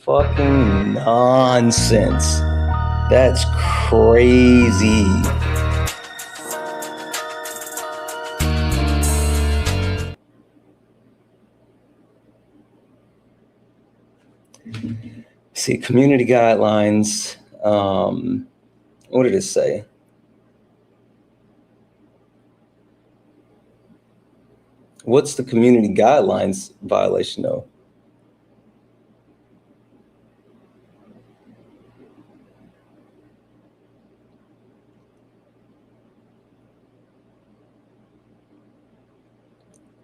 fucking nonsense. That's crazy. See, community guidelines. What did it say? What's the community guidelines violation though?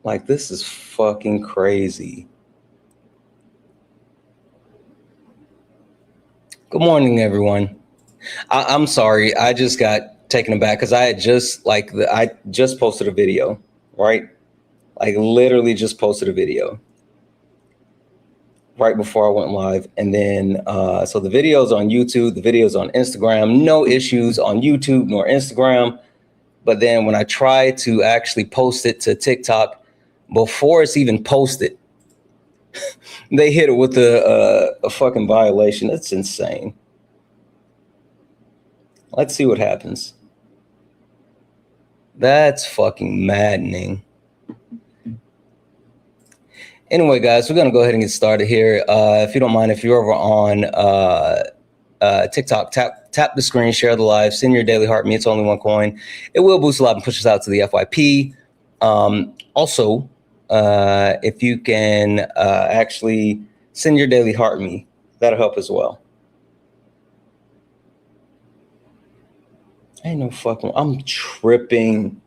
Like, this is fucking crazy. Good morning, everyone. I'm sorry. I just got taken aback because I had just I just posted a video, right? Like literally just posted a video right before I went live. And then, so the video's on YouTube, the video's on Instagram, no issues on YouTube nor Instagram. But then when I try to actually post it to TikTok, before it's even posted, they hit it with a fucking violation. That's insane. Let's see what happens. That's fucking maddening. Anyway, guys, we're going to go ahead and get started here. If you don't mind, if you're over on TikTok, tap the screen, share the live, send your daily heart. Me, it's only one coin. It will boost a lot and push us out to the FYP. Also, if you can actually send your daily heart me, that'll help as well. Ain't no fucking, I'm tripping.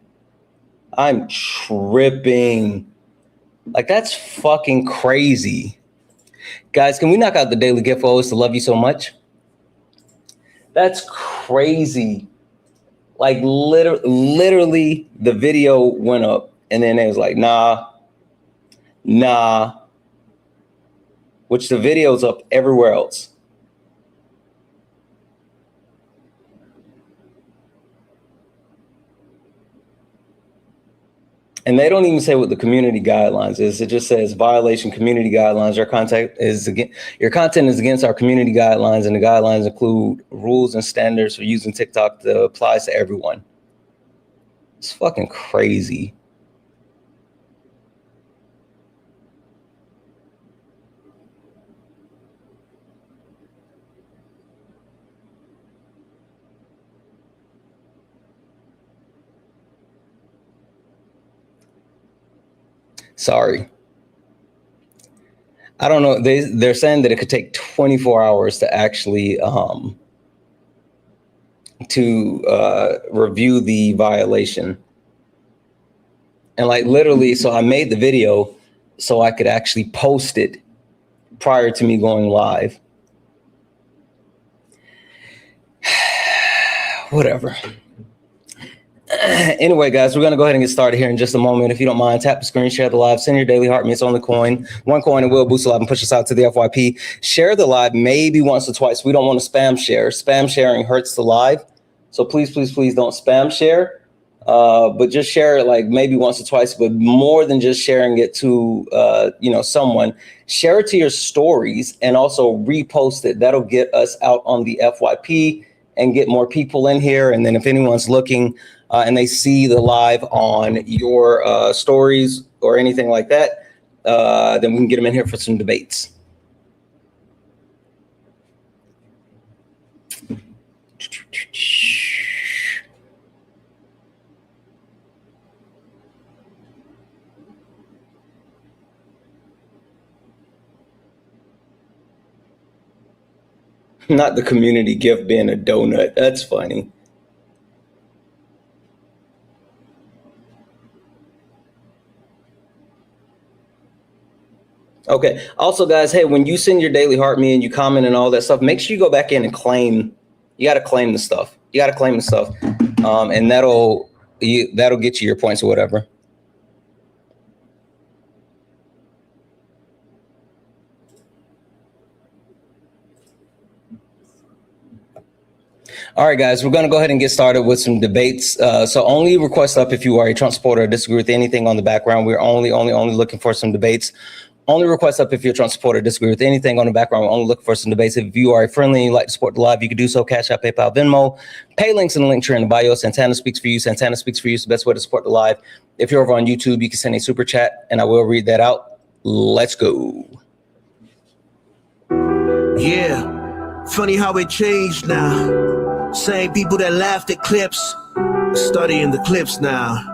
I'm tripping. Like, that's fucking crazy. Guys, can we knock out the daily gift for always to love you so much? That's crazy. Like, literally, the video went up, and then it was like, nah. Which the video's up everywhere else. And they don't even say what the community guidelines is. It just says violation community guidelines. Your content is against our community guidelines, and the guidelines include rules and standards for using TikTok that applies to everyone. It's fucking crazy. Sorry. I don't know. They're saying that it could take 24 hours to actually review the violation. And like literally, so I made the video so I could actually post it prior to me going live. Whatever. Anyway, guys, we're going to go ahead and get started here in just a moment. If you don't mind, tap the screen, share the live, send your daily heart. Me, it's only coin. One coin, it will boost the live and push us out to the FYP. Share the live maybe once or twice. We don't want to spam share. Spam sharing hurts the live. So please, please, please don't spam share. But just share it like maybe once or twice, but more than just sharing it to, someone. Share it to your stories and also repost it. That'll get us out on the FYP and get more people in here. And then if anyone's looking and they see the live on your stories or anything like that, then we can get them in here for some debates. Not the community gift being a donut. That's funny. Okay. Also, guys, hey, when you send your daily heart me and you comment and all that stuff, make sure you go back in and claim. You got to claim the stuff. You got to claim the stuff, and that'll get you your points or whatever. All right, guys, we're going to go ahead and get started with some debates. So only request up if you are a Trump supporter or disagree with anything on the background. We're only looking for some debates Only request up if you're a Trump supporter, disagree with anything on the background. We're only looking for some debates. If you are friendly and you like to support the live, you can do so. Cash App, PayPal, Venmo. Pay links in the link tree in the bio. Santana speaks for you. Santana speaks for you. It's the best way to support the live. If you're over on YouTube, you can send a super chat, and I will read that out. Let's go. Yeah, funny how it changed now. Same people that laughed at clips, studying the clips now.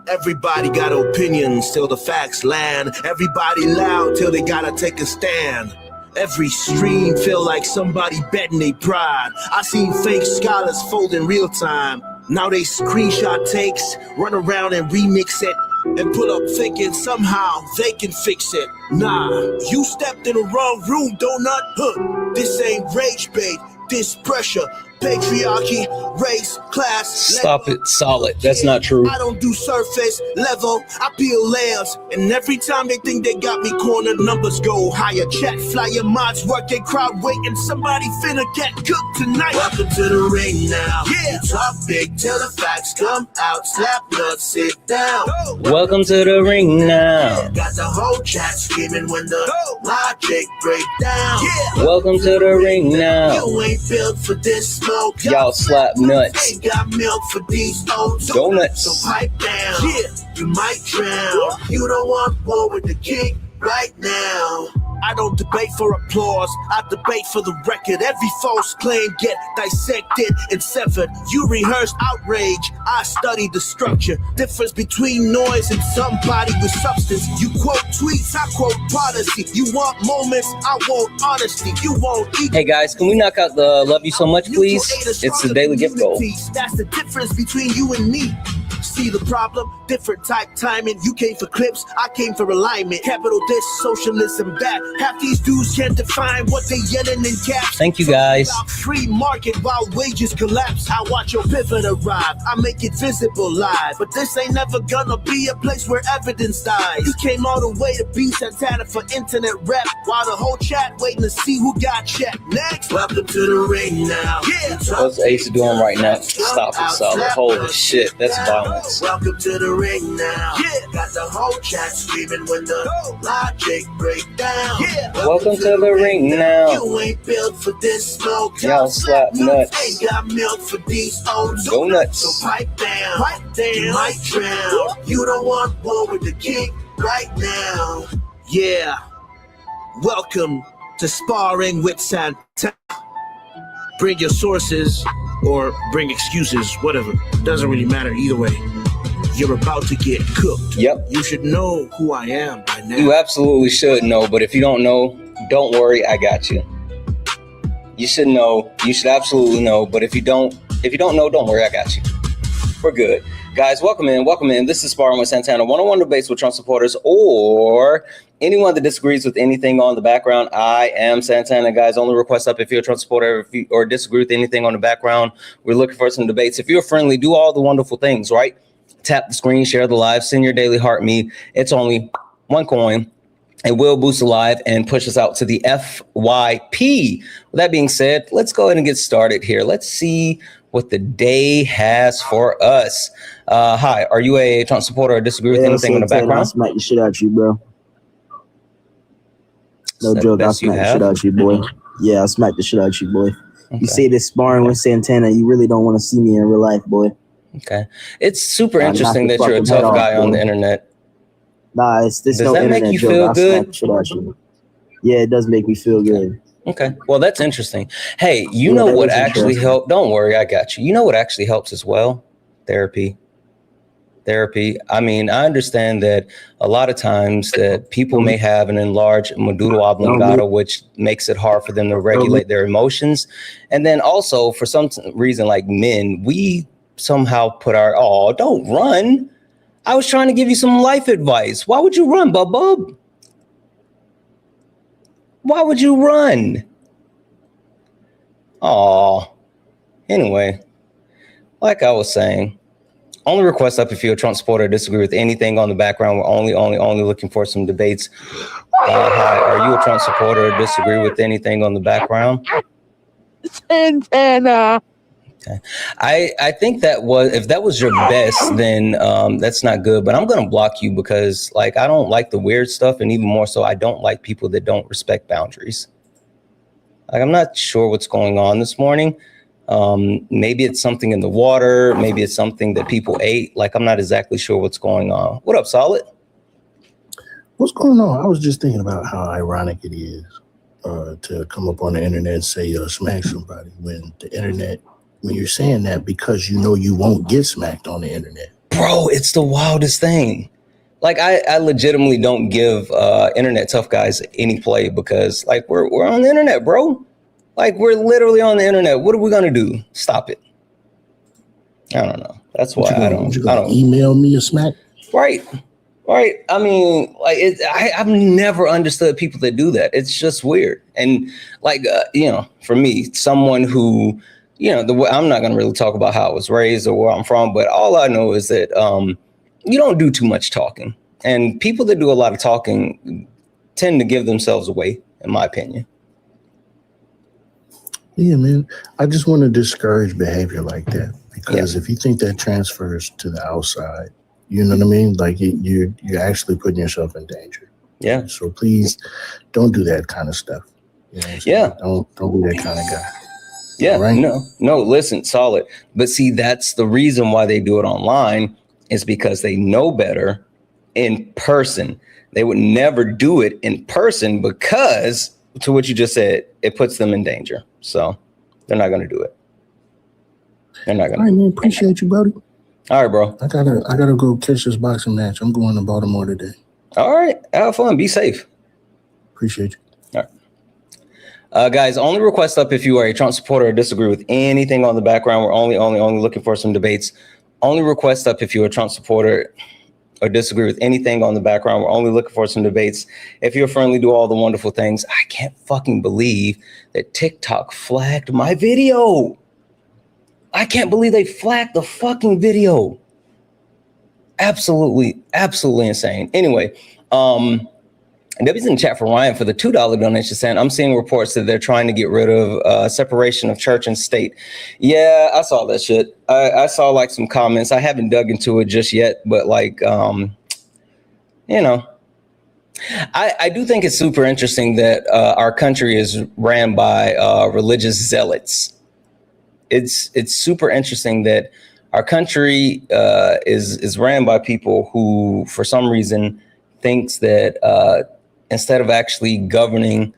Everybody got opinions till the facts land. Everybody loud till they gotta take a stand. Every stream feel like somebody betting they pride. I seen fake scholars fold in real time. Now they screenshot takes, run around and remix it, and pull up thinking somehow they can fix it. Nah, you stepped in the wrong room, donut. This ain't rage bait, this pressure. Patriarchy, race, class. Stop it, solid. That's not true. I don't do surface level, I peel layers. And every time they think they got me cornered, numbers go higher. Chat flyer mods working, crowd waiting. Somebody finna get cooked tonight. Welcome to the ring now. Yeah, talk big till the facts come out. Slap nuts, sit down. Welcome to the ring now. Got the whole chat screaming when the logic break down. Yeah. Welcome to the ring now. You ain't built for this. Y'all slap nuts. Ain't got milk for these old donuts. So pipe down. Yeah, you might drown. You don't want war with the king right now. I don't debate for applause, I debate for the record. Every false claim get dissected and severed. You rehearsed outrage, I studied the structure. Difference between noise and somebody with substance. You quote tweets, I quote policy. You want moments, I want honesty. You won't eat. Hey guys, can we knock out the love you so much, please? It's the daily gift goal. That's the difference between you and me. See the problem? Different type timing. You came for clips, I came for alignment. Capital this, socialism that. Half these dudes can't define what they yelling in caps. Thank you guys. Free market while wages collapse. I watch your pivot arrive. I make it visible live. But this ain't never gonna be a place where evidence dies. You came all the way to be Santana for internet rap, while the whole chat waiting to see who got checked. Next, welcome to the ring now. Yeah. What's Ace doing right now? Stop it, solid. Holy shit, that's violence. Welcome to the ring now. Yeah. Got the whole chat screaming when the logic break down. Yeah. Welcome to the ring now. You ain't built for this smoke. Y'all slap nuts. Ain't got milk for these old donuts. So pipe down. Pipe down. You might drown. You don't want war with the king right now. Yeah. Welcome to Sparring with Santana. Bring your sources or bring excuses, whatever. Doesn't really matter either way. You're about to get cooked. Yep. You should know who I am by now. You absolutely should know, but if you don't know, don't worry, I got you. You should know. You should absolutely know, but if you don't know, don't worry, I got you. We're good. Guys, welcome in. This is Sparring with Santana, one-on-one debates with Trump supporters or anyone that disagrees with anything on the background. I am Santana, guys. Only request up if you're a Trump supporter or disagree with anything on the background. We're looking for some debates. If you're friendly, do all the wonderful things, right? Tap the screen, share the live, send your daily heart me. It's only one coin. It will boost the live and push us out to the FYP. With that being said, let's go ahead and get started here. Let's see what the day has for us. Hi, are you a Trump supporter or disagree with anything in the background? I smack the shit out you, bro. No joke, I smack the shit out you, boy. Yeah, I smack the shit out you, boy. Okay. You say this Sparring with Santana, you really don't want to see me in real life, boy. Okay. It's super interesting that you're a tough guy on the internet. Nah, it's this. Does that make you feel good? Yeah, it does make me feel good. Okay. Well, that's interesting. Hey, you know what actually helped? Don't worry, I got you. You know what actually helps as well? Therapy. I mean, I understand that a lot of times that people may have an enlarged medulla oblongata, which makes it hard for them to regulate their emotions. And then also for some reason, like men, we somehow put our, don't run. I was trying to give you some life advice. Why would you run, bub? Why would you run? Anyway, like I was saying, only request up if you're a Trump supporter or disagree with anything on the background. We're only looking for some debates. Hi, are you a Trump supporter or disagree with anything on the background? Santana. Okay. I think if that was your best, then that's not good. But I'm gonna block you because like I don't like the weird stuff, and even more so, I don't like people that don't respect boundaries. Like I'm not sure what's going on this morning. Maybe it's something in the water. Maybe it's something that people ate. Like I'm not exactly sure what's going on. What up, Solid? What's going on? I was just thinking about how ironic it is to come up on the internet and say smack somebody when you're saying that because you know you won't get smacked on the internet. Bro, it's the wildest thing. Like I legitimately don't give internet tough guys any play because like we're on the internet, bro. Like we're literally on the internet. What are we gonna do? Stop it. I don't know. That's why I don't email me a smack. Right. I mean, like I've never understood people that do that. It's just weird. And like, for me, someone who, I'm not going to really talk about how I was raised or where I'm from, but all I know is that you don't do too much talking. And people that do a lot of talking tend to give themselves away, in my opinion. Yeah, man. I just want to discourage behavior like that because if you think that transfers to the outside, you know what I mean? Like you're actually putting yourself in danger. Yeah. So please don't do that kind of stuff. You know what I'm saying? Don't be that kind of guy. Yeah. Right? No, listen, Solid. But see, that's the reason why they do it online is because they know better in person. They would never do it in person because, to what you just said, it puts them in danger. So they're not going to do it. They're not going to. All right, man. Appreciate you, buddy. All right, bro. I gotta go catch this boxing match. I'm going to Baltimore today. All right. Have fun. Be safe. Appreciate you. All right. Guys, only request up if you are a Trump supporter or disagree with anything on the background. We're only looking for some debates. Only request up if you're a Trump supporter or disagree with anything on the background. We're only looking for some debates. If you're friendly, do all the wonderful things. I can't fucking believe that TikTok flagged my video. I can't believe they flagged the fucking video. Absolutely insane. Anyway, Debbie's in the chat for Ryan for the $2 donation saying, I'm seeing reports that they're trying to get rid of separation of church and state. Yeah, I saw that shit. I saw like some comments. I haven't dug into it just yet, but like, I do think it's super interesting that our country is ran by religious zealots. It's super interesting that our country is ran by people who, for some reason, thinks that instead of actually governing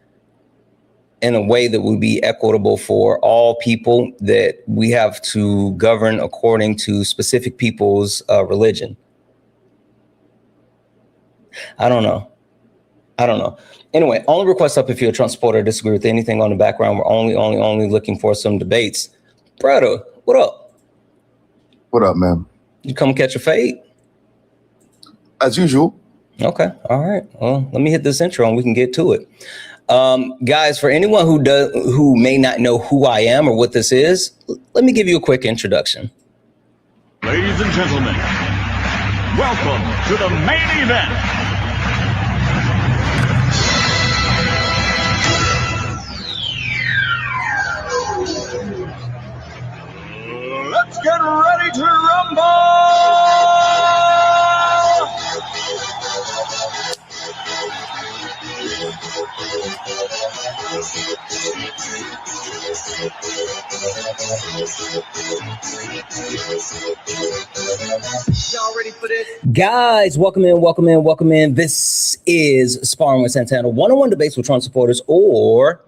in a way that would be equitable for all people, that we have to govern according to specific people's religion. I don't know. Anyway, only request up if you're a Trump supporter or disagree with anything on the background. We're only looking for some debates. Brother, what up? What up, man? You come catch a fade? As usual. Okay. All right. Well, let me hit this intro and we can get to it. Guys, for anyone who may not know who I am or what this is, let me give you a quick introduction. Ladies and gentlemen, welcome to the main event. Let's get ready to rumble! Y'all ready for this? Guys, welcome in. This is Sparring with Santana, one-on-one debates with Trump supporters or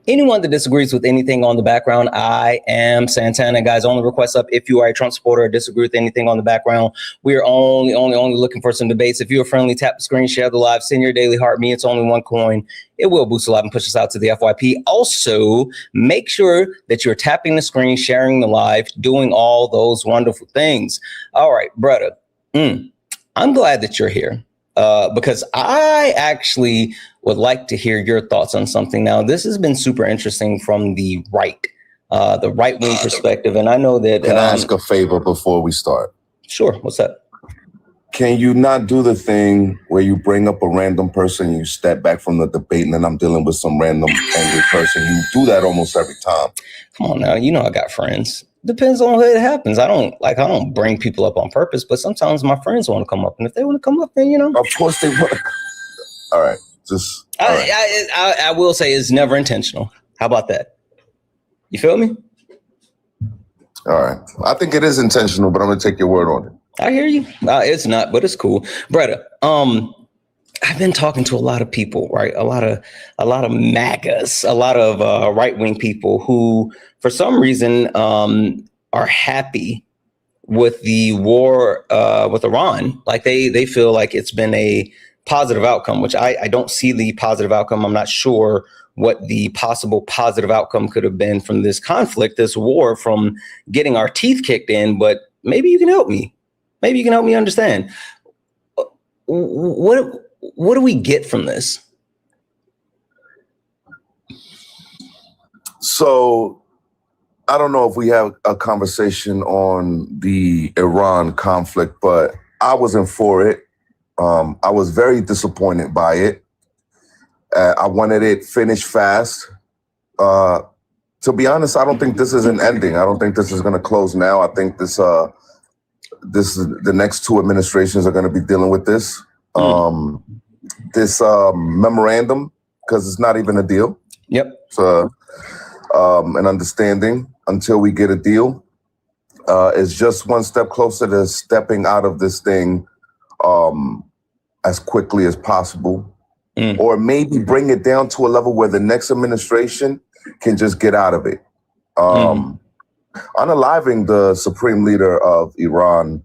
anyone that disagrees with anything on the background. I am Santana. Guys, only request up if you are a Trump supporter or disagree with anything on the background. We are only looking for some debates. If you're friendly, tap the screen, share the live, send your daily heart. Me, it's only one coin. It will boost the live and push us out to the FYP. Also, make sure that you're tapping the screen, sharing the live, doing all those wonderful things. All right, brother. I'm glad that you're here because I actually would like to hear your thoughts on something. Now, this has been super interesting from the right-wing perspective. And I know that... Can I ask a favor before we start? Sure. What's that? Can you not do the thing where you bring up a random person and you step back from the debate and then I'm dealing with some random angry person? You do that almost every time. Come on now. You know I got friends. Depends on what it happens. I don't bring people up on purpose, but sometimes my friends want to come up, and if they want to come up, then Of course they want. All right, just. All right. I will say it's never intentional. How about that? You feel me? All right. I think it is intentional, but I'm gonna take your word on it. I hear you. It's not, but it's cool, brother. I've been talking to a lot of people, right? A lot of MAGAs, a lot of right-wing people who, for some reason, are happy with the war with Iran. Like they feel like it's been a positive outcome, which I don't see the positive outcome. I'm not sure what the possible positive outcome could have been from this conflict, this war, from getting our teeth kicked in. But maybe you can help me. Maybe you can help me understand. What do we get from this? So I don't know if we have a conversation on the Iran conflict, but I wasn't for it. I was very disappointed by it. I wanted it finished fast. To be honest, I don't think this is an ending. I don't think this is going to close now. I think this is the next two administrations are going to be dealing with this. This memorandum, because it's not even a deal. Yep. It's an understanding until we get a deal. It's just one step closer to stepping out of this thing as quickly as possible. Or maybe bring it down to a level where the next administration can just get out of it. Unaliving the supreme leader of Iran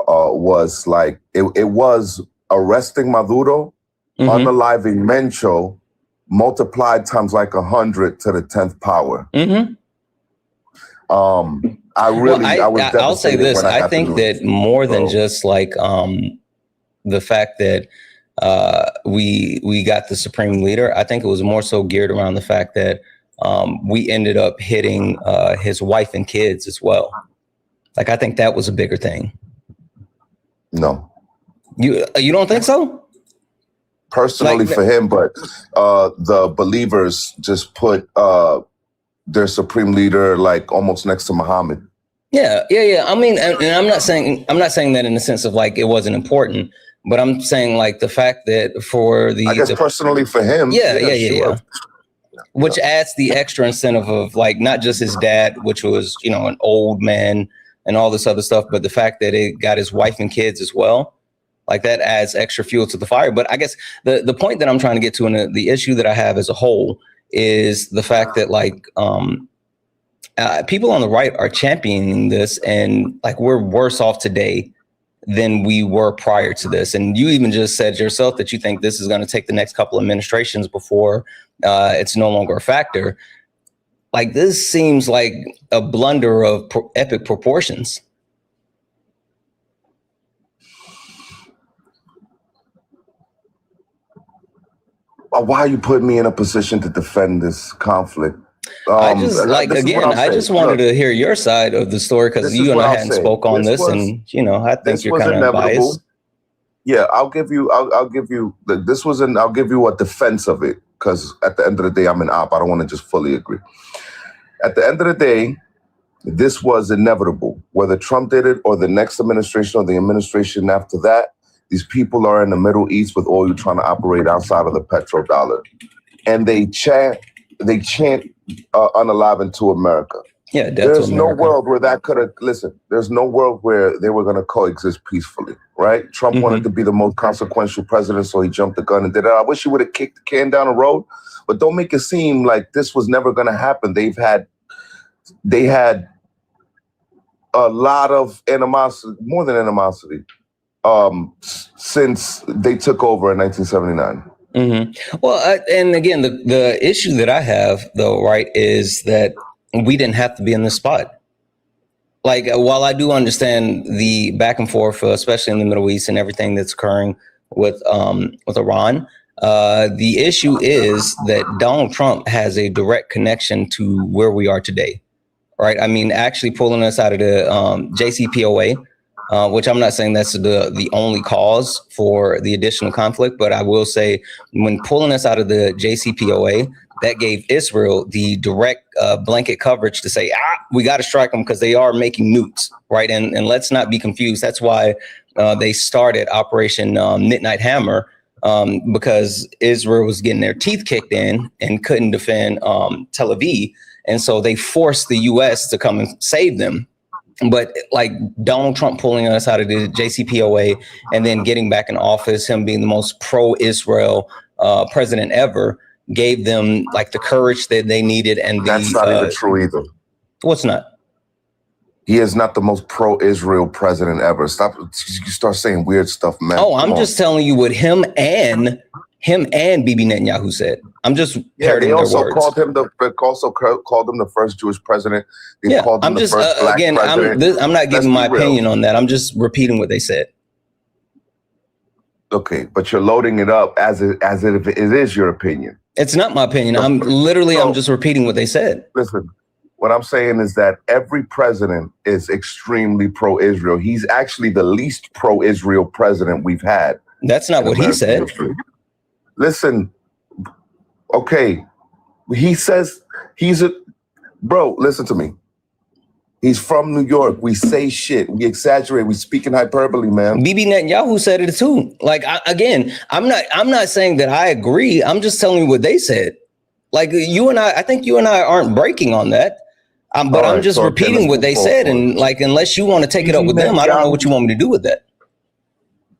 was like, it was arresting Maduro, unaliving Mencho, multiplied times like 100 to the 10th power. I'll say this. I think that more than just like the fact that we got the supreme leader, I think it was more so geared around the fact that we ended up hitting his wife and kids as well. Like, I think that was a bigger thing. No. You don't think so? Personally, like, for him, but the believers just put their supreme leader like almost next to Muhammad. Yeah. I mean, and I'm not saying that in the sense of like it wasn't important, but I'm saying like the fact that for the, I guess personally for him, yeah. Which adds the extra incentive of like not just his dad, which was, you know, an old man and all this other stuff, but the fact that it got his wife and kids as well. Like that adds extra fuel to the fire. But I guess the point that I'm trying to get to and the issue that I have as a whole is the fact that like people on the right are championing this, and like we're worse off today than we were prior to this. And you even just said yourself that you think this is going to take the next couple of administrations before it's no longer a factor. Like this seems like a blunder of epic proportions. Why are you putting me in a position to defend this conflict? I just wanted to hear your side of the story because you and I hadn't spoke on this, and you know, I think you're kind of biased. Yeah, I'll give you a defense of it, because at the end of the day, I'm an op. I don't want to just fully agree. At the end of the day, this was inevitable. Whether Trump did it or the next administration or the administration after that, these people are in the Middle East with oil trying to operate outside of the petrodollar. And they chant unalive to America. Yeah, there's no world where that could have, there's no world where they were going to coexist peacefully, right? Trump wanted to be the most consequential president, so he jumped the gun and did it. I wish he would have kicked the can down the road, but don't make it seem like this was never going to happen. They had a lot of animosity, more than animosity, since they took over in 1979. Well, and again, the issue that I have, though, right, is that we didn't have to be in this spot. Like, while I do understand the back and forth, especially in the Middle East and everything that's occurring with Iran, the issue is that Donald Trump has a direct connection to where we are today, right? I mean, actually pulling us out of the JCPOA, which I'm not saying that's the only cause for the additional conflict, but I will say when pulling us out of the JCPOA, that gave Israel the direct blanket coverage to say, we got to strike them because they are making nukes, right? And let's not be confused. That's why they started Operation Midnight Hammer, because Israel was getting their teeth kicked in and couldn't defend Tel Aviv. And so they forced the U.S. to come and save them. But like Donald Trump pulling us out of the JCPOA and then getting back in office, him being the most pro-Israel president ever, gave them like the courage that they needed. And that's not even true either. What's not? He is not the most pro-Israel president ever. Stop! You start saying weird stuff, man. Oh, I'm just telling you what him and Bibi Netanyahu said. I'm just parroting they also their words. Called him the first Jewish president. They called him the first black president. I'm not giving my opinion on that. I'm just repeating what they said. Okay, but you're loading it up as if it is your opinion. It's not my opinion. I'm just repeating what they said. Listen, what I'm saying is that every president is extremely pro-Israel. He's actually the least pro-Israel president we've had. That's not what he said. History. Listen, okay, he says bro, listen to me. He's from New York. We say shit. We exaggerate. We speak in hyperbole, man. Bibi Netanyahu said it too. Like, I'm not saying that I agree. I'm just telling you what they said. Like I think you and I aren't breaking on that. But I'm just repeating what they said. And like, unless you want to take it up with them, I don't know what you want me to do with that.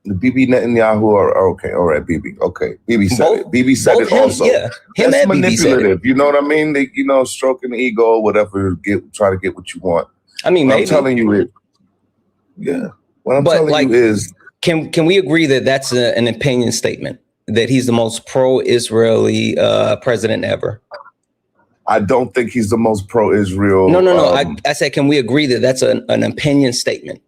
The Bibi Netanyahu are okay. All right, Bibi. Okay, Bibi said it. Bibi said it also. Yeah, him That's and Bibi said it. manipulative. You know what I mean? They, stroking the ego, whatever. Try to get what you want. I mean, maybe. I'm telling you it. Yeah. What I'm telling you is, can we agree that that's an opinion statement, that he's the most pro-Israeli president ever? I don't think he's the most pro-Israel. No. I said, can we agree that that's an opinion statement?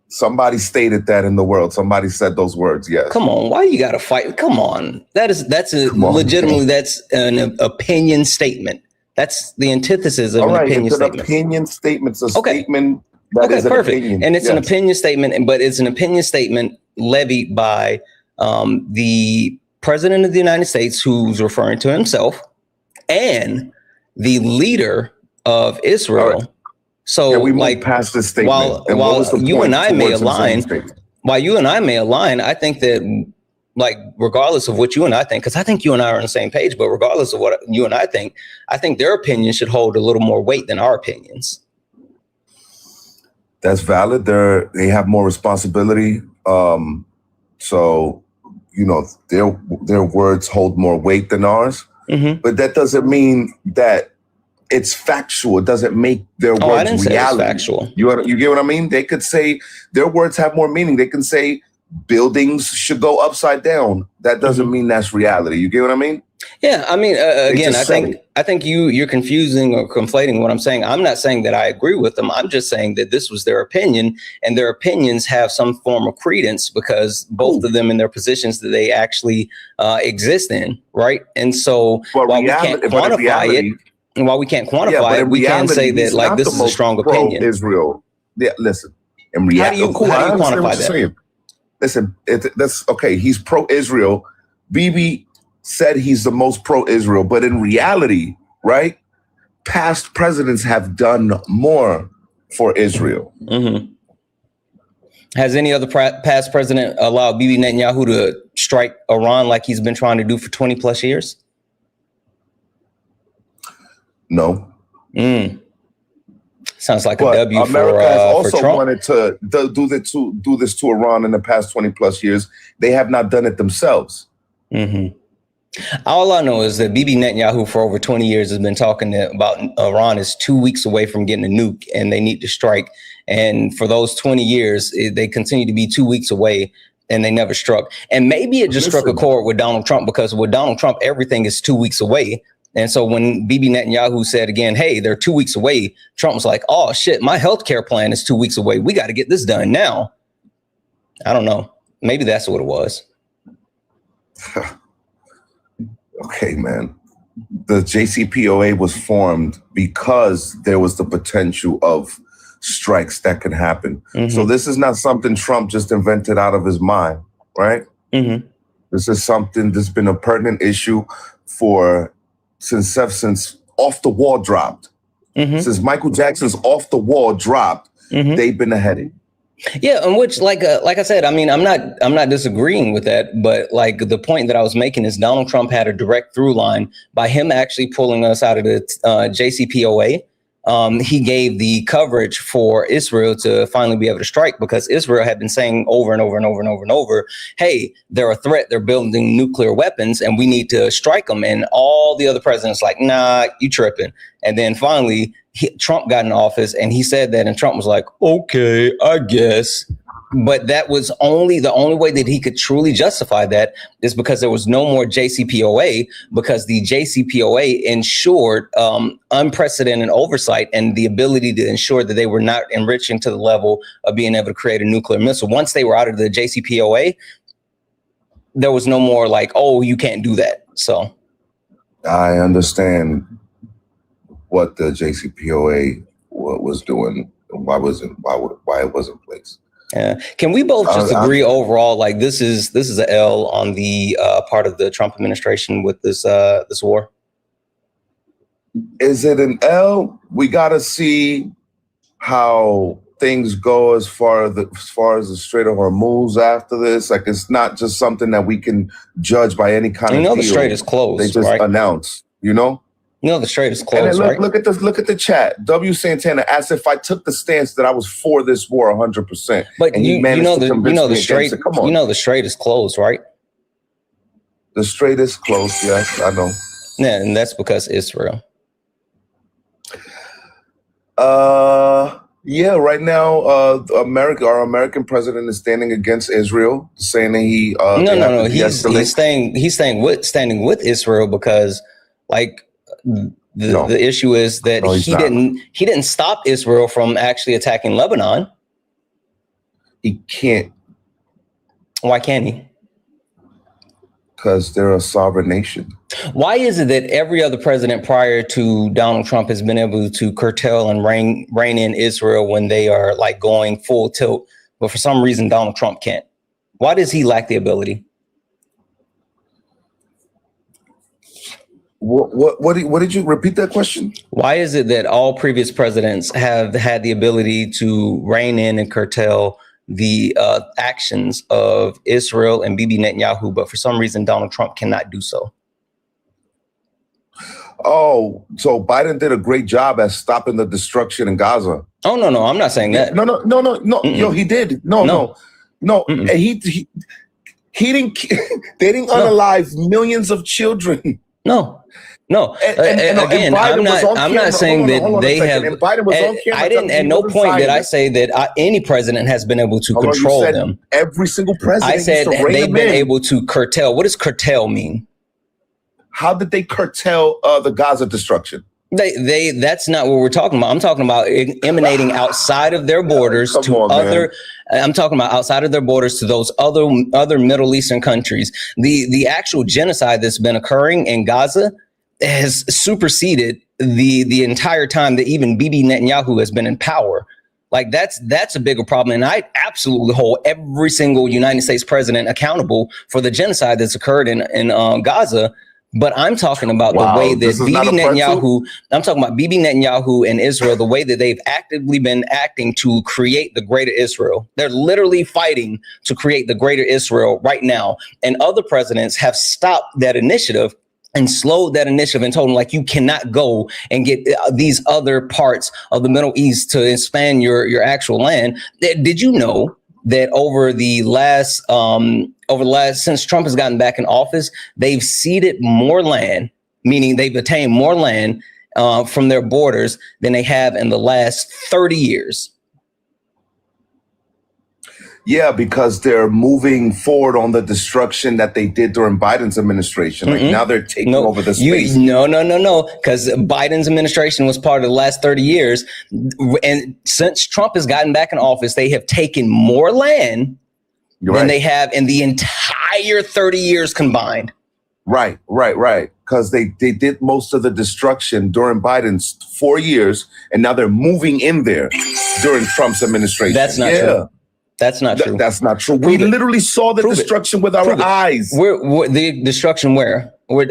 Somebody stated that in the world. Somebody said those words. Yes. Come on. Why you got to fight? Come on. That's an opinion statement. That's the antithesis of an opinion statement. It's an opinion statement. It's a statement that is perfect. An opinion. And it's an opinion statement, but it's an opinion statement levied by the president of the United States, who's referring to himself, and the leader of Israel. Right. So we like past this statement. While you and I may align, I think that, like, regardless of what you and I think, because I think you and I are on the same page, but regardless of what you and I think their opinion should hold a little more weight than our opinions. That's valid. They have more responsibility. So, their words hold more weight than ours. Mm-hmm. But that doesn't mean that it's factual. It doesn't make their words I didn't reality. Say it's factual. You get what I mean? They could say their words have more meaning. They can say buildings should go upside down. That doesn't mean that's reality. You get what I mean? Yeah, I mean, again, I think you're confusing or conflating what I'm saying. I'm not saying that I agree with them. I'm just saying that this was their opinion, and their opinions have some form of credence because both of them in their positions that they actually exist in, right? And so while we can't quantify it, we can say that like this is a strong opinion. Israel. Yeah, listen. In reality, how do you quantify that? Listen, that's okay. He's pro-Israel. Bibi said he's the most pro-Israel, but in reality, right? Past presidents have done more for Israel. Mm-hmm. Has any other past president allowed Bibi Netanyahu to strike Iran like he's been trying to do for 20 plus years? No. Sounds like a W America for has also Trump. wanted to do this to Iran in the past 20 plus years. They have not done it themselves. Mm-hmm. All I know is that Bibi Netanyahu for over 20 years has been talking about Iran is 2 weeks away from getting a nuke and they need to strike. And for those 20 years, they continue to be 2 weeks away and they never struck. And maybe it just struck a chord with Donald Trump because with Donald Trump, everything is 2 weeks away. And so when Bibi Netanyahu said again, hey, they're 2 weeks away, Trump was like, oh, shit, my healthcare plan is 2 weeks away. We got to get this done now. I don't know. Maybe that's what it was. Okay, man. The JCPOA was formed because there was the potential of strikes that could happen. Mm-hmm. So this is not something Trump just invented out of his mind, right? Mm-hmm. This is something that's been a pertinent issue for since Off the Wall dropped. Mm-hmm. Since Michael Jackson's Off the Wall dropped, Mm-hmm. they've been ahead. Yeah, and which, like I said, I mean, I'm not disagreeing with that, but like the point that I was making is Donald Trump had a direct through line by him actually pulling us out of the JCPOA. He gave the coverage for Israel to finally be able to strike, because Israel had been saying over and over and over and over and over, hey, they're a threat. They're building nuclear weapons and we need to strike them. And all the other presidents like, nah, you tripping. And then finally, Trump got in office and he said that, and Trump was like, okay, I guess. But that was the only way that he could truly justify that is because there was no more JCPOA, because the JCPOA ensured unprecedented oversight and the ability to ensure that they were not enriching to the level of being able to create a nuclear missile. Once they were out of the JCPOA, there was no more like, oh, you can't do that. So I understand what the JCPOA was doing, and why it wasn't placed. Yeah. Can we both just agree overall, like this is an L on the part of the Trump administration with this war? Is it an L? We got to see how things go as far as the Strait of Hormuz after this. Like, it's not just something that we can judge by any kind of deal. The Strait is closed. They just announce, the Strait is closed, right? Look at the chat. W. Santana asked if I took the stance that I was for this war 100%. But and the Strait. Come on. The Strait is closed, right? The Strait is closed. Yes, I know. Yeah, and that's because Israel. Yeah. Right now, our American president is standing against Israel, saying that he. No. He's standing with Israel because, like. The issue is that he didn't stop Israel from actually attacking Lebanon. He can't. Why can't he? Because they're a sovereign nation. Why is it that every other president prior to Donald Trump has been able to curtail and rein in Israel when they are like going full tilt, but for some reason Donald Trump can't? Why does he lack the ability? What did you repeat that question? Why is it that all previous presidents have had the ability to rein in and curtail the actions of Israel and Bibi Netanyahu, but for some reason Donald Trump cannot do so? Oh, so Biden did a great job at stopping the destruction in Gaza. Oh, no, I'm not saying that. No. Mm-mm. Yo, he did. No. He didn't. They didn't unalive millions of children. No. Again, I'm not saying that they have. And Biden was on camera. I didn't. At no point did I say that any president has been able to control them. Every single president. I said they've been able to curtail. What does curtail mean? How did they curtail the Gaza destruction? That's not what we're talking about. I'm talking about emanating outside of their borders I'm talking about outside of their borders to those other Middle Eastern countries. The actual genocide that's been occurring in Gaza has superseded the entire time that even Bibi Netanyahu has been in power. Like that's a bigger problem. And I absolutely hold every single United States president accountable for the genocide that's occurred in Gaza. But I'm talking about the way that I'm talking about Bibi Netanyahu and Israel, the way that they've actively been acting to create the greater Israel. They're literally fighting to create the greater Israel right now. And other presidents have stopped that initiative and slowed that initiative and told them, like, you cannot go and get these other parts of the Middle East to expand your actual land. Did you know that over the last since Trump has gotten back in office, they've ceded more land, meaning they've attained more land from their borders than they have in the last 30 years? Yeah, because they're moving forward on the destruction that they did during Biden's administration. Like now they're taking over the space. No. Because Biden's administration was part of the last 30 years. And since Trump has gotten back in office, they have taken more land than they have in the entire 30 years combined. Right. Because they did most of the destruction during Biden's 4 years, and now they're moving in there during Trump's administration. That's not true. That's not true. That's not true. We literally saw the destruction with our eyes. Where the destruction where? What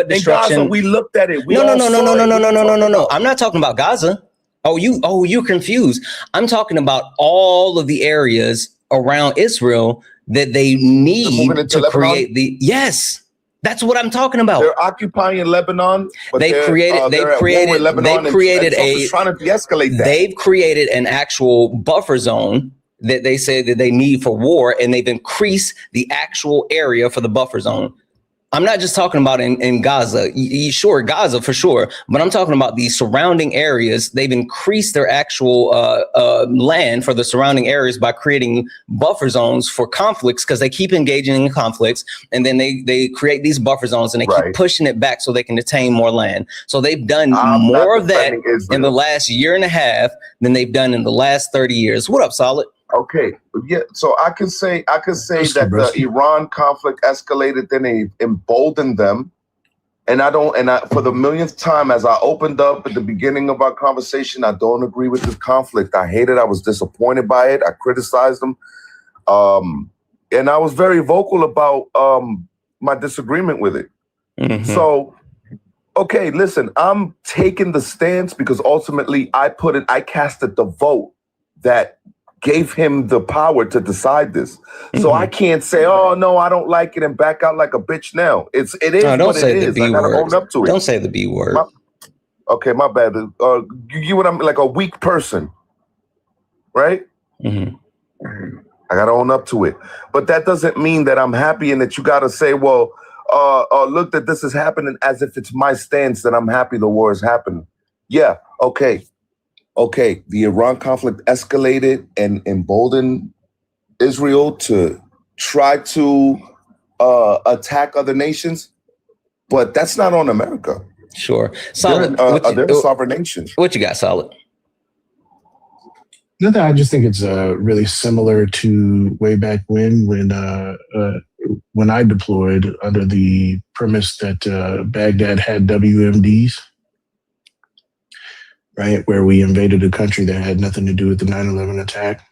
destruction? In Gaza, we looked at it. No. I'm not talking about Gaza. You're confused. I'm talking about all of the areas around Israel that they need to create the. Yes, that's what I'm talking about. They're occupying Lebanon, but they've created an actual buffer zone that they say that they need for war, and they've increased the actual area for the buffer zone. I'm not just talking about in Gaza. Sure, Gaza for sure, but I'm talking about the surrounding areas. They've increased their actual land for the surrounding areas by creating buffer zones for conflicts, because they keep engaging in conflicts, and then they create these buffer zones, and they keep pushing it back so they can attain more land. So they've done more of that in the last year and a half than they've done in the last 30 years. What up, Solid? Okay, yeah. So I can say that the Iran conflict escalated, then they emboldened them, and for the millionth time, as I opened up at the beginning of our conversation, I don't agree with this conflict. I hate it. I was disappointed by it. I criticized them, and I was very vocal about my disagreement with it. Mm-hmm. So, okay, listen, I'm taking the stance because ultimately I casted the vote that gave him the power to decide this. So I can't say, oh no, I don't like it, and back out like a bitch now. It is what it is. I gotta own up to it. Don't say the B word. Okay, my bad. You and I'm like a weak person, right? Mm-hmm. I gotta own up to it. But that doesn't mean that I'm happy and that you gotta say, well, look, that this is happening as if it's my stance that I'm happy the war is happening. Yeah, okay. Okay, the Iran conflict escalated and emboldened Israel to try to attack other nations, but that's not on America. Sure. Solid. They're a sovereign nation. What you got, Solid? Nothing. I just think it's really similar to way back when I deployed under the premise that Baghdad had WMDs. Right, where we invaded a country that had nothing to do with the 9/11 attack,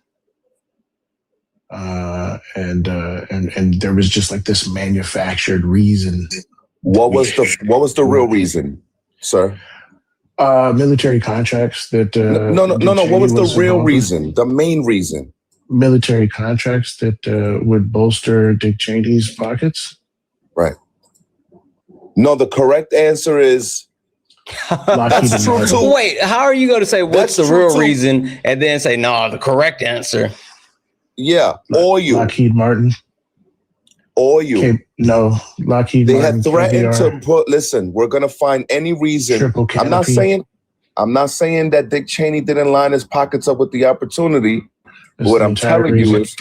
and there was just like this manufactured reason. What was the real reason, sir? Military contracts that. No. What was the real reason? The main reason? Military contracts that would bolster Dick Cheney's pockets. Right. No, the correct answer is. That's true too. Wait, how are you going to say what's the real reason and then say no, the correct answer? Yeah, Lockheed Martin. Lockheed they Martin. They had threatened to put. Listen, we're going to find any reason. I'm not saying that Dick Cheney didn't line his pockets up with the opportunity. What I'm telling you is,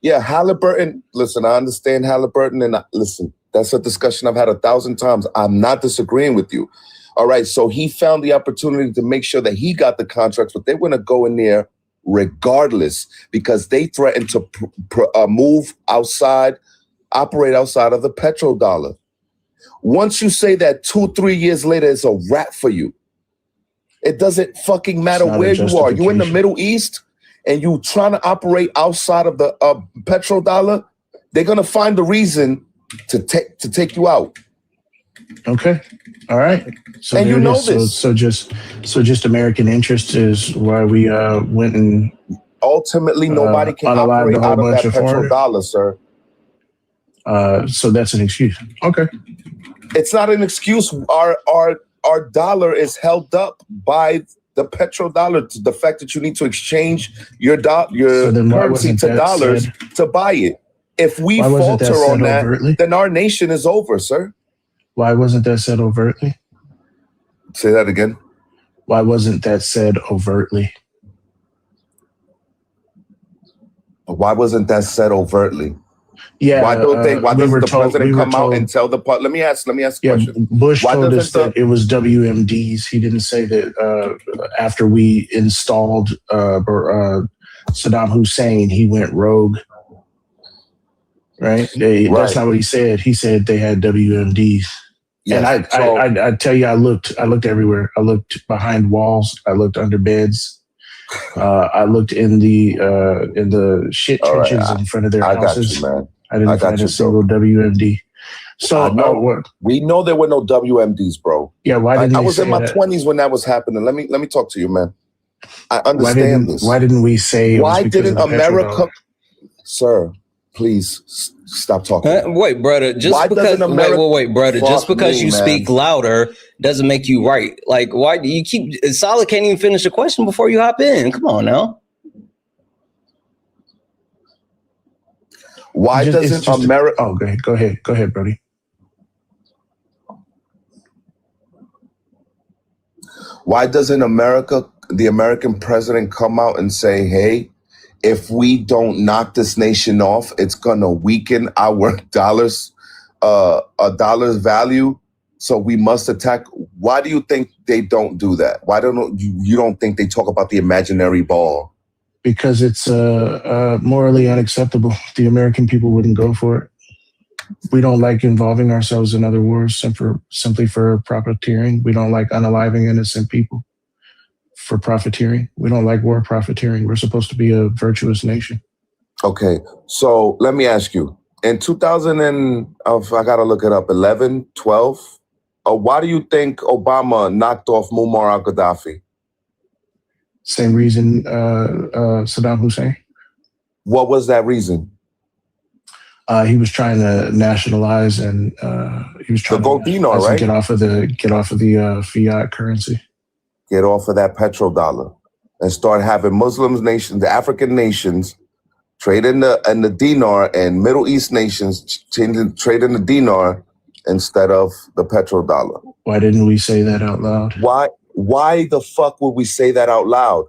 Halliburton. Listen, I understand Halliburton, and listen, that's a discussion I've had 1,000 times. I'm not disagreeing with you. All right, so he found the opportunity to make sure that he got the contracts, but they want to go in there regardless because they threatened to move outside, operate outside of the petrodollar. Once you say that 2-3 years later, it's a wrap for you. It doesn't fucking matter where you are. You in the Middle East and you trying to operate outside of the petrodollar, they're going to find a reason to take you out. Okay. All right. So and you know this. So just American interest is why we went and ultimately nobody can operate out of that petrodollar, sir. So that's an excuse. Okay. It's not an excuse. Our dollar is held up by the petrodollar. The fact that you need to exchange your currency to dollars to buy it. If we falter on that, then our nation is over, sir. Why wasn't that said overtly? Say that again. Why wasn't that said overtly? Why wasn't that said overtly? Yeah. Why doesn't the president come out and tell the part? Let me ask a question. Bush told us that it was WMDs. He didn't say that after we installed Saddam Hussein, he went rogue. Right? That's not what he said. He said they had WMDs. Yes. And I tell you, I looked everywhere. I looked behind walls. I looked under beds. I looked in the shit All right, trenches in front of their I got houses. you, man. I didn't got find you, a single WMD. So we know there were no WMDs, bro. Yeah, why didn't I they was say in my that? 20s when that was happening. Let me talk to you, man. I understand this. Why didn't we say it was because of the America, sir? Please stop talking. Wait, brother. Just because wait, brother. Just because you speak louder doesn't make you right. Like, why do you keep? Solid can't even finish the question before you hop in. Come on now. Why doesn't America? Oh, go ahead, Brody. Why doesn't the American president, come out and say, "Hey, if we don't knock this nation off, it's gonna weaken our dollars, a dollar's value. So we must attack." Why do you think they don't do that? Why you don't think they talk about the imaginary ball? Because it's morally unacceptable. The American people wouldn't go for it. We don't like involving ourselves in other wars simply for profiteering. We don't like unaliving innocent people for profiteering. We don't like war profiteering. We're supposed to be a virtuous nation. Okay, so let me ask you. In 2000 I gotta look it up, 11, 12, why do you think Obama knocked off Muammar al-Gaddafi? Same reason Saddam Hussein. What was that reason? He was trying to nationalize and he was trying to dinar, right? Get off of the fiat currency. Get off of that petrodollar and start having Muslims nations, the African nations, trade in the dinar, and Middle East nations trade in the dinar instead of the petrodollar. Why didn't we say that out loud? Why the fuck would we say that out loud?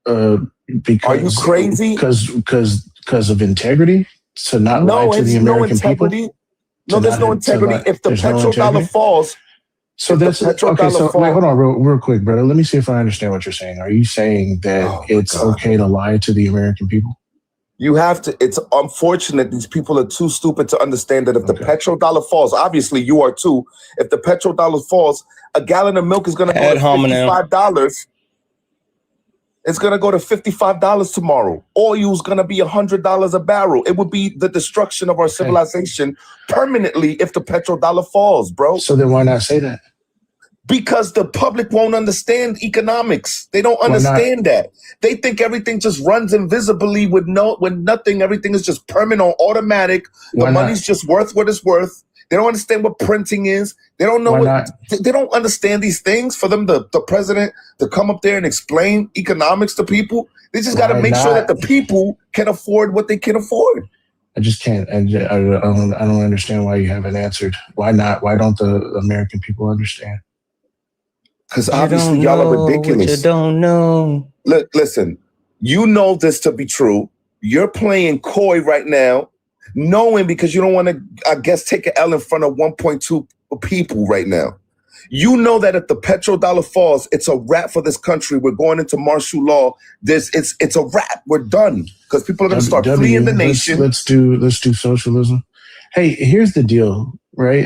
Because are you crazy? Because of integrity. To not lie to the American people. No, there's no integrity. If the petrodollar falls, so that's okay. So wait, hold on, real quick, brother. Let me see if I understand what you're saying. Are you saying that it's okay to lie to the American people? You have to. It's unfortunate these people are too stupid to understand that if the petrodollar falls, obviously you are too. If the petrodollar falls, a gallon of milk is going to go to $55. It's going to go to $55 tomorrow. Oil's going to be $100 a barrel. It would be the destruction of our civilization permanently if the petrodollar falls, bro. So then why not say that? Because the public won't understand economics. They don't understand that. They think everything just runs invisibly with nothing. Everything is just permanent on automatic. The money's just worth what it's worth. They don't understand what printing is. They don't know they don't understand these things. For them, the president to come up there and explain economics to people, they just got to make sure that the people can afford what they can afford. I just can't. I don't understand why you haven't answered. Why not? Why don't the American people understand? Because obviously y'all are ridiculous. You don't know. Look, listen, you know this to be true. You're playing coy right now, knowing because you don't want to, I guess, take an L in front of 1.2 people right now. You know that if the petrodollar falls, it's a wrap for this country. We're going into martial law. It's a wrap. We're done because people are going to start fleeing the nation. Let's do socialism. Hey, here's the deal, right?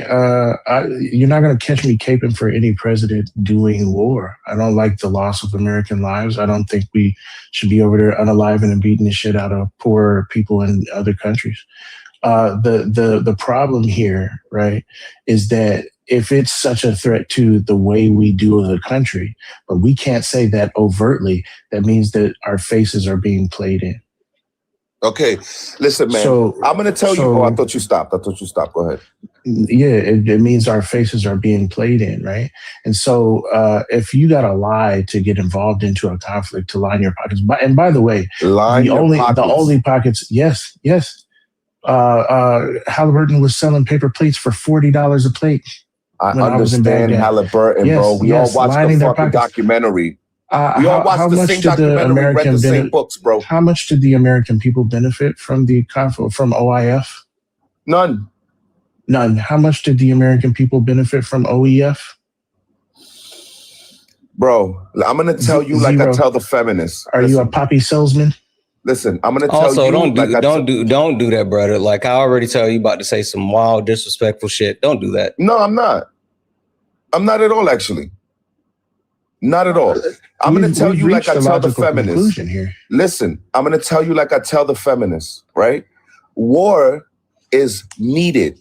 You're not going to catch me caping for any president doing war. I don't like the loss of American lives. I don't think we should be over there unaliving and beating the shit out of poor people in other countries. The problem here, right, is that if it's such a threat to the way we do the country, but we can't say that overtly, that means that our faces are being played in. Okay, listen, man. I'm going to tell you. Oh, I thought you stopped. Go ahead. Yeah, it means our faces are being played in, right? And so if you got to lie to get involved into a conflict to line your pockets, and by the way, the only pockets, yes. Halliburton was selling paper plates for $40 a plate. I understand Halliburton, bro. We all watched the fucking documentary. We all watched the same documentary, read the same books, bro. How much did the American people benefit from the conflict, from OIF? None. How much did the American people benefit from OEF? Bro, I'm going to tell you like I tell the feminists. Are you a poppy salesman? Listen, I'm going to tell you. Also, don't do that, brother. Like I already tell you about to say some wild, disrespectful shit. Don't do that. No, I'm not. I'm not at all, actually. Not at all. I'm going to tell you like I tell the feminists. Here. Listen, I'm going to tell you like I tell the feminists, right? War is needed,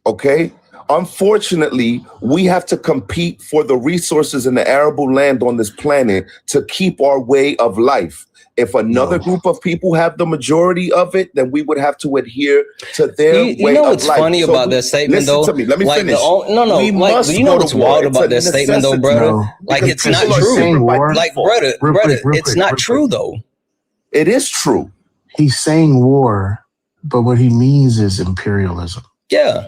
okay? Unfortunately, we have to compete for the resources in the arable land on this planet to keep our way of life. If another group of people have the majority of it, then we would have to adhere to their way of life. You know what's funny about that statement, though? Listen to me. Let me finish. You know what's wild about that statement, though, brother? No, like, it's not true. Like, brother, it's not true, though. It is true. He's saying war, but what he means is imperialism. Yeah.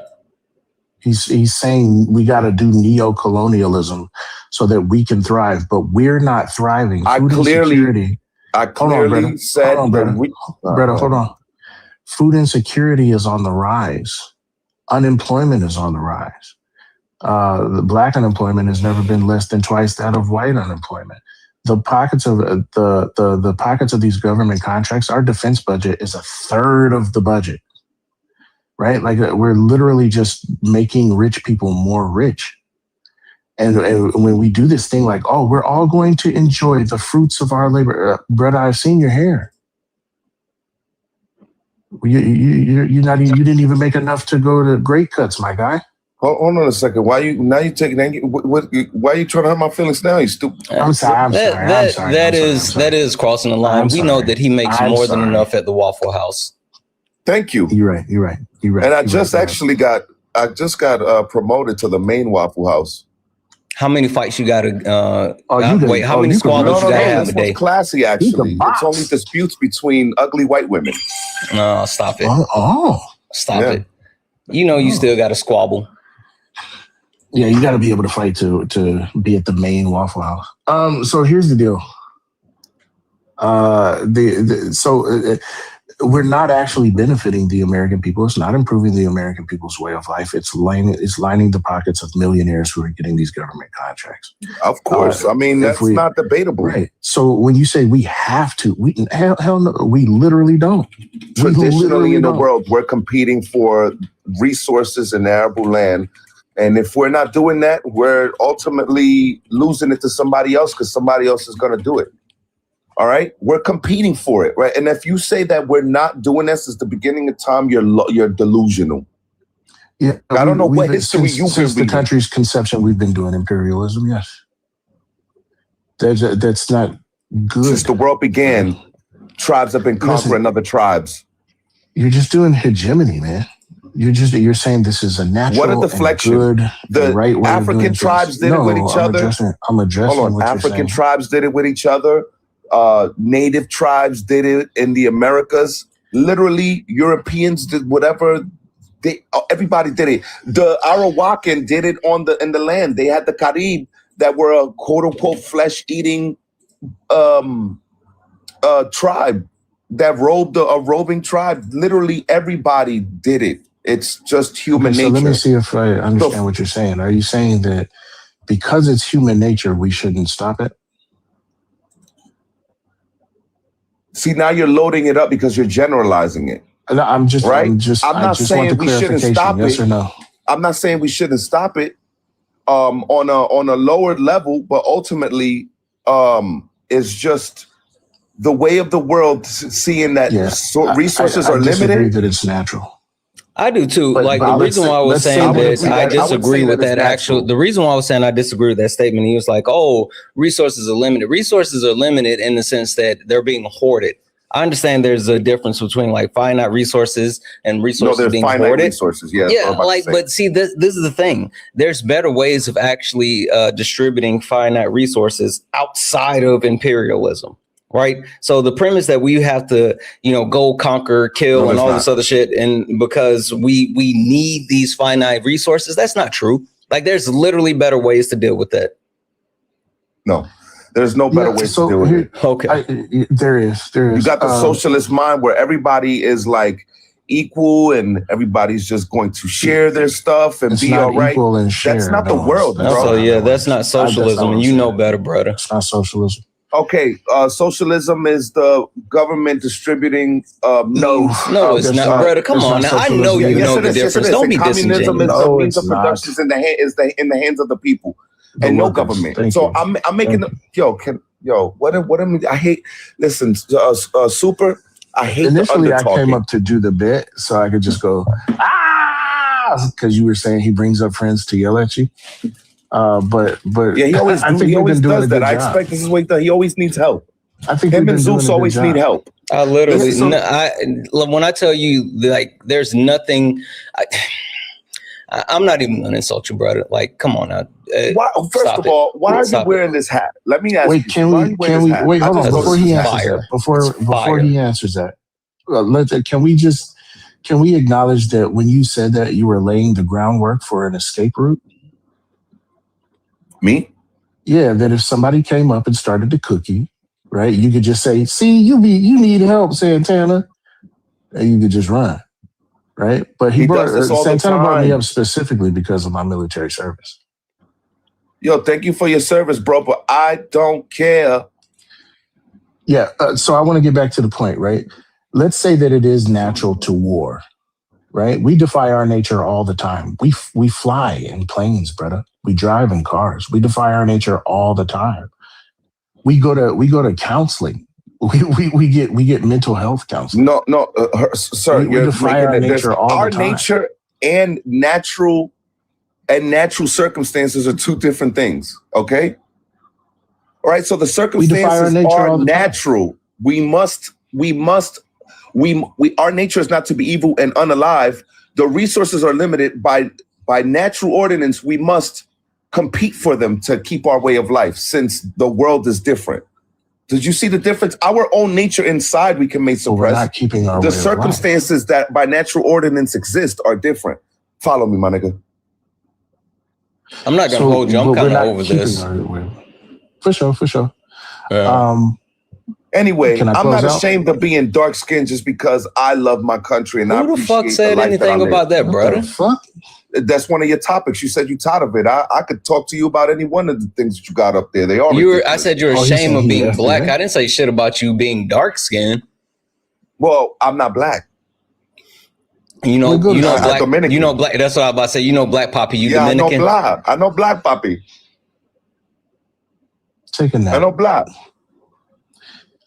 He's saying we got to do neo-colonialism so that we can thrive, but we're not thriving. Food insecurity. I clearly said, brother, hold on. Food insecurity is on the rise. Unemployment is on the rise. The black unemployment has never been less than twice that of white unemployment. The pockets of the pockets of these government contracts, our defense budget is a third of the budget, right? Like we're literally just making rich people more rich. And when we do this thing like, oh, we're all going to enjoy the fruits of our labor. Brother, I've seen your hair. You didn't even make enough to go to great cuts, my guy. Hold on a second. Why are you trying to hurt my feelings now? You stupid. I'm sorry. That is crossing the line. We know that he makes more than enough at the Waffle House. Thank you. You're right. And I just got promoted to the main Waffle House. How many fights you got to wait? How many squabbles you got to have a day? Classy, actually. It's only disputes between ugly white women. No, stop it. Stop it. You know you still got to squabble. Yeah, you got to be able to fight to be at the main Waffle House. So here's the deal. We're not actually benefiting the American people. It's not improving the American people's way of life. It's lining the pockets of millionaires who are getting these government contracts. Of course. I mean, that's not debatable. Right. So when you say we have to, hell no, we literally don't. Traditionally in the world, we're competing for resources in arable land. And if we're not doing that, we're ultimately losing it to somebody else because somebody else is going to do it. All right, we're competing for it, right? And if you say that we're not doing this since the beginning of time, you're delusional. Yeah, I don't know what history since the country's conception, we've been doing imperialism. Yes, that's not good. Since the world began, tribes have been conquering other tribes. You're just doing hegemony, man. You're saying this is a natural. What a deflection! Good, the right way African tribes did it with each other. I'm addressing. Hold on, African tribes did it with each other. Native tribes did it in the Americas. Literally, Europeans did whatever. Everybody did it. The Arawakan did it in the land. They had the Carib that were a quote unquote flesh eating tribe that a roving tribe. Literally, everybody did it. It's just human nature. Let me see if I understand what you're saying. Are you saying that because it's human nature, we shouldn't stop it? See, now you're loading it up because you're generalizing it. No, I'm not saying we shouldn't stop yes it. Or no? I'm not saying we shouldn't stop it on a lower level, but ultimately it's just the way of the world seeing that resources are limited. I disagree that it's natural. I do too. But the reason why I was saying this, I disagree with that the reason why I was saying I disagree with that statement, he was like, oh, resources are limited. Resources are limited in the sense that they're being hoarded. I understand there's a difference between like finite resources and resources being hoarded. Resources, yeah. But see, this is the thing. There's better ways of actually distributing finite resources outside of imperialism. Right. So the premise that we have to, go conquer, kill and all this other shit. And because we need these finite resources, that's not true. Like there's literally better ways to deal with that. No, there's no better ways to deal with it. Okay. There is. You got the socialist mind where everybody is like equal and everybody's just going to share their stuff and be all right. That's not the world, bro. So that's not socialism. And you know better, brother. It's not socialism. Okay, socialism is the government distributing. No, it's not, brother. Come on, now I know you know the difference. Don't be disingenuous. Communism is the means of production in the hands of the people, and no government. So I'm making Yo, what am I hate? Listen, Super. I hate Initially, the I came undertalking. up to do the bit so I could just go, because you were saying he brings up friends to yell at you. But Yeah, he always I think he always doing does that. I expect this is what he does. He always needs help. I think him and Zeus always need help. I literally, when I tell you, like, there's nothing. I'm not even gonna insult you, brother. Like, come on now. Why, first of all, why are you wearing this hat? Let me ask you. Can we wait? Hold on. Before he answers that, before he answers that, can we acknowledge that when you said that you were laying the groundwork for an escape route? Me? Yeah, that if somebody came up and started to cook you, right, you could just say, "See, you need help, Santana," and you could just run, right? But Santana brought me up specifically because of my military service. Yo, thank you for your service, bro, but I don't care. Yeah, so I want to get back to the point, right? Let's say that it is natural to war, right? We defy our nature all the time. We fly in planes, brother. We drive in cars. We defy our nature all the time. We go to counseling. We get mental health counseling. No, sir, we defy our nature all the time. Our nature and natural circumstances are two different things. Okay. All right. So the circumstances are natural. Our nature is not to be evil and unalive. The resources are limited by natural ordinance. We must compete for them to keep our way of life, since the world is different. Did you see the difference? Our own nature inside we can make suppress. We're not keeping our the way circumstances of life. that by natural ordinance exist are different. Follow me, my nigga. I'm not gonna hold you. I'm kind of over this. For sure. Anyway, I'm not ashamed of being dark skinned just because I love my country and who the fuck said anything about that, brother? Fuck? That's one of your topics. You said you tired of it. I could talk to you about any one of the things that you got up there. They all. I said you're ashamed of being black. I didn't say shit about you being dark skinned. Well, I'm not black. You know black. Dominican. You know black. That's what I was about to say. You know black poppy. You Dominican. I know black poppy. Taking that. I know black.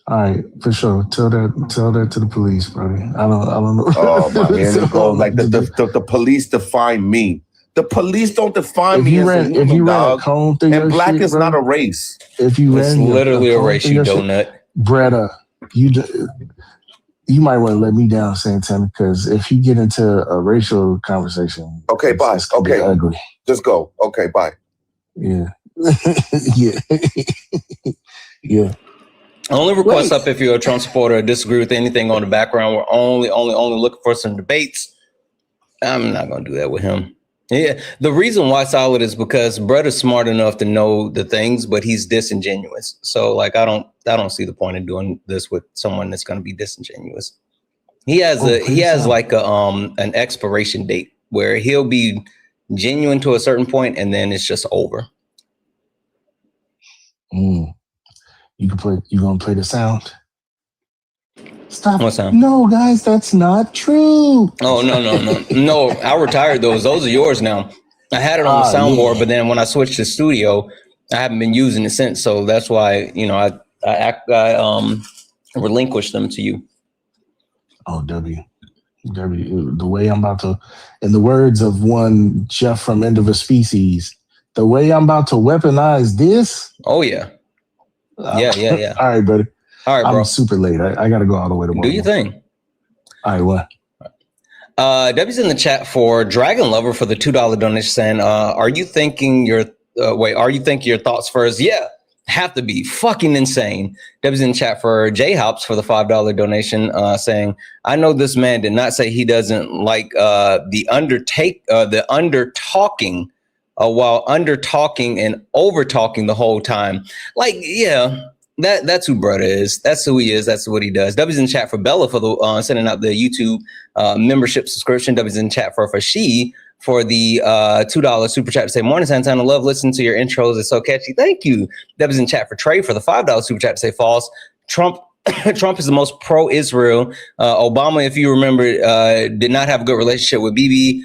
All right, for sure. Tell that to the police, brother. I don't know. Oh my man, like the police define me. The police don't define me as a human, dog. And black is not a race. If you it's literally a race, you donut. Bretta, you might want to let me down, Santana, because if you get into a racial conversation, okay, bye. Okay, ugly. Just go. Okay, bye. Yeah, yeah. Only request up if you're a Trump supporter or disagree with anything on the background. We're only looking for some debates. I'm not gonna do that with him. Yeah, the reason why solid is because brother's smart enough to know the things, but he's disingenuous. So like I don't see the point in doing this with someone that's gonna be disingenuous. He has an expiration date where he'll be genuine to a certain point and then it's just over. You gonna play the sound? Stop. What sound? No, guys, that's not true. Oh, no. I retired those. Those are yours now. I had it on the soundboard, but then when I switched to studio, I haven't been using it since. So that's why, I relinquished them to you. Oh, W, the way I'm about to, in the words of one Jeff from End of a Species, the way I'm about to weaponize this. Oh, yeah. Yeah. All right, buddy. All right, bro. I'm super late. I got to go all the way to work. Do your thing. All right, what? Debbie's in the chat for Dragon Lover for the $2 donation saying, are you thinking your thoughts first? Yeah, have to be fucking insane. Debbie's in the chat for J Hops for the $5 donation saying, I know this man did not say he doesn't like the under talking while under talking and over talking the whole time. Like, yeah. That's who brother is. That's who he is. That's what he does. W's in chat for Bella for the sending out the YouTube membership subscription. W's in chat for she for the $2 super chat to say morning Santana. Love listening to your intros. It's so catchy. Thank you. W's in chat for Trey for the $5 super chat to say false. Trump is the most pro-Israel. Obama, if you remember, did not have a good relationship with Bibi.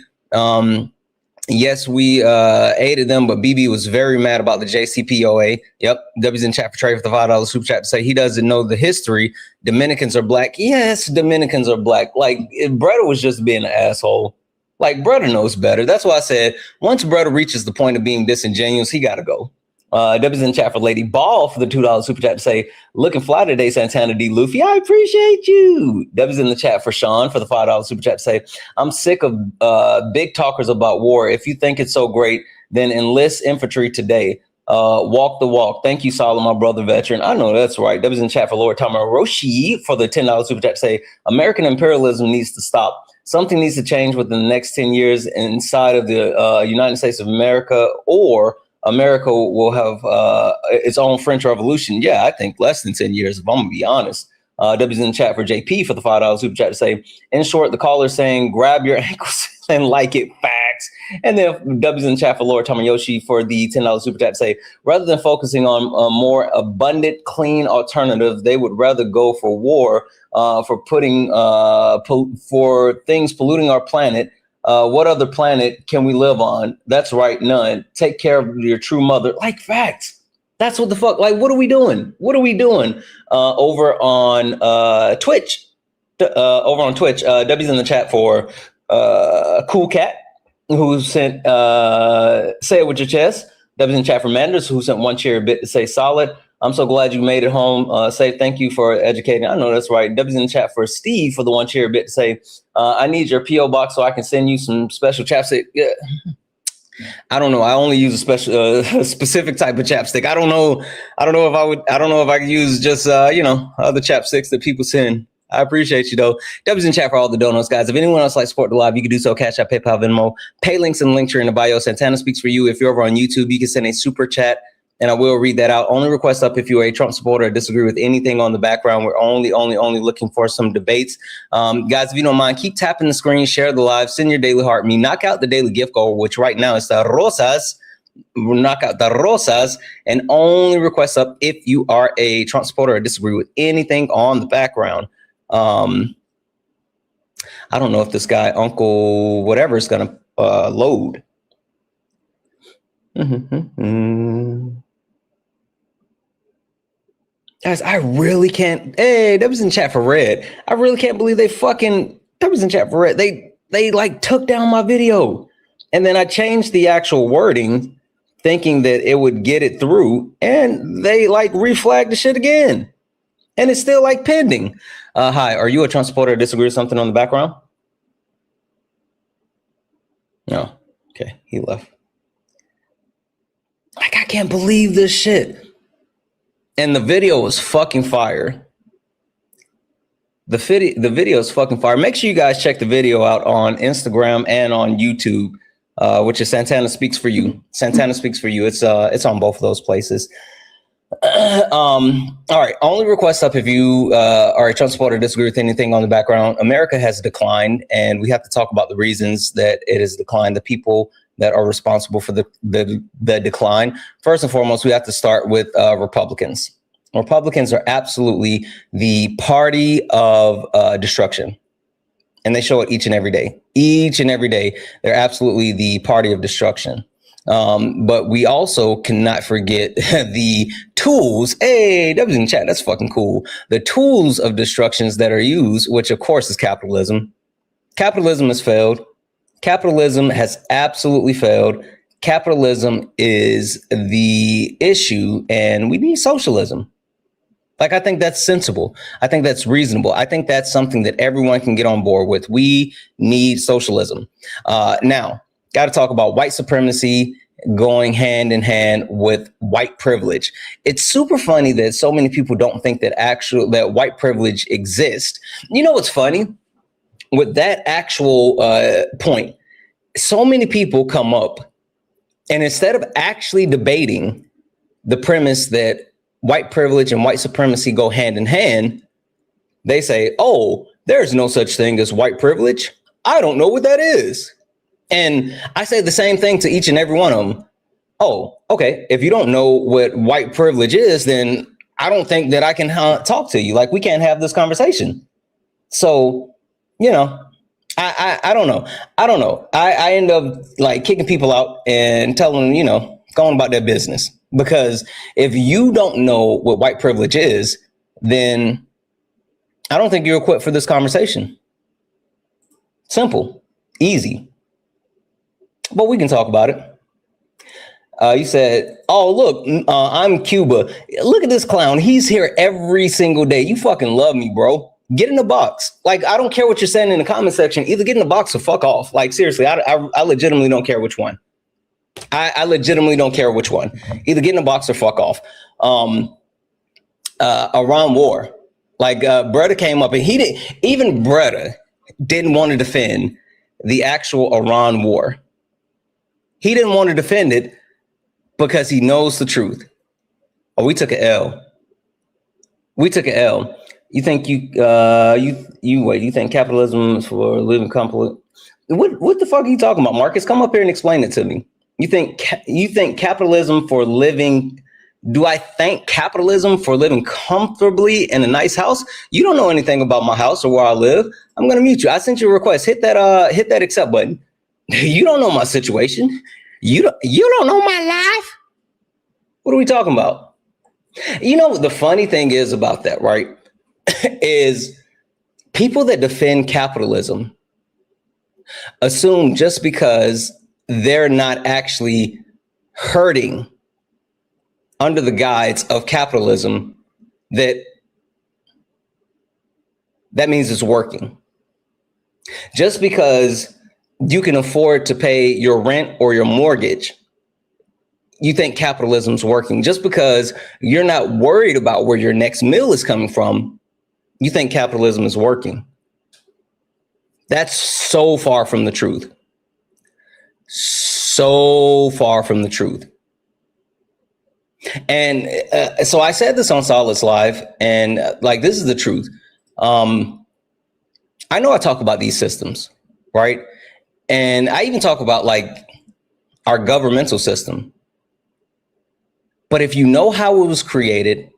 Yes, we aided them, but BB was very mad about the JCPOA. Yep, W's in chat for Trey for the $5 super chat to say he doesn't know the history. Dominicans are black. Yes, Dominicans are black. Like, Brother was just being an asshole. Like, Brother knows better. That's why I said once Brother reaches the point of being disingenuous, he got to go. W's in chat for Lady Ball for the $2 super chat to say, looking fly today, Santana D. Luffy. I appreciate you. W's in the chat for Sean for the $5 super chat to say, I'm sick of big talkers about war. If you think it's so great, then enlist infantry today. Walk the walk. Thank you, Solomon, my brother veteran. I know that's right. W's in chat for Lord Tamaroshi for the $10 super chat to say, American imperialism needs to stop. Something needs to change within the next 10 years inside of the United States of America, or America will have its own French Revolution. Yeah, I think less than 10 years, if I'm going to be honest. W's in the chat for JP for the $5 super chat to say, in short, the caller saying, grab your ankles and like it, facts. And then W's in the chat for Lord Tamayoshi for the $10 super chat to say, rather than focusing on a more abundant, clean alternative, they would rather go for war for putting for things polluting our planet. What other planet can we live on? That's right, none. Take care of your true mother. Like, facts. That's what the fuck. Like, what are we doing? What are we doing over on Twitch? Over on Twitch, W's in the chat for Cool Cat, who sent say it with your chest. W's in the chat for Manders, who sent one cheer a bit to say solid. I'm so glad you made it home. Say thank you for educating. I know that's right. W's in the chat for Steve for the one cheer a bit to say, I need your P.O. box so I can send you some special chapstick. Yeah. I don't know. I only use a special, specific type of chapstick. I don't know if I could use just, other chapsticks that people send. I appreciate you though. W's in chat for all the donuts, guys. If anyone else likes to support the live, you can do so. Cash App, PayPal, Venmo, pay links and links are in the bio. Santana speaks for you. If you're over on YouTube, you can send a super chat and I will read that out. Only request up if you're a Trump supporter or disagree with anything on the background. We're only looking for some debates. Guys, if you don't mind, keep tapping the screen, share the live, send your daily heart me, knock out the daily gift goal, which right now is the Rosas. Knock out the Rosas, and only request up if you are a Trump supporter or disagree with anything on the background. I don't know if this guy, Uncle whatever, is going to load. Guys, I really can't. Hey, that was in chat for Red. I really can't believe that was in chat for Red. They like took down my video, and then I changed the actual wording, thinking that it would get it through, and they like reflagged the shit again, and it's still like pending. Hi, are you a Trump supporter or disagree with something on the background? No. Okay, he left. Like, I can't believe this shit. And the video was fucking fire. The video is fucking fire. Make sure you guys check the video out on Instagram and on YouTube, which is Santana Speaks for You. Santana Speaks for You. It's on both of those places. All right. Only request up if you are a Trump supporter or disagree with anything on the background. America has declined, and we have to talk about the reasons that it has declined, the people that are responsible for the decline. First and foremost, we have to start with Republicans. Republicans are absolutely the party of destruction. And they show it each and every day. Each and every day, they're absolutely the party of destruction. But we also cannot forget the tools. Hey, that was in chat. That's fucking cool. The tools of destructions that are used, which of course is capitalism. Capitalism has failed. Capitalism has absolutely failed. Capitalism is the issue, and we need socialism. Like, I think that's sensible. I think that's reasonable. I think that's something that everyone can get on board with. We need socialism. Now, got to talk about white supremacy going hand in hand with white privilege. It's super funny that so many people don't think that white privilege exists. You know what's funny? With that actual point, so many people come up, and instead of actually debating the premise that white privilege and white supremacy go hand in hand, they say, oh, there's no such thing as white privilege. I don't know what that is. And I say the same thing to each and every one of them. Oh, okay. If you don't know what white privilege is, then I don't think that I can talk to you. Like, we can't have this conversation. So, I don't know. I don't know. I end up like kicking people out and telling them, going about their business. Because if you don't know what white privilege is, then I don't think you're equipped for this conversation. Simple, easy. But we can talk about it. You said, oh, look, I'm Cuba. Look at this clown. He's here every single day. You fucking love me, bro. Get in the box. Like, I don't care what you're saying in the comment section. Either get in the box or fuck off. Like, seriously, I legitimately don't care which one. I legitimately don't care which one. Either get in the box or fuck off. Iran war. Like, Bretta came up and even Bretta didn't want to defend the actual Iran war. He didn't want to defend it because he knows the truth. Oh, we took an L. We took an L. You think you think capitalism is for living complete? What the fuck are you talking about, Marcus? Come up here and explain it to me. You think capitalism for living? Do I thank capitalism for living comfortably in a nice house? You don't know anything about my house or where I live. I'm gonna mute you. I sent you a request. Hit that accept button. You don't know my situation. You don't know my life. What are we talking about? The funny thing is about that, right? Is people that defend capitalism assume just because they're not actually hurting under the guise of capitalism that means it's working. Just because you can afford to pay your rent or your mortgage, you think capitalism's working. Just because you're not worried about where your next meal is coming from, you think capitalism is working. That's so far from the truth. So far from the truth. And so I said this on Solid's Live, and this is the truth. I know I talk about these systems, right? And I even talk about our governmental system. But if you know how it was created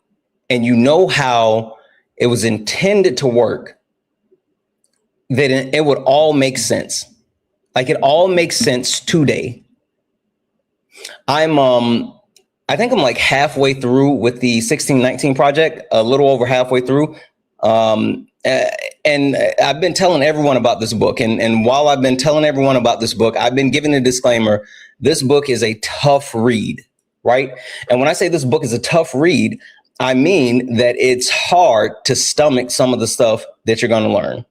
and you know how it was intended to work, then it would all make sense. It all makes sense today. I think I'm halfway through with the 1619 project, a little over halfway through. And I've been telling everyone about this book. And while I've been telling everyone about this book, I've been giving a disclaimer. This book is a tough read, right? And when I say this book is a tough read, I mean that it's hard to stomach some of the stuff that you're going to learn.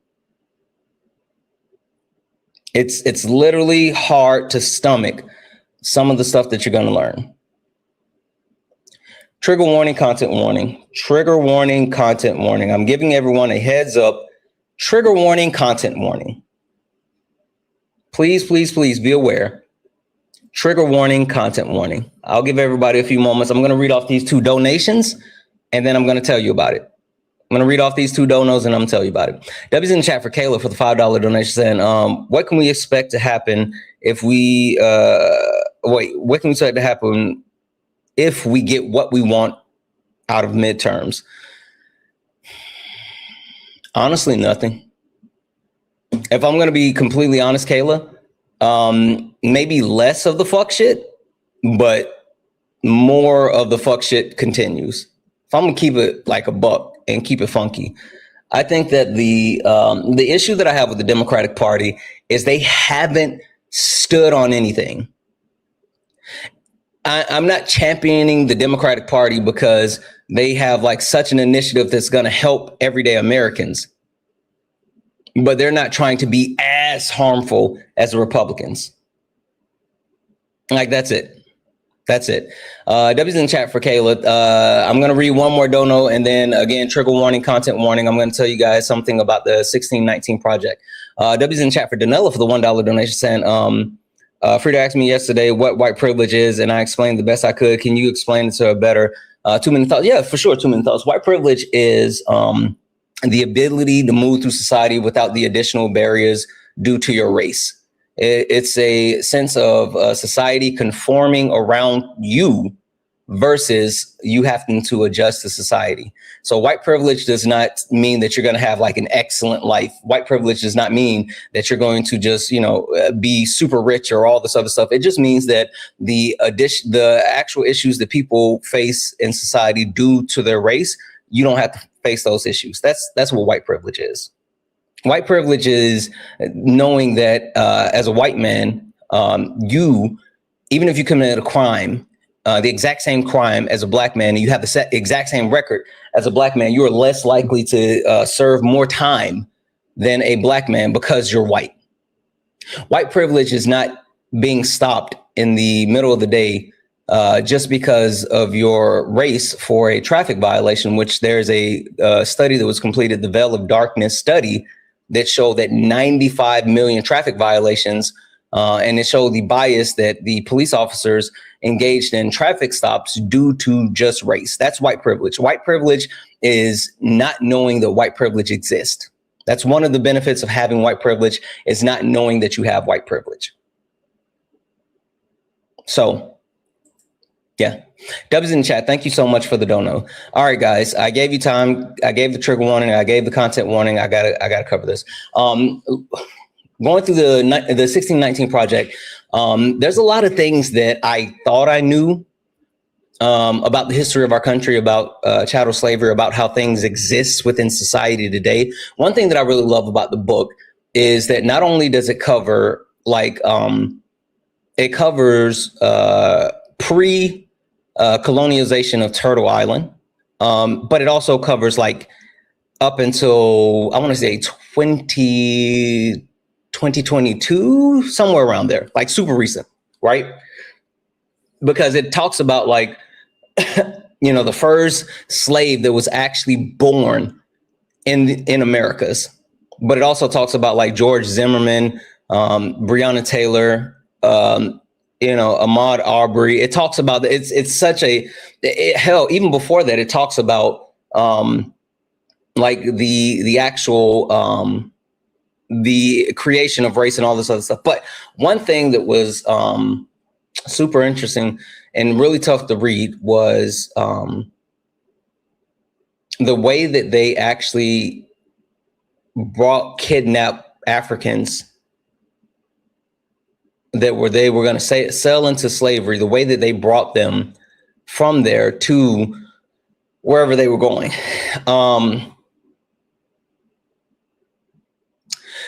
It's literally hard to stomach some of the stuff that you're going to learn. Trigger warning, content warning. Trigger warning, content warning. I'm giving everyone a heads up. Trigger warning, content warning. Please, please, please be aware. Trigger warning, content warning. I'll give everybody a few moments. I'm going to read off these 2 donations, and then I'm going to tell you about it. I'm going to read off these 2 donos, and I'm going to tell you about it. W's in the chat for Kayla for the $5 donation saying, what can we expect to happen if we, what can we expect to happen if we get what we want out of midterms? Honestly, nothing. If I'm going to be completely honest, Kayla, maybe less of the fuck shit, but more of the fuck shit continues. If I'm going to keep it like a buck and keep it funky, I think that the issue that I have with the Democratic Party is they haven't stood on anything. I'm not championing the Democratic Party because they have such an initiative that's going to help everyday Americans, but they're not trying to be as harmful as the Republicans. That's it. That's it. W's in the chat for Kayla. I'm going to read one more dono, and then again, trigger warning, content warning. I'm going to tell you guys something about the 1619 project. W's in the chat for Danella for the $1 donation saying, Frida asked me yesterday what white privilege is, and I explained the best I could. Can you explain it to her better? 2-minute thoughts. Yeah, for sure. 2-minute thoughts. White privilege is the ability to move through society without the additional barriers due to your race. It's a sense of society conforming around you versus you having to adjust to society. So white privilege does not mean that you're going to have like an excellent life. White privilege does not mean that you're going to just, be super rich or all this other stuff. It just means that the actual issues that people face in society due to their race, you don't have to face those issues. That's what white privilege is. White privilege is knowing that as a white man, you, even if you commit a crime, the exact same crime as a black man, and you have the exact same record as a black man, you are less likely to serve more time than a black man because you're white. White privilege is not being stopped in the middle of the day just because of your race for a traffic violation, which there's a study that was completed, the Veil of Darkness study, that showed that 95 million traffic violations, and it showed the bias that the police officers engaged in traffic stops due to just race. That's white privilege. White privilege is not knowing that white privilege exists. That's one of the benefits of having white privilege, is not knowing that you have white privilege. So, yeah. Dubs in the chat, thank you so much for the dono. All right, guys, I gave you time. I gave the trigger warning. I gave the content warning. I gotta cover this. Going through the 1619 project, there's a lot of things that I thought I knew about the history of our country, about chattel slavery, about how things exist within society today. One thing that I really love about the book is that not only does it cover it covers pre-colonialization of Turtle Island, but it also covers like up until, I want to say 2022, somewhere around there, like super recent, right? Because it talks about like, the first slave that was actually born in Americas. But it also talks about like George Zimmerman, Breonna Taylor, Ahmaud Arbery. It talks about it's such hell, even before that, it talks about like the actual the creation of race and all this other stuff. But one thing that was super interesting and really tough to read was the way that they actually kidnapped Africans that they were going to sell into slavery, the way that they brought them from there to wherever they were going.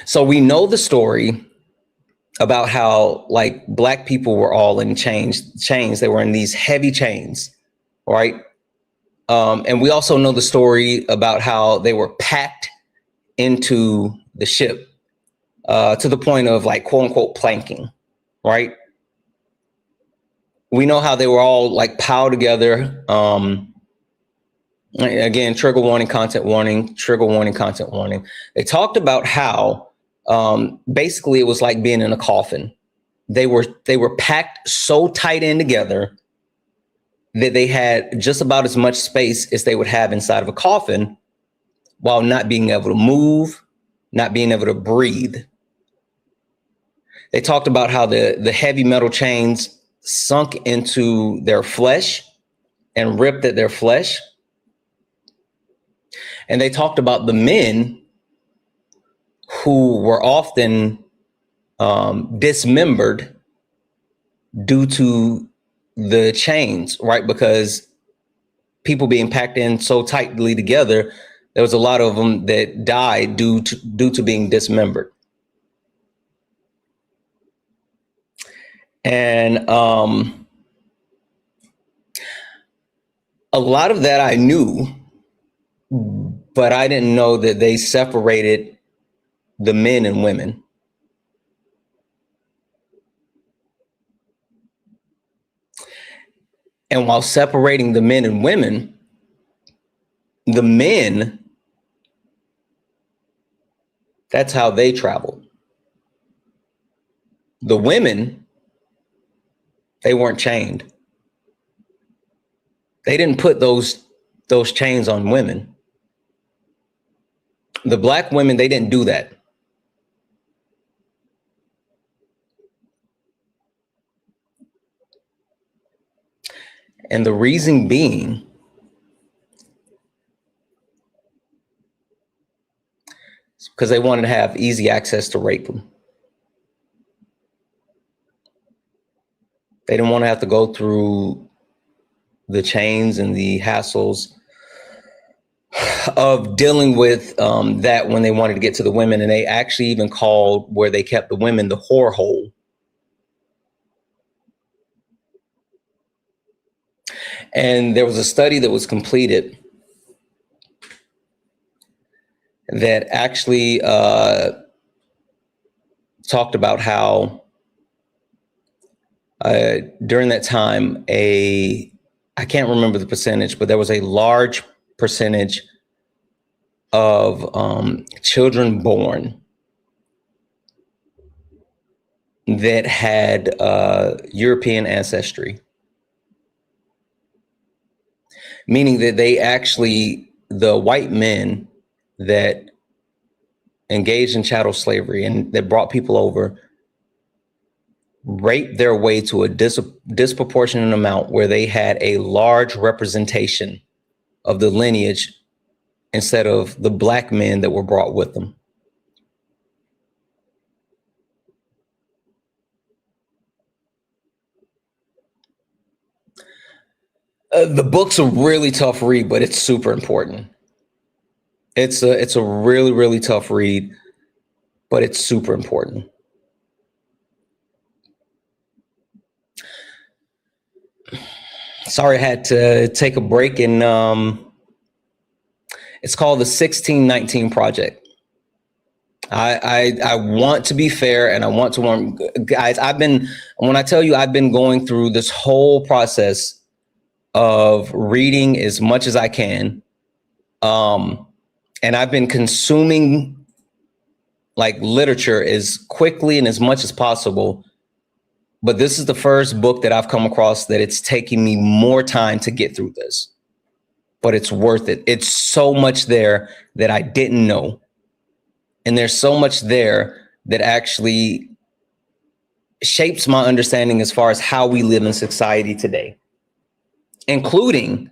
So we know the story about how like Black people were all in chains. They were in these heavy chains, right? And we also know the story about how they were packed into the ship to the point of like quote unquote planking, right? We know how they were all like piled together. Again, trigger warning, content warning, trigger warning, content warning. They talked about how basically it was like being in a coffin. They were packed so tight in together that they had just about as much space as they would have inside of a coffin, while not being able to move, not being able to breathe. They talked about how the heavy metal chains sunk into their flesh and ripped at their flesh. And they talked about the men who were often dismembered due to the chains, right? Because people being packed in so tightly together, there was a lot of them that died due to being dismembered. And a lot of that I knew, but I didn't know that they separated the men and women. And while separating the men and women, the men, that's how they traveled. The women, they weren't chained. They didn't put those chains on women. The Black women, they didn't do that. And the reason being, because they wanted to have easy access to rape them. They didn't want to have to go through the chains and the hassles of dealing with that when they wanted to get to the women. And they actually even called where they kept the women the whore hole. And there was a study that was completed that actually talked about how during that time, I can't remember the percentage, but there was a large percentage of children born that had European ancestry, meaning that the white men that engaged in chattel slavery and that brought people over raped their way to a disproportionate amount where they had a large representation of the lineage instead of the black men that were brought with them. The book's a really tough read, but it's super important. It's a really, really tough read, but it's super important. Sorry, I had to take a break, and it's called the 1619 Project. I want to be fair, and I want to warn guys. When I tell you I've been going through this whole process of reading as much as I can, and I've been consuming like literature as quickly and as much as possible. But this is the first book that I've come across that it's taking me more time to get through this, but it's worth it. It's so much there that I didn't know. And there's so much there that actually shapes my understanding as far as how we live in society today, including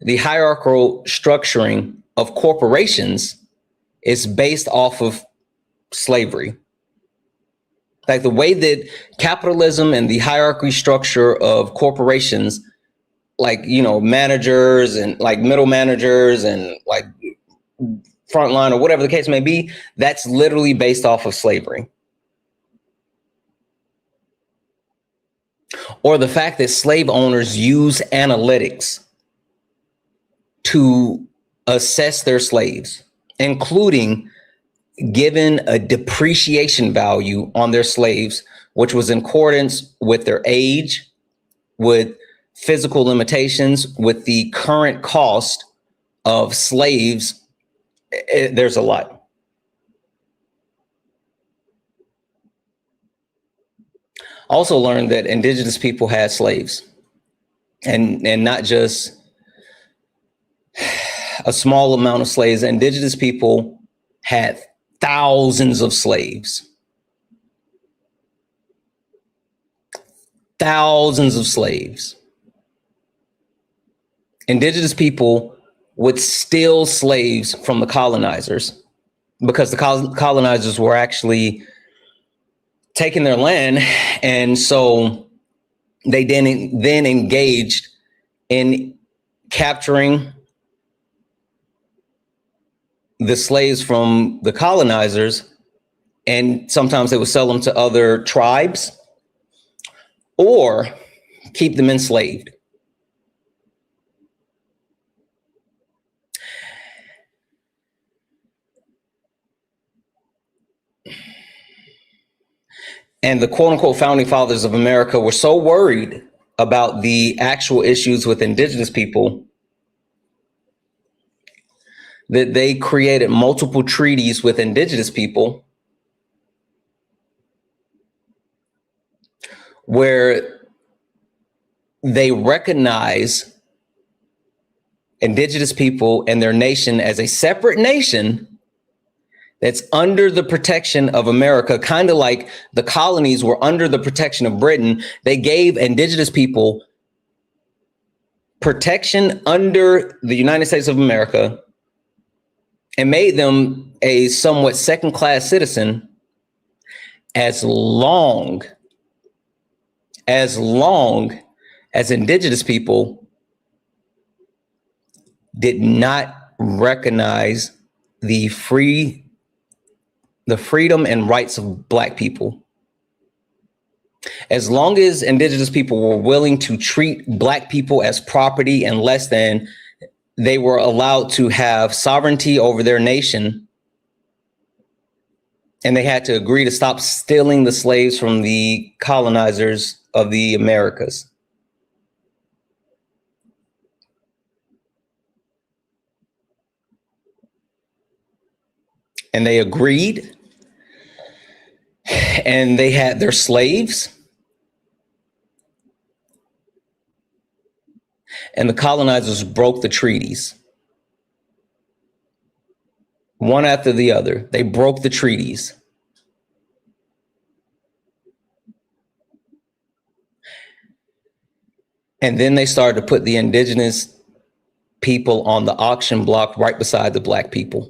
the hierarchical structuring of corporations is based off of slavery. Like the way that capitalism and the hierarchy structure of corporations, like, you know, managers and like middle managers and like frontline or whatever the case may be, that's literally based off of slavery. Or the fact that slave owners use analytics to assess their slaves, including given a depreciation value on their slaves, which was in accordance with their age, with physical limitations, with the current cost of slaves. There's a lot. Also learned that indigenous people had slaves, and not just a small amount of slaves. Indigenous people had thousands of slaves. Thousands of slaves. Indigenous people would steal slaves from the colonizers because the colonizers were actually taking their land. And so they then engaged in capturing the slaves from the colonizers, and sometimes they would sell them to other tribes or keep them enslaved. And the quote unquote founding fathers of America were so worried about the actual issues with indigenous people that they created multiple treaties with indigenous people where they recognize indigenous people and their nation as a separate nation that's under the protection of America, kind of like the colonies were under the protection of Britain. They gave indigenous people protection under the United States of America and made them a somewhat second-class citizen as long as indigenous people did not recognize the freedom and rights of Black people. As long as indigenous people were willing to treat Black people as property and less than, they were allowed to have sovereignty over their nation. And they had to agree to stop stealing the slaves from the colonizers of the Americas. And they agreed, and they had their slaves. And the colonizers broke the treaties. One after the other, they broke the treaties. And then they started to put the indigenous people on the auction block right beside the Black people.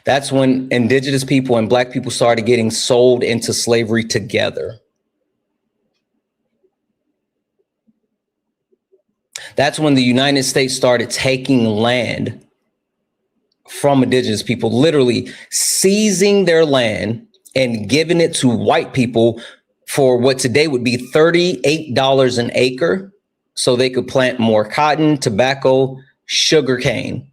That's when indigenous people and Black people started getting sold into slavery together. That's when the United States started taking land from indigenous people, literally seizing their land and giving it to white people for what today would be $38 an acre, so they could plant more cotton, tobacco, sugar cane.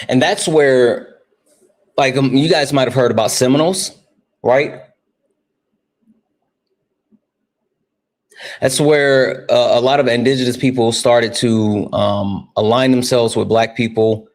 And that's where, like, you guys might have heard about Seminoles, right? That's where a lot of indigenous people started to align themselves with Black people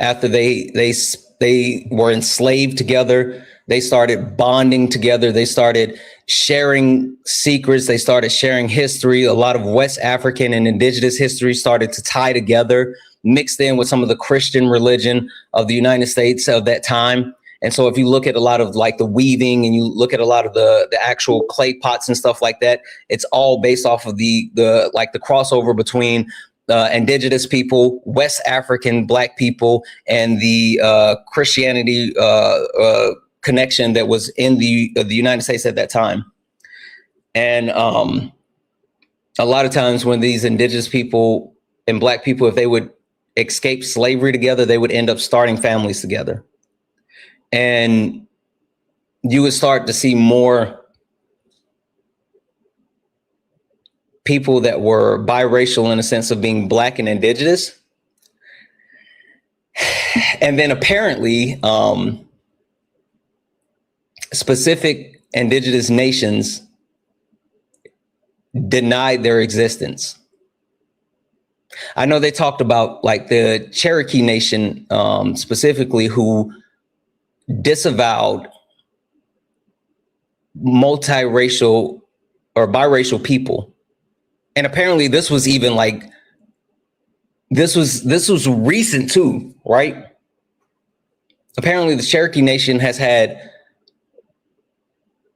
after they were enslaved together. They started bonding together. They started sharing secrets. They started sharing history. A lot of West African and indigenous history started to tie together, mixed in with some of the Christian religion of the United States of that time. And so if you look at a lot of like the weaving and you look at a lot of the actual clay pots and stuff like that, it's all based off of the crossover between indigenous people, West African Black people, and the Christianity connection that was in the United States at that time. And a lot of times when these indigenous people and Black people, if they would escape slavery together, they would end up starting families together. And you would start to see more people that were biracial in a sense of being Black and indigenous. And then apparently specific indigenous nations denied their existence. I know they talked about like the Cherokee Nation specifically, who disavowed multiracial or biracial people. And apparently this was even like, this was recent too, right? Apparently the Cherokee Nation has had,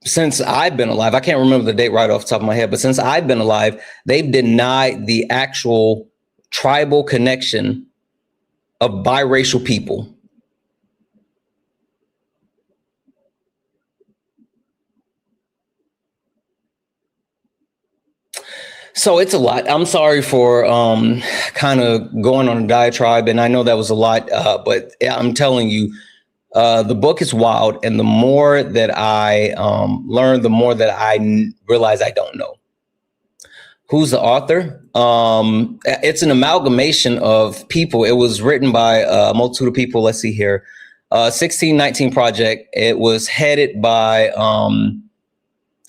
since I've been alive, I can't remember the date right off the top of my head, but since I've been alive, they've denied the actual tribal connection of biracial people. So it's a lot. I'm sorry for kind of going on a diatribe, and I know that was a lot, but I'm telling you, the book is wild, and the more that I learn, the more that I realize I don't know. Who's the author? It's an amalgamation of people. It was written by a multitude of people. Let's see here. 1619 Project. It was headed by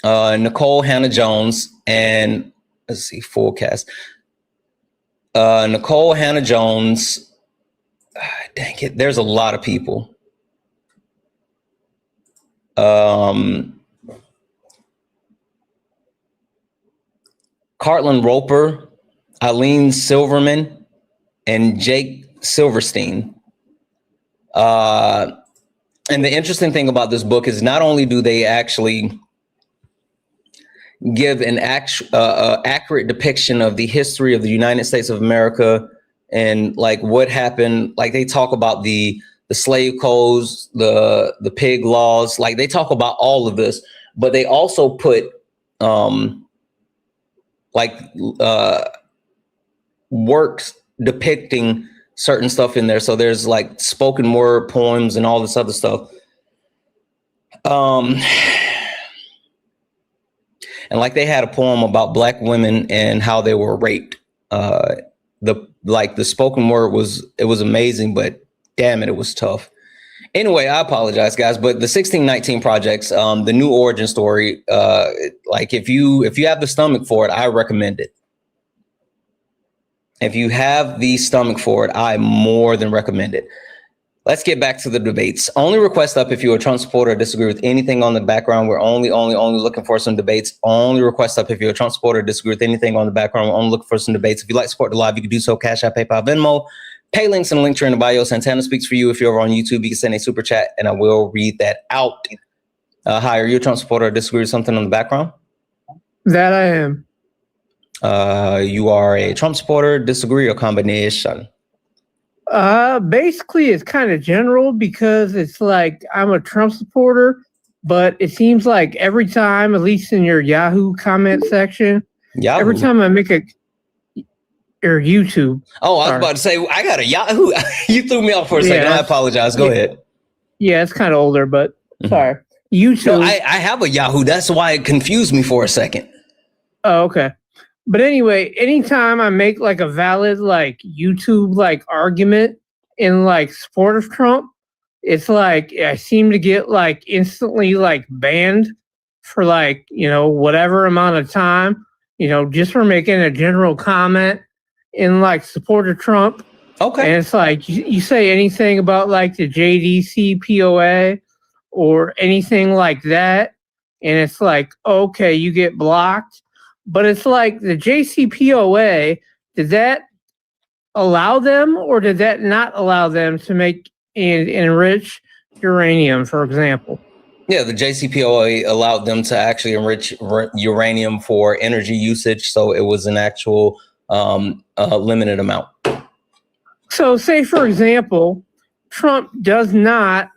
Nicole Hannah-Jones and let's see, full cast. Nicole Hannah-Jones. Dang it, there's a lot of people. Cartland Roper, Eileen Silverman, and Jake Silverstein. And the interesting thing about this book is not only do they actually give an accurate depiction of the history of the United States of America and like what happened, like they talk about the slave codes, the pig laws, like they talk about all of this, but they also put works depicting certain stuff in there. So there's like spoken word poems and all this other stuff. And like they had a poem about Black women and how they were raped. The spoken word was amazing, but damn it, it was tough. Anyway, I apologize, guys, but the 1619 Projects, the new origin story, like if you have the stomach for it, I recommend it. If you have the stomach for it, I more than recommend it. Let's get back to the debates. Only request up if you're a Trump supporter or disagree with anything on the background. We're only looking for some debates. Only request up if you're a Trump supporter or disagree with anything on the background. We're only looking for some debates. If you'd like to support the live, you can do so. Cash App, PayPal, Venmo. Pay links in the link tree in the bio. Santana speaks for you. If you're over on YouTube, you can send a super chat and I will read that out. Hi, are you a Trump supporter or disagree with something on the background? That I am. You are a Trump supporter, disagree, or combination? Basically, it's kind of general because it's like I'm a Trump supporter, but it seems like every time, at least in your Yahoo comment section, every time I make or YouTube. Oh, I was about to say, I got a Yahoo. You threw me off for a second. I apologize. Go ahead. Yeah, it's kind of older, but sorry. YouTube. No, I have a Yahoo. That's why it confused me for a second. Oh, okay. But anyway, anytime I make like a valid like YouTube like argument in like support of Trump, it's like I seem to get like instantly like banned for like, whatever amount of time, just for making a general comment in like support of Trump. Okay. And it's like you say anything about like the JDCPOA or anything like that, and it's like, okay, you get blocked. But it's like the JCPOA, did that allow them or did that not allow them to make and enrich uranium, for example? Yeah, the JCPOA allowed them to actually enrich uranium for energy usage. So it was an actual limited amount. So say, for example, Trump does not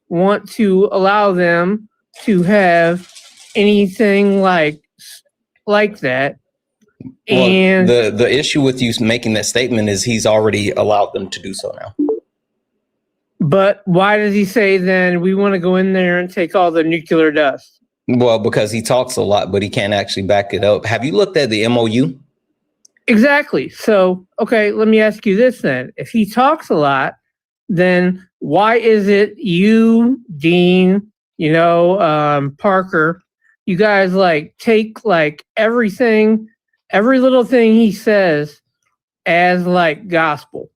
want to allow them to have anything like that. Well, and the issue with you making that statement is he's already allowed them to do so now. But why does he say then we want to go in there and take all the nuclear dust? Well, because he talks a lot, but he can't actually back it up. Have you looked at the MOU? Exactly. So, okay, let me ask you this then. If he talks a lot, then why is it you, Dean, Parker, you guys like take like everything, every little thing he says as like gospel?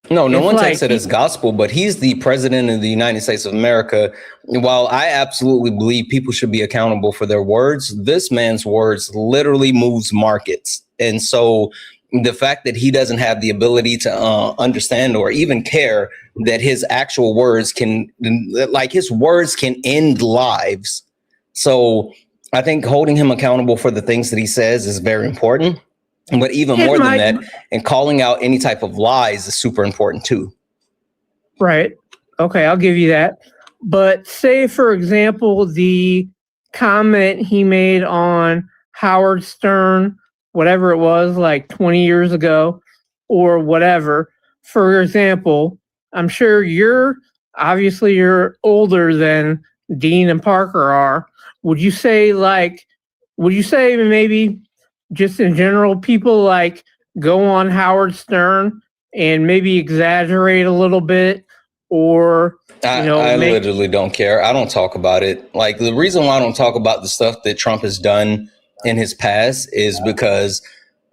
No one takes it as gospel, but he's the president of the United States of America. While I absolutely believe people should be accountable for their words, this man's words literally moves markets. And so the fact that he doesn't have the ability to understand or even care that his actual words can end lives. So I think holding him accountable for the things that he says is very important. But even more than that, and calling out any type of lies is super important too. Right. Okay, I'll give you that. But say, for example, the comment he made on Howard Stern, whatever it was, like 20 years ago or whatever. For example, I'm sure you're older than Dean and Parker are. Would you say maybe just in general, people like go on Howard Stern and maybe exaggerate a little bit, or I literally don't care. I don't talk about it. Like the reason why I don't talk about the stuff that Trump has done in his past is because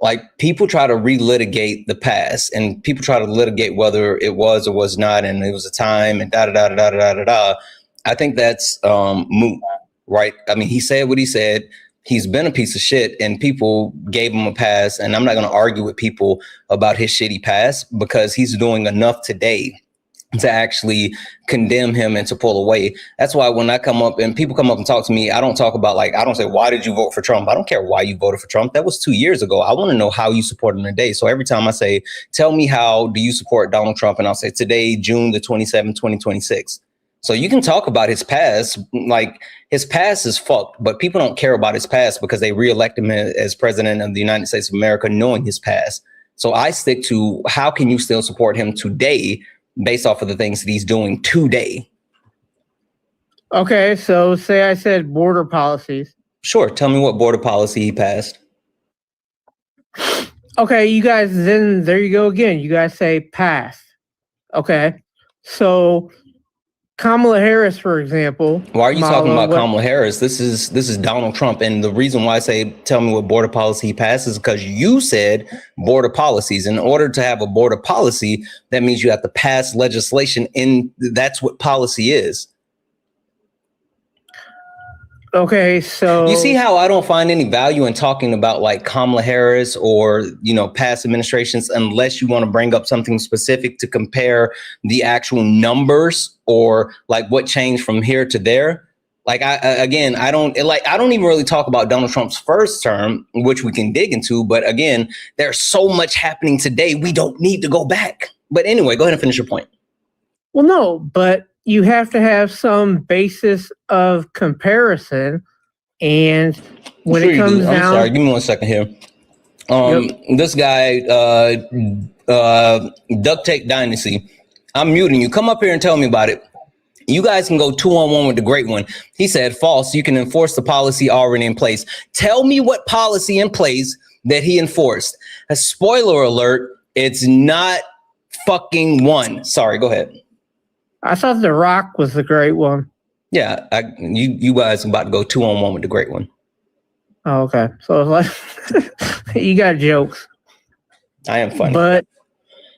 like people try to relitigate the past and people try to litigate whether it was or was not, and it was a time and da. I think that's moot, right? I mean, he said what he said. He's been a piece of shit, and people gave him a pass. And I'm not going to argue with people about his shitty past, because he's doing enough today to actually condemn him and to pull away. That's why when I come up and people come up and talk to me, I don't talk about, like, I don't say, why did you vote for Trump? I don't care why you voted for Trump. That was 2 years ago. I want to know how you support him today. So every time I say, tell me how do you support Donald Trump? And I'll say today, June the 27th, 2026. So you can talk about his past, like his past is fucked, but people don't care about his past because they reelect him as president of the United States of America, knowing his past. So I stick to, how can you still support him today based off of the things that he's doing today? Okay, so say I said border policies. Sure. Tell me what border policy he passed. Okay, you guys, then there you go again. You guys say passed. Okay, so Kamala Harris, for example. Why are you talking about Kamala Harris? This is Donald Trump. And the reason why I say, tell me what border policy he passed, is because you said border policies. In order to have a border policy, that means you have to pass legislation, and that's what policy is. Okay, so you see how I don't find any value in talking about like Kamala Harris or, you know, past administrations, unless you want to bring up something specific to compare the actual numbers or like what changed from here to there. Like, I don't even really talk about Donald Trump's first term, which we can dig into. But again, there's so much happening today. We don't need to go back. But anyway, go ahead and finish your point. Well, no, but you have to have some basis of comparison. And when it comes down, I'm sorry, give me 1 second here. This guy, Duct Tape Dynasty, I'm muting you. Come up here and tell me about it. You guys can go 2-on-1 with the great one. He said, false. You can enforce the policy already in place. Tell me what policy in place that he enforced. A spoiler alert, it's not fucking one. Sorry, go ahead. I thought The Rock was the great one. Yeah, you guys are about to go 2-on-1 with the great one. Oh, okay. So it's like you got jokes. I am funny.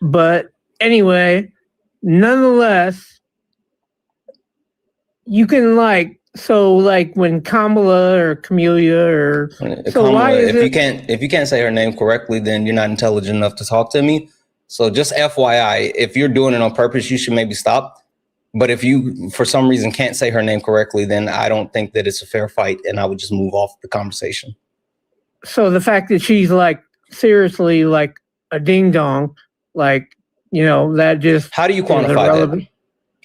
But anyway, nonetheless, you can like when Kamala or Camellia or Kamala, why is if you can't say her name correctly, then you're not intelligent enough to talk to me. So just FYI, if you're doing it on purpose, you should maybe stop. But if you, for some reason, can't say her name correctly, then I don't think that it's a fair fight, and I would just move off the conversation. So the fact that she's like seriously like a ding dong, like, you know, that just, how do you quantify that?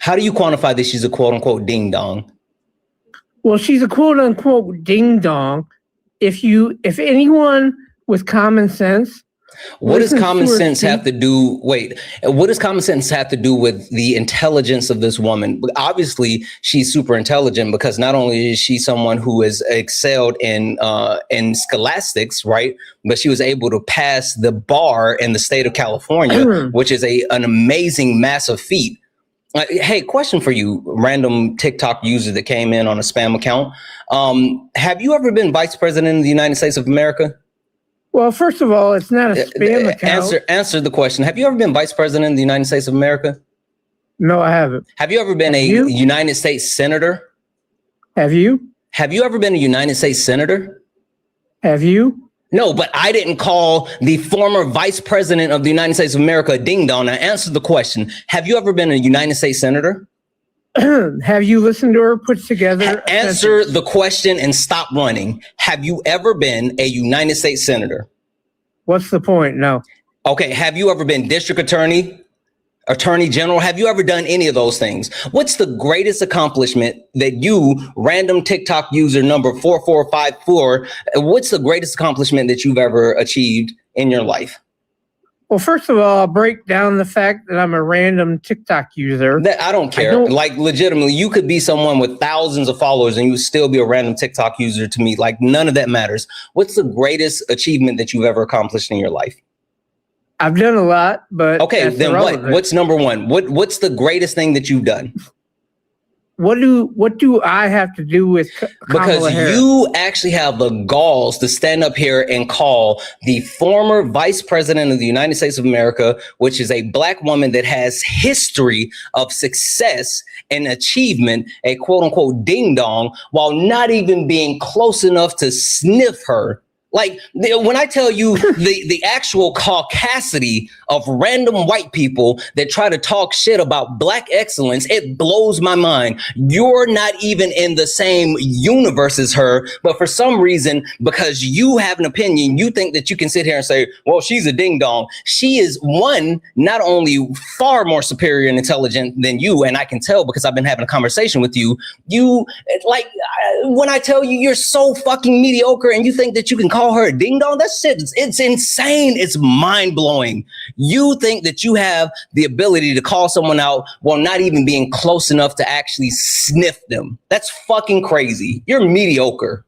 How do you quantify that she's a quote unquote ding dong? Well, she's a quote unquote ding dong. If anyone with common sense. What does common sense have to do? What does common sense have to do with the intelligence of this woman? Obviously, she's super intelligent, because not only is she someone who has excelled in scholastics, right? But she was able to pass the bar in the state of California, which is an amazing, massive feat. Hey, question for you, random TikTok user that came in on a spam account. Have you ever been vice president of the United States of America? Well, first of all, it's not a spam account. Answer the question. Have you ever been vice president of the United States of America? No, I haven't. Have you ever been a United States senator? Have you? Have you ever been a United States senator? Have you? No, but I didn't call the former vice president of the United States of America a ding dong. I answered the question. Have you ever been a United States senator? Have you listened to her put together? Answer the question and stop running. Have you ever been a United States senator? What's the point? No. Okay. Have you ever been district attorney, attorney general? Have you ever done any of those things? What's the greatest accomplishment that you, random TikTok user number 4454, what's the greatest accomplishment that you've ever achieved in your life? Well, first of all, I'll break down the fact that I'm a random TikTok user. I don't care. Like, legitimately, you could be someone with thousands of followers and you would still be a random TikTok user to me. Like, none of that matters. What's the greatest achievement that you've ever accomplished in your life? I've done a lot, but okay, then irrelevant. What's number one? What's the greatest thing that you've done? What do I have to do with Kamala Because Harris? you actually have the galls to stand up here and call the former vice president of the United States of America, which is a black woman that has history of success and achievement, a quote unquote ding dong, while not even being close enough to sniff her. Like when I tell you the actual caucasity of random white people that try to talk shit about black excellence, it blows my mind. You're not even in the same universe as her, but for some reason, because you have an opinion, you think that you can sit here and say, well, she's a ding dong. She is not only far more superior and intelligent than you, and I can tell because I've been having a conversation with you. When I tell you you're so fucking mediocre and you think that you can call her a ding dong, that shit, it's insane. It's mind blowing. You think that you have the ability to call someone out while not even being close enough to actually sniff them. That's fucking crazy. You're mediocre.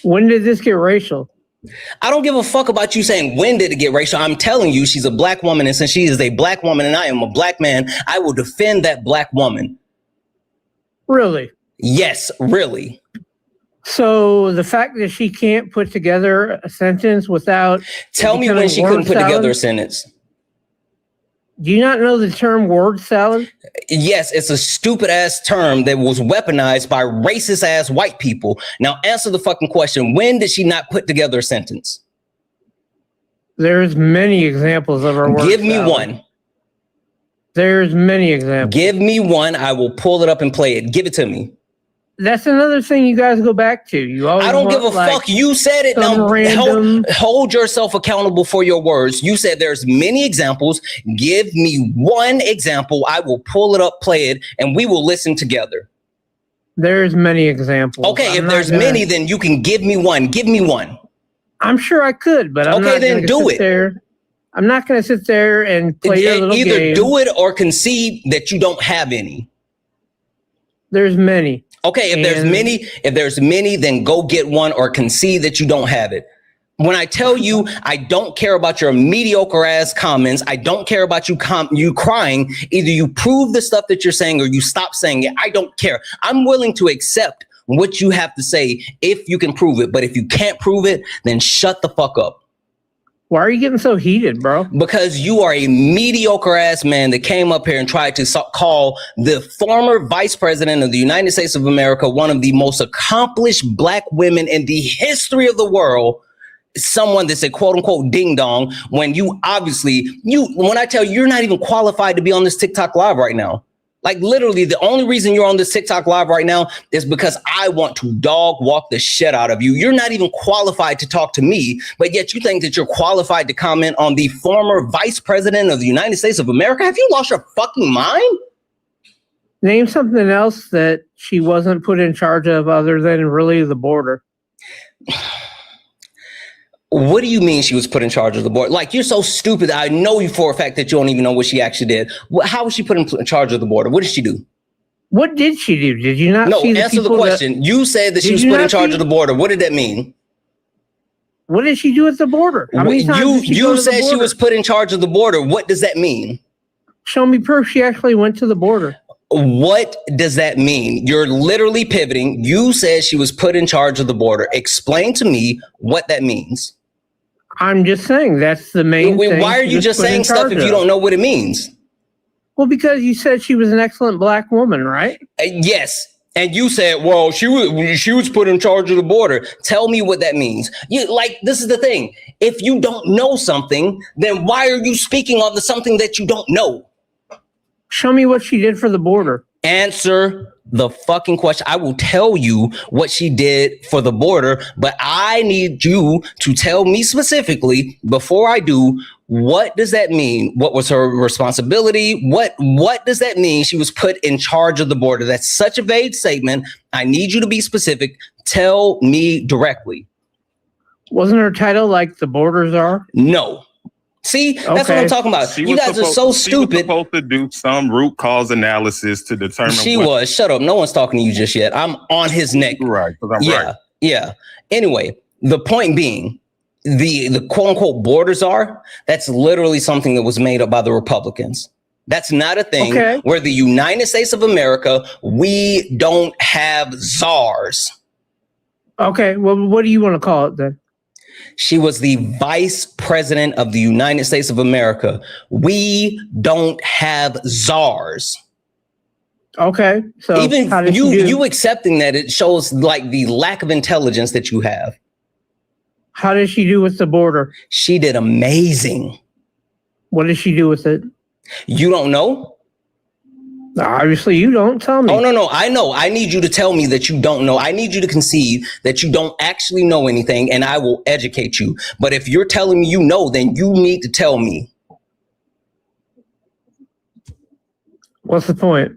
When did this get racial? I don't give a fuck about you saying when did it get racial. I'm telling you, she's a black woman, and since she is a black woman and I am a black man, I will defend that black woman. Really? Yes, really. So the fact that she can't put together a sentence without... Tell me when she couldn't put together a sentence. Do you not know the term word salad? Yes, it's a stupid ass term that was weaponized by racist ass white people. Now answer the fucking question. When did she not put together a sentence? There's many examples of her word Give me salad. one. There's many examples. Give me one. I will pull it up and play it. Give it to me. That's another thing you guys go back to. You always I don't give a fuck. You said it. Now hold yourself accountable for your words. You said there's many examples. Give me one example. I will pull it up, play it, and we will listen together. There's many examples. Okay, if there's many, then you can give me one. Give me one. I'm sure I could, but I'm not then do it. I'm not going to sit there and play your little either game. Do it or concede that you don't have any. There's many. Okay, if there's many, then go get one or concede that you don't have it. When I tell you, I don't care about your mediocre ass comments. I don't care about you crying. Either you prove the stuff that you're saying or you stop saying it. I don't care. I'm willing to accept what you have to say if you can prove it. But if you can't prove it, then shut the fuck up. Why are you getting so heated, bro? Because you are a mediocre ass man that came up here and tried to call the former vice president of the United States of America one of the most accomplished black women in the history of the world, someone that's a quote unquote ding dong, when you obviously, when I tell you, you're not even qualified to be on this TikTok live right now. Like literally the only reason you're on this TikTok live right now is because I want to dog walk the shit out of you. You're not even qualified to talk to me, but yet you think that you're qualified to comment on the former vice president of the United States of America. Have you lost your fucking mind? Name something else that she wasn't put in charge of other than really the border. What do you mean she was put in charge of the border? Like, you're so stupid. I know you for a fact that you don't even know what she actually did. How was she put in charge of the border? What did she do? What did she do? Did you not see the answer the question. You said that she was put in charge of the border. What did that mean? What did she do at the border? How many times did she go to the border? You said she was put in charge of the border. What does that mean? Show me proof she actually went to the border. What does that mean? You're literally pivoting. You said she was put in charge of the border. Explain to me what that means. I'm just saying that's the main thing. Why are you just saying stuff if you don't know what it means? Well, because you said she was an excellent black woman, right? Yes. And you said, well, she was put in charge of the border. Tell me what that means. This is the thing. If you don't know something, then why are you speaking on something that you don't know? Show me what she did for the border. Answer the fucking question. I will tell you what she did for the border, but I need you to tell me specifically before I do, what does that mean? What was her responsibility? What does that mean? She was put in charge of the border. That's such a vague statement. I need you to be specific. Tell me directly. Wasn't her title like the borders are? No. See, that's what I'm talking about. You guys are so stupid. She was supposed to do some root cause analysis to determine. Shut up. No one's talking to you just yet. I'm on his neck. Right. Right. Yeah. Anyway, the point being, the quote unquote borders are, that's literally something that was made up by the Republicans. That's not a thing. Okay. We're the United States of America. We don't have czars. Okay. Well, what do you want to call it then? She was the vice president of the United States of America. We don't have czars. Okay. So even how did she do? you accepting that, it shows like the lack of intelligence that you have. How did she do with the border? She did amazing. What did she do with it? You don't know? Obviously, you don't. Tell me. Oh, no. I know. I need you to tell me that you don't know. I need you to concede that you don't actually know anything, and I will educate you. But if you're telling me you know, then you need to tell me. What's the point?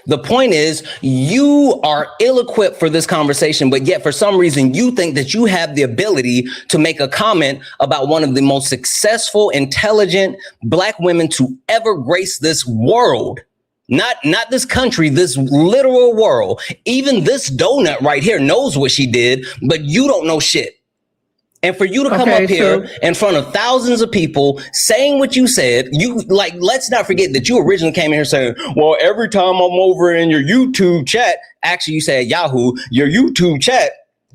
The point is, you are ill-equipped for this conversation, but yet for some reason you think that you have the ability to make a comment about one of the most successful, intelligent Black women to ever grace this world. Not this country, this literal world. Even this donut right here knows what she did, but you don't know shit. And for you to come up here in front of thousands of people saying what you said, let's not forget that you originally came in here saying, well, every time I'm over in your YouTube chat, actually you said Yahoo, your YouTube chat,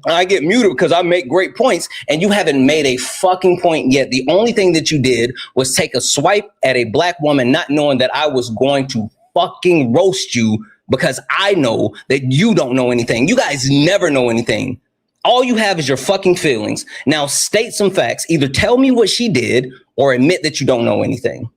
I get muted because I make great points, and you haven't made a fucking point yet. The only thing that you did was take a swipe at a Black woman, not knowing that I was going to fucking roast you because I know that you don't know anything. You guys never know anything. All you have is your fucking feelings. Now state some facts. Either tell me what she did or admit that you don't know anything.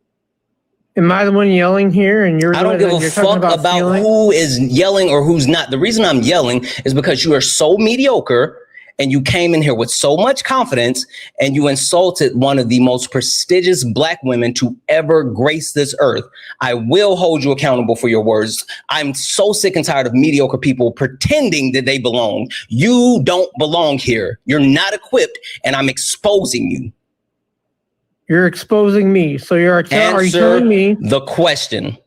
Am I the one yelling here? And I don't give a fuck about who is yelling or who's not. The reason I'm yelling is because you are so mediocre and you came in here with so much confidence and you insulted one of the most prestigious Black women to ever grace this earth. I will hold you accountable for your words. I'm so sick and tired of mediocre people pretending that they belong. You don't belong here. You're not equipped, and I'm exposing you. You're exposing me. So are you telling me the question?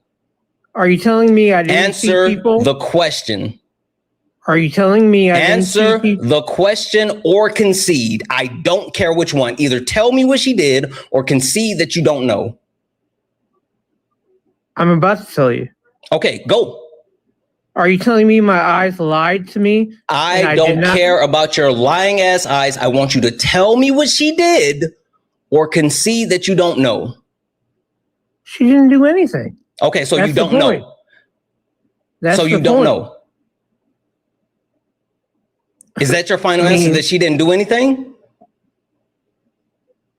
Are you telling me I didn't see people? The question. Are you telling me I answer didn't see people? The question or concede? I don't care which one. Either tell me what she did or concede that you don't know. I'm about to tell you. Okay, go. Are you telling me my eyes lied to me? I don't care about your lying ass eyes. I want you to tell me what she did or concede that you don't know. She didn't do anything. Okay, so you don't know. So you don't know. Is that your final answer, that she didn't do anything?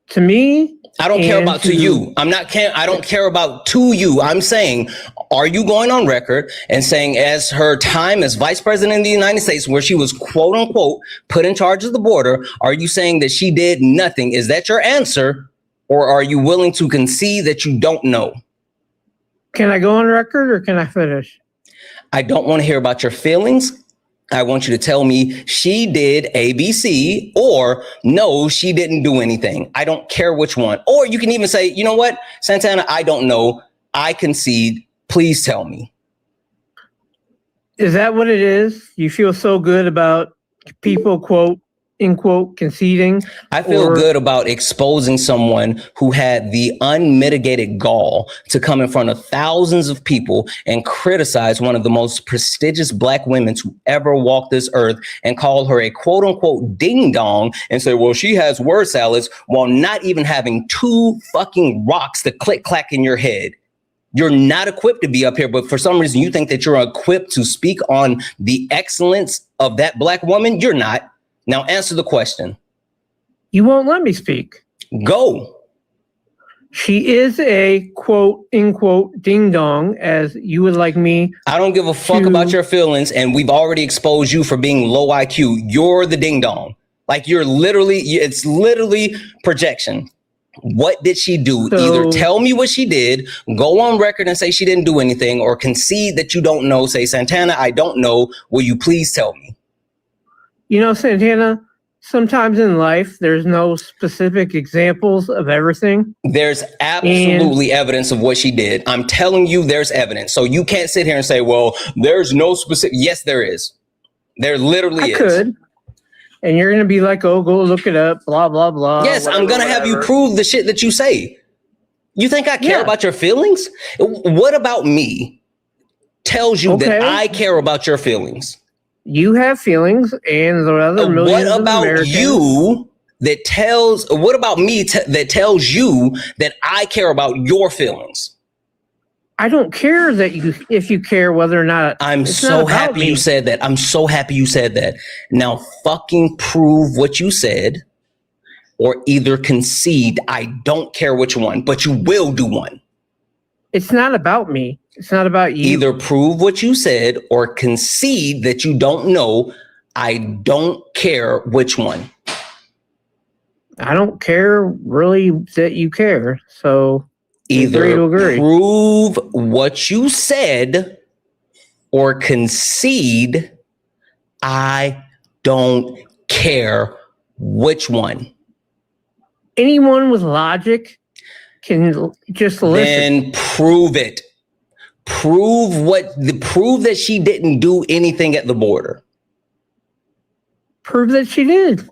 To me, I don't care about to you. I don't care about to you. I'm saying, are you going on record and saying as her time as vice president of the United States, where she was quote unquote put in charge of the border, are you saying that she did nothing? Is that your answer? Or are you willing to concede that you don't know? Can I go on record or can I finish? I don't want to hear about your feelings. I want you to tell me she did ABC or no, she didn't do anything. I don't care which one. Or you can even say, you know what, Santana, I don't know. I concede. Please tell me. Is that what it is? You feel so good about people, quote, in quote, conceding? I feel good about exposing someone who had the unmitigated gall to come in front of thousands of people and criticize one of the most prestigious Black women to ever walk this earth and call her a quote unquote ding dong and say, well, she has word salads while not even having two fucking rocks to click clack in your head. You're not equipped to be up here, but for some reason you think that you're equipped to speak on the excellence of that Black woman. You're not. Now answer the question. You won't let me speak. Go. She is a quote, in quote, ding dong, as you would like me. I don't give a fuck about your feelings, and we've already exposed you for being low IQ. You're the ding dong. Like it's literally projection. What did she do? Either tell me what she did, go on record and say she didn't do anything, or concede that you don't know. Say, Santana, I don't know. Will you please tell me? You know, Santana, sometimes in life, there's no specific examples of everything. There's absolutely evidence of what she did. I'm telling you, there's evidence. So you can't sit here and say, well, there's no specific. Yes, there is. There literally is. I could. And you're going to be like, oh, go look it up, blah, blah, blah. Yes, I'm going to have you prove the shit that you say. You think I care about your feelings? What about me tells you that I care about your feelings? You have feelings, and the other millions What about of Americans. you that tells? What about me that tells you that I care about your feelings? I don't care that if you care whether or not. I'm so happy you said that. I'm so happy you said that. Now fucking prove what you said, or either concede. I don't care which one, but you will do one. It's not about me. It's not about you. Either prove what you said or concede that you don't know. I don't care which one. I don't care really that you care. So either prove what you said or concede. I don't care which one. Anyone with logic can just listen. Then prove it. Prove that she didn't do anything at the border. Prove that she did.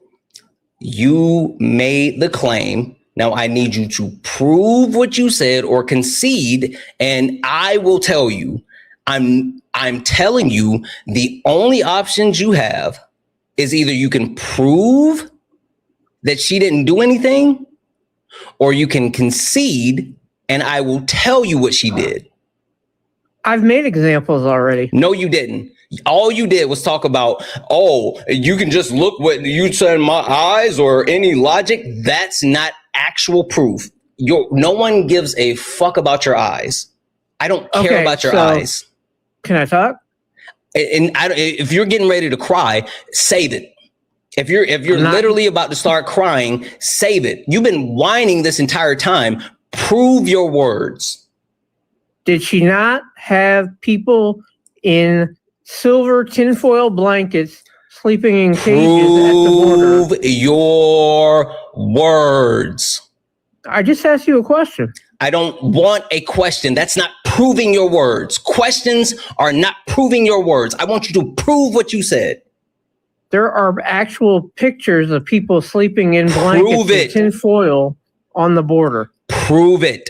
You made the claim. Now I need you to prove what you said or concede, and I will tell you. I'm telling you the only options you have is either you can prove that she didn't do anything, or you can concede, and I will tell you what she did. I've made examples already. No, you didn't. All you did was talk about, you can just look what you said in my eyes or any logic. That's not actual proof. No one gives a fuck about your eyes. I don't care about your eyes. Can I talk? And if you're getting ready to cry, save it. If you're literally about to start crying, save it. You've been whining this entire time. Prove your words. Did she not have people in silver tinfoil blankets sleeping in cages at the border? Prove your words. I just asked you a question. I don't want a question. That's not proving your words. Questions are not proving your words. I want you to prove what you said. There are actual pictures of people sleeping in blankets and tinfoil on the border. Prove it.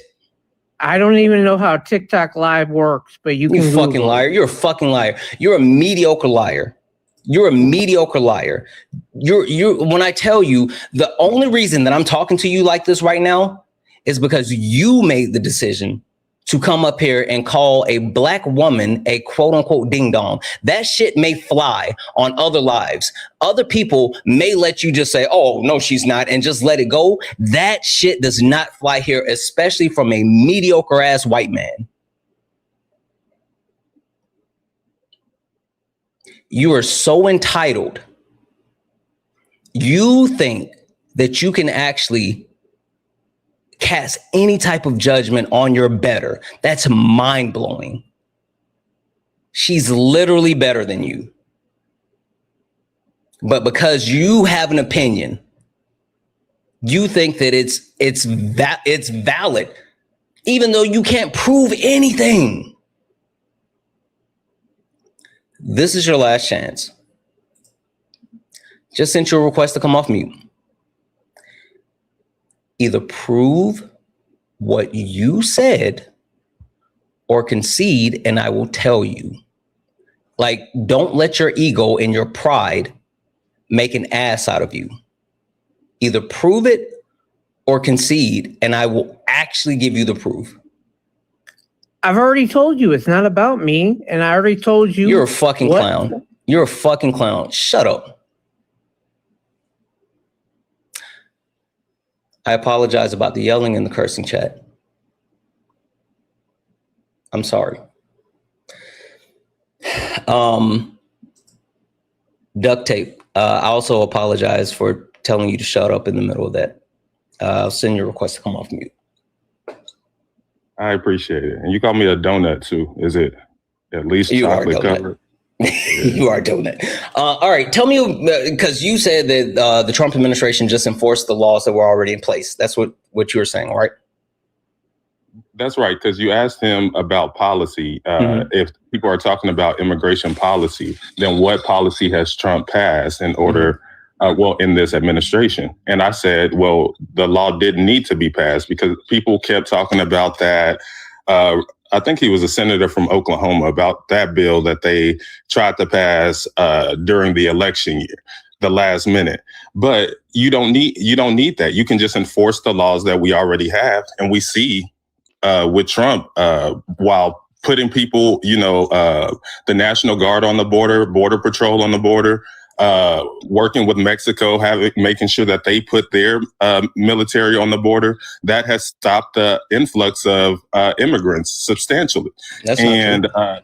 I don't even know how TikTok Live works, but you can. You fucking liar. You're a fucking liar. You're a mediocre liar. You're a mediocre liar. You're when I tell you the only reason that I'm talking to you like this right now is because you made the decision to come up here and call a black woman a quote unquote ding dong. That shit may fly on other lives. Other people may let you just say, oh, no, she's not, and just let it go. That shit does not fly here, especially from a mediocre ass white man. You are so entitled. You think that you can actually cast any type of judgment on your better. That's mind-blowing. She's literally better than you. But because you have an opinion, you think that it's valid, even though you can't prove anything. This is your last chance. Just sent you a request to come off mute. Either prove what you said or concede, and I will tell you. Like, don't let your ego and your pride make an ass out of you. Either prove it or concede, and I will actually give you the proof. I've already told you it's not about me, and I already told you. You're a fucking clown. You're a fucking clown. Shut up. I apologize about the yelling and the cursing chat. I'm sorry. Duct tape. I also apologize for telling you to shut up in the middle of that. I'll send you a request to come off mute. I appreciate it. And you call me a donut too. Is it at least chocolate covered? You are donut. All right. Tell me, because you said that the Trump administration just enforced the laws that were already in place. That's what you were saying, right? That's right. Because you asked him about policy. If people are talking about immigration policy, then what policy has Trump passed in order in this administration. And I said, well, the law didn't need to be passed because people kept talking about that. I think he was a senator from Oklahoma, about that bill that they tried to pass during the election year, the last minute. But you don't need that. You can just enforce the laws that we already have. And we see with Trump, while putting people, the National Guard on the border, Border Patrol on the border, working with Mexico, making sure that they put their military on the border, that has stopped the influx of immigrants substantially. That's not true.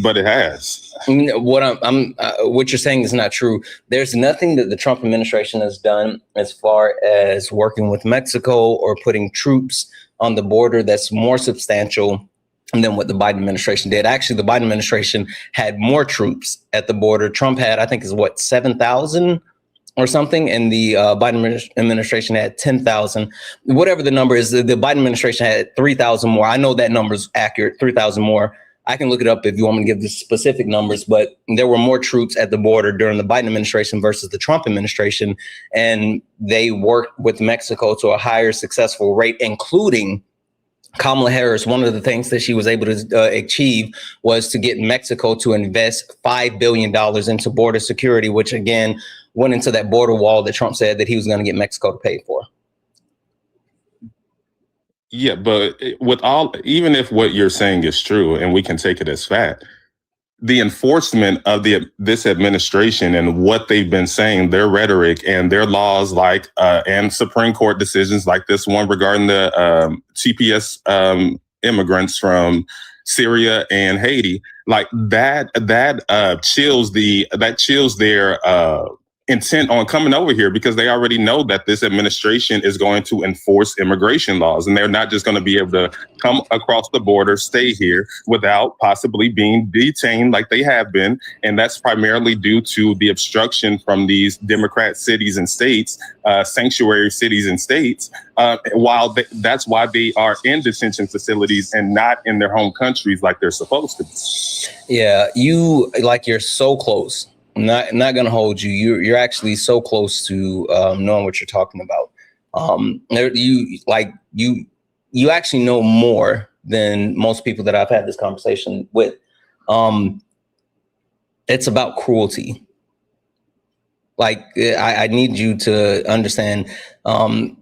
But it has. What you're saying is not true. There's nothing that the Trump administration has done as far as working with Mexico or putting troops on the border that's more substantial than what the Biden administration did. Actually, the Biden administration had more troops at the border. Trump had, I think, 7,000 or something, and the Biden administration had 10,000. Whatever the number is, the Biden administration had 3,000 more. I know that number is accurate, 3,000 more. I can look it up if you want me to give the specific numbers, but there were more troops at the border during the Biden administration versus the Trump administration, and they worked with Mexico to a higher successful rate, including Kamala Harris. One of the things that she was able to achieve was to get Mexico to invest $5 billion into border security, which again went into that border wall that Trump said that he was going to get Mexico to pay for. Yeah, but even if what you're saying is true and we can take it as fact, the enforcement of this administration and what they've been saying, their rhetoric and their laws, and Supreme Court decisions like this one regarding the TPS immigrants from Syria and Haiti, chills their intent on coming over here, because they already know that this administration is going to enforce immigration laws, and they're not just going to be able to come across the border, stay here without possibly being detained like they have been. And that's primarily due to the obstruction from these Democrat cities and states, sanctuary cities and states, that's why they are in detention facilities and not in their home countries like they're supposed to be. Yeah, you're so close. I'm not gonna hold you. You're actually so close to knowing what you're talking about. You actually know more than most people that I've had this conversation with. It's about cruelty. I need you to understand.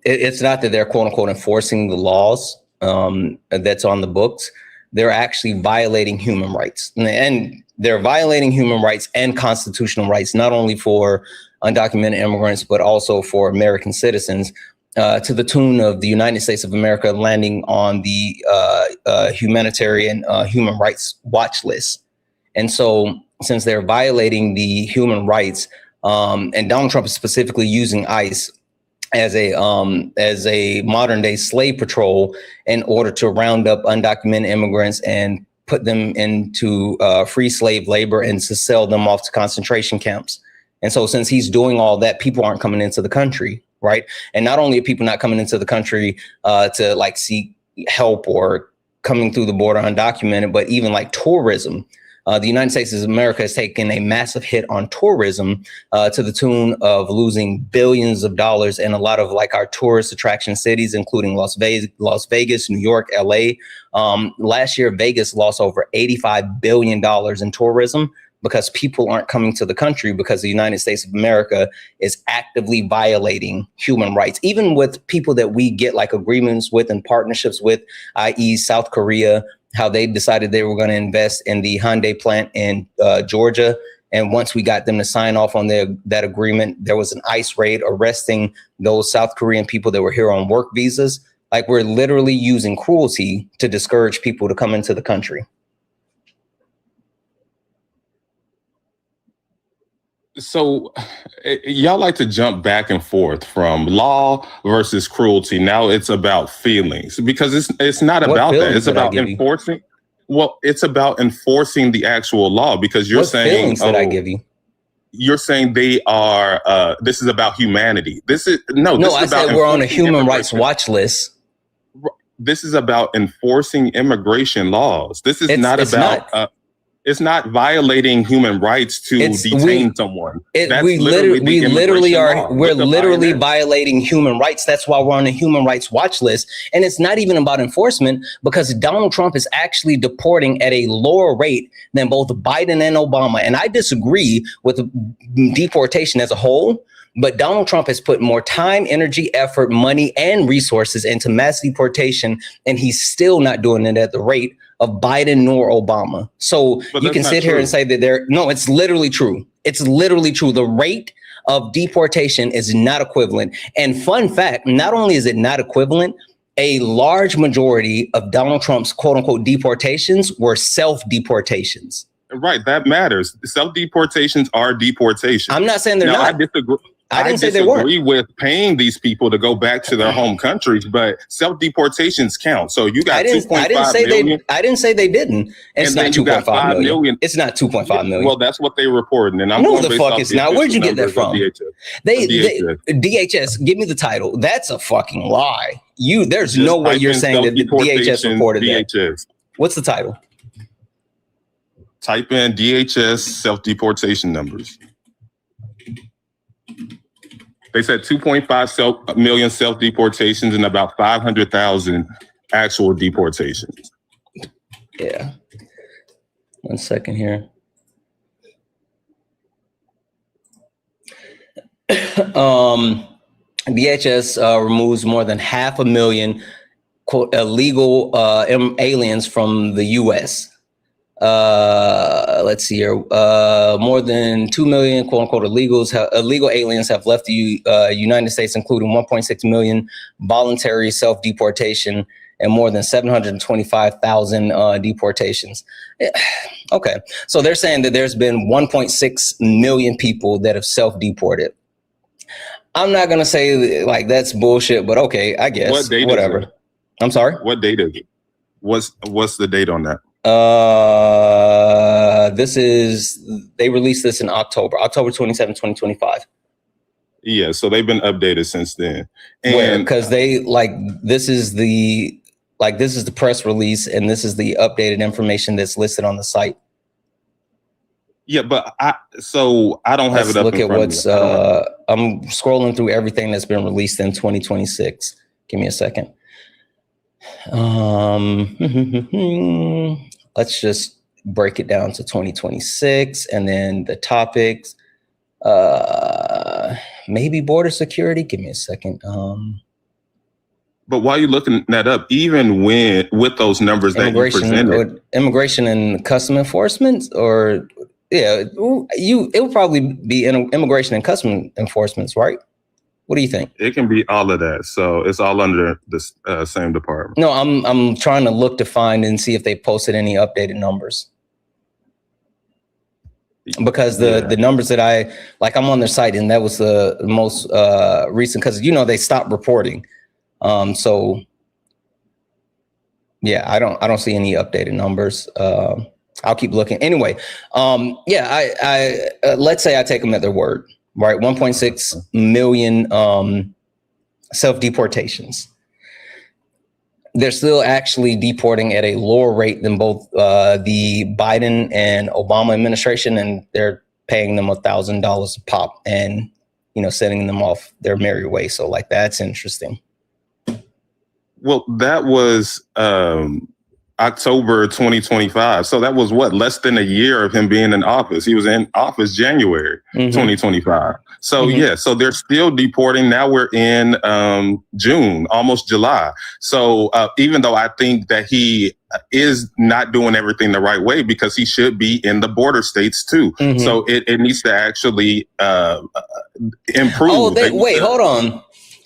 It's not that they're quote unquote enforcing the laws that's on the books. They're actually violating human rights, and they're violating human rights and constitutional rights, not only for undocumented immigrants, but also for American citizens, to the tune of the United States of America landing on the humanitarian human rights watch list. And so since they're violating the human rights, and Donald Trump is specifically using ICE as a modern day slave patrol in order to round up undocumented immigrants and put them into free slave labor and to sell them off to concentration camps. And so since he's doing all that, people aren't coming into the country, right? And not only are people not coming into the country to seek help or coming through the border undocumented, but even tourism. The United States of America has taken a massive hit on tourism to the tune of losing billions of dollars in a lot of our tourist attraction cities, including Las Vegas, New York, LA. Last year, Vegas lost over $85 billion in tourism because people aren't coming to the country because the United States of America is actively violating human rights, even with people that we get agreements with and partnerships with, i.e. South Korea, how they decided they were going to invest in the Hyundai plant in Georgia. And once we got them to sign off on that agreement, there was an ICE raid arresting those South Korean people that were here on work visas. We're literally using cruelty to discourage people to come into the country. So y'all like to jump back and forth from law versus cruelty. Now it's about feelings, because it's not about that. It's about enforcing. Well, it's about enforcing the actual law, because you're saying, feelings did I give you? You're saying they are, this is about humanity. I said we're on a human rights watch list. This is about enforcing immigration laws. This is not about It's not violating human rights to detain someone. We literally are. We're literally violating human rights. That's why we're on the human rights watch list. And it's not even about enforcement, because Donald Trump is actually deporting at a lower rate than both Biden and Obama. And I disagree with deportation as a whole. But Donald Trump has put more time, energy, effort, money, and resources into mass deportation, and he's still not doing it at the rate of Biden nor Obama. So you can sit here and say that no, it's literally true. It's literally true. The rate of deportation is not equivalent. And fun fact, not only is it not equivalent, a large majority of Donald Trump's quote unquote deportations were self-deportations. Right, that matters. Self-deportations are deportations. I'm not saying they're not. I disagree. I didn't say they weren't. I disagree with paying these people to go back to their home countries, but self-deportations count. So you got 2.5 million. I didn't say they didn't. It's not 2.5 million. It's not 2.5 million. Well, that's what they reported. And I'm no, the fuck it's not. Where'd you get that from? DHS. Give me the title. That's a fucking lie. There's no way you're saying that the DHS reported that. What's the title? Type in DHS self-deportation numbers. They said 2.5 million self-deportations and about 500,000 actual deportations. Yeah. 1 second here. DHS removes more than 500,000 quote illegal aliens from the U.S. Let's see here. More than 2 million quote unquote illegal aliens have left the United States, including 1.6 million voluntary self-deportation and more than 725,000 deportations. Okay, so they're saying that there's been 1.6 million people that have self-deported. I'm not gonna say like that's bullshit, but okay, I guess what date whatever. Is it? I'm sorry. What date is it? What's the date on that? They released this in October 27, 2025. Yeah, so they've been updated since then. And because this is the press release and this is the updated information that's listed on the site. Yeah, but I don't have it up. Look at what's I'm scrolling through everything that's been released in 2026. Give me a second. Let's just break it down to 2026 and then the topics. Maybe border security. Give me a second. But while you're looking that up, even with those numbers that you presented, immigration and custom enforcement, or it will probably be immigration and custom enforcements, right? What do you think? It can be all of that. So it's all under the same department. No, I'm trying to look to find and see if they posted any updated numbers. Because the numbers that I'm on their site and that was the most recent, because they stopped reporting. So yeah, I don't see any updated numbers. I'll keep looking. Anyway, I let's say I take them at their word. Right, 1.6 million self-deportations. They're still actually deporting at a lower rate than both the Biden and Obama administration, and they're paying them $1,000 a pop and sending them off their merry way. So that's interesting. Well, that was October 2025. So that was less than a year of him being in office. He was in office January 2025. So so they're still deporting. Now we're in June, almost July. So even though I think that he is not doing everything the right way, because he should be in the border states too. So it needs to actually improve. Oh, wait, hold on.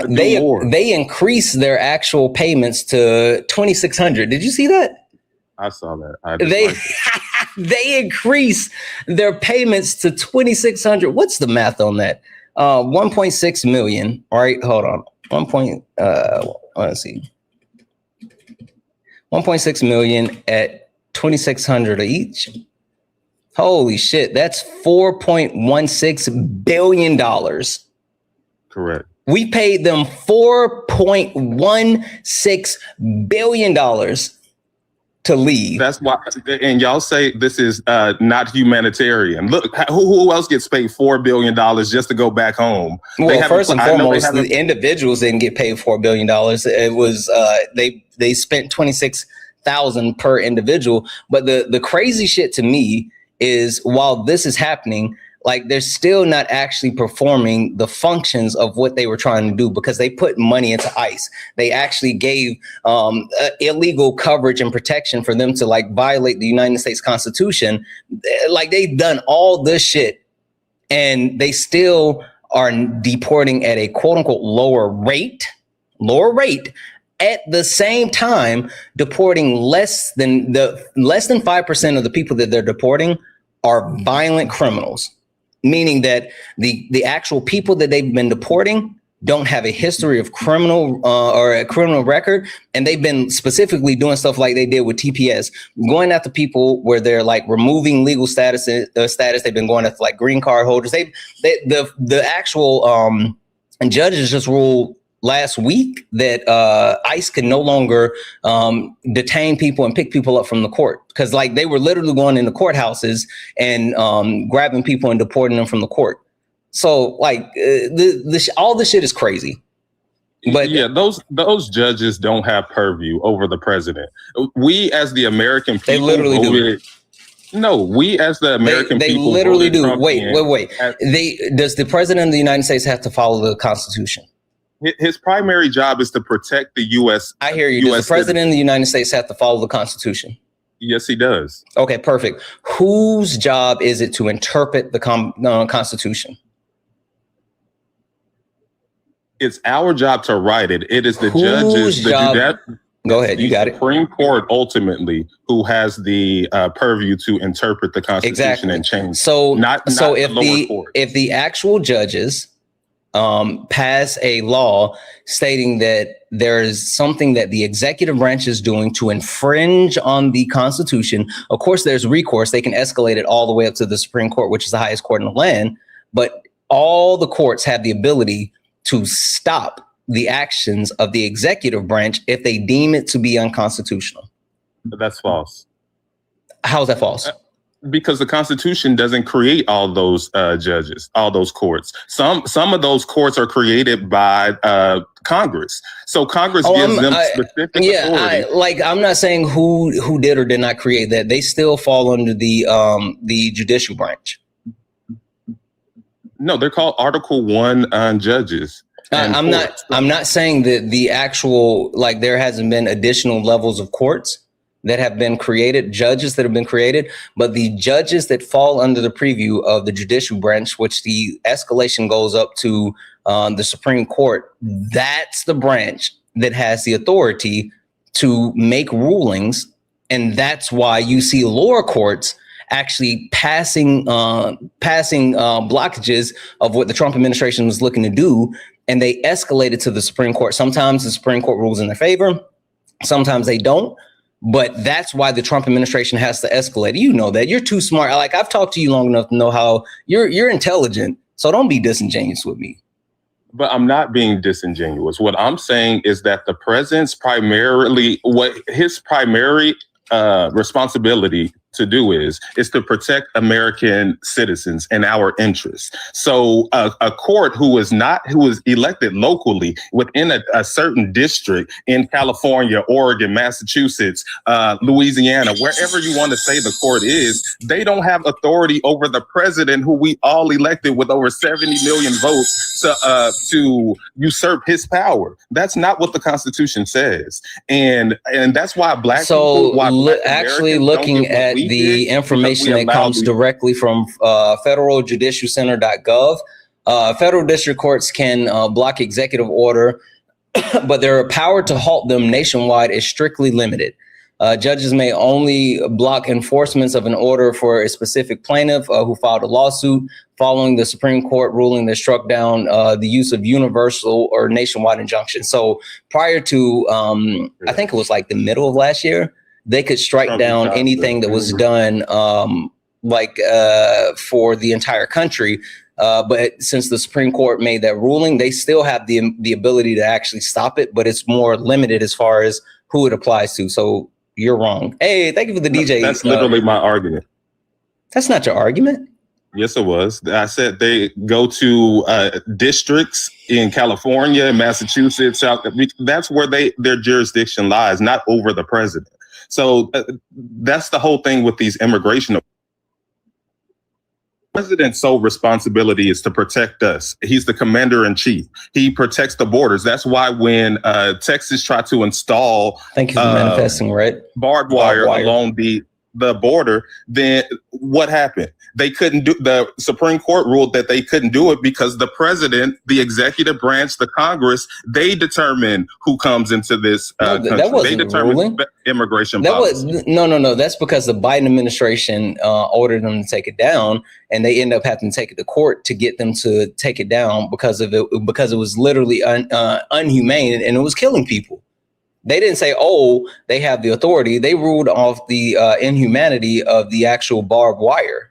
They increased their actual payments to $2,600. Did you see that? I saw that. They increased their payments to $2,600. What's the math on that? 1.6 million. All right, hold on. Let's see. 1.6 million at $2,600 each. Holy shit, that's $4.16 billion. Correct. We paid them $4.16 billion. to leave. That's why, and y'all say this is not humanitarian. Look, who else gets paid $4 billion just to go back home? Well, first and foremost, the individuals didn't get paid $4 billion. It was they spent 26,000 per individual. But the crazy shit to me is while this is happening, like they're still not actually performing the functions of what they were trying to do because they put money into ICE. They actually gave illegal coverage and protection for them to like violate the United States Constitution. Like they've done all this shit and they still are deporting at a quote unquote lower rate at the same time deporting less than 5% of the people that they're deporting are violent criminals. Meaning that the actual people that they've been deporting don't have a history of criminal or a criminal record. And they've been specifically doing stuff like they did with TPS, going after people where they're like removing legal status. They've been going after like green card holders. The actual judges just ruled last week that ICE can no longer detain people and pick people up from the court because like they were literally going into courthouses and grabbing people and deporting them from the court. So like all this shit is crazy. But yeah, those judges don't have purview over the president. We as the American people, they literally do. No, we as the American people, they literally do. Wait. Does the president of the United States have to follow the Constitution? His primary job is to protect the U.S. I hear you. Does the president of the United States have to follow the Constitution? Yes, he does. Okay, perfect. Whose job is it to interpret the Constitution? It's our job to write it. It is the judges. Go ahead. You got it. Supreme Court ultimately who has the purview to interpret the Constitution and change. So if the actual judges pass a law stating that there is something that the executive branch is doing to infringe on the Constitution, of course, there's recourse. They can escalate it all the way up to the Supreme Court, which is the highest court in the land. But all the courts have the ability to stop the actions of the executive branch if they deem it to be unconstitutional. That's false. How is that false? Because the Constitution doesn't create all those judges, all those courts. Some of those courts are created by Congress. So Congress gives them specific authority. I'm not saying who did or did not create that. They still fall under the judicial branch. No, they're called Article 1 judges. I'm not saying that the actual there hasn't been additional levels of courts that have been created, judges that have been created, but the judges that fall under the preview of the judicial branch, which the escalation goes up to the Supreme Court, that's the branch that has the authority to make rulings. And that's why you see lower courts actually passing blockages of what the Trump administration was looking to do. And they escalated to the Supreme Court. Sometimes the Supreme Court rules in their favor. Sometimes they don't. But that's why the Trump administration has to escalate. You know that. You're too smart. Like, I've talked to you long enough to know how you're intelligent. So don't be disingenuous with me. But I'm not being disingenuous. What I'm saying is that the president's his primary responsibility to do is to protect American citizens and our interests. So a court who is elected locally within a certain district in California, Oregon, Massachusetts, Louisiana, wherever you want to say the court is, they don't have authority over the president who we all elected with over 70 million votes to usurp his power. That's not what the Constitution says. And that's why Black people, looking at the information that comes directly from federaljudicialcenter.gov, federal district courts can block executive order, but their power to halt them nationwide is strictly limited. Judges may only block enforcements of an order for a specific plaintiff who filed a lawsuit following the Supreme Court ruling that struck down the use of universal or nationwide injunction. So prior to, I think it was like the middle of last year, they could strike down anything that was done for the entire country. But since the Supreme Court made that ruling, they still have the ability to actually stop it, but it's more limited as far as who it applies to. So You're wrong. Hey, thank you for the DJ. That's literally my argument. That's not your argument. Yes, it was. I said they go to districts in California and Massachusetts. That's where their jurisdiction lies, not over the president. So that's the whole thing with these immigration. The president's sole responsibility is to protect us. He's the commander in chief. He protects the borders. That's why when Texas tried to install thank you for manifesting, right? Barbed wire along the border, then what happened? They couldn't do. The Supreme Court ruled that they couldn't do it because the president, the executive branch, the Congress, they determine who comes into this country. That wasn't they determine ruling. Immigration That policy. was no. That's because the Biden administration ordered them to take it down, and they end up having to take it to court to get them to take it down because of it, because it was literally unhumane and it was killing people. They didn't say, "Oh, they have the authority." They ruled off the inhumanity of the actual barbed wire.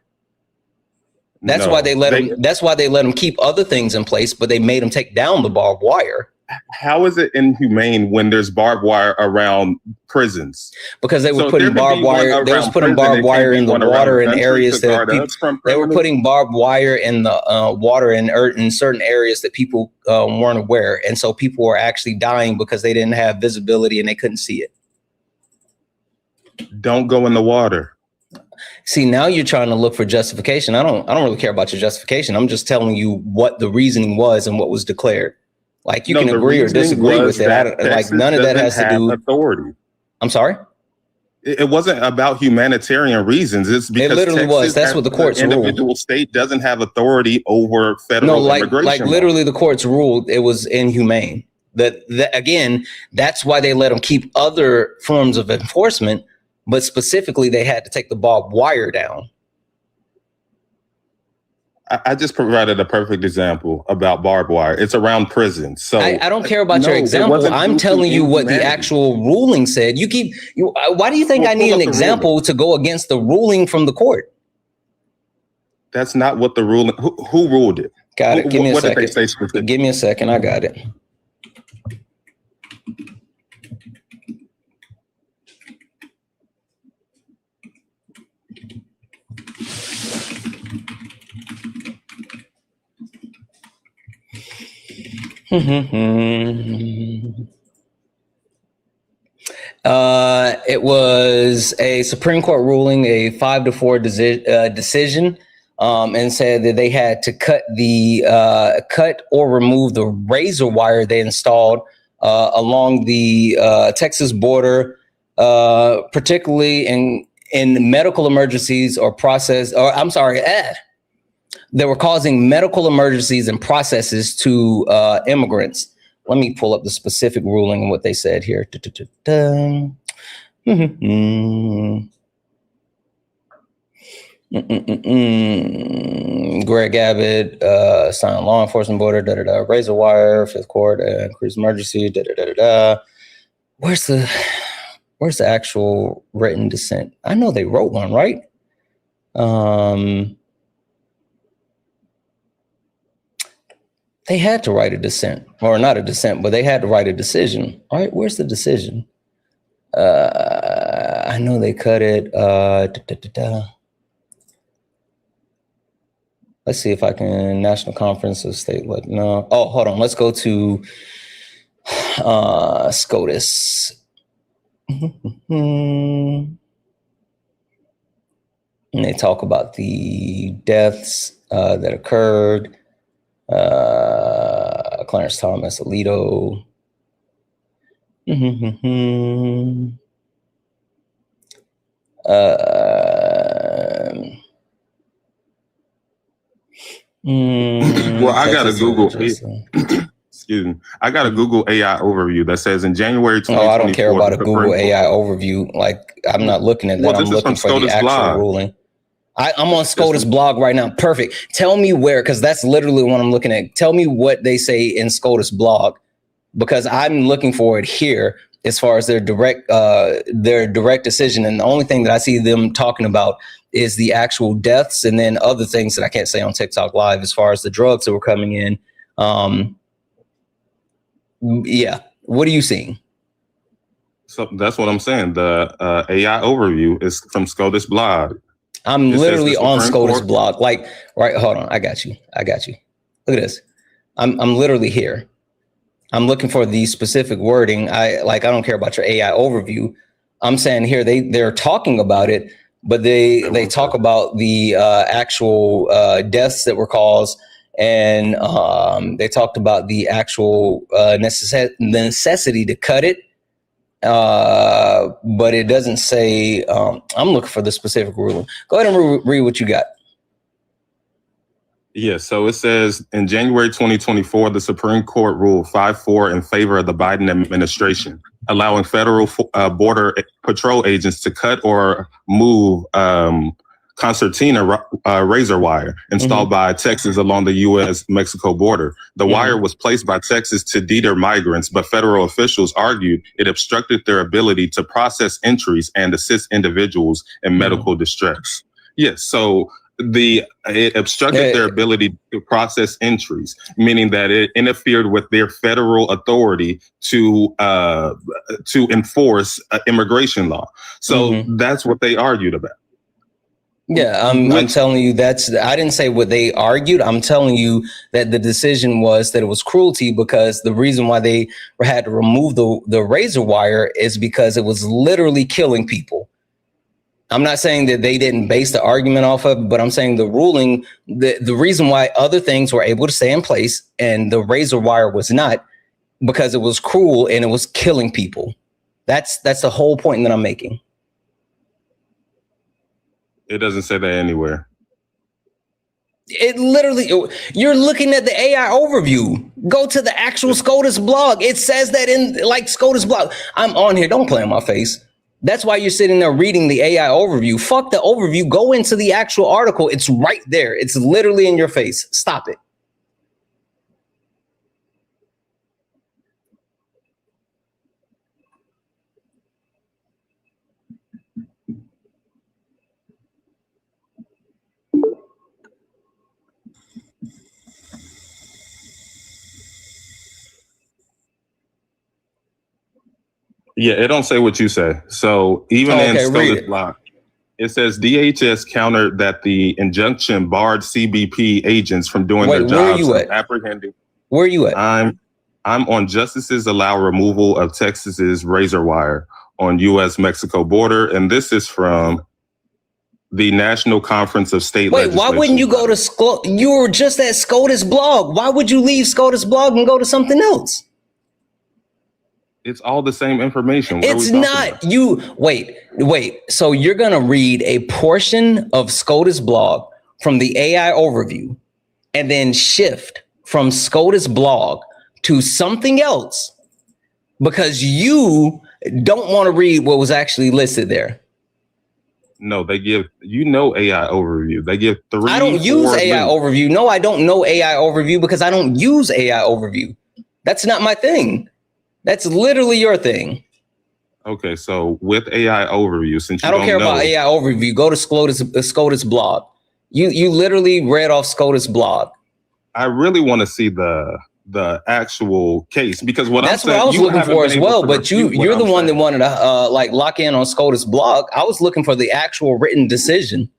That's why they let them. That's why they let them keep other things in place, but they made them take down the barbed wire. How is it inhumane when there's barbed wire around prisons? Because they were putting barbed wire. They was putting barbed wire in the water in areas that they were putting barbed wire in the water in certain areas that people weren't aware, and so people were actually dying because they didn't have visibility and they couldn't see it. Don't go in the water. See, now you're trying to look for justification. I don't really care about your justification. I'm just telling you what the reasoning was and what was declared. Like you can agree or disagree with it. Like none of that has to do with authority. I'm sorry? It wasn't about humanitarian reasons. It's because it literally Texas was. That's what the courts ruled. Individual state doesn't have authority over federal immigration. Like literally the courts ruled it was inhumane. That again, that's why they let them keep other forms of enforcement. But specifically, they had to take the barbed wire down. I just provided a perfect example about barbed wire. It's around prisons. So I don't care about your example. I'm telling you what the actual ruling said. Why do you think I need an example to go against the ruling from the court? That's not what the ruling. Who ruled it? Got it. Give me a second. What did they say specifically? Give me a second. I got it. It was a Supreme Court ruling, a 5-4 decision, and said that they had to cut or remove the razor wire they installed along the Texas border, particularly in medical emergencies they were causing medical emergencies and processes to immigrants. Let me pull up the specific ruling and what they said here. Greg Abbott, signed law enforcement border, razor wire, fifth court, increased emergency, Where's the actual written dissent? I know they wrote one, right? They had to write a dissent, or not a dissent, but they had to write a decision. All right, where's the decision? I know they cut it. Let's see if I can, National Conference of State, no. Oh, hold on, let's go to SCOTUS. And they talk about the deaths that occurred. Clarence Thomas, Alito. Well, I got a Google. Excuse me. I got a Google AI overview that says in January 2024. Oh, I don't care about a Google AI overview. Like, I'm not looking at that. I'm looking for the actual ruling. I'm on SCOTUS blog right now. Perfect. Tell me where, because that's literally what I'm looking at. Tell me what they say in SCOTUS blog, because I'm looking for it here as far as their direct decision. And the only thing that I see them talking about is the actual deaths, and then other things that I can't say on TikTok Live as far as the drugs that were coming in. Yeah. What are you seeing? So that's what I'm saying. The AI overview is from SCOTUS blog. I'm literally on SCOTUS Court. blog. Like, right, hold on. I got you. Look at this. I'm literally here. I'm looking for the specific wording. I don't care about your AI overview. I'm saying here they're talking about it, but they talk about the actual deaths that were caused, and they talked about the actual necessity to cut it. But it doesn't say. I'm looking for the specific ruling. Go ahead and read what you got. Yeah, so it says in January 2024, the Supreme Court ruled 5-4 in favor of the Biden administration, allowing federal border patrol agents to cut or move concertina razor wire installed by Texas along the U.S.-Mexico border. The wire was placed by Texas to deter migrants, but federal officials argued it obstructed their ability to process entries and assist individuals in medical distress. Yes, so it obstructed their ability to process entries, meaning that it interfered with their federal authority to enforce immigration law. So that's what they argued about. Yeah, I'm telling you I didn't say what they argued. I'm telling you that the decision was that it was cruelty, because the reason why they had to remove the razor wire is because it was literally killing people. I'm not saying that they didn't base the argument off of it, but I'm saying the ruling, the reason why other things were able to stay in place and the razor wire was not, because it was cruel and it was killing people. That's the whole point that I'm making. It doesn't say that anywhere. It literally, you're looking at the AI overview. Go to the actual SCOTUS blog. It says that in SCOTUS blog. I'm on here. Don't play in my face. That's why you're sitting there reading the AI overview. Fuck the overview. Go into the actual article. It's right there. It's literally in your face. Stop it. Yeah, it don't say what you say. So even in SCOTUS blog, it says DHS countered that the injunction barred CBP agents from doing their jobs of apprehending. Where are you at? I'm on justices allow removal of Texas's razor wire on U.S.-Mexico border, and this is from the National Conference of State Legislatures. Why wouldn't you go to you were just at SCOTUS blog. Why would you leave SCOTUS blog and go to something else? It's all the same information. It's not. Wait. So you're going to read a portion of SCOTUS blog from the AI overview and then shift from SCOTUS blog to something else because you don't want to read what was actually listed there. No, they give, AI overview. They give 3. I don't use AI overview. No, I don't know AI overview because I don't use AI overview. That's not my thing. That's literally your thing. Okay, so with AI overview, since you I don't care about AI overview, go to SCOTUS blog. You literally read off SCOTUS blog. I really want to see the actual case because that's what I was looking for as well. But you're the one that wanted to lock in on SCOTUS blog. I was looking for the actual written decision.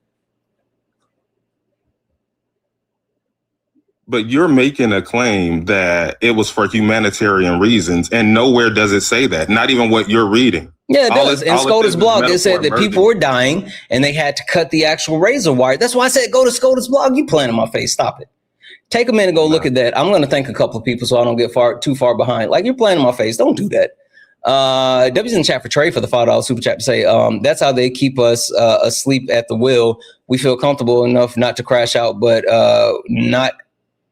But you're making a claim that it was for humanitarian reasons, and nowhere does it say that. Not even what you're reading. Yeah, it does. In SCOTUS blog, it said that people were dying and they had to cut the actual razor wire. That's why I said go to SCOTUS blog. You playing in my face. Stop it. Take a minute and go look at that. I'm going to thank a couple of people so I don't get too far behind. Like, you're playing in my face. Don't do that. W's in chat for Trey for the $5 super chat to say, that's how they keep us asleep at the wheel. We feel comfortable enough not to crash out, but not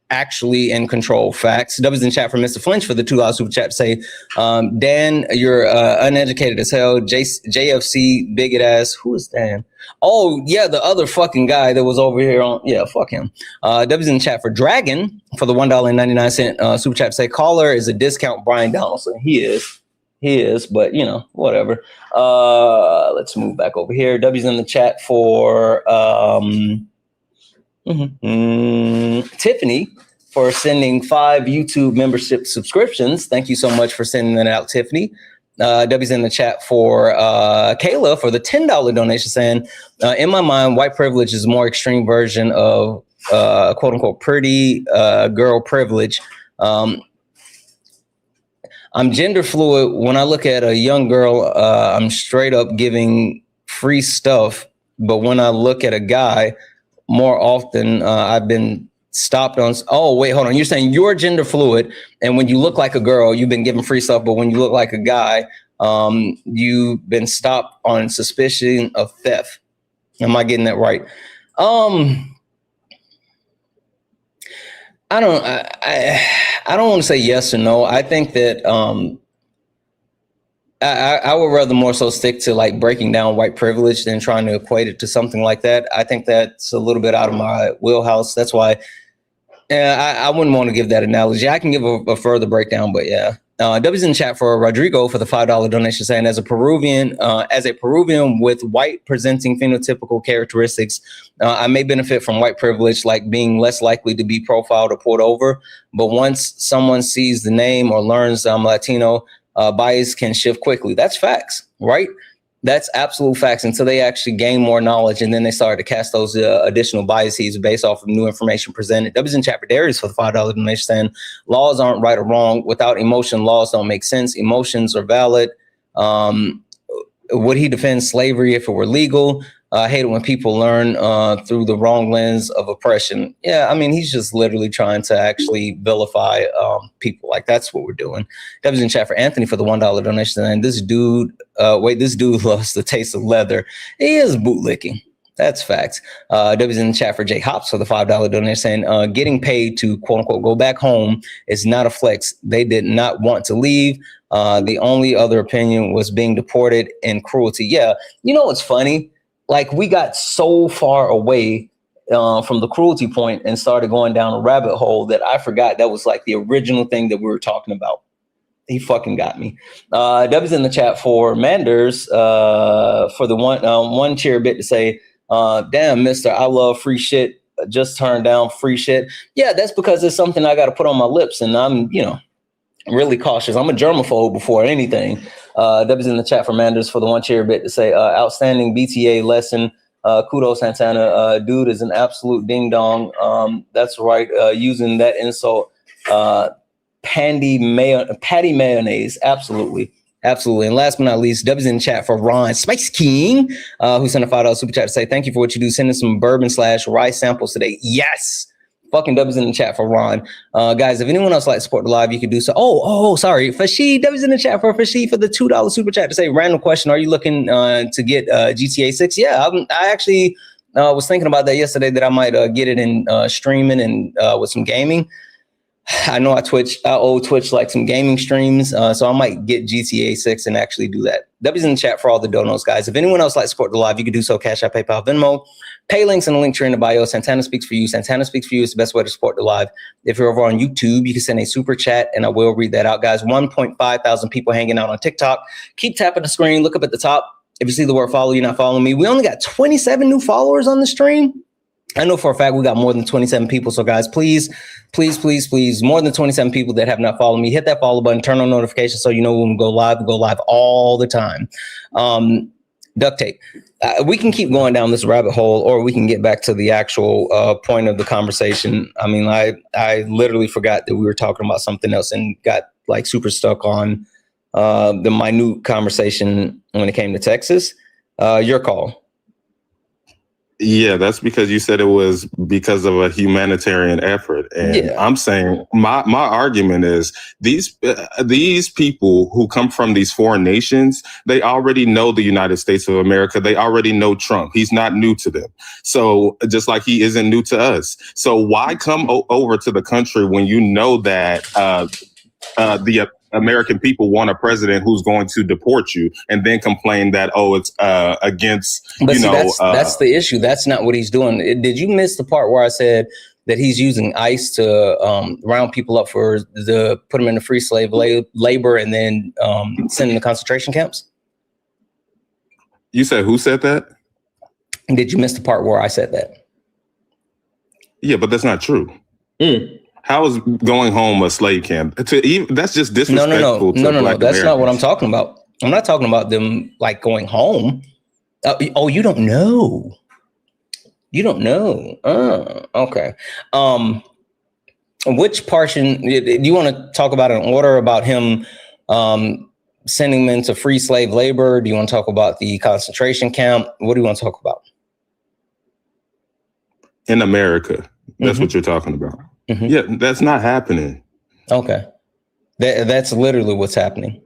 actually in control. Facts. W's in chat for Mr. Flinch for the $2 super chat to say, Dan, you're uneducated as hell. JFC bigot ass. Who is Dan? Oh yeah, the other fucking guy that was over here on. Yeah, fuck him. W's in chat for Dragon for the $1.99 super chat to say, caller is a discount Brian Donaldson. He is, but whatever. Let's move back over here. W's in the chat for Tiffany for sending 5 YouTube membership subscriptions. Thank you so much for sending that out, Tiffany. W's in the chat for Kayla for the $10 donation, saying, in my mind, white privilege is a more extreme version of quote unquote pretty girl privilege. I'm gender fluid. When I look at a young girl, I'm straight up giving free stuff. But when I look at a guy, more often I've been stopped on. Oh, wait, hold on. You're saying you're gender fluid, and when you look like a girl, you've been given free stuff. But when you look like a guy, you've been stopped on suspicion of theft. Am I getting that right? I don't want to say yes or no. I think that I would rather more so stick to like breaking down white privilege than trying to equate it to something like that. I think that's a little bit out of my wheelhouse. That's why I wouldn't want to give that analogy. I can give a further breakdown, but yeah. W's in the chat for Rodrigo for the $5 donation, saying, as a Peruvian with white presenting phenotypical characteristics, I may benefit from white privilege, like being less likely to be profiled or pulled over. But once someone sees the name or learns I'm Latino, bias can shift quickly. That's facts, right? That's absolute facts until they actually gain more knowledge, and then they start to cast those additional biases based off of new information presented. That was in chat for Darius for the $5 donation, saying, laws aren't right or wrong. Without emotion, laws don't make sense. Emotions are valid. Would he defend slavery if it were legal? I hate it when people learn through the wrong lens of oppression. Yeah, I mean, he's just literally trying to actually vilify people. Like, that's what we're doing. That was in chat for Anthony for the $1 donation. And this dude loves the taste of leather. He is bootlicking. That's facts. That was in the chat for Jay Hops for the $5 donation, saying, getting paid to quote unquote go back home is not a flex. They did not want to leave. The only other opinion was being deported and cruelty. Yeah, you know what's funny? Like, we got so far away from the cruelty point and started going down a rabbit hole that I forgot that was like the original thing that we were talking about. He fucking got me. W's in the chat for Manders for the one cheer bit to say, damn, mister, I love free shit. Just turned down free shit. Yeah, that's because it's something I got to put on my lips, and I'm, really cautious. I'm a germaphobe before anything. W's in the chat for Manders for the one cheer bit to say, outstanding BTA lesson. Kudos, Santana. Dude is an absolute ding dong. That's right. Using that insult, patty mayonnaise. Absolutely. Absolutely. And last but not least, W's in the chat for Ron Spice King, who sent a $5 super chat to say, thank you for what you do. Send us some bourbon/rice samples today. Yes. Fucking W's in the chat for Ron. Guys, if anyone else like to support the live, you can do so. Sorry. Fashi, W's in the chat for Fashi for the $2 super chat to say, random question. Are you looking to get GTA 6? Yeah, I actually was thinking about that yesterday, that I might get it in streaming and with some gaming. I know I owe Twitch like some gaming streams, so I might get GTA 6 and actually do that. W's in the chat for all the donos, guys. If anyone else likes to support the live, you can do so. Cash App, PayPal, Venmo. Pay links and the link tree in the bio. Santana Speaks for You. Santana Speaks for You is the best way to support the live. If you're over on YouTube, you can send a super chat, and I will read that out, guys. 1.5 thousand people hanging out on TikTok. Keep tapping the screen. Look up at the top. If you see the word follow, you're not following me. We only got 27 new followers on the stream. I know for a fact we got more than 27 people. So guys, please, more than 27 people that have not followed me, hit that follow button, turn on notifications so you know when we go live all the time. Duct tape. We can keep going down this rabbit hole, or we can get back to the actual point of the conversation. I mean, I literally forgot that we were talking about something else and got like super stuck on the minute conversation when it came to Texas. Your call. Yeah, that's because you said it was because of a humanitarian effort. And yeah. I'm saying my argument is these people who come from these foreign nations, they already know the United States of America. They already know Trump. He's not new to them. So just like he isn't new to us. So why come over to the country when you know that the American people want a president who's going to deport you, and then complain that, it's against, but that's the issue. That's not what he's doing. Did you miss the part where I said that he's using ICE to round people up put them into free slave labor and then send them to concentration camps? You said who said that? Did you miss the part where I said that? Yeah, but that's not true. How is going home a slave camp? That's just disrespectful. No. That's not what I'm talking about. I'm not talking about them like going home. Oh, you don't know. You don't know. Oh, okay. Which portion do you want to talk about in order about him sending men to free slave labor? Do you want to talk about the concentration camp? What do you want to talk about? In America, that's what you're talking about. Yeah, that's not happening. Okay. That's literally what's happening.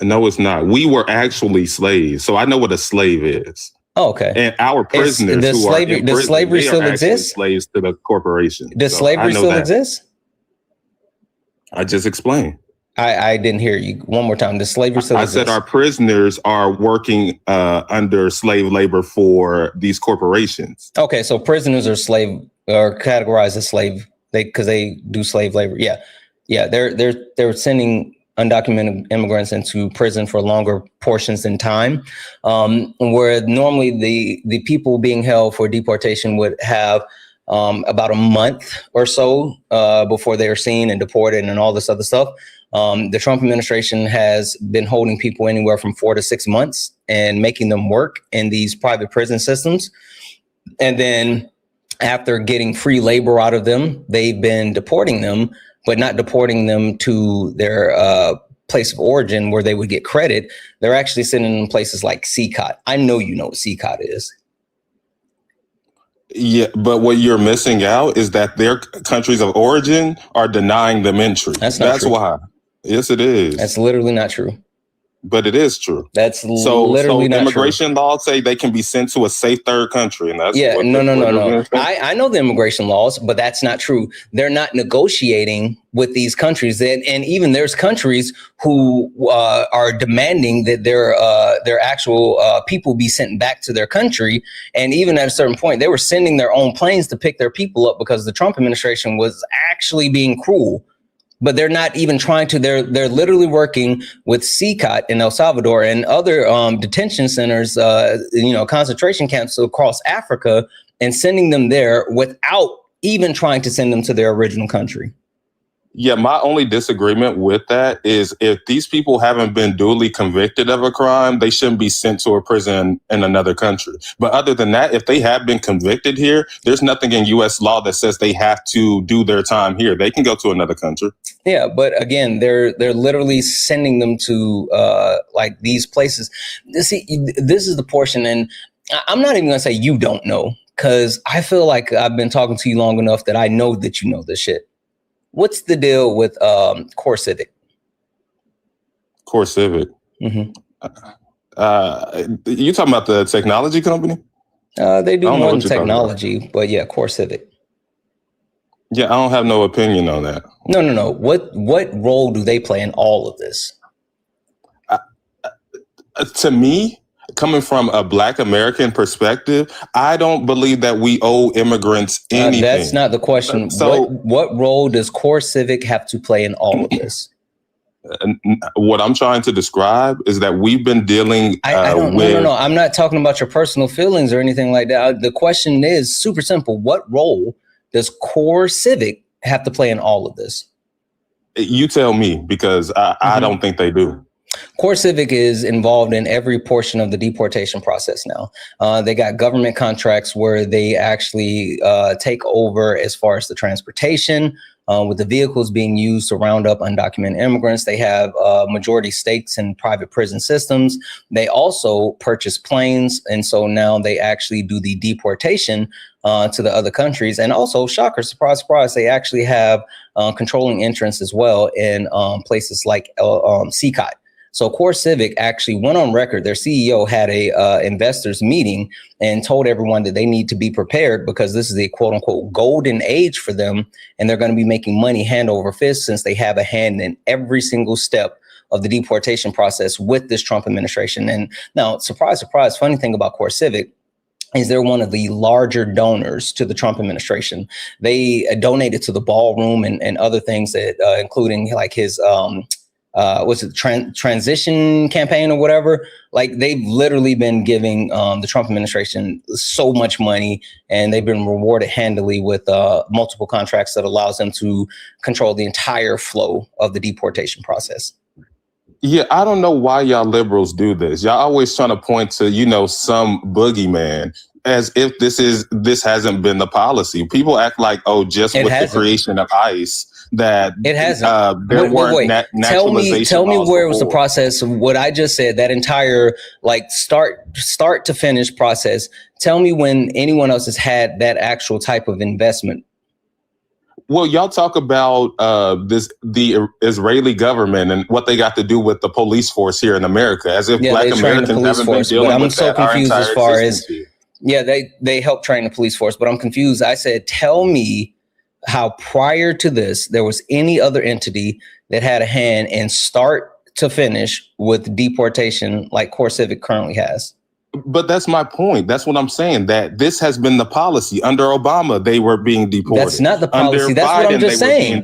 No, it's not. We were actually slaves. So I know what a slave is. Oh, okay. And our prisoners does slavery still exist? Slaves to the corporation. Does slavery still exist? I just explained. I didn't hear you. One more time. Does slavery still exist? I said our prisoners are working under slave labor for these corporations. Okay, so prisoners are categorized as slave because they do slave labor. Yeah. They're sending undocumented immigrants into prison for longer portions in time, where normally the people being held for deportation would have about a month or so before they are seen and deported and all this other stuff. The Trump administration has been holding people anywhere from 4 to 6 months and making them work in these private prison systems. And then after getting free labor out of them, they've been deporting them, but not deporting them to their place of origin where they would get credit. They're actually sending them places like CCOT. I know you know what CCOT is. Yeah, but what you're missing out is that their countries of origin are denying them entry. That's why. Yes, it is. That's literally not true. But it is true. That's literally not true. Immigration laws say they can be sent to a safe third country, and that's no. I know the immigration laws, but that's not true. They're not negotiating with these countries, and even there's countries who are demanding that their actual people be sent back to their country. And even at a certain point, they were sending their own planes to pick their people up because the Trump administration was actually being cruel. But they're not even trying to. They're literally working with CCOT in El Salvador and other detention centers, concentration camps across Africa, and sending them there without even trying to send them to their original country. Yeah, my only disagreement with that is if these people haven't been duly convicted of a crime, they shouldn't be sent to a prison in another country. But other than that, if they have been convicted here, there's nothing in U.S. law that says they have to do their time here. They can go to another country. Yeah, but again, they're literally sending them to like these places. See, this is the portion, and I'm not even gonna say you don't know, because I feel like I've been talking to you long enough that I know that you know this shit. What's the deal with Core Civic? Core Civic? Mm-hmm. You talking about the technology company? They do more than technology, but yeah, Core Civic. Yeah, I don't have no opinion on that. No. What role do they play in all of this? To me, coming from a Black American perspective, I don't believe that we owe immigrants anything. That's not the question. So, what role does Core Civic have to play in all of this? What I'm trying to describe is that we've been dealing with... No. I'm not talking about your personal feelings or anything like that. The question is super simple. What role does Core Civic have to play in all of this? You tell me, because I don't think they do. Core Civic is involved in every portion of the deportation process now. They got government contracts where they actually take over as far as the transportation, with the vehicles being used to round up undocumented immigrants. They have majority stakes in private prison systems. They also purchase planes. And so now they actually do the deportation to the other countries. And also, shocker, surprise, surprise, they actually have controlling interests as well in places like CCOT. So Core Civic actually went on record. Their CEO had a investors meeting and told everyone that they need to be prepared because this is the quote unquote golden age for them. And they're going to be making money hand over fist since they have a hand in every single step of the deportation process with this Trump administration. And now, surprise, surprise, funny thing about Core Civic is they're one of the larger donors to the Trump administration. They donated to the ballroom and other things that including like his transition campaign or whatever. Like they've literally been giving the Trump administration so much money, and they've been rewarded handily with multiple contracts that allows them to control the entire flow of the deportation process. Yeah, I don't know why y'all liberals do this. Y'all always trying to point to, some boogeyman as if this hasn't been the policy. People act like, just with the creation of ICE that it hasn't. There weren't naturalization. Tell me where was the process of what I just said, that entire start to finish process. Tell me when anyone else has had that actual type of investment. Well, y'all talk about the Israeli government and what they got to do with the police force here in America, as if Black Americans haven't been dealing with that our entire existence here. They helped train the police force, but I'm confused. I said, tell me how prior to this there was any other entity that had a hand in start to finish with deportation like CoreCivic currently has. But that's my point. That's what I'm saying, that this has been the policy. Under Obama, they were being deported. That's not the policy. Under that's Biden, what I'm just saying.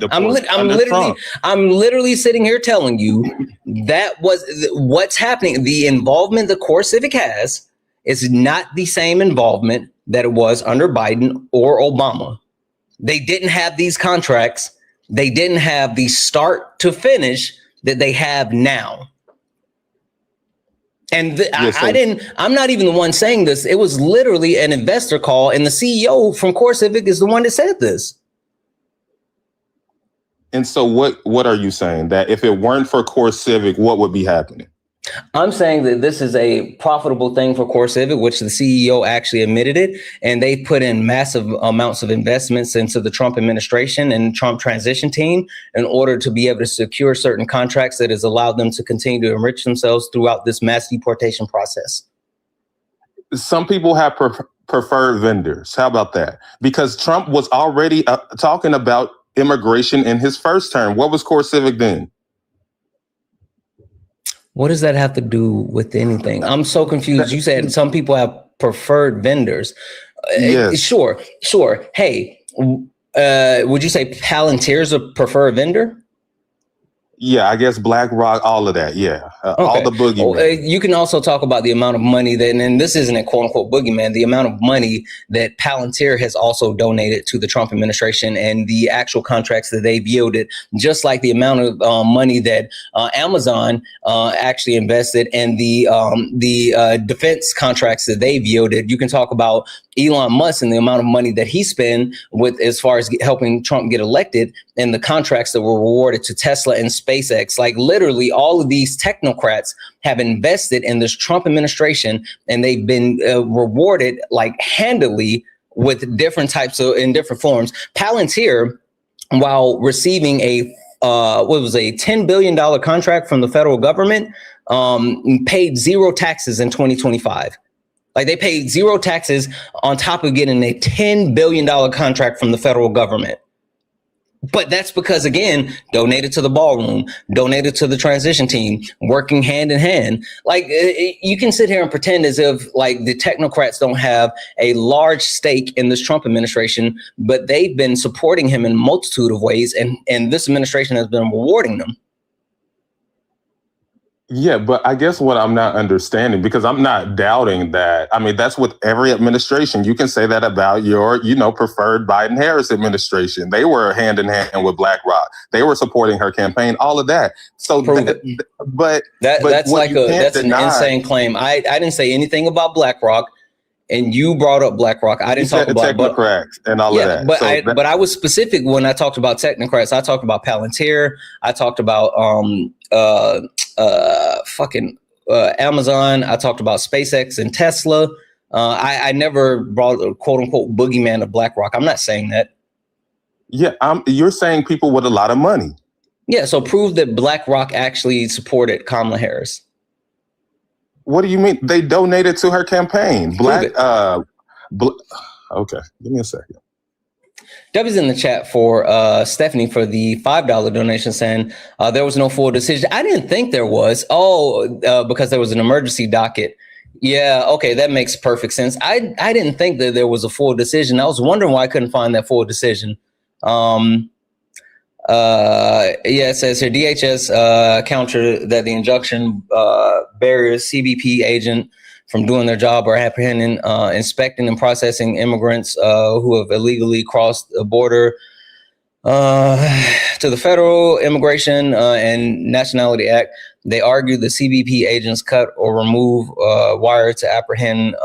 I'm literally sitting here telling you that was what's happening. The involvement the CoreCivic has is not the same involvement that it was under Biden or Obama. They didn't have these contracts. They didn't have the start to finish that they have now. And I'm not even the one saying this. It was literally an investor call, and the CEO from CoreCivic is the one that said this. And so what are you saying? That if it weren't for CoreCivic, what would be happening? I'm saying that this is a profitable thing for CoreCivic, which the CEO actually admitted it. And they put in massive amounts of investments into the Trump administration and Trump transition team in order to be able to secure certain contracts that has allowed them to continue to enrich themselves throughout this mass deportation process. Some people have preferred vendors. How about that? Because Trump was already talking about immigration in his first term. What was CoreCivic then? What does that have to do with anything? I'm so confused. You said some people have preferred vendors. Yes. Sure. Hey, would you say Palantir's a preferred vendor? Yeah, I guess BlackRock, all of that. Yeah, okay. All the boogeyman. You can also talk about the amount of money that, and this isn't a quote unquote boogeyman, the amount of money that Palantir has also donated to the Trump administration and the actual contracts that they've yielded, just like the amount of money that Amazon actually invested and the defense contracts that they've yielded. You can talk about Elon Musk and the amount of money that he spent with as far as helping Trump get elected and the contracts that were rewarded to Tesla and SpaceX. Like literally all of these technocrats have invested in this Trump administration and they've been rewarded like handily with different types of in different forms. Palantir, while receiving a $10 billion contract from the federal government, paid zero taxes in 2025. Like they paid zero taxes on top of getting a $10 billion contract from the federal government. But that's because, again, donated to the ballroom, donated to the transition team, working hand in hand. Like you can sit here and pretend as if like the technocrats don't have a large stake in this Trump administration, but they've been supporting him in a multitude of ways. And this administration has been rewarding them. Yeah, but I guess what I'm not understanding, because I'm not doubting that. I mean, that's with every administration. You can say that about your, preferred Biden-Harris administration. They were hand in hand with BlackRock. They were supporting her campaign, all of that. So, that's an insane claim. I didn't say anything about BlackRock. And you brought up BlackRock. I didn't talk about technocrats and all of that. But I was specific when I talked about technocrats. I talked about Palantir. I talked about Amazon. I talked about SpaceX and Tesla. I never brought a quote unquote boogeyman of BlackRock. I'm not saying that. Yeah, you're saying people with a lot of money. Yeah, so prove that BlackRock actually supported Kamala Harris. What do you mean? They donated to her campaign. Okay, give me a second. W's in the chat for Stephanie for the $5 donation saying there was no full decision. I didn't think there was. Because there was an emergency docket. Yeah, okay, that makes perfect sense. I didn't think that there was a full decision. I was wondering why I couldn't find that full decision. It says here DHS counter that the injunction barriers CBP agent from doing their job or apprehending, inspecting and processing immigrants who have illegally crossed the border To the Federal Immigration and Nationality Act, they argue the CBP agents cut or remove wire to apprehend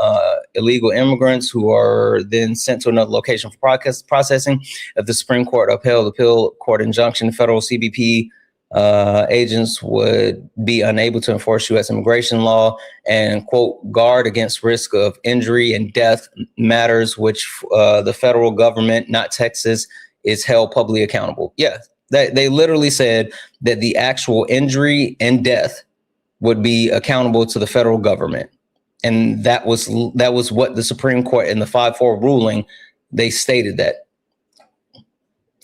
illegal immigrants who are then sent to another location for processing. If the Supreme Court upheld the appeal court injunction, federal CBP agents would be unable to enforce U.S. immigration law and, quote, guard against risk of injury and death matters which the federal government, not Texas, is held publicly accountable. Yeah, they literally said that the actual injury and death would be accountable to the federal government. And that was what the Supreme Court in the 5-4 ruling, they stated that.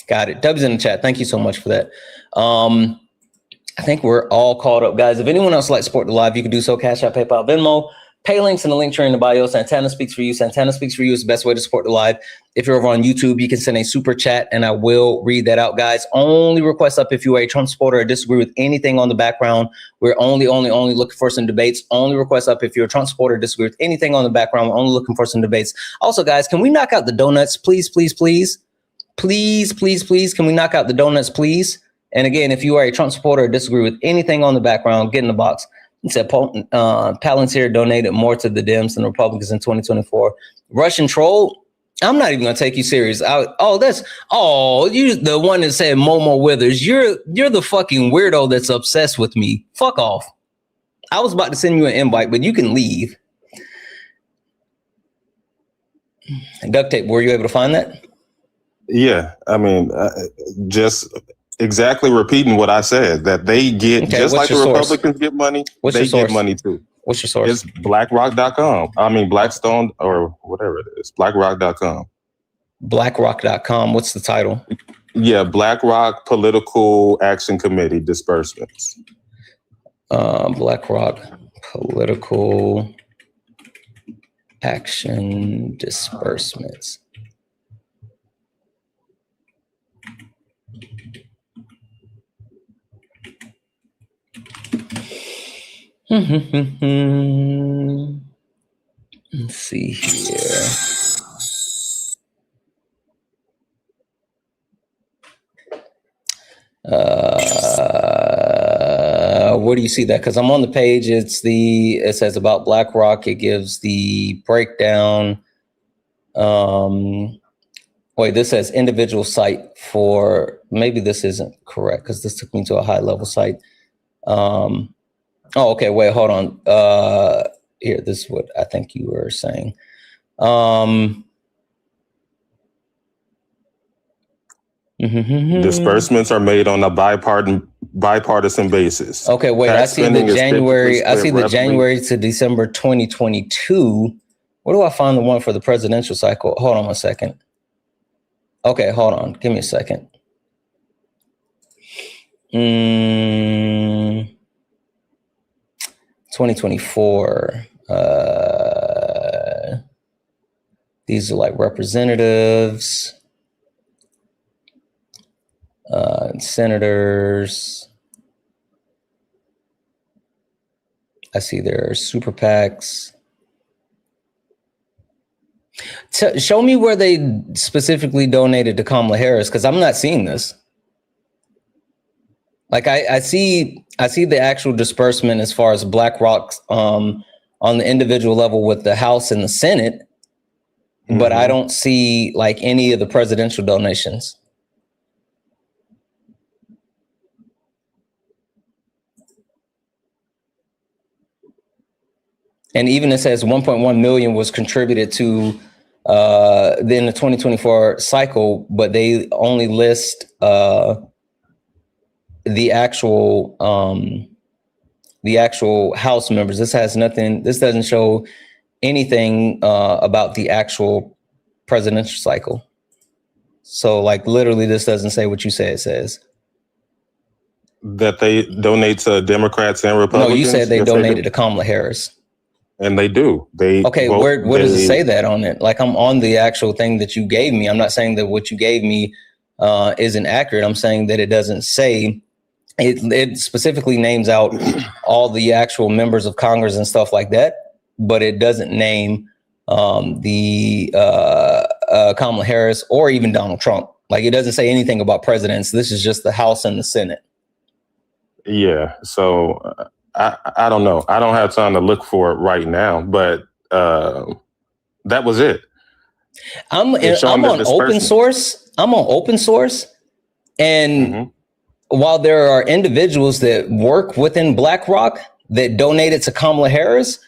Got it. Dub's in the chat. Thank you so much for that. I think we're all caught up, guys. If anyone else would like to support the live, you can do so. Cash App, PayPal, Venmo. Pay links in the link tree in the bio. Santana Speaks for You. Santana Speaks for You is the best way to support the live. If you're over on YouTube, you can send a super chat and I will read that out, guys. Only request up if you are a Trump supporter or disagree with anything on the background. We're only looking for some debates. Only request up if you're a Trump supporter or disagree with anything on the background. We're only looking for some debates. Also, guys, can we knock out the donuts? Please, please, please. Please, please, please. Can we knock out the donuts, please? And again, if you are a Trump supporter or disagree with anything on the background, get in the box. He said Palantir donated more to the Dems than the Republicans in 2024. Russian troll? I'm not even gonna take you serious. You the one that said Momo Withers. You're the fucking weirdo that's obsessed with me. Fuck off. I was about to send you an invite, but you can leave. And duct tape, were you able to find that? Yeah, I mean, just exactly repeating what I said, that they get, just like the Republicans get money, they get money too. What's your source? It's blackrock.com. I mean, Blackstone or whatever it is. BlackRock.com. BlackRock.com. What's the title? Yeah, BlackRock Political Action Committee disbursements. BlackRock Political Action disbursements. Let's see here. Where do you see that? Because I'm on the page. It says about BlackRock. It gives the breakdown. Wait, this says individual site for, maybe this isn't correct because this took me to a high level site. Oh, okay. Wait, hold on. Here, this is what I think you were saying. Disbursements are made on a bipartisan basis. Okay, wait. I see the January. I see the January to December 2022. Where do I find the one for the presidential cycle? Hold on a second. Okay, hold on. Give me a second. 2024. These are like representatives, senators. I see there are super PACs. Show me where they specifically donated to Kamala Harris, because I'm not seeing this. Like I see the actual disbursement as far as BlackRock on the individual level with the House and the Senate, but I don't see like any of the presidential donations. And even it says 1.1 million was contributed to in the 2024 cycle, but they only list the actual House members. This has nothing. This doesn't show anything about the actual presidential cycle. So, like, literally, this doesn't say what you say it says. That they donate to Democrats and Republicans? No, you said they donated to Kamala Harris. And they do. Okay, where does it say that on it? Like, I'm on the actual thing that you gave me. I'm not saying that what you gave me isn't accurate. I'm saying that it doesn't say. It specifically names out all the actual members of Congress and stuff like that, but it doesn't name the Kamala Harris or even Donald Trump. Like, it doesn't say anything about presidents. This is just the House and the Senate. Yeah. So I don't know. I don't have time to look for it right now, but that was it. I'm on open source. I'm on open source. And while there are individuals that work within BlackRock that donated to Kamala Harris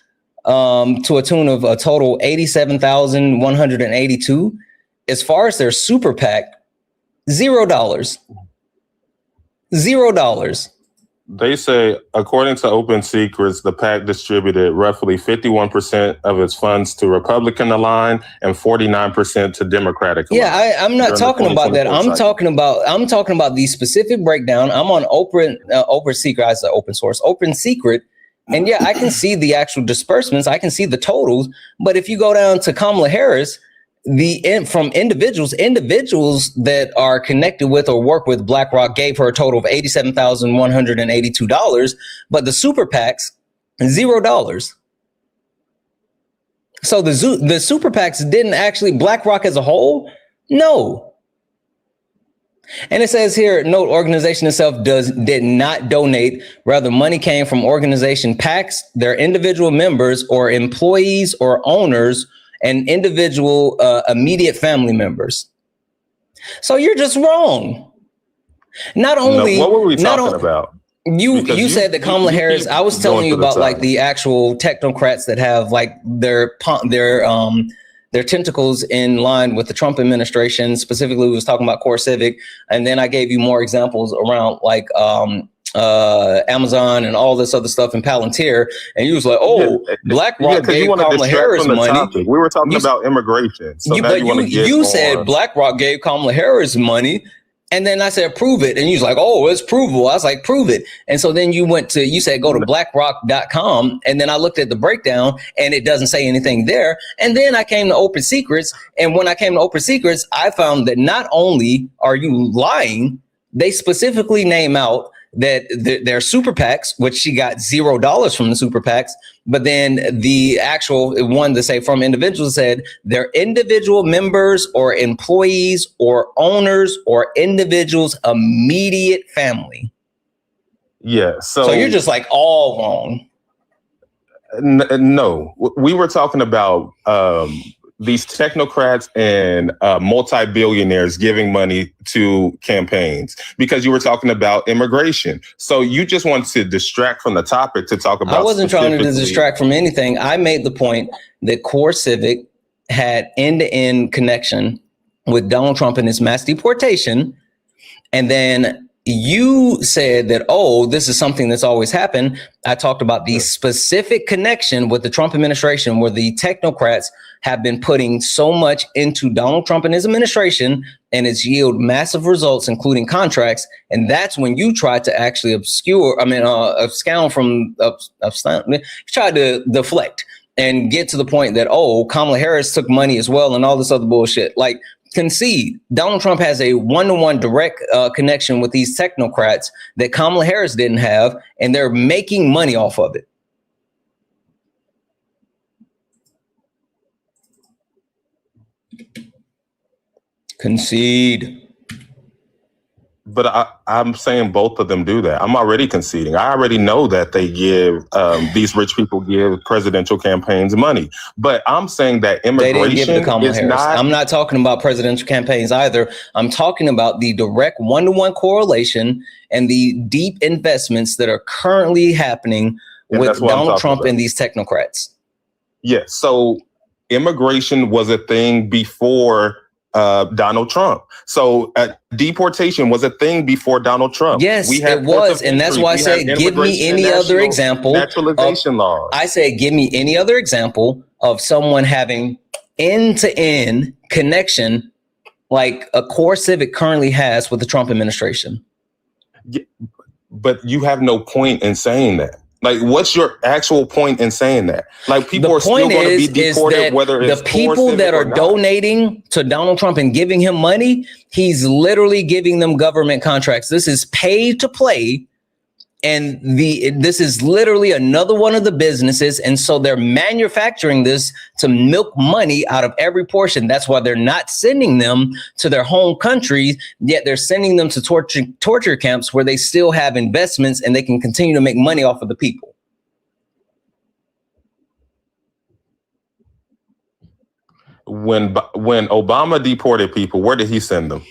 to a tune of a total 87,182, as far as their super PAC, $0. $0. They say, according to Open Secrets, the PAC distributed roughly 51% of its funds to Republican aligned and 49% to Democratic aligned. Yeah, I'm not talking about that. I'm talking about the specific breakdown. I'm on Open Secret. I said open source, Open Secret. And yeah, I can see the actual disbursements. I can see the totals. But if you go down to Kamala Harris, from individuals that are connected with or work with BlackRock gave her a total of $87,182, but the super PACs, $0. So the super PACs didn't actually, BlackRock as a whole, no. And it says here, note, organization itself did not donate. Rather, money came from organization PACs, their individual members or employees or owners, and individual immediate family members. So you're just wrong. Not only, what were we talking about? You said that Kamala Harris. I was telling you about like the actual technocrats that have like their tentacles in line with the Trump administration. Specifically, we was talking about Core Civic, and then I gave you more examples around like Amazon and all this other stuff in Palantir, and you was like, "Oh, BlackRock gave Kamala Harris money." Topic. We were talking about immigration, so you said BlackRock gave Kamala Harris money, and then I said, "Prove it," and you was like, "Oh, it's provable." I was like, "Prove it," and so then you said, "Go to BlackRock.com," and then I looked at the breakdown, and it doesn't say anything there. And then I came to Open Secrets, and when I came to Open Secrets, I found that not only are you lying, they specifically name out that their super PACs, which she got $0 from the super PACs, but then the actual one that say from individuals said their individual members or employees or owners or individuals' immediate family. Yeah. So you're just like all wrong. No, we were talking about these technocrats and multi-billionaires giving money to campaigns because you were talking about immigration. So you just want to distract from the topic to talk about. I wasn't trying to distract from anything. I made the point that Core Civic had end-to-end connection with Donald Trump and his mass deportation. And then you said that, oh, this is something that's always happened. I talked about the specific connection with the Trump administration where the technocrats have been putting so much into Donald Trump and his administration, and it's yielded massive results, including contracts. And that's when you tried to actually tried to deflect and get to the point that, oh, Kamala Harris took money as well and all this other bullshit. Like, concede, Donald Trump has a one-to-one direct connection with these technocrats that Kamala Harris didn't have, and they're making money off of it. Concede. But I'm saying both of them do that. I'm already conceding. I already know that they give these rich people give presidential campaigns money. But I'm saying that immigration is not. I'm not talking about presidential campaigns either. I'm talking about the direct one-to-one correlation and the deep investments that are currently happening with Donald Trump and these technocrats. Yes. So immigration was a thing before Donald Trump. So deportation was a thing before Donald Trump. Yes, it was. And that's why I say, give me any other example. Naturalization laws. I say, give me any other example of someone having end-to-end connection like a Core Civic currently has with the Trump administration. Yeah, but you have no point in saying that. Like, what's your actual point in saying that? Like, people are still going to be deported, whether it's the people that are donating to Donald Trump and giving him money, he's literally giving them government contracts. This is pay to play. And this is literally another one of the businesses. And so they're manufacturing this to milk money out of every portion. That's why they're not sending them to their home countries, yet they're sending them to torture camps where they still have investments and they can continue to make money off of the people. When Obama deported people, where did he send them?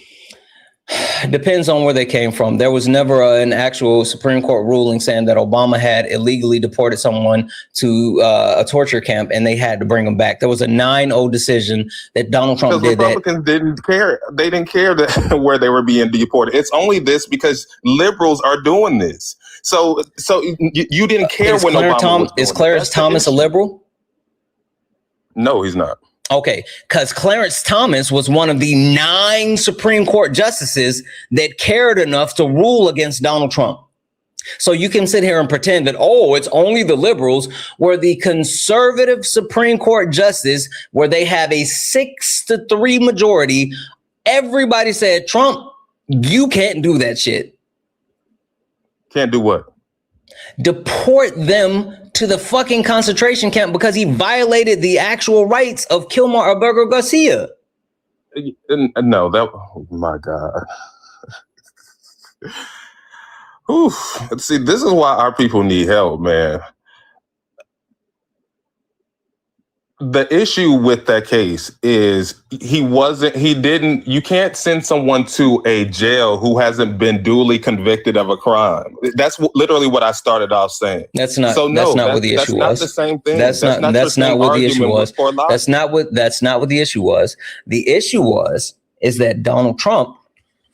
Depends on where they came from. There was never an actual Supreme Court ruling saying that Obama had illegally deported someone to a torture camp and they had to bring them back. There was a 9-0 decision that Donald Trump did. Republicans didn't care. They didn't care that where they were being deported. It's only this because liberals are doing this. So you didn't care when Obama was doing Is Clarence Thomas a liberal? No, he's not. Okay, because Clarence Thomas was one of the 9 Supreme Court justices that cared enough to rule against Donald Trump. So you can sit here and pretend that, oh, it's only the liberals, where the conservative Supreme Court justice, where they have a 6-3 majority, everybody said, Trump, you can't do that shit. Can't do what? Deport them to the fucking concentration camp because he violated the actual rights of Kilmar Abergo Garcia. No, oh my God. See, this is why our people need help, man. The issue with that case is you can't send someone to a jail who hasn't been duly convicted of a crime. That's literally what I started off saying. That's not what the issue was. That's not the same thing. That's not what the issue was. That's not what the issue was. The issue is that Donald Trump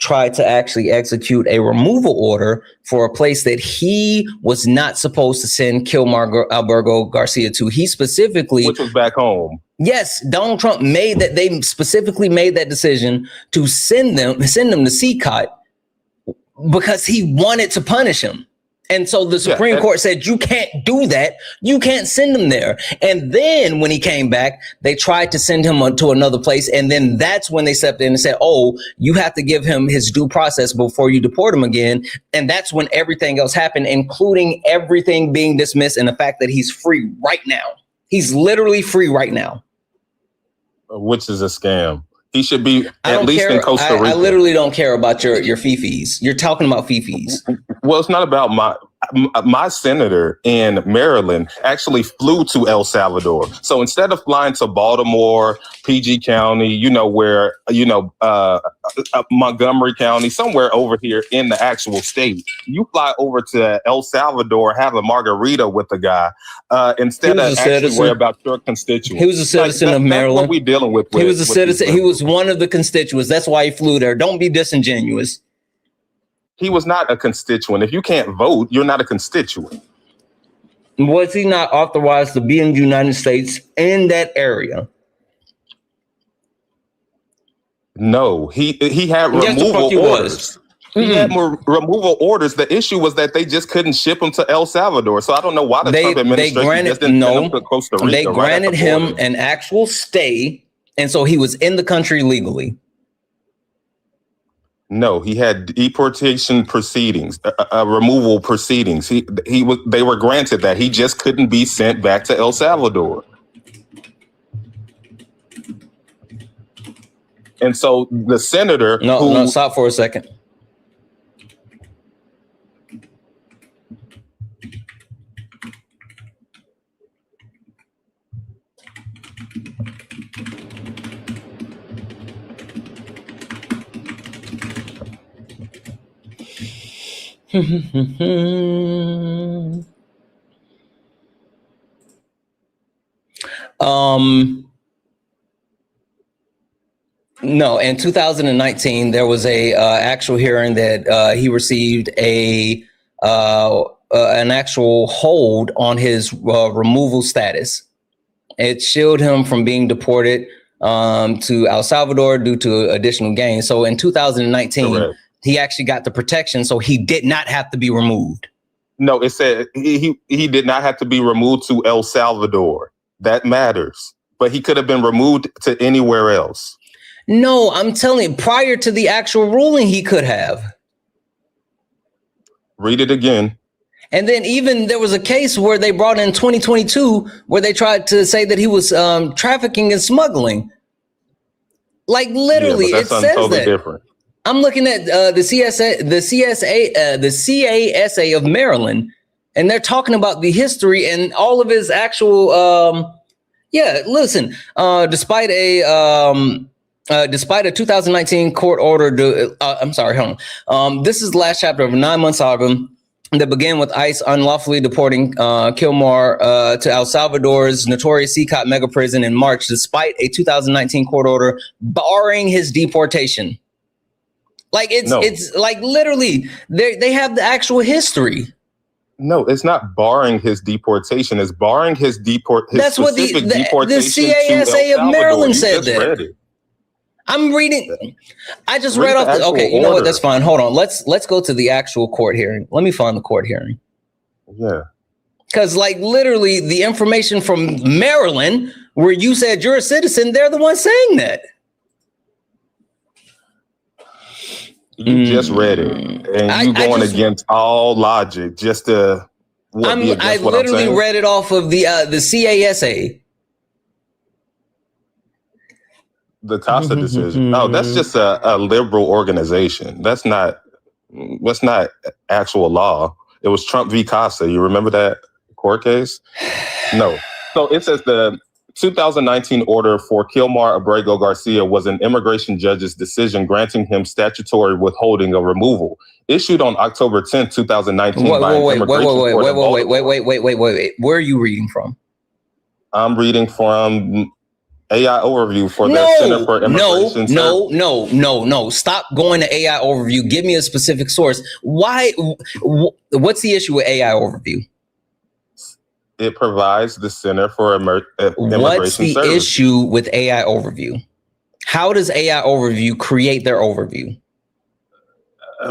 tried to actually execute a removal order for a place that he was not supposed to send Kilmar Albergo Garcia to. He specifically, which was back home. Yes, Donald Trump made that. They specifically made that decision to send them to CCOT because he wanted to punish him. And so the Supreme Court said, you can't do that. You can't send him there. And then when he came back, they tried to send him to another place. And then that's when they stepped in and said, oh, you have to give him his due process before you deport him again. And that's when everything else happened, including everything being dismissed and the fact that he's free right now. He's literally free right now. Which is a scam. He should be at least in Costa Rica. I literally don't care about your fifis. You're talking about fifis. Well, it's not about my senator in Maryland actually flew to El Salvador. So instead of flying to Baltimore, PG County, Montgomery County, somewhere over here in the actual state, you fly over to El Salvador, have a margarita with the guy instead of actually worry about your constituents. He was a citizen of Maryland. That's what we dealing with. He was a citizen. He was one of the constituents. That's why he flew there. Don't be disingenuous. He was not a constituent. If you can't vote, you're not a constituent. Was he not authorized to be in the United States in that area? No, he had removal orders. He had removal orders. The issue was that they just couldn't ship him to El Salvador. So I don't know why the Trump administration just didn't send him to Costa Rica. They granted him an actual stay, and so he was in the country legally. No, he had deportation proceedings, removal proceedings. They were granted that. He just couldn't be sent back to El Salvador. And so the senator No, stop for a second. No, in 2019, there was a actual hearing that he received an actual hold on his removal status. It shielded him from being deported to El Salvador due to additional gain. So in 2019, correct, he actually got the protection, so he did not have to be removed. No, it said he did not have to be removed to El Salvador. That matters. But he could have been removed to anywhere else. No, I'm telling you, prior to the actual ruling, he could have. Read it again. And then even there was a case where they brought in 2022 where they tried to say that he was trafficking and smuggling. Like literally, yeah, it says totally that. Different. I'm looking at the CASA of Maryland, and they're talking about the history and all of his actual. Listen. Despite a 2019 court order, I'm sorry, hold on. This is the last chapter of a 9-month saga that began with ICE unlawfully deporting Kilmar to El Salvador's notorious CCOT mega prison in March, despite a 2019 court order barring his deportation. Like it's like literally they have the actual history. No, it's not barring his deportation. It's barring his deportation. That's what the CASA of Maryland said that. I'm reading. I just read off the. Okay, you know what? That's fine. Hold on. Let's go to the actual court hearing. Let me find the court hearing. Yeah. Because like literally the information from Maryland, where you said you're a citizen, they're the ones saying that. You just read it, and you going against all logic just to. I literally read it off of the CASA. The Costa decision. No, that's just a liberal organization. That's not actual law. It was Trump v. Costa. You remember that court case? No. So it says the 2019 order for Kilmar Abrego Garcia was an immigration judge's decision granting him statutory withholding of removal, issued on October 10, 2019. Wait. Where are you reading from? I'm reading from AI Overview for the Center for Immigration. No. Stop going to AI Overview. Give me a specific source. Why? What's the issue with AI Overview? It provides the Center for Immigration What's the Services. issue with AI Overview? How does AI Overview create their overview?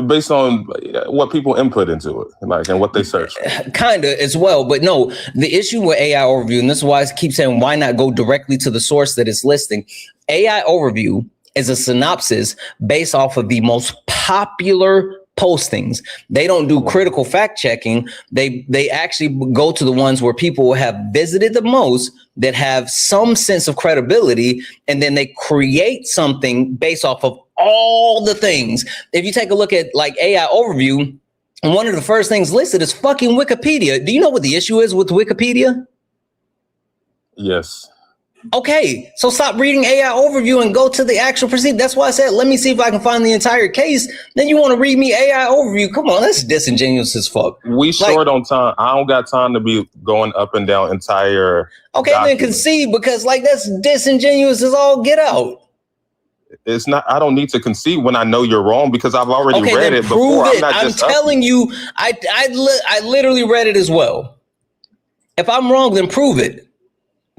Based on what people input into it, like, and what they search for. Kind of as well, but no, the issue with AI Overview, and this is why I keep saying, why not go directly to the source that it's listing? AI Overview is a synopsis based off of the most popular postings. They don't do critical fact checking. They actually go to the ones where people have visited the most, that have some sense of credibility, and then they create something based off of all the things. If you take a look at like AI Overview, one of the first things listed is fucking Wikipedia. Do you know what the issue is with Wikipedia? Yes. Okay, so stop reading AI Overview and go to the actual proceeding. That's why I said, let me see if I can find the entire case. Then you want to read me AI Overview? Come on, that's disingenuous as fuck. We short on time. I don't got time to be going up and down entire. Okay, document. then concede, because like that's disingenuous as all get out. It's not. I don't need to concede when I know you're wrong, because I've already read it prove before. it. I'm telling you, I literally read it as well. If I'm wrong, then prove it.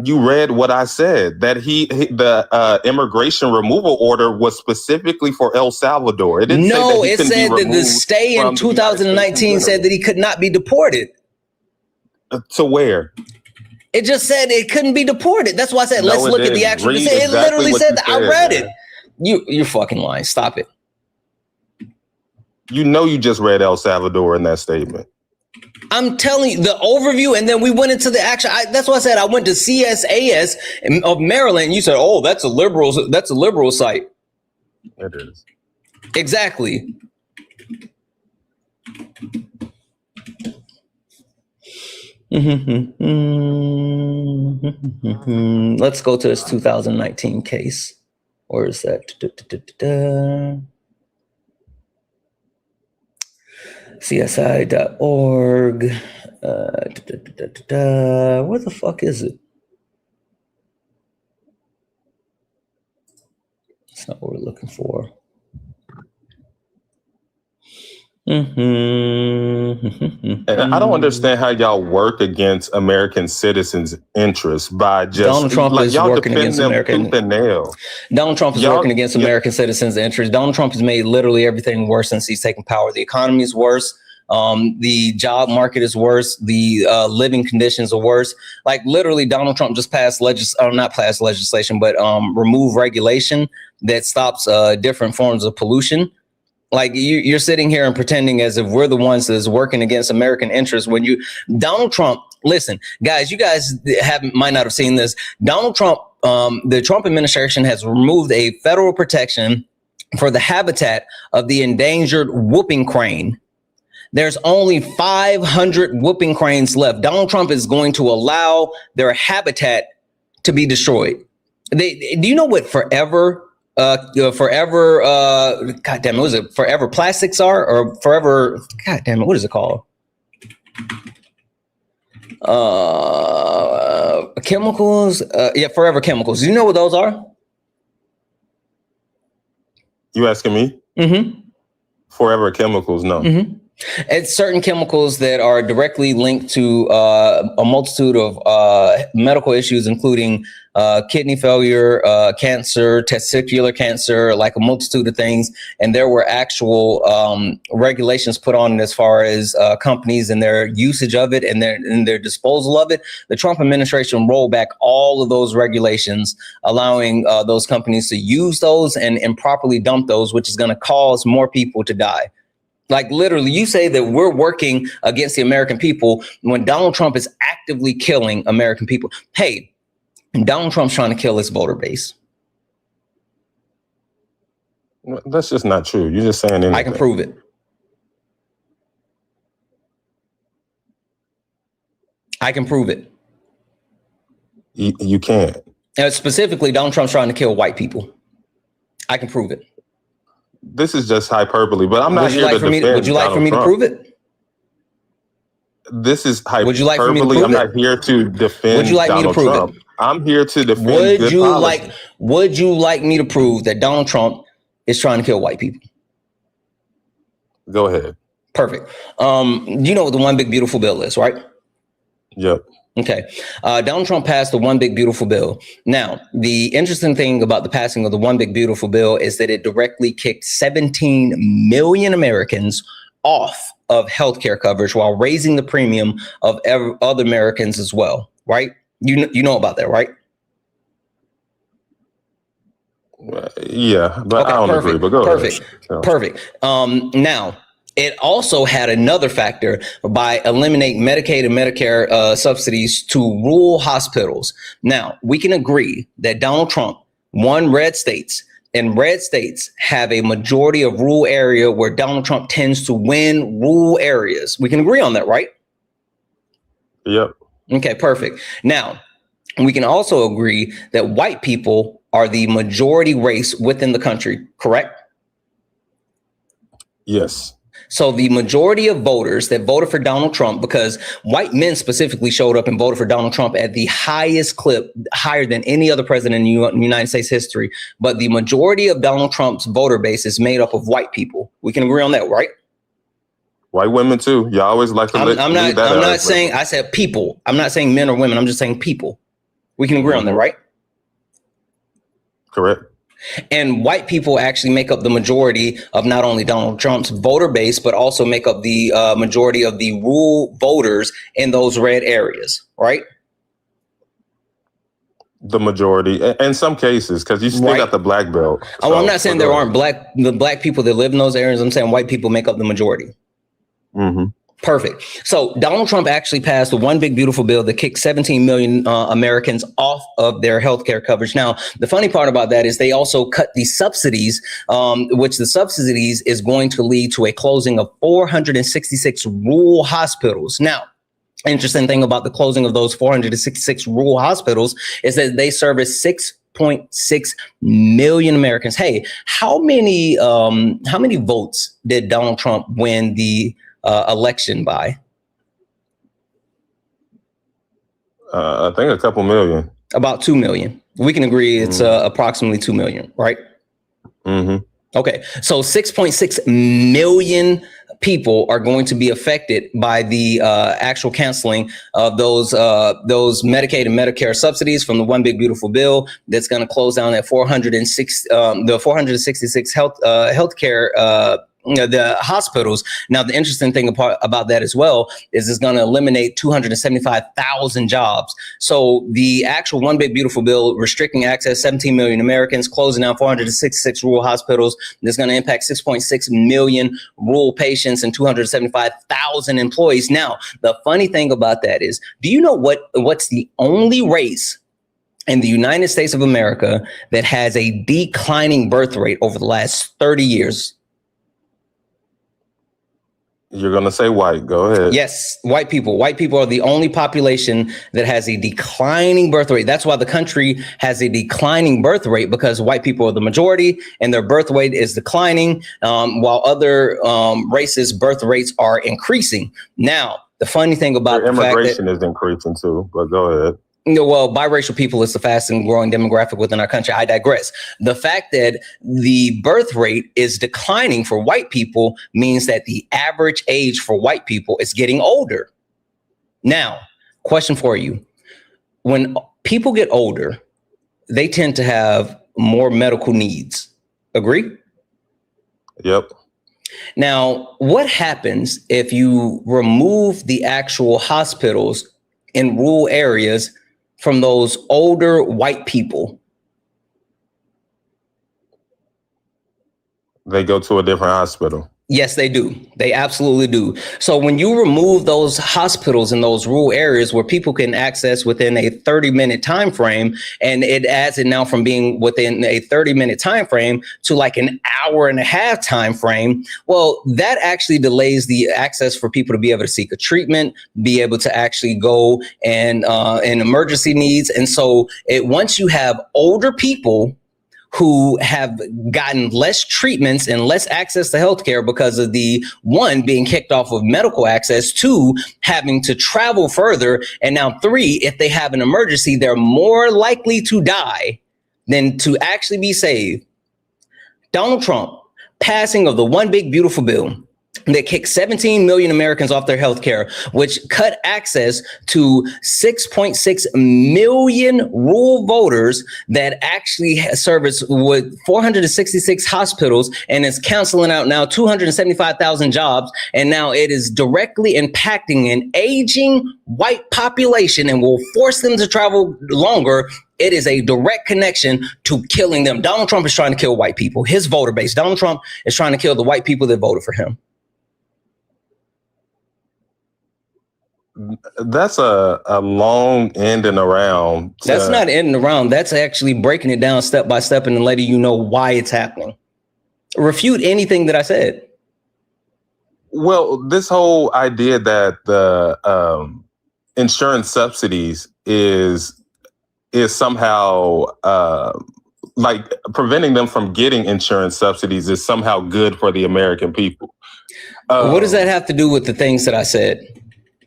You read what I said, that the immigration removal order was specifically for El Salvador. It didn't say that said that the stay in 2019 said that he could not be deported. To where? It just said it couldn't be deported. That's why I said, let's look at the actual. It literally said that. I read it. You're fucking lying. Stop it. You know you just read El Salvador in that statement. I'm telling you the overview, and then we went into the action. That's why I said I went to CSAS of Maryland. And you said, "Oh, that's a liberal site." It is. Exactly. Let's go to this 2019 case. Or is that? CSI.org. Where the fuck is it? That's not what we're looking for. And I don't understand how y'all work against American citizens' interests by just Donald Trump is working against American. Donald Trump is working against American citizens' interests. Donald Trump has made literally everything worse since he's taken power. The economy is worse. The job market is worse. The living conditions are worse. Like literally, Donald Trump just passed not passed legislation, but remove regulation that stops different forms of pollution. Like you're sitting here and pretending as if we're the ones that's working against American interests when Donald Trump, listen, guys, you guys might not have seen this. Donald Trump, the Trump administration has removed a federal protection for the habitat of the endangered whooping crane. There's only 500 whooping cranes left. Donald Trump is going to allow their habitat to be destroyed. Do you know what forever plastics are, or forever, God damn it, what is it called? Chemicals. Forever chemicals. Do you know what those are? You asking me? Mm-hmm. Forever chemicals, no. Mm-hmm. It's certain chemicals that are directly linked to a multitude of medical issues, including kidney failure, cancer, testicular cancer, like a multitude of things. And there were actual regulations put on as far as companies and their usage of it and their disposal of it. The Trump administration rolled back all of those regulations, allowing those companies to use those and improperly dump those, which is going to cause more people to die. Like literally, you say that we're working against the American people when Donald Trump is actively killing American people. Hey, Donald Trump's trying to kill his voter base. That's just not true. You're just saying anything. I can prove it. I can prove it. You can't. Specifically, Donald Trump's trying to kill white people. I can prove it. This is just hyperbole, but I'm not here to defend. Would you like for me to prove it? This is hyperbole. Would you like for me to prove I'm not here to defend. Would you like me to prove Trump. it? I'm here to defend. Would you like me to prove that Donald Trump is trying to kill white people? Go ahead. Perfect. You know what the One Big Beautiful Bill is, right? Yep. Okay. Donald Trump passed the One Big Beautiful Bill. Now, the interesting thing about the passing of the One Big Beautiful Bill is that it directly kicked 17 million Americans off of healthcare coverage while raising the premium of other Americans as well, right? You know about that, right? Yeah, but okay, I don't agree. But go ahead. Perfect. Now, it also had another factor by eliminating Medicaid and Medicare subsidies to rural hospitals. Now, we can agree that Donald Trump won red states, and red states have a majority of rural area where Donald Trump tends to win rural areas. We can agree on that, right? Yep. Okay, perfect. Now, we can also agree that white people are the majority race within the country, correct? Yes. So the majority of voters that voted for Donald Trump, because white men specifically showed up and voted for Donald Trump at the highest clip, higher than any other president in United States history. But the majority of Donald Trump's voter base is made up of white people. We can agree on that, right? White women too. You always like to. I'm not saying. I said people. I'm not saying men or women. I'm just saying people. We can agree on that, right? Correct. And white people actually make up the majority of not only Donald Trump's voter base, but also make up the majority of the rural voters in those red areas, right? The majority, in some cases, because you still got the black belt. So, I'm not saying there aren't the black people that live in those areas. I'm saying white people make up the majority. Mm-hmm. Perfect. So Donald Trump actually passed the One Big Beautiful Bill that kicked 17 million Americans off of their healthcare coverage. Now, the funny part about that is they also cut the subsidies, which the subsidies is going to lead to a closing of 466 rural hospitals. Now, interesting thing about the closing of those 466 rural hospitals is that they service 6.6 million Americans. Hey, how many votes did Donald Trump win the election by? I think a couple million. About 2 million. We can agree it's approximately 2 million, right? Mm-hmm. Okay, so 6.6 million people are going to be affected by the actual canceling of those Medicaid and Medicare subsidies from the One Big Beautiful Bill that's going to close down at 466 healthcare the hospitals. Now, the interesting thing about that as well is it's going to eliminate 275,000 jobs. So the actual One Big Beautiful Bill restricting access 17 million Americans, closing down 466 rural hospitals. That's going to impact 6.6 million rural patients and 275,000 employees. Now, the funny thing about that is, do you know what's the only race in the United States of America that has a declining birth rate over the last 30 years? You're going to say white. Go ahead. Yes, white people. White people are the only population that has a declining birth rate. That's why the country has a declining birth rate, because white people are the majority and their birth rate is declining, while other races' birth rates are increasing. Now, the funny thing about their immigration is increasing too, but go ahead. Well, biracial people is the fastest growing demographic within our country. I digress. The fact that the birth rate is declining for white people means that the average age for white people is getting older. Now, question for you. When people get older, they tend to have more medical needs. Agree? Yep. Now, what happens if you remove the actual hospitals in rural areas from those older white people? They go to a different hospital. Yes, they do. They absolutely do. So when you remove those hospitals in those rural areas where people can access within a 30-minute time frame, and it adds it now from being within a 30-minute time frame to like an hour and a half time frame, well, that actually delays the access for people to be able to seek a treatment, be able to actually go and in emergency needs. And so once you have older people who have gotten less treatments and less access to healthcare because of the one, being kicked off of medical access, two, having to travel further, and now three, if they have an emergency, they're more likely to die than to actually be saved. Donald Trump passing of the One Big Beautiful Bill that kicked 17 million Americans off their health care, which cut access to 6.6 million rural voters that actually service with 466 hospitals, and is canceling out now 275,000 jobs. And now it is directly impacting an aging white population and will force them to travel longer. It is a direct connection to killing them. Donald Trump is trying to kill white people, his voter base. Donald Trump is trying to kill the white people that voted for him. That's a long ending around. That's not ending around. That's actually breaking it down step by step and then letting you know why it's happening. Refute anything that I said. Well, this whole idea that the insurance subsidies is somehow like preventing them from getting insurance subsidies is somehow good for the American people. What does that have to do with the things that I said?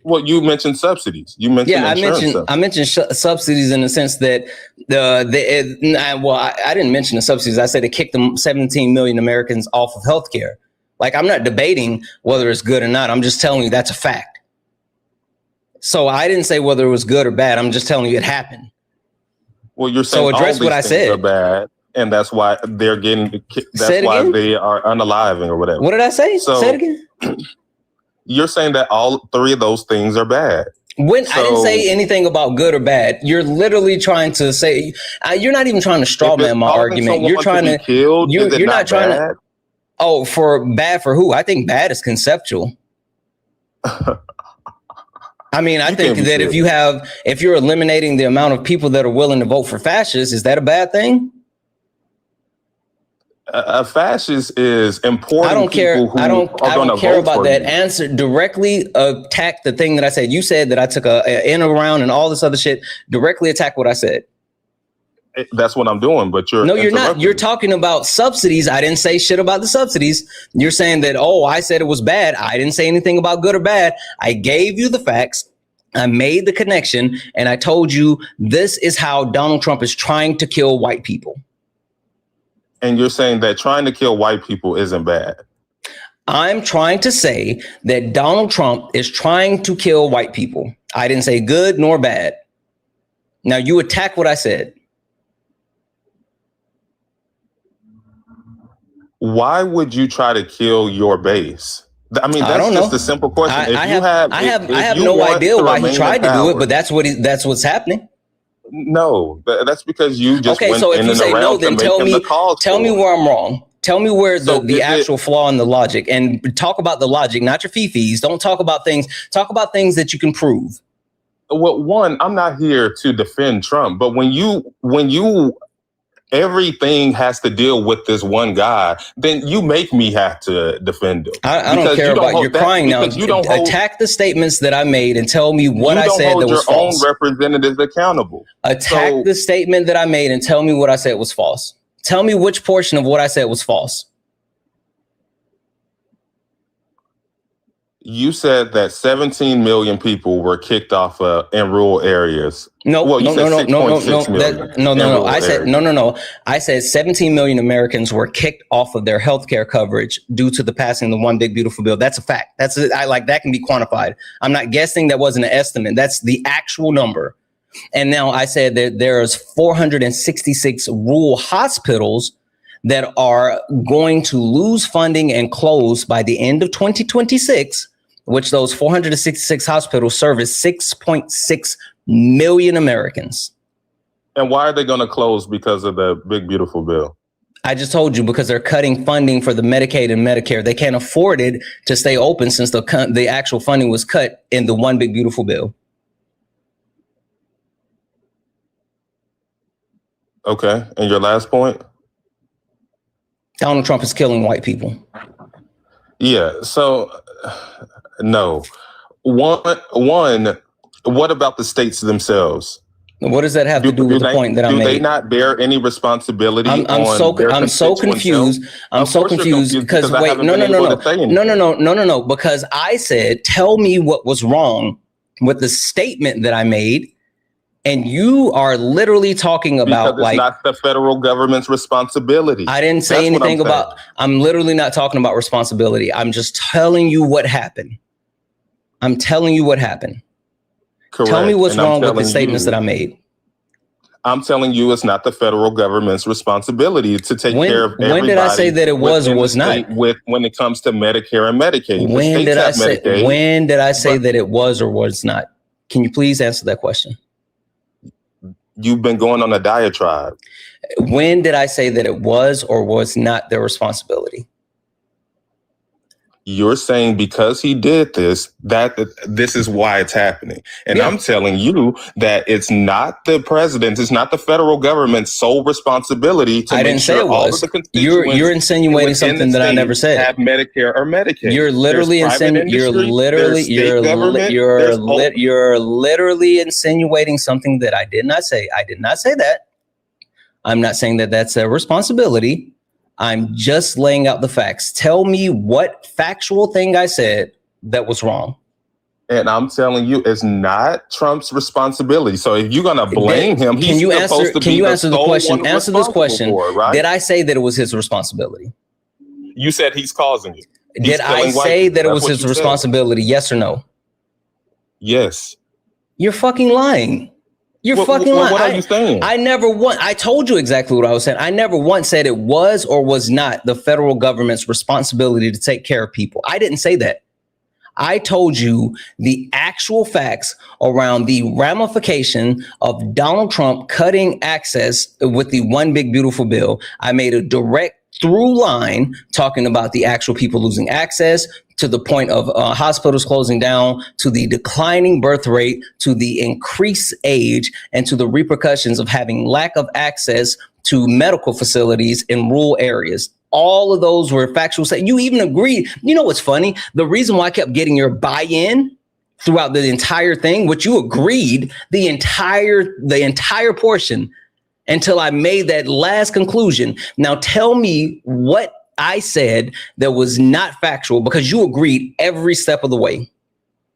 Well, you mentioned subsidies. You mentioned I mentioned subsidies in the sense that I didn't mention the subsidies. I said it kicked them 17 million Americans off of healthcare. Like, I'm not debating whether it's good or not. I'm just telling you that's a fact. So I didn't say whether it was good or bad. I'm just telling you it happened. Well, you're saying so address all what I said. Are bad, and that's why they're getting. That's why they are unaliving or whatever. What did I say? Say it again. You're saying that all three of those things are bad. I didn't say anything about good or bad. You're literally trying to say, you're not even trying to straw man my argument. You're trying to kill. You're not trying to. Oh, for who? I think bad is conceptual. I mean, I think that if you're eliminating the amount of people that are willing to vote for fascists, is that a bad thing? A fascist is important. I don't care. I don't care about that. Answer directly. Attack the thing that I said. You said that I took a in around and all this other shit. Directly attack what I said. That's what I'm doing. But you're not. You're talking about subsidies. I didn't say shit about the subsidies. You're saying that, I said it was bad. I didn't say anything about good or bad. I gave you the facts. I made the connection, and I told you this is how Donald Trump is trying to kill white people. And you're saying that trying to kill white people isn't bad. I'm trying to say that Donald Trump is trying to kill white people. I didn't say good nor bad. Now you attack what I said. Why would you try to kill your base? I mean, I that's don't just know. a simple question. I have no idea why he tried to do it, but that's what's happening. No, that's because you just okay. went So if in you and say around no, to then make tell him me the cause for it. where I'm wrong. Tell me where So the actual flaw in the logic, and talk about the logic, not your fifis. Don't talk about things. Talk about things that you can prove. Well, one, I'm not here to defend Trump, but when you everything has to deal with this one guy, then you make me have to defend him. I don't care about you're crying now. Attack the statements that I made and tell me what I said that was false. You don't hold your own representatives accountable. Attack the statement that I made and tell me what I said was false. Tell me which portion of what I said was false. You said that 17 million people were kicked off in rural areas. No. I said no. I said 17 million Americans were kicked off of their healthcare coverage due to the passing of the One Big Beautiful Bill. That's a fact. That can be quantified. I'm not guessing. That wasn't an estimate. That's the actual number. And now I said that there's 466 rural hospitals that are going to lose funding and close by the end of 2026, which those 466 hospitals service 6.6 million Americans. And why are they going to close because of the Big Beautiful Bill? I just told you, because they're cutting funding for the Medicaid and Medicare. They can't afford it to stay open since the actual funding was cut in the One Big Beautiful Bill. Okay. And your last point? Donald Trump is killing white people. Yeah. So, no. One, what about the states themselves? What does that have to do with the point that I made? Do they not bear any responsibility? I'm so confused. I'm so confused because wait, no. Because I said, tell me what was wrong with the statement that I made. And you are literally talking about because it's not the federal government's responsibility. I didn't say anything about. I'm literally not talking about responsibility. I'm just telling you what happened. I'm telling you what happened. Correct. Tell me what's wrong with the statements that I made. I'm telling you, it's not the federal government's responsibility to take care of everybody. When did I say that it was or was not? When it comes to Medicare and Medicaid. When did I say that it was or was not? Can you please answer that question? You've been going on a diatribe. When did I say that it was or was not their responsibility? You're saying because he did this, that this is why it's happening. And I'm telling you that it's not the president, it's not the federal government's sole responsibility to make sure all of the constituents you're insinuating something that I never said. Have Medicare or Medicaid. You're literally insinuating something that I did not say. I did not say that. I'm not saying that that's a responsibility. I'm just laying out the facts. Tell me what factual thing I said that was wrong. And I'm telling you, it's not Trump's responsibility. So if you're going to blame him, he's supposed to be the sole one Answer this question. For it, right? Did I say that it was his responsibility? You said he's causing it. Did I say that it was his responsibility? Yes or no? Yes. You're fucking lying. You're fucking lying. What are you saying? I told you exactly what I was saying. I never once said it was or was not the federal government's responsibility to take care of people. I didn't say that. I told you the actual facts around the ramification of Donald Trump cutting access with the One Big Beautiful Bill. I made a direct through line talking about the actual people losing access, to the point of hospitals closing down, to the declining birth rate, to the increased age, and to the repercussions of having lack of access to medical facilities in rural areas. All of those were factual. You even agreed. You know what's funny? The reason why I kept getting your buy-in throughout the entire thing, which you agreed the entire portion until I made that last conclusion. Now tell me what I said that was not factual, because you agreed every step of the way.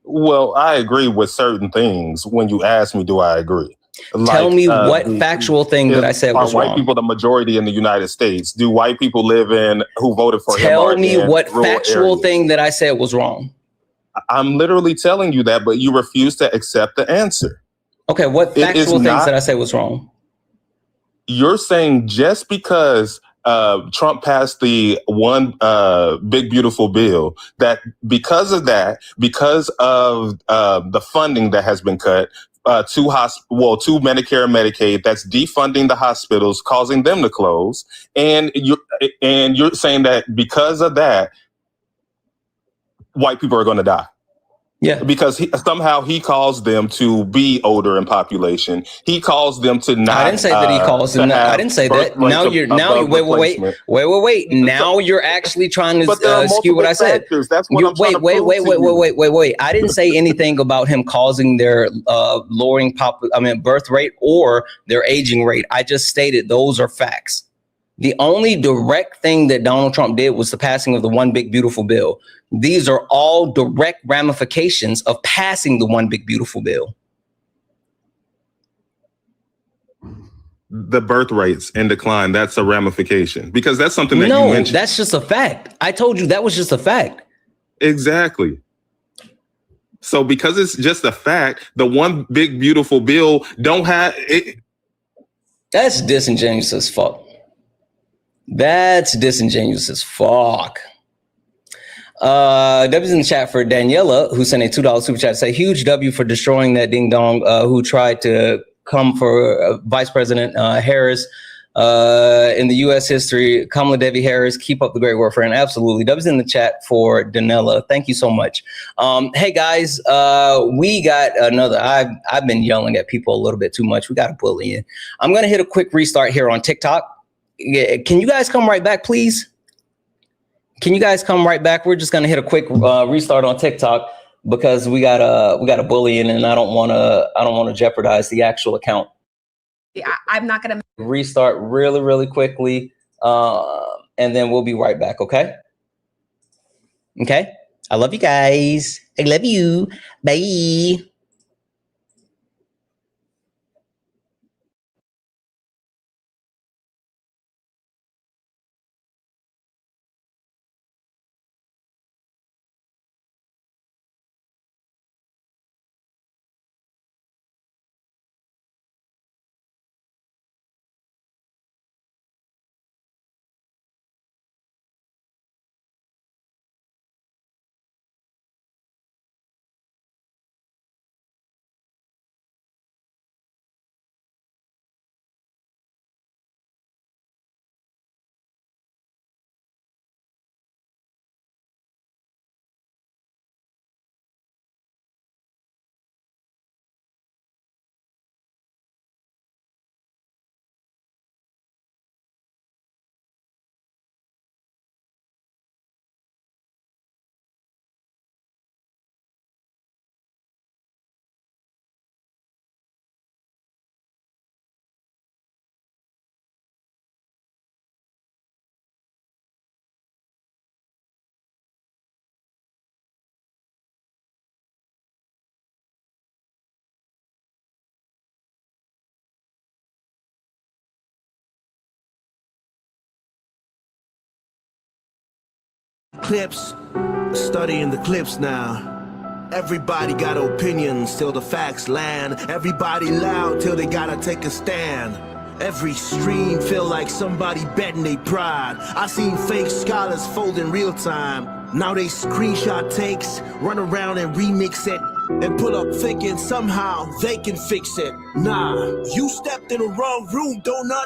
Well, I agree with certain things. When you ask me, do I agree? Tell me what factual thing that I said was wrong. Are white people the majority in the United States? Do white people live who voted for him? Tell me what factual thing that I said was wrong. I'm literally telling you that, but you refuse to accept the answer. Okay, what factual things that I say was wrong? You're saying just because Trump passed the one big beautiful bill that because of the funding that has been cut to Medicare and Medicaid, that's defunding the hospitals, causing them to close, and you're saying that because of that, white people are going to die. Yeah, because somehow he calls them to be older in population. He calls them to not. I didn't say that he calls them. I didn't say that. Now you're wait. Now you're actually trying to skew what I said. That's what I'm trying to prove to you. Wait. I didn't say anything about him causing their lowering birth rate or their aging rate. I just stated those are facts. The only direct thing that Donald Trump did was the passing of the One Big Beautiful Bill. These are all direct ramifications of passing the One Big Beautiful Bill. The birth rates in decline, that's a ramification because that's something that you mentioned. No, that's just a fact. I told you that was just a fact. Exactly. So because it's just a fact, the One Big Beautiful Bill don't have it. That's disingenuous as fuck. W's in the chat for Daniela, who sent a $2 super chat. Say huge W for destroying that ding dong who tried to come for Vice President Harris in the U.S. history. Kamala Devi Harris, keep up the great work, friend. Absolutely. W's in the chat for Daniela. Thank you so much. Hey guys, we got another. I've been yelling at people a little bit too much. We got a bully in. I'm gonna hit a quick restart here on TikTok. Yeah, can you guys come right back, please? Can you guys come right back? We're just gonna hit a quick restart on TikTok because we got a bully in, and I don't want to jeopardize the actual account. Yeah, I'm not gonna restart really quickly, and then we'll be right back. Okay. I love you guys. I love you. Bye. Clips, studying the clips now. Everybody got opinions till the facts land. Everybody loud till they gotta take a stand. Every stream feel like somebody betting they pride. I seen fake scholars fold in real time. Now they screenshot takes, run around and remix it, and pull up thinking somehow they can fix it. Nah, you stepped in the wrong room, donut.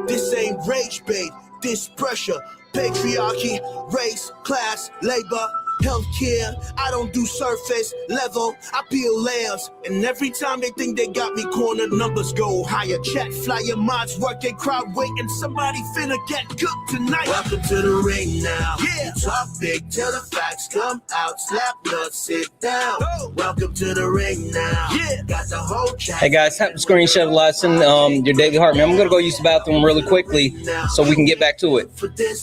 This ain't rage bait, this pressure. Patriarchy, race, class, labor, healthcare. I don't do surface level, I peel layers. And every time they think they got me cornered, numbers go higher. Chat flyer mods working, crowd waiting. Somebody finna get cooked tonight. Welcome to the ring now. Yeah. You talk big till the facts come out. Slap nuts, sit down. Welcome to the ring now. Yeah. Got the whole chat. Hey guys, tap the screen, share the live, send your daily heart. Man, I'm gonna go use the bathroom really quickly so we can get back to it.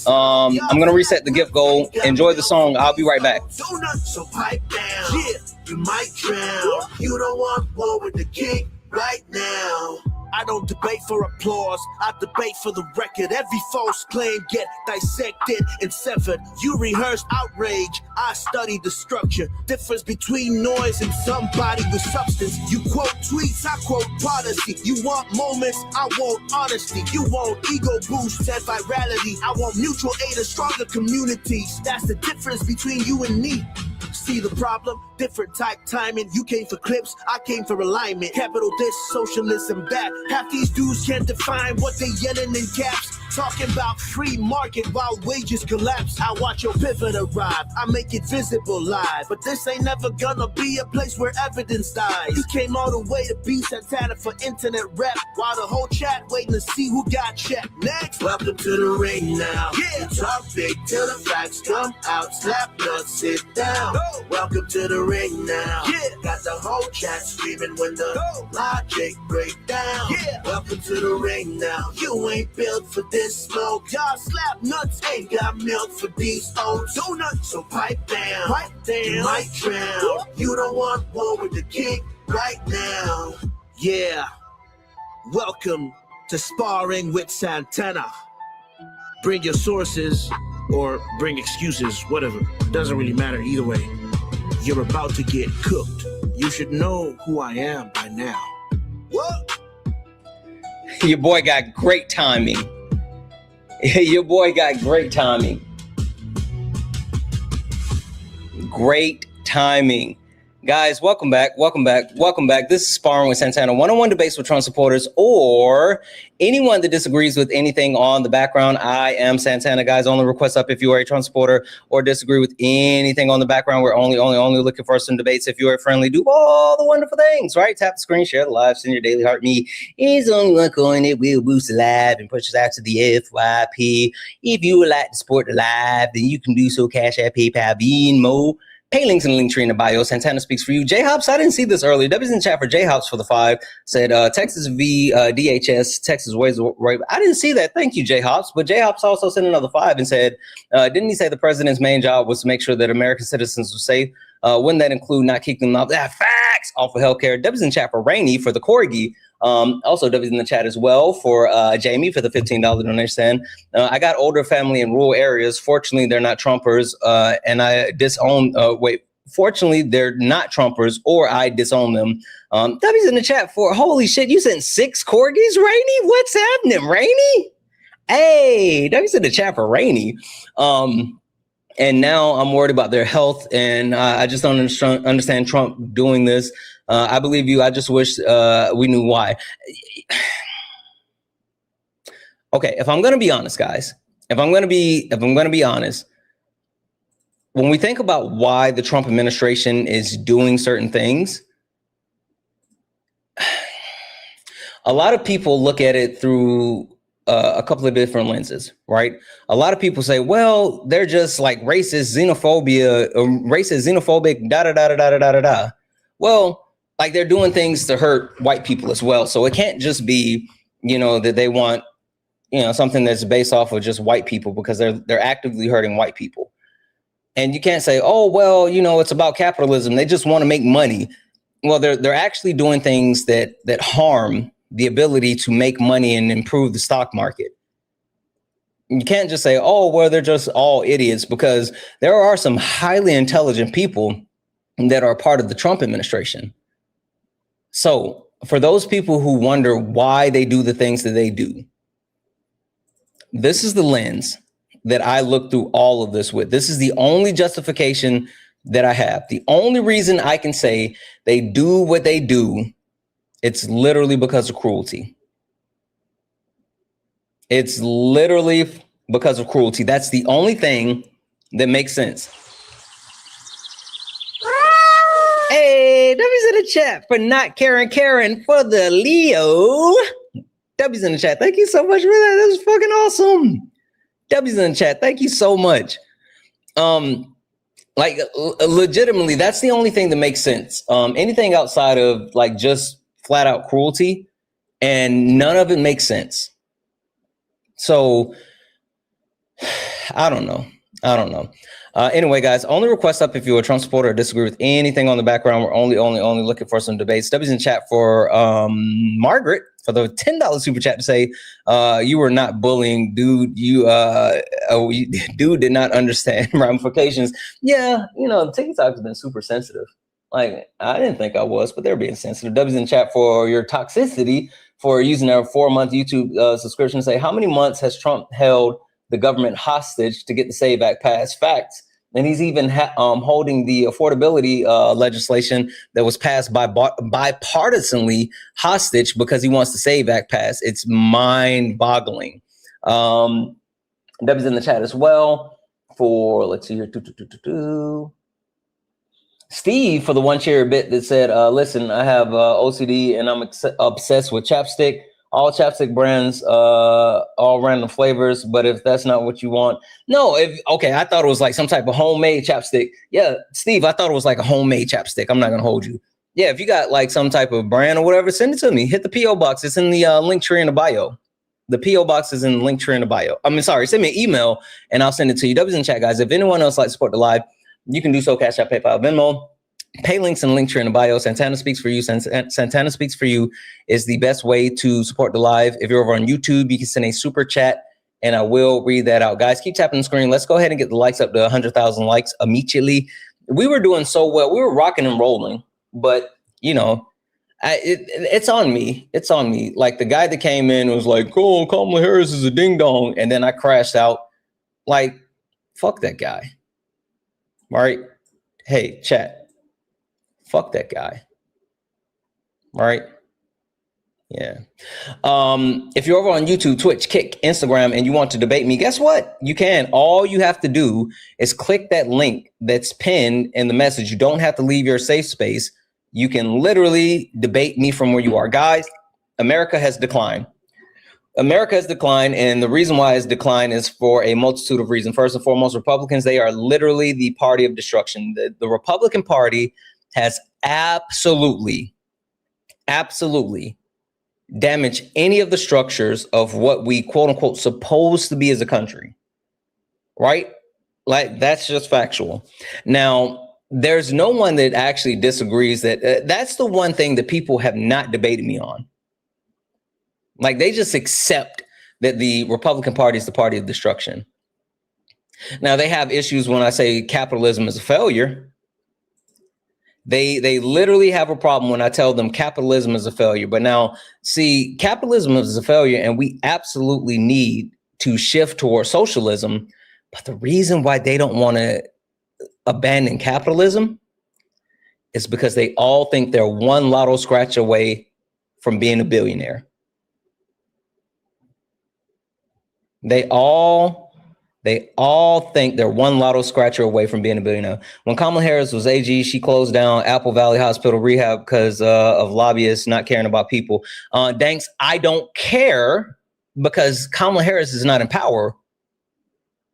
I'm gonna reset the gift goal. Enjoy the song. I'll be right back. So pipe down. Yeah, you might drown. You don't want war with the king right now. I don't debate for applause, I debate for the record. Every false claim get dissected and severed. You rehearsed outrage, I studied the structure. Difference between noise and somebody with substance. You quote tweets, I quote policy. You want moments, I want honesty. You want ego boosts and virality. I want mutual aid and stronger communities. That's the difference between you and me. See the problem? Different type timing. You came for clips, I came for alignment. Capital this, socialism that. Half these dudes can't define what they yelling in caps. Talking about free market while wages collapse. I watch your pivot arrive, I make it visible live. But this ain't never gonna be a place where evidence dies. You came all the way to be Santana for internet rap, while the whole chat waiting to see who got checked. Next, welcome to the ring now. Yeah, you talk big till the facts come out. Slap nuts, sit down. Go. Welcome to the ring now. Yeah, got the whole chat screaming when the logic break down. Yeah, welcome to the ring now. You ain't built for this smoke. Y'all slap nuts ain't got milk for these old donuts. So pipe down, you might drown. You don't want war with the king right now. Yeah, welcome to Sparring with Santana. Bring your sources or bring excuses, whatever. Doesn't really matter either way. You're about to get cooked. You should know who I am by now. What? Your boy got great timing. Your boy got great timing. Great timing. Guys, welcome back. This is Sparring with Santana. One-on-one debates with Trump supporters or anyone that disagrees with anything on the background. I am Santana. Guys, only request up if you are a Trump supporter or disagree with anything on the background. We're only looking for some debates. If you are friendly, do all the wonderful things, right? Tap the screen, share the live, send your daily heart. Me is only one coin. It will boost the live and push us out to the FYP. If you would like to support the live, then you can do so. Cash App, PayPal, Venmo. Pay links in the link tree in the bio. Santana speaks for you. J Hops, I didn't see this earlier. W's in the chat for J Hops for the 5. Said Texas v DHS. Texas ways right. I didn't see that. Thank you, J Hops. But J Hops also sent another 5 and said, didn't he say the president's main job was to make sure that American citizens were safe? Wouldn't that include not kicking them off? Facts off of healthcare. W's in the chat for Rainey for the Corgi. Also W's in the chat as well for Jamie for the $15 donation. I got older family in rural areas. Fortunately, they're not Trumpers, and I disown. Fortunately, they're not Trumpers, or I disown them. W's in the chat for holy shit. You sent 6 corgis, Rainey. What's happening, Rainey? Hey, W's in the chat for Rainey. And now I'm worried about their health, and I just don't understand Trump doing this. I believe you. I just wish we knew why. Okay, if I'm going to be honest, guys, if I'm going to be honest, when we think about why the Trump administration is doing certain things, a lot of people look at it through a couple of different lenses, right? A lot of people say, well, they're just like racist, xenophobic, da-da-da-da-da-da-da-da. Well, like they're doing things to hurt white people as well. So it can't just be, that they want, something that's based off of just white people, because they're actively hurting white people. And you can't say, oh, well, it's about capitalism. They just want to make money. Well, they're actually doing things that harm the ability to make money and improve the stock market. You can't just say, oh, well, they're just all idiots, because there are some highly intelligent people that are part of the Trump administration. So for those people who wonder why they do the things that they do, this is the lens that I look through all of this with. This is the only justification that I have. The only reason I can say they do what they do, it's literally because of cruelty. It's literally because of cruelty. That's the only thing that makes sense. Hey, W's in the chat for not Karen for the Leo. W's in the chat. Thank you so much for that. That was fucking awesome. W's in the chat. Thank you so much. Legitimately, that's the only thing that makes sense. Anything outside of like just flat out cruelty, and none of it makes sense. So I don't know. Anyway, guys, only request up if you're a Trump supporter or disagree with anything on the background. We're only looking for some debates. W's in chat for Margaret for the $10 super chat to say, you were not bullying, dude. Dude did not understand ramifications. Yeah, you know, TikTok has been super sensitive. Like, I didn't think I was, but they're being sensitive. W's in chat for your toxicity for using their 4-month YouTube subscription. Say, how many months has Trump held the government hostage to get the Save Act passed? Facts. And he's even holding the affordability legislation that was passed bipartisanly hostage because he wants the Save Act passed. It's mind-boggling. W's in the chat as well for, let's see here, Steve for the one share bit that said, listen, I have OCD and I'm obsessed with chapstick. All chapstick brands, all random flavors. But if that's not what you want, no. Okay, I thought it was like some type of homemade chapstick. Yeah, Steve, I thought it was like a homemade chapstick. I'm not gonna hold you. Yeah, if you got like some type of brand or whatever, send it to me. Hit the PO box. It's in the link tree in the bio. The PO box is in the link tree in the bio. Send me an email and I'll send it to you. W's in chat, guys. If anyone else likes to support the live, you can do so. Cash App, PayPal, Venmo. Pay links and link tree in the bio. Santana Speaks for You. Santana Speaks for You is the best way to support the live. If you're over on YouTube, you can send a super chat and I will read that out. Guys, keep tapping the screen. Let's go ahead and get the likes up to 100,000 likes immediately. We were doing so well. We were rocking and rolling, but you know, it's on me. It's on me. Like the guy that came in was like, oh, Kamala Harris is a ding dong. And then I crashed out. Like, fuck that guy. All right. Hey, chat. Fuck that guy. Right? Yeah. If you're over on YouTube, Twitch, Kick, Instagram, and you want to debate me, guess what? You can. All you have to do is click that link that's pinned in the message. You don't have to leave your safe space. You can literally debate me from where you are. Guys, America has declined. America has declined, and the reason why it's declined is for a multitude of reasons. First and foremost, Republicans, they are literally the party of destruction. The Republican Party has absolutely damaged any of the structures of what we quote unquote supposed to be as a country, right? Like that's just factual. Now, there's no one that actually disagrees that that's the one thing that people have not debated me on. Like they just accept that the Republican Party is the party of destruction. Now they have issues when I say capitalism is a failure. They literally have a problem when I tell them capitalism is a failure. But now, see, capitalism is a failure, and we absolutely need to shift towards socialism. But the reason why they don't want to abandon capitalism is because they all think they're one lotto scratch away from being a billionaire. They all think they're one lotto scratcher away from being a billionaire. When Kamala Harris was AG, she closed down Apple Valley Hospital Rehab because of lobbyists not caring about people. Thanks, I don't care because Kamala Harris is not in power.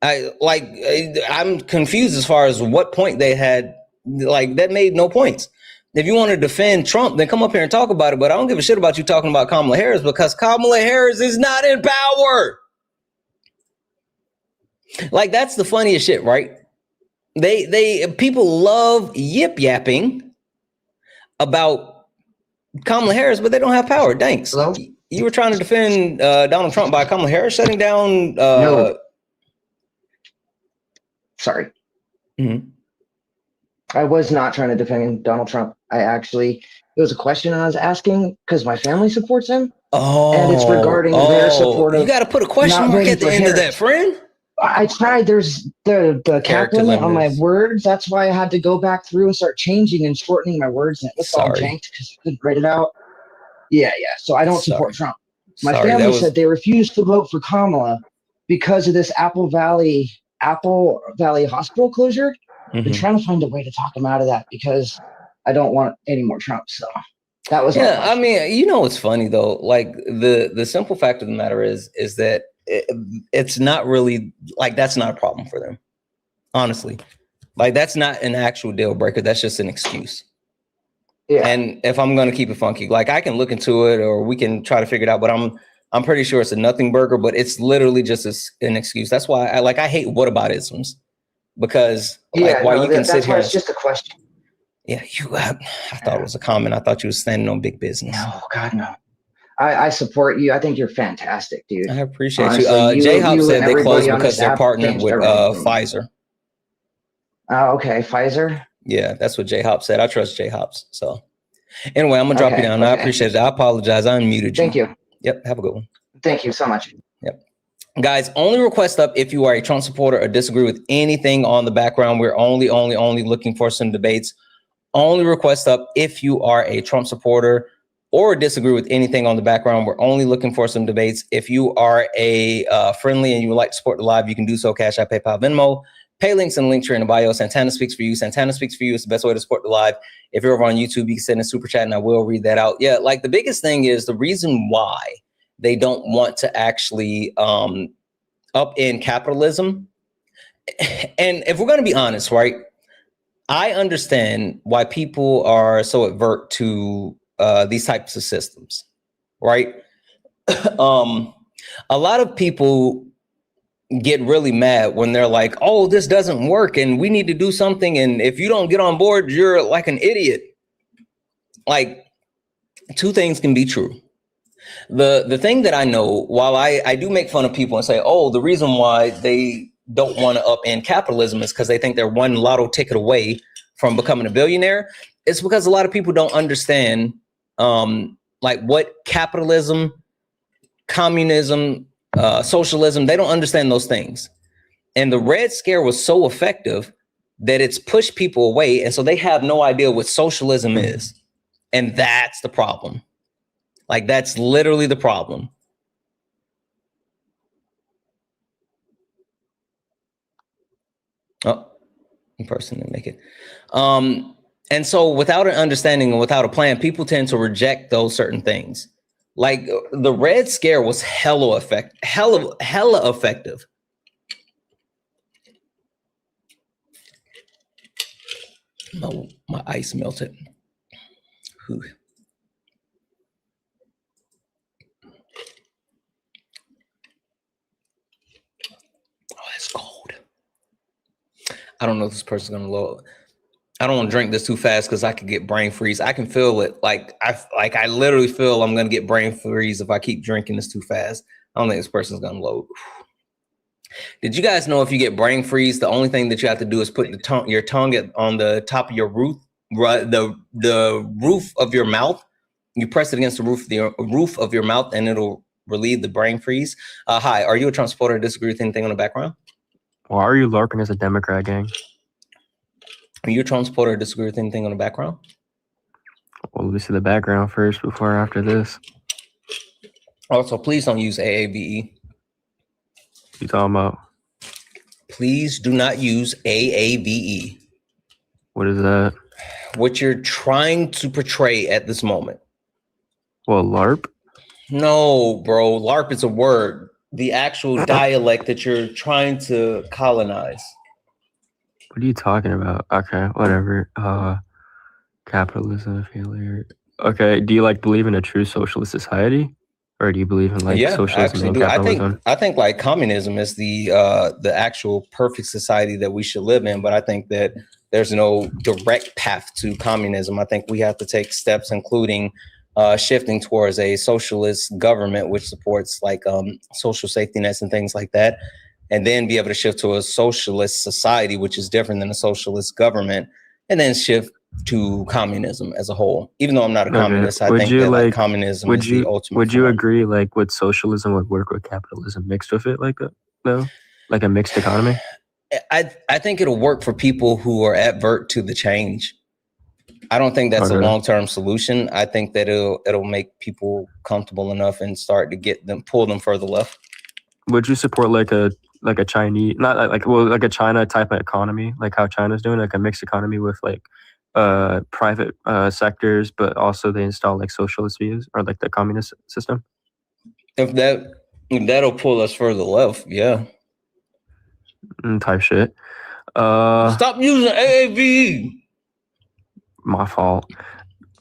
I'm confused as far as what point they had. Like that made no points. If you want to defend Trump, then come up here and talk about it. But I don't give a shit about you talking about Kamala Harris because Kamala Harris is not in power. Like that's the funniest shit, right? People love yip yapping about Kamala Harris, but they don't have power. Thanks. Hello? You were trying to defend Donald Trump by Kamala Harris shutting down. No. Sorry. Mm-hmm. I was not trying to defend Donald Trump. It was a question I was asking because my family supports him. Oh, and it's regarding their support of. You got to put a question mark at the end of that, friend. I tried. There's the cap limit on my words. That's why I had to go back through and start changing and shortening my words. And it was all janked because I couldn't write it out. Yeah. So I don't support Trump. My family said they refused to vote for Kamala because of this Apple Valley Hospital closure. Mm-hmm. Been trying to find a way to talk them out of that because I don't want any more Trump. So that was I mean, you know, what's funny though. Like the simple fact of the matter is that. It's not really like that's not a problem for them, honestly. Like that's not an actual deal breaker. That's just an excuse. Yeah. And if I'm gonna keep it funky, like I can look into it or we can try to figure it out. But I'm pretty sure it's a nothing burger. But it's literally just an excuse. That's why I hate whataboutisms because you can sit here. It's just a question. Yeah, I thought it was a comment. I thought you were standing on big business. No, God no. I support you. I think you're fantastic, dude. I appreciate Honestly, you. J-Hop said and they closed everybody on because this they're app partnered changed with everything for me. Pfizer. Oh, okay, Pfizer. Yeah, that's what J-Hop said. I trust J-Hops. So anyway, I'm gonna drop you down. I appreciate it. I apologize. I unmuted you. Thank you. Yep. Have a good one. Thank you so much. Yep. Guys, only request up if you are a Trump supporter or disagree with anything on the background. We're only looking for some debates. Only request up if you are a Trump supporter or disagree with anything on the background. We're only looking for some debates. If you are a friendly and you would like to support the live, you can do so. Cash App, PayPal, Venmo. Pay links and links are in the bio. Santana speaks for you. Santana speaks for you. It's the best way to support the live. If you're over on YouTube, you can send a super chat and I will read that out. Yeah, like the biggest thing is the reason why they don't want to actually upend capitalism. And if we're going to be honest, right, I understand why people are so advert to these types of systems, right? A lot of people get really mad when they're like, oh, this doesn't work and we need to do something. And if you don't get on board, you're like an idiot. Like, two things can be true. The thing that I know, while I do make fun of people and say, oh, the reason why they don't want to upend capitalism is because they think they're one lotto ticket away from becoming a billionaire, it's because a lot of people don't understand like what capitalism, communism, socialism, they don't understand those things. And the Red Scare was so effective that it's pushed people away. And so they have no idea what socialism is. And that's the problem. Like, that's literally the problem. Oh, in person didn't make it. And so without an understanding and without a plan, people tend to reject those certain things. Like the Red Scare was hella effective. My ice melted. Whew. Oh, it's cold. I don't know if this person's gonna load. I don't want to drink this too fast because I could get brain freeze. I can feel it. I literally feel I'm gonna get brain freeze if I keep drinking this too fast. I don't think this person's gonna load. Did you guys know if you get brain freeze, the only thing that you have to do is put your tongue on the top of your roof, the roof of your mouth. You press it against the roof of your mouth, and it'll relieve the brain freeze. Hi, are you a Trump supporter or disagree with anything on the background? Why are you LARPing as a Democrat, gang? Are you a Trump supporter or disagree with anything on the background? Well, let's see the background first before or after this. Also, please don't use AAVE. What you talking about? Please do not use AAVE. What is that? What you're trying to portray at this moment. Well, LARP? No, bro. LARP is a word. The actual dialect that you're trying to colonize. What are you talking about? Okay, whatever. Capitalism failure. Okay, do you believe in a true socialist society, or do you believe in socialism and capitalism? I think like communism is the actual perfect society that we should live in. But I think that there's no direct path to communism. I think we have to take steps, including shifting towards a socialist government, which supports social safety nets and things like that. And then be able to shift to a socialist society, which is different than a socialist government, and then shift to communism as a whole. Even though I'm not a communist, I think that communism is the ultimate. Would you agree with socialism would work with capitalism mixed with it like that? No? Like a mixed economy? I think it'll work for people who are advert to the change. I don't think that's a long-term solution. I think that it'll make people comfortable enough and start to pull them further left. Would you support like a Chinese, not like a China type of economy, like how China's doing, like a mixed economy with private sectors, but also they install socialist views or like the communist system? If that'll pull us further left, yeah. Type shit. Stop using AAVE. My fault.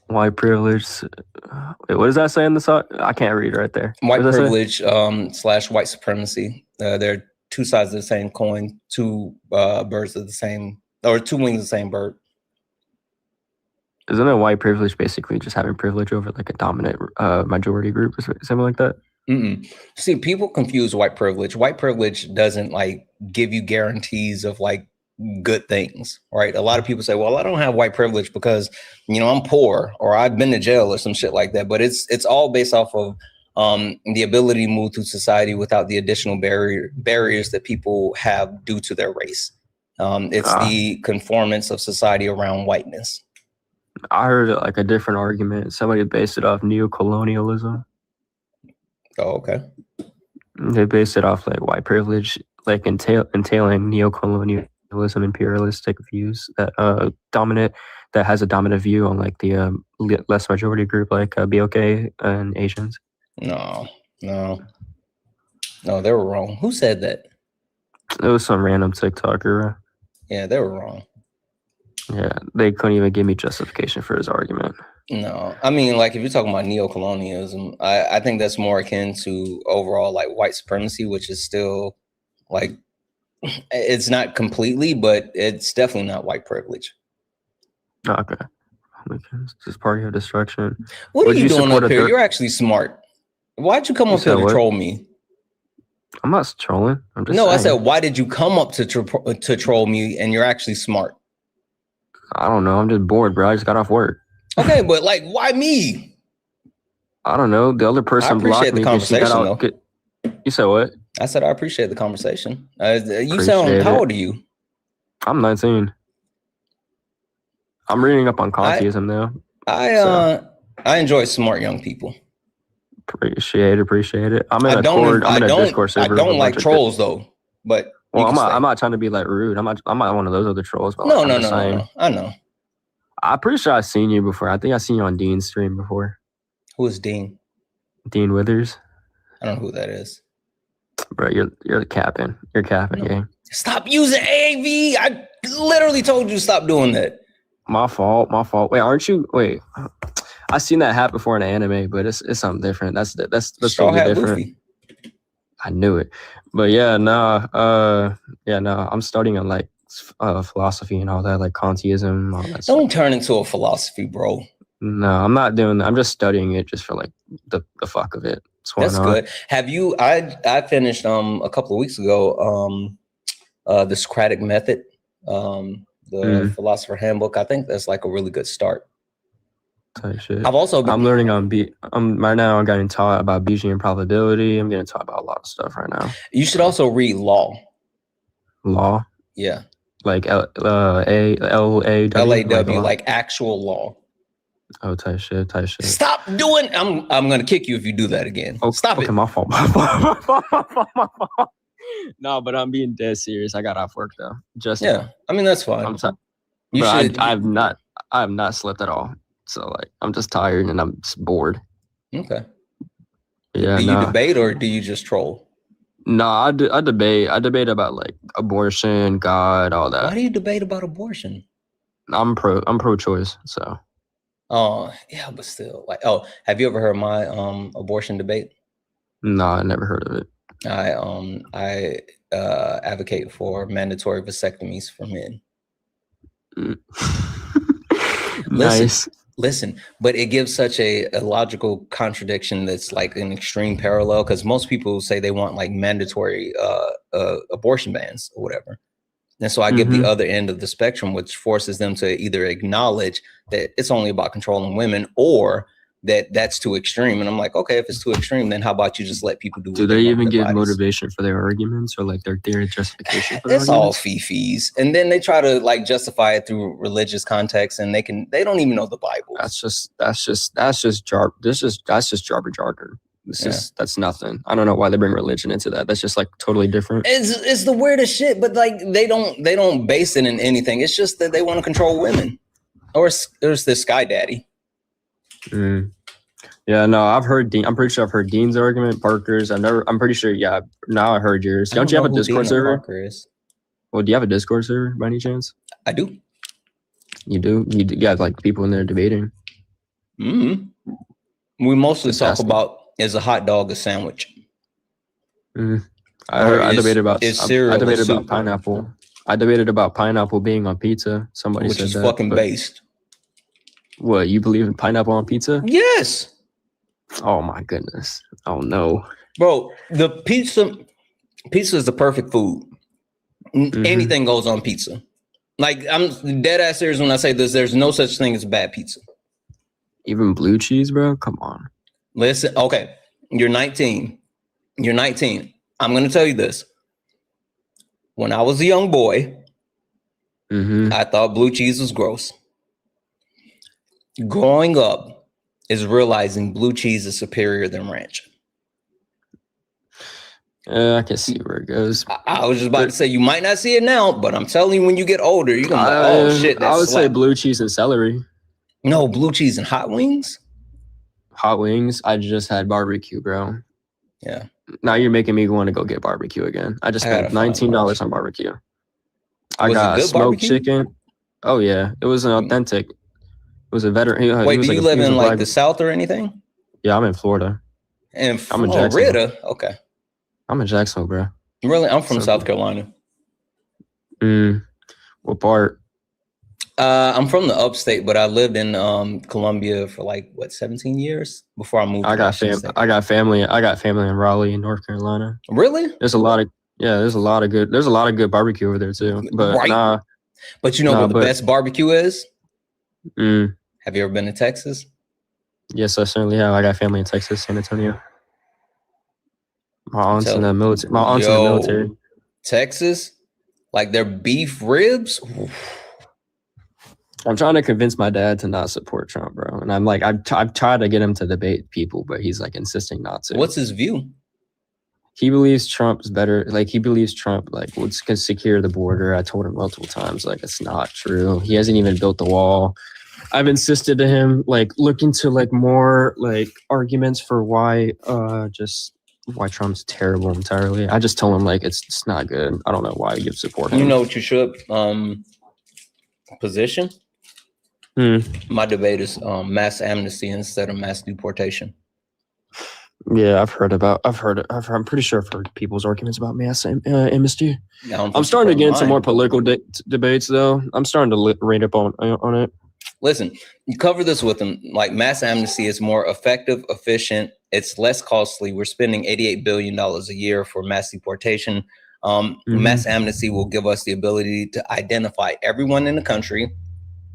White privilege. Wait, what does that say in the song? I can't read right there. White privilege / white supremacy. They're two sides of the same coin, two birds of the same, or two wings of the same bird. Isn't it white privilege basically just having privilege over like a dominant majority group or something like that? See, people confuse white privilege. White privilege doesn't like give you guarantees of like good things, right? A lot of people say, well, I don't have white privilege because, you know, I'm poor or I've been to jail or some shit like that. But it's all based off of the ability to move through society without the additional barriers that people have due to their race. It's the conformance of society around whiteness. I heard like a different argument. Somebody based it off neocolonialism. Oh, okay. They based it off like white privilege, like entailing neocolonialism, imperialistic views that has a dominant view on like the less majority group, like BOK and Asians. No, they were wrong. Who said that? It was some random TikToker. Yeah, they were wrong. Yeah, they couldn't even give me justification for his argument. No, I mean, like if you're talking about neocolonialism, I think that's more akin to overall like white supremacy, which is still like, it's not completely, but it's definitely not white privilege. Okay. It's just party of destruction. What are you doing up here? You're actually smart. Why'd you come up here to troll me? I'm not trolling. I'm just saying. I said, why did you come up to troll me? And you're actually smart. I don't know. I'm just bored, bro. I just got off work. Okay, but like, why me? I don't know. The other person blocked me because she got out. You said what? I said I appreciate the conversation. You sound. How old are you? I'm 19. I'm reading up on Kantiism now. I enjoy smart young people. Appreciate it. I'm in a Discord server. I don't like trolls though. But well, I'm not trying to be like rude. I'm not one of those other trolls. But no. I know. I'm pretty sure I've seen you before. I think I've seen you on Dean's stream before. Who is Dean? Dean Withers. I don't know who that is. Bro, you're capping. You're capping, gang. Stop using AAV. I literally told you to stop doing that. My fault. Wait, aren't you? Wait, I seen that hat before in an anime, but it's something different. That's totally different. Luffy. I knew it, but I'm studying on like philosophy and all that, like Kantiism. All that Don't turn into a philosophy, bro. No, I'm not doing that. I'm just studying it just for like the fuck of it. That's good. Have you? I finished a couple of weeks ago the Socratic Method, the Philosopher Handbook. I think that's like a really good start. Shit. I'm learning on right now. I'm getting taught about Bayesian probability. I'm getting taught about a lot of stuff right now. You should also read law. Law. Yeah. Like LAW, like actual law. Oh, tight shit. Stop doing. I'm gonna kick you if you do that again. Oh, stop it. My fault. No, but I'm being dead serious. I got off work though. I mean that's fine. I've not slept at all. So like I'm just tired and I'm just bored. Okay. Yeah. Do you debate or do you just troll? No, I debate. I debate about like abortion, God, all that. Why do you debate about abortion? I'm pro-choice, so. Oh yeah, but still, like, have you ever heard my abortion debate? No, I never heard of it. I advocate for mandatory vasectomies for men. Nice. Listen, but it gives such a logical contradiction that's like an extreme parallel because most people say they want like mandatory abortion bans or whatever. And so I give the other end of the spectrum, which forces them to either acknowledge that it's only about controlling women or that that's too extreme. And I'm like, okay, if it's too extreme, then how about you just let people do? Do they even give motivation for their arguments or like their justification for their It's all fee-fees. And then they try to like justify it through religious context and they don't even know the Bible. That's just jargon. That's nothing. I don't know why they bring religion into that. That's just like totally different. It's the weirdest shit, but like they don't base it in anything. It's just that they want to control women. Or there's this Sky Daddy. Yeah, no, I've heard Dean. I'm pretty sure I've heard Dean's argument, Parker's. I'm pretty sure. Yeah, now I heard yours. Don't you have a Discord server? Well, do you have a Discord server by any chance? I do. You do? You have like people in there debating? We mostly talk about, is a hot dog a sandwich? I debated about pineapple. I debated about pineapple being on pizza. Somebody said that. Which is fucking based. What, you believe in pineapple on pizza? Yes. Oh my goodness. Oh no. Bro, the pizza is the perfect food. Anything goes on pizza. Like, I'm dead ass serious when I say this. There's no such thing as bad pizza. Even blue cheese, bro? Come on. Listen, okay. You're 19. I'm going to tell you this. When I was a young boy, I thought blue cheese was gross. Growing up is realizing blue cheese is superior than ranch. I can see where it goes. I was just about to say, you might not see it now, but I'm telling you, when you get older, you're going to be like, oh, shit, that's I would say blue cheese and celery. No, blue cheese and hot wings? Hot wings? I just had barbecue, bro. Yeah. Now you're making me want to go get barbecue again. I just spent $19 on barbecue. I got smoked chicken. Oh, yeah. It was an authentic. It was a veteran. Wait, do you live in like the South or anything? Yeah, I'm in Florida. I'm in Jacksonville. Okay. I'm in Jacksonville, bro. Really? I'm from South Carolina. What part? I'm from the upstate, but I lived in Columbia for 17 years before I moved. I got family in Raleigh, North Carolina. Really? There's a lot of good barbecue over there too. But right. But you know what the best barbecue is? Have you ever been to Texas? Yes, I certainly have. I got family in Texas, San Antonio. My aunt's in the military. Texas, like their beef ribs. I'm trying to convince my dad to not support Trump, bro. And I'm like, I've tried to get him to debate people, but he's like insisting not to. What's his view? He believes Trump's better. Like he believes Trump would secure the border. I told him multiple times, it's not true. He hasn't even built the wall. I've insisted to him, look into more arguments for why Trump's terrible entirely. I just told him it's not good. I don't know why you support him. You know what you should position? My debate is mass amnesty instead of mass deportation. Yeah, I'm pretty sure I've heard people's arguments about mass amnesty. I'm starting to get into more political debates, though. I'm starting to read up on it. Listen, you cover this with them. Mass amnesty is more effective, efficient. It's less costly. We're spending $88 billion a year for mass deportation. Mass amnesty will give us the ability to identify everyone in the country.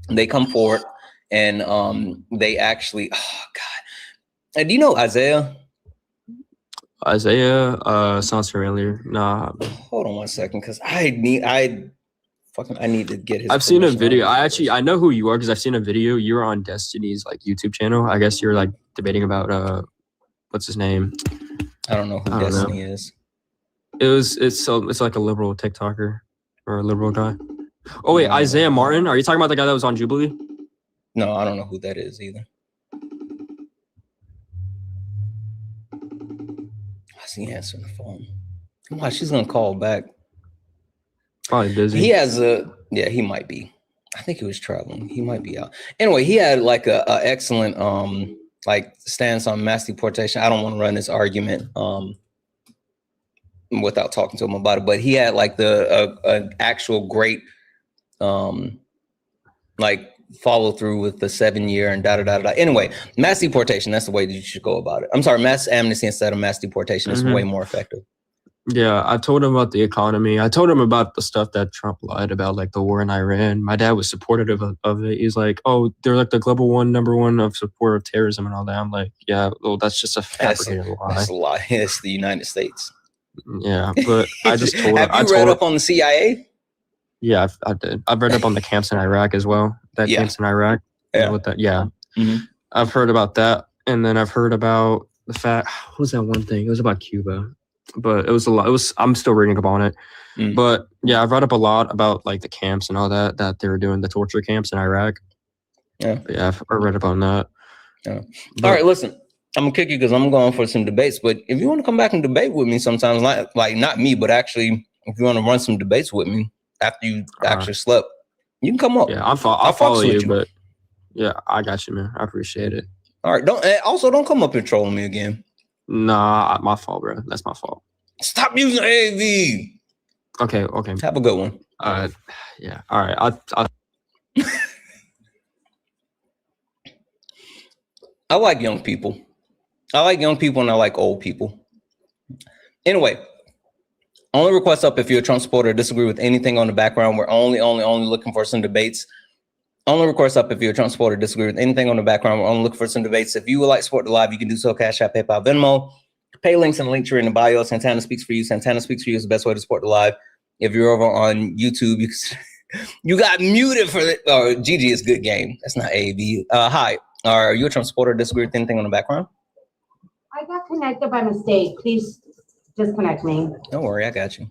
They come forward and they actually, oh God. Do you know Isaiah? Sounds familiar. Nah. Hold on one second, because I need to get his. I've seen a video. I know who you are because I've seen a video. You were on Destiny's YouTube channel. I guess you're debating about what's his name? I don't know who Destiny is. It's like a liberal TikToker or a liberal guy. Oh wait, Isaiah Martin. Are you talking about the guy that was on Jubilee? No, I don't know who that is either. How's he answering the phone? Why she's gonna call back? Probably busy. He has he might be. I think he was traveling. He might be out. Anyway, he had a excellent stance on mass deportation. I don't want to run this argument without talking to him about it, but he had an actual great follow through with the 7-year and Anyway, mass deportation, that's the way that you should go about it. I'm sorry, mass amnesty instead of mass deportation is way more effective. Yeah, I told him about the economy. I told him about the stuff that Trump lied about, the war in Iran. My dad was supportive of it. He's like, oh, they're the global number one of support of terrorism and all that. I'm like, yeah, well, that's just a fabricated lie. That's a lie. It's the United States. Yeah, but I just told him. Have you read up on the CIA? Yeah, I did. I've read up on the camps in Iraq as well. Camps in Iraq. Yeah. I've heard about that. And then I've heard about the fact, what was that one thing? It was about Cuba. But it was a lot. I'm still reading up on it. But yeah, I've read up a lot about the camps and all that they were doing, the torture camps in Iraq. Yeah. But yeah, I've read up on that. Yeah. All right, listen. I'm gonna kick you because I'm going for some debates. But if you want to come back and debate with me sometimes, not me, but actually, if you want to run some debates with me after you actually slept, you can come up. Yeah, I'll follow you, but yeah, I got you, man. I appreciate it. All right, don't come up here trolling me again. Nah, my fault, bro. That's my fault. Stop using AV. Okay. Have a good one. Yeah. All right. I'll I like young people. I like young people and I like old people. Anyway, only request up if you're a Trump supporter, disagree with anything on the background. We're only looking for some debates. Only request up if you're a Trump supporter, disagree with anything on the background. We're only looking for some debates. If you would like to support the live, you can do so. Cash App, PayPal, Venmo. Pay links and link tree in the bio. Santana speaks for you. Santana speaks for you is the best way to support the live. If you're over on YouTube, you got muted for the GG is good game. That's not AAB. Hi, are you a Trump supporter, disagree with anything on the background? I got connected by mistake. Please disconnect me. Don't worry, I got you.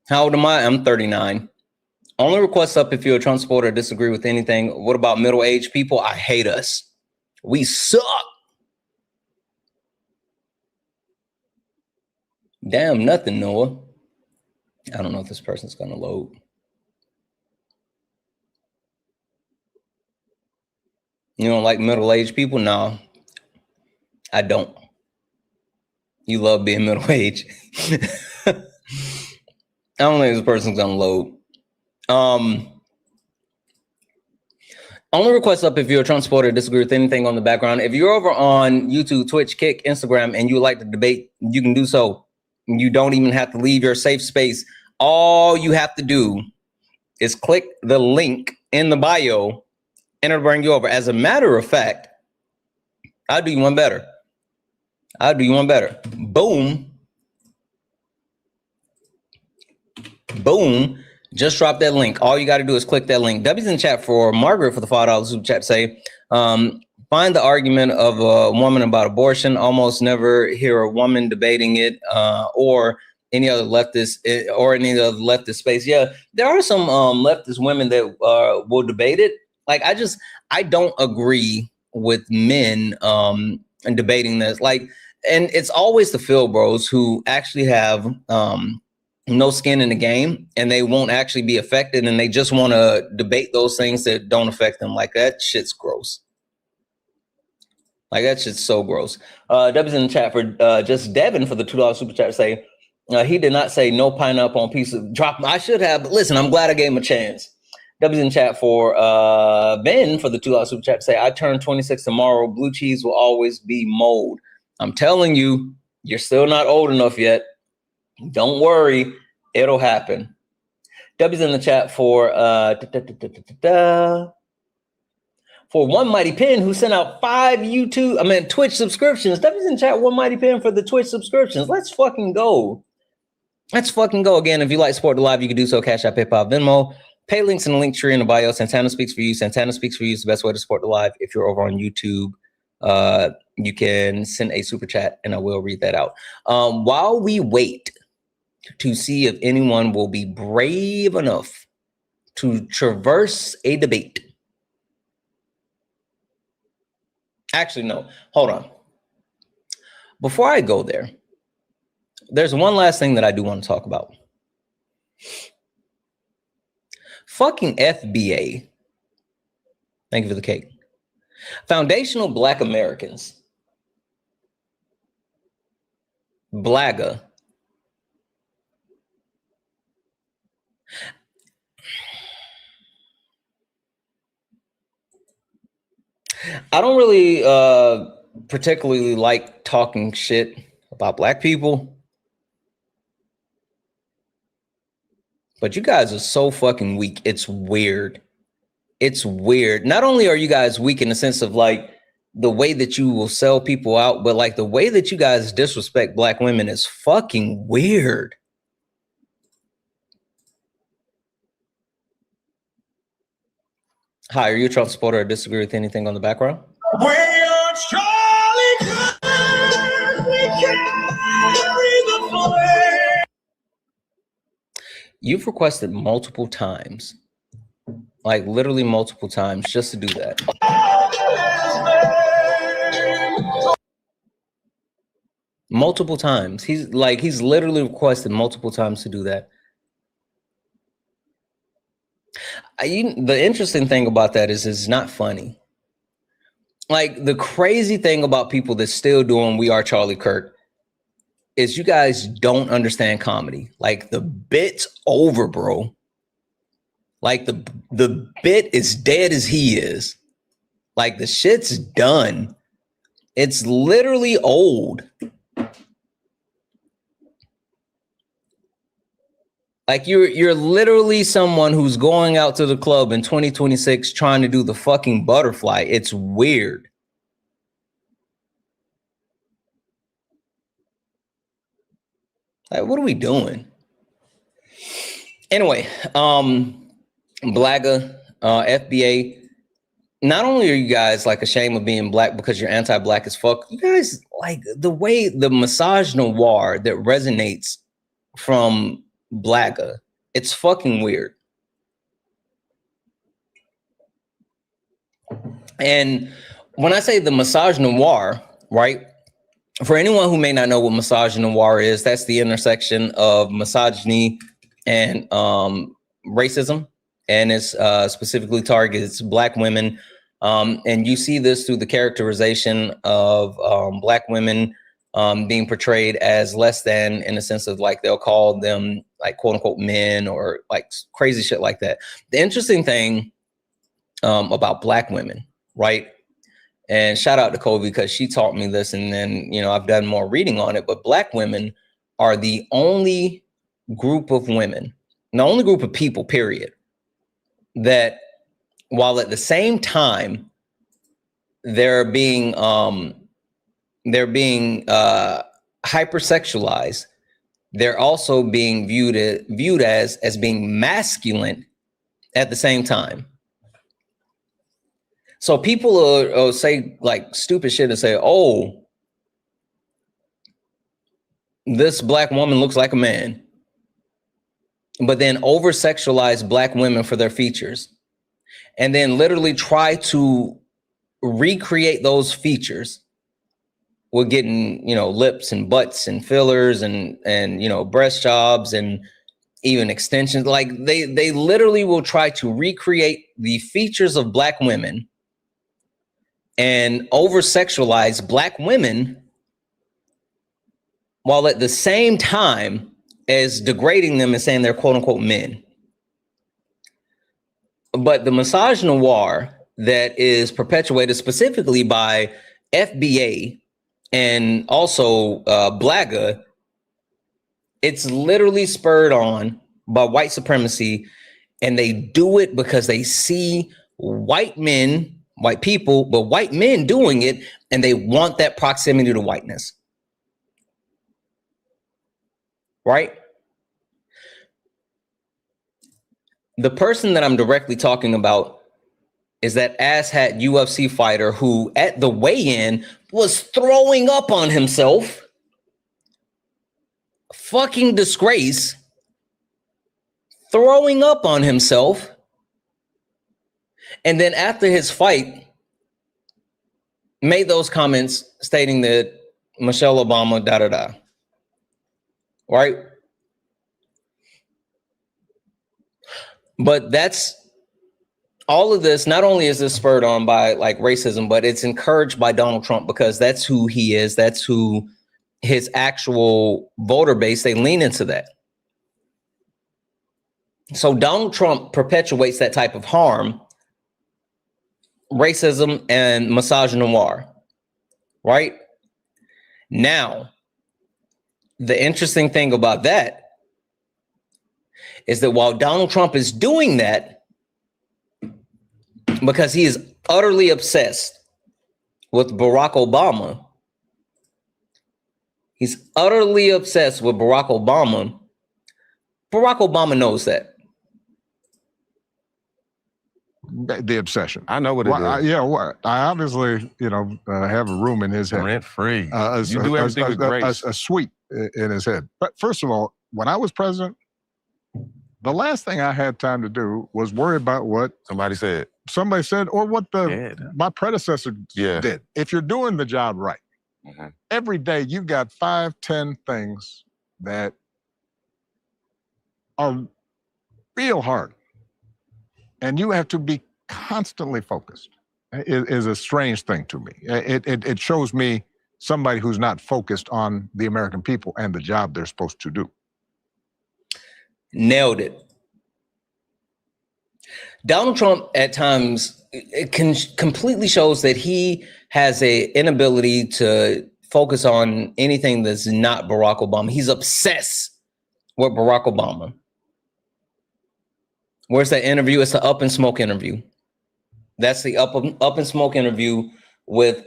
How old am I? I'm 39. Only request up if you're a Trump supporter, disagree with anything. What about middle-aged people? I hate us. We suck. Damn, nothing, Noah. I don't know if this person's gonna load. You don't like middle-aged people? No, I don't. You love being middle-aged. I don't think this person's gonna load. Only request up if you're a Trump supporter, disagree with anything on the background. If you're over on YouTube, Twitch, Kick, Instagram, and you would like to debate, you can do so. You don't even have to leave your safe space. All you have to do is click the link in the bio and it'll bring you over. As a matter of fact, I'll do you one better. I'll do you one better. Boom. Boom. Just drop that link. All you got to do is click that link. W's in chat for Margaret for the $5 super chat say, find the argument of a woman about abortion. Almost never hear a woman debating it or any other leftist or any other leftist space. Yeah, there are some leftist women that will debate it. Like, I don't agree with men and debating this. Like, and it's always the Phil bros who actually have no skin in the game and they won't actually be affected and they just want to debate those things that don't affect them. Like, that shit's gross. Like, that shit's so gross. W's in the chat for just Devin for the $2 super chat say, he did not say no pineapple on piece of drop. I should have, but listen, I'm glad I gave him a chance. W's in chat for Ben for the $2 super chat say, I turn 26 tomorrow. Blue cheese will always be mold. I'm telling you, you're still not old enough yet. Don't worry, it'll happen. W's in the chat for One Mighty Pen, who sent out 5 Twitch subscriptions. W's in chat, One Mighty Pen for the Twitch subscriptions. Let's fucking go. Let's fucking go. Again, if you like to support the live, you can do so. Cash App, PayPal, Venmo. Pay links in the link tree in the bio. Santana speaks for you. Santana speaks for you is the best way to support the live. If you're over on YouTube, you can send a super chat and I will read that out. While we wait to see if anyone will be brave enough to traverse a debate. Actually, no, hold on. Before I go there, there's one last thing that I do want to talk about. Fucking FBA. Thank you for the cake. Foundational Black Americans. Blaga. I don't really particularly like talking shit about Black people. But you guys are so fucking weak. It's weird. It's weird. Not only are you guys weak in the sense of like the way that you will sell people out, but like the way that you guys disrespect Black women is fucking weird. Hi, are you a Trump supporter or disagree with anything on the background? We are Charlie Kirk. We carry the flag. You've requested multiple times, like literally multiple times, just to do that. Multiple times. He's literally requested multiple times to do that. The interesting thing about that is it's not funny. Like, the crazy thing about people that's still doing We Are Charlie Kirk is you guys don't understand comedy. Like, the bit's over, bro. Like, the bit is dead as he is. Like the shit's done. It's literally old. Like you're literally someone who's going out to the club in 2026 trying to do the fucking butterfly. It's weird. Like, what are we doing? Anyway, Blagga, FBA. Not only are you guys like ashamed of being black because you're anti-black as fuck, you guys like the way the misogynoir that resonates from Blagga. It's fucking weird. And when I say the misogynoir, right? For anyone who may not know what misogynoir is, that's the intersection of misogyny and racism, and it's specifically targets Black women. And you see this through the characterization of Black women being portrayed as less than, in a sense of like they'll call them like quote unquote men or like crazy shit like that. The interesting thing about Black women, right? And shout out to Kobe because she taught me this, and then I've done more reading on it. But Black women are the only group of women, the only group of people, period, that while at the same time they're being hypersexualized, they're also being viewed as being masculine at the same time. So people will say like stupid shit and say, "Oh, this Black woman looks like a man," but then over-sexualize Black women for their features, and then literally try to recreate those features with getting, lips and butts and fillers and breast jobs and even extensions. Like they literally will try to recreate the features of Black women and over-sexualize Black women while at the same time as degrading them and saying they're quote unquote men. But the misogynoir that is perpetuated specifically by FBA and also Blagga, it's literally spurred on by white supremacy, and they do it because they see white people, but white men doing it, and they want that proximity to whiteness. Right? The person that I'm directly talking about is that asshat UFC fighter who at the weigh-in was throwing up on himself. Fucking disgrace. Throwing up on himself. And then after his fight, made those comments stating that Michelle Obama, da-da-da. Right? But that's all of this. Not only is this spurred on by like racism, but it's encouraged by Donald Trump because that's who he is. That's who his actual voter base, they lean into that. So Donald Trump perpetuates that type of harm, racism and misogynoir, right? Now, the interesting thing about that is that while Donald Trump is doing that, because he is utterly obsessed with Barack Obama, he's utterly obsessed with Barack Obama. Barack Obama knows that. The obsession. I know what it is. I obviously, have a room in his head. Rent free. You do everything with grace. A suite in his head. But first of all, when I was president, the last thing I had time to do was worry about what somebody said, or what my predecessor did. If you're doing the job right, every day you've got 5, 10 things that are real hard. And you have to be constantly focused. It is a strange thing to me. It shows me somebody who's not focused on the American people and the job they're supposed to do. Nailed it. Donald Trump at times completely shows that he has a inability to focus on anything that's not Barack Obama. He's obsessed with Barack Obama. Where's that interview? It's the Up and Smoke interview. That's the Up and Smoke interview with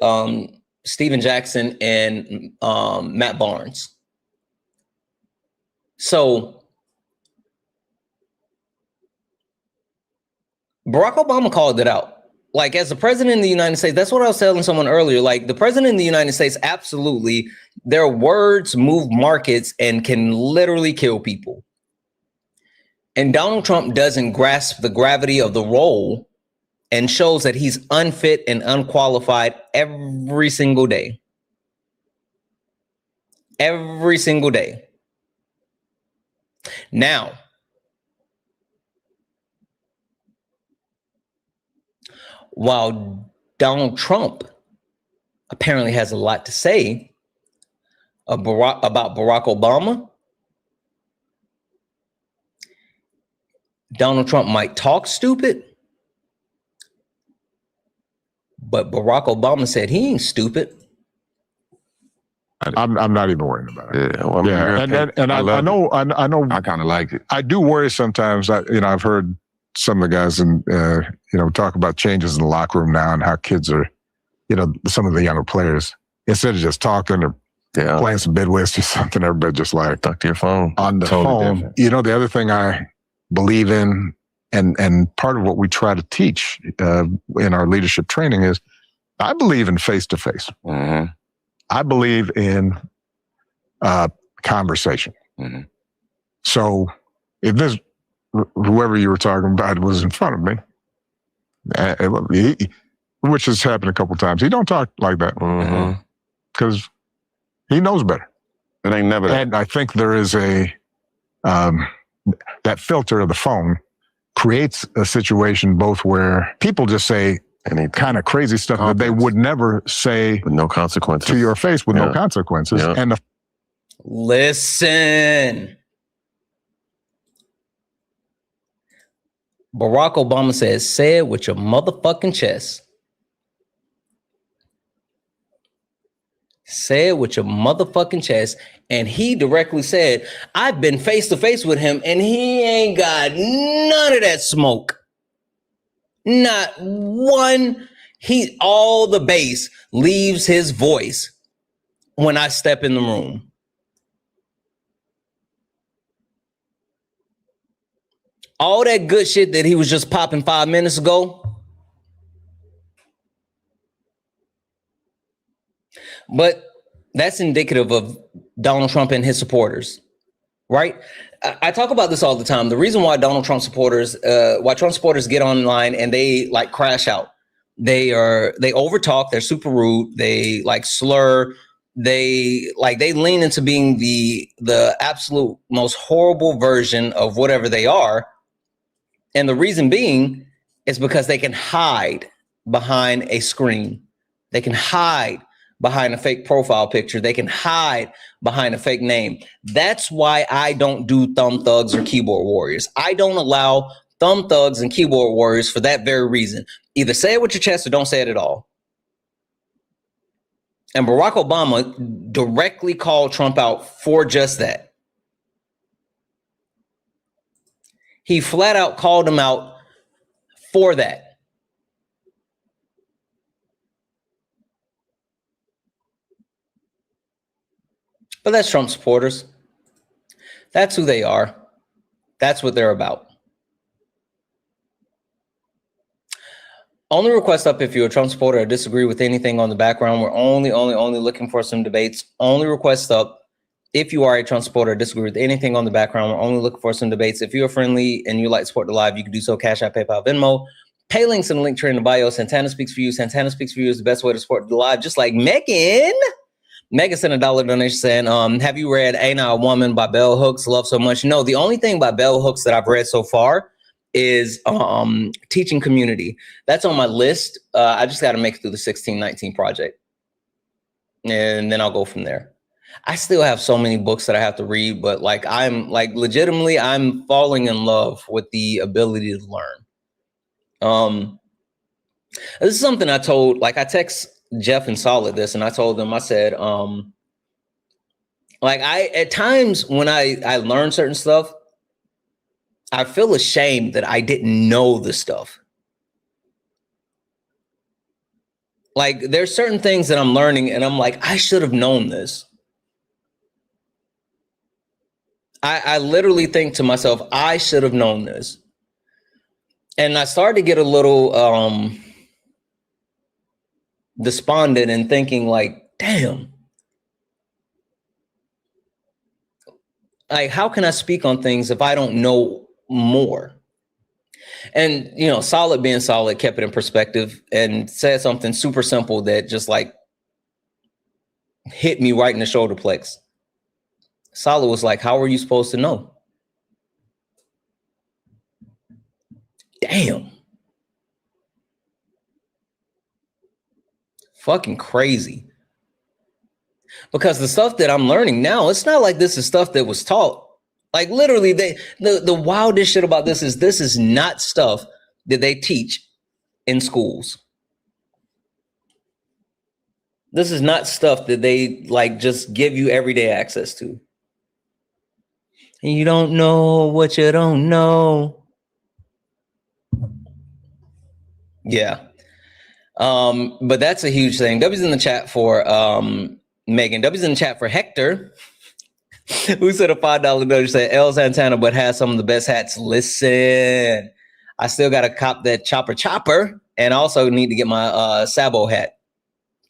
Steven Jackson and Matt Barnes. So Barack Obama called it out. Like, as the president of the United States, that's what I was telling someone earlier. Like, the president of the United States, absolutely, their words move markets and can literally kill people. And Donald Trump doesn't grasp the gravity of the role and shows that he's unfit and unqualified every single day. Every single day. Now, while Donald Trump apparently has a lot to say about Barack Obama, Donald Trump might talk stupid, but Barack Obama said he ain't stupid. I'm not even worried about it. Yeah, well, I know. I kind of like it. I do worry sometimes. I've heard some of the guys talk about changes in the locker room now and how kids are, some of the younger players, instead of just talking or playing some bid whist or something, everybody just like stuck to your phone on the phone. Different. The other thing I believe in, and part of what we try to teach in our leadership training is, I believe in face-to-face. Mm-hmm. I believe in conversation. Mm-hmm. So if this, whoever you were talking about was in front of me, which has happened a couple of times, he don't talk like that because he knows better. It ain't never that. And I think there is that filter of the phone creates a situation both where people just say any kind of crazy stuff that they would never say with no consequences to your face with no consequences. Yeah. And listen, Barack Obama says, say it with your motherfucking chest. Say it with your motherfucking chest. And he directly said, I've been face to face with him and he ain't got none of that smoke. Not one. All the bass leaves his voice when I step in the room. All that good shit that he was just popping 5 minutes ago. But that's indicative of Donald Trump and his supporters, right? I talk about this all the time. The reason why Trump supporters get online and they like crash out. They overtalk, they're super rude, they like slur, they lean into being the absolute most horrible version of whatever they are. And the reason being is because they can hide behind a screen. They can hide behind a fake profile picture. They can hide behind a fake name. That's why I don't do thumb thugs or keyboard warriors. I don't allow thumb thugs and keyboard warriors for that very reason. Either say it with your chest or don't say it at all. And Barack Obama directly called Trump out for just that. He flat out called him out for that. But that's Trump supporters. That's who they are. That's what they're about. Only request up if you're a Trump supporter or disagree with anything on the background. We're only looking for some debates. Only request up if you are a Trump supporter or disagree with anything on the background. We're only looking for some debates. If you're friendly and you like to support the live, you can do so. Cash App, PayPal, Venmo. Pay links in the link tree in the bio. Santana Speaks For You. Santana Speaks For You is the best way to support the live, just like Megan. Megan sent a $1 donation saying, have you read Ain't I a Woman by Bell Hooks? Love so much. No, the only thing by Bell Hooks that I've read so far is Teaching Community. That's on my list. I just got to make it through the 1619 project. And then I'll go from there. I still have so many books that I have to read, but I'm legitimately, I'm falling in love with the ability to learn. This is something I told, like I text Jeff and Solid this, and I told them, I said, like at times when I learn certain stuff, I feel ashamed that I didn't know the stuff. Like there's certain things that I'm learning and I'm like, I should have known this. I literally think to myself, I should have known this. And I started to get a little despondent and thinking like, damn, like how can I speak on things if I don't know more? And, you know, Solid being Solid kept it in perspective and said something super simple that just like hit me right in the shoulder plex. Solid was like, how are you supposed to know? Damn. Fucking crazy. Because the stuff that I'm learning now, it's not like this is stuff that was taught. Like literally, the wildest shit about this is not stuff that they teach in schools. This is not stuff that they like just give you everyday access to. And you don't know what you don't know. Yeah. But that's a huge thing. W's in the chat for Megan. W's in the chat for Hector, who said a $5 donation, said El Santana, but has some of the best hats. Listen, I still got to cop that chopper, and I also need to get my Sabo hat.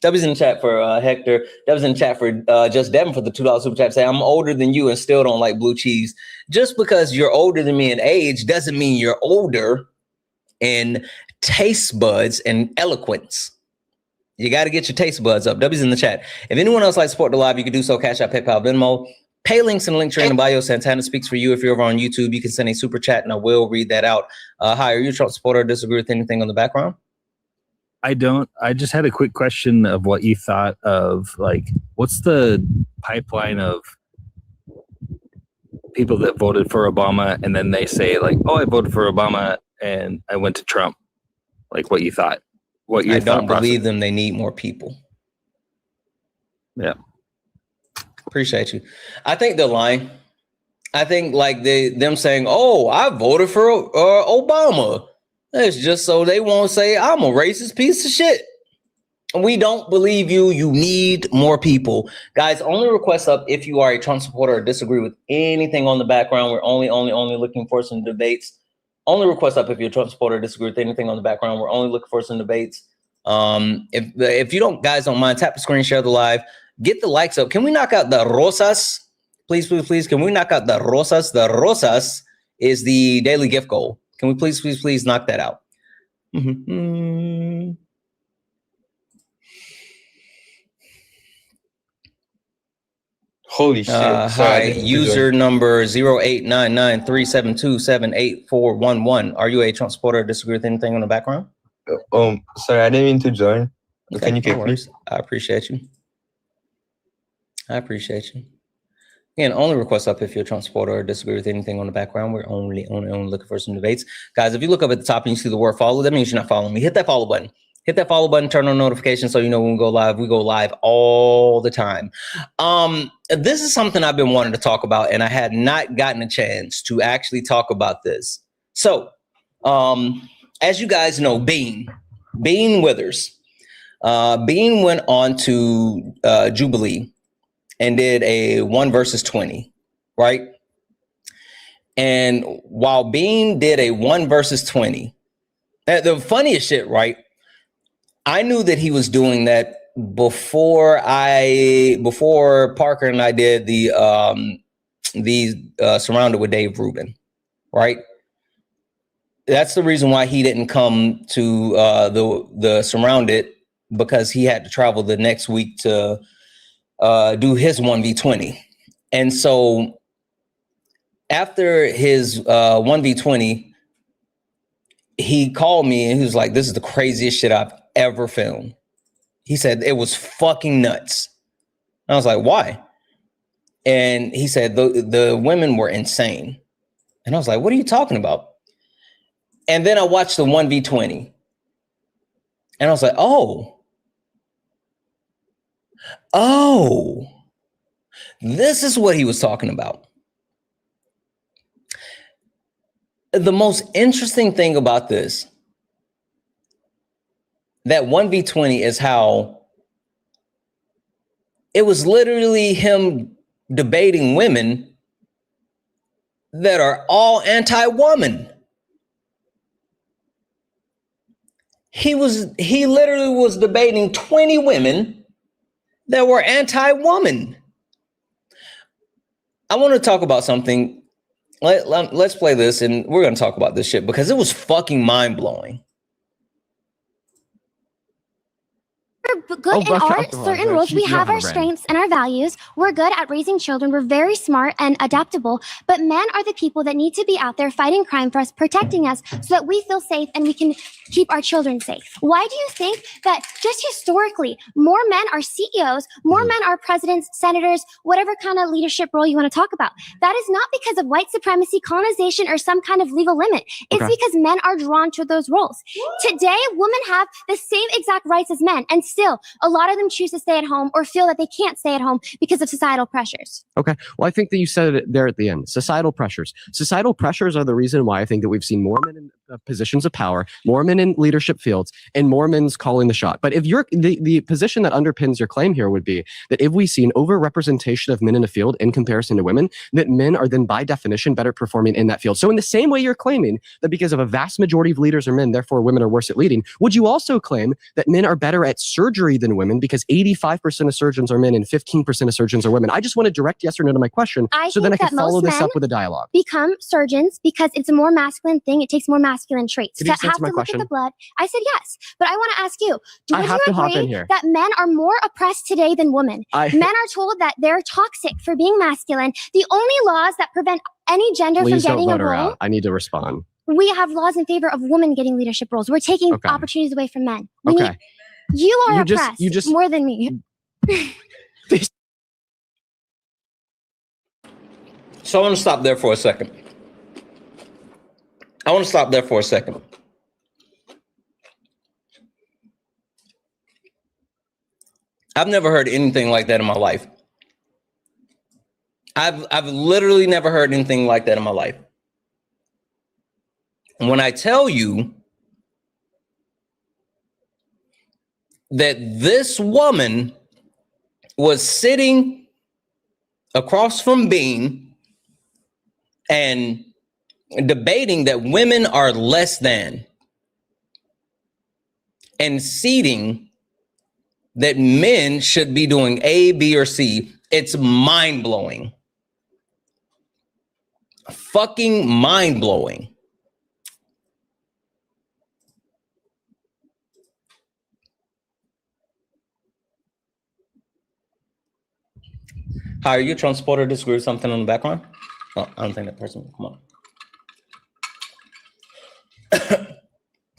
W's in the chat for Hector. W's in the chat for Just Devin for the $2 super chat. Say, I'm older than you and still don't like blue cheese. Just because you're older than me in age doesn't mean you're older in taste buds and eloquence. You got to get your taste buds up. W's in the chat. If anyone else likes to support the live, you can do so. Cash App, PayPal, Venmo. Pay links and link tree in the bio. Santana speaks for you. If you're over on YouTube, you can send a super chat and I will read that out. Hi, are you a Trump supporter or disagree with anything on the background? I don't. I just had a quick question of what you thought of, like, what's the pipeline of people that voted for Obama and then they say, like, oh, I voted for Obama and I went to Trump. Like, what you thought. What your I don't thought believe process. them. They need more people. Yeah. Appreciate you. I think they're lying. I think like them saying, oh, I voted for Obama. It's just so they won't say I'm a racist piece of shit. We don't believe you. You need more people. Guys, only request up if you are a Trump supporter or disagree with anything on the background. We're only looking for some debates. Only request up if you're a Trump supporter or disagree with anything on the background. We're only looking for some debates. If you don't mind, tap the screen, share the live, get the likes up. Can we knock out the rosas? Please, please, please. Can we knock out the rosas? The rosas is the daily gift goal. Can we please, please, please knock that out? Mm-hmm. Holy shit. Hi, user number 089937278411. Are you a Trump supporter or disagree with anything on the background? Sorry, I didn't mean to join. Okay, Can you kick me? I appreciate you. I appreciate you. Again, only request up if you're a Trump supporter or disagree with anything on the background. We're only looking for some debates. Guys, if you look up at the top and you see the word follow, that means you're not following me. Hit that follow button. Hit that follow button, turn on notifications so you know when we go live. We go live all the time. This is something I've been wanting to talk about, and I had not gotten a chance to actually talk about this. So, as you guys know, Bean Withers. Bean went on to Jubilee and did a 1 versus 20, right? And while Bean did a 1 versus 20, the funniest shit, right? I knew that he was doing that before Parker and I did the Surrounded with Dave Rubin, right? That's the reason why he didn't come to the Surrounded, because he had to travel the next week to do his 1v20. And so after his 1v20, he called me and he was like, this is the craziest shit I've ever filmed. He said it was fucking nuts. And I was like, why? And he said the women were insane. And I was like, what are you talking about? And then I watched the 1v20. And I was like, oh, this is what he was talking about. The most interesting thing about this, that 1v20, is how it was literally him debating women that are all anti-woman. He literally was debating 20 women that were anti-woman. I want to talk about something. Let's play this, and we're going to talk about this shit because it was fucking mind-blowing. We're good in our certain roles. We have our strengths and our values. We're good at raising children. We're very smart and adaptable. But men are the people that need to be out there fighting crime for us, protecting us, so that we feel safe and we can keep our children safe. Why do you think that just historically, more men are CEOs, more men are presidents, senators, whatever kind of leadership role you want to talk about? That is not because of white supremacy, colonization, or some kind of legal limit. It's because men are drawn to those roles. Today, women have the same exact rights as men, and still, a lot of them choose to stay at home or feel that they can't stay at home because of societal pressures. Okay. Well, I think that you said it there at the end. Societal pressures. Societal pressures are the reason why I think that we've seen more men in positions of power, more men in leadership fields, and more men's calling the shot. But if you're the position that underpins your claim here would be that if we see an overrepresentation of men in a field in comparison to women, that men are then by definition better performing in that field. So in the same way you're claiming that because of a vast majority of leaders are men, therefore women are worse at leading, would you also claim that men are better at surgery than women because 85% of surgeons are men and 15% of surgeons are women? I just want to direct yes or no to my question so then I can follow this up with a dialogue. Become surgeons because it's a more masculine thing. It takes more masculine traits. Could you To have to my look question? at the blood. I said yes, but I want to ask you, I would have you to hop in agree here. that men are more oppressed today than women? Men are told that they're toxic for being masculine. The only laws that prevent any gender Please from don't getting a vote her role, out. I need to respond. we have laws in favor of women getting leadership roles. We're taking opportunities away from men. You are oppressed more than me. So I want to stop there for a second. I've never heard anything like that in my life. I've literally never heard anything like that in my life. When I tell you that this woman was sitting across from Bean and debating that women are less than, and ceding that men should be doing A, B, or C, it's mind-blowing. Fucking mind-blowing. Hi, are you a Trump supporter? Disagree with something on the background? Oh, I don't think that person will come up.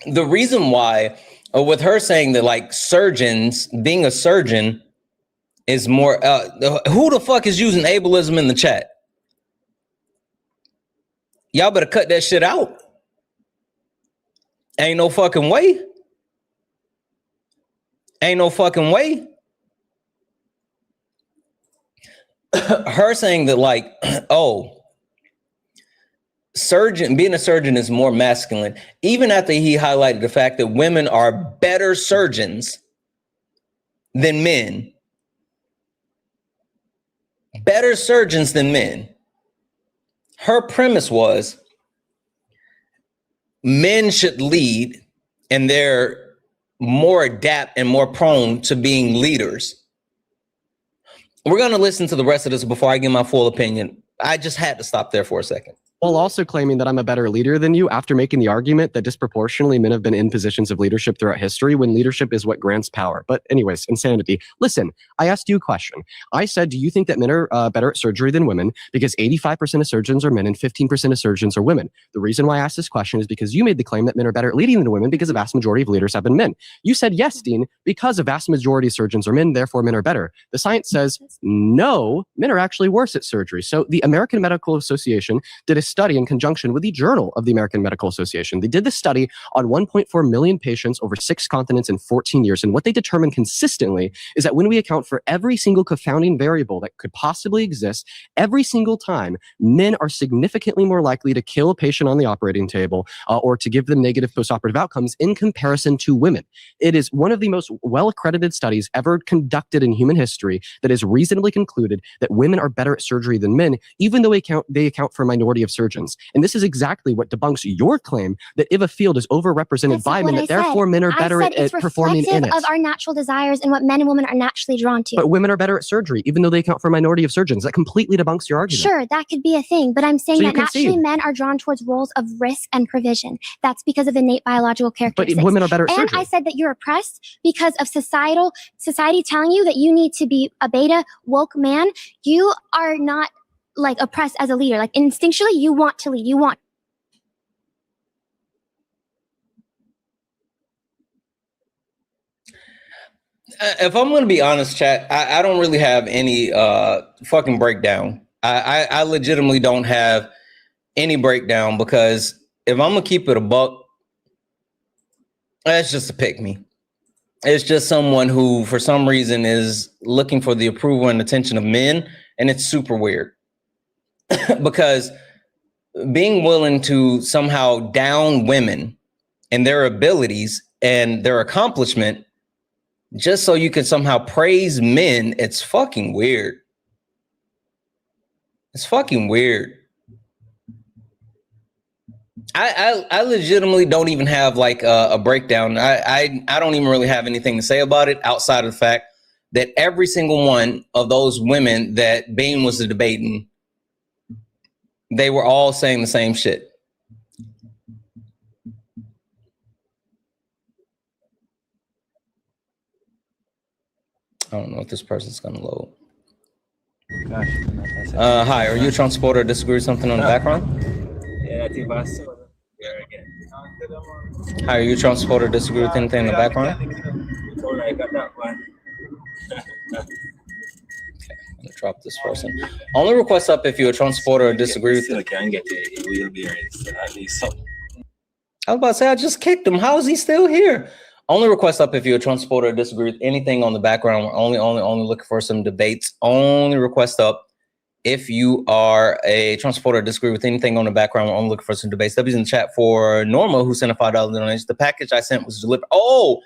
The reason why, with her saying that like surgeons, being a surgeon is more, who the fuck is using ableism in the chat? Y'all better cut that shit out. Ain't no fucking way. Ain't no fucking way. Her saying that like, oh, being a surgeon is more masculine, even after he highlighted the fact that women are better surgeons than men. Better surgeons than men. Her premise was men should lead and they're more adept and more prone to being leaders. We're going to listen to the rest of this before I give my full opinion. I just had to stop there for a second. While also claiming that I'm a better leader than you after making the argument that disproportionately men have been in positions of leadership throughout history when leadership is what grants power. But anyways, insanity. Listen, I asked you a question. I said, do you think that men are better at surgery than women? Because 85% of surgeons are men and 15% of surgeons are women. The reason why I asked this question is because you made the claim that men are better at leading than women because a vast majority of leaders have been men. You said, yes, Dean, because a vast majority of surgeons are men, therefore men are better. The science says, no, men are actually worse at surgery. So the American Medical Association did a this study in conjunction with the Journal of the American Medical Association. They did this study on 1.4 million patients over 6 continents in 14 years. And what they determined consistently is that when we account for every single confounding variable that could possibly exist, every single time, men are significantly more likely to kill a patient on the operating table or to give them negative postoperative outcomes in comparison to women. It is one of the most well-accredited studies ever conducted in human history that has reasonably concluded that women are better at surgery than men, even though they account for a minority of surgeons. And this is exactly what debunks your claim that if a field is overrepresented by men, that therefore men are better at performing in it. Of our natural desires and what men and women are naturally drawn to. But women are better at surgery, even though they account for a minority of surgeons. That completely debunks your argument. Sure, that could be a thing, but I'm saying So that you naturally concede. men are drawn towards roles of risk and provision. That's because of innate biological characteristics. But women are better at and surgery. I said that you're oppressed because of society telling you that you need to be a beta woke man. You are not like oppressed as a leader. Like instinctually, you want to lead. You want. If I'm going to be honest, chat, I don't really have any fucking breakdown. I legitimately don't have any breakdown because if I'm going to keep it a buck, that's just a pick me. It's just someone who, for some reason, is looking for the approval and attention of men, and it's super weird. Because being willing to somehow down women and their abilities and their accomplishment just so you can somehow praise men, it's fucking weird. It's fucking weird. I legitimately don't even have like a breakdown. I don't even really have anything to say about it outside of the fact that every single one of those women that Bain was debating, they were all saying the same shit. I don't know if this person's gonna load. Gosh, Hi, are you a Trump supporter or disagree with something on the background? Hi, are you a Trump supporter or disagree with anything in the background? Okay, I'm gonna drop this person. Only request up if you're a Trump supporter or disagree with it. I was about to say, I just kicked him. How is he still here? Only request up if you're a Trump supporter or disagree with anything on the background. We're only looking for some debates. Only request up if you are a Trump supporter or disagree with anything on the background. We're only looking for some debates. W's in the chat for Norma, who sent a $5 donation. The package I sent was delivered. Oh,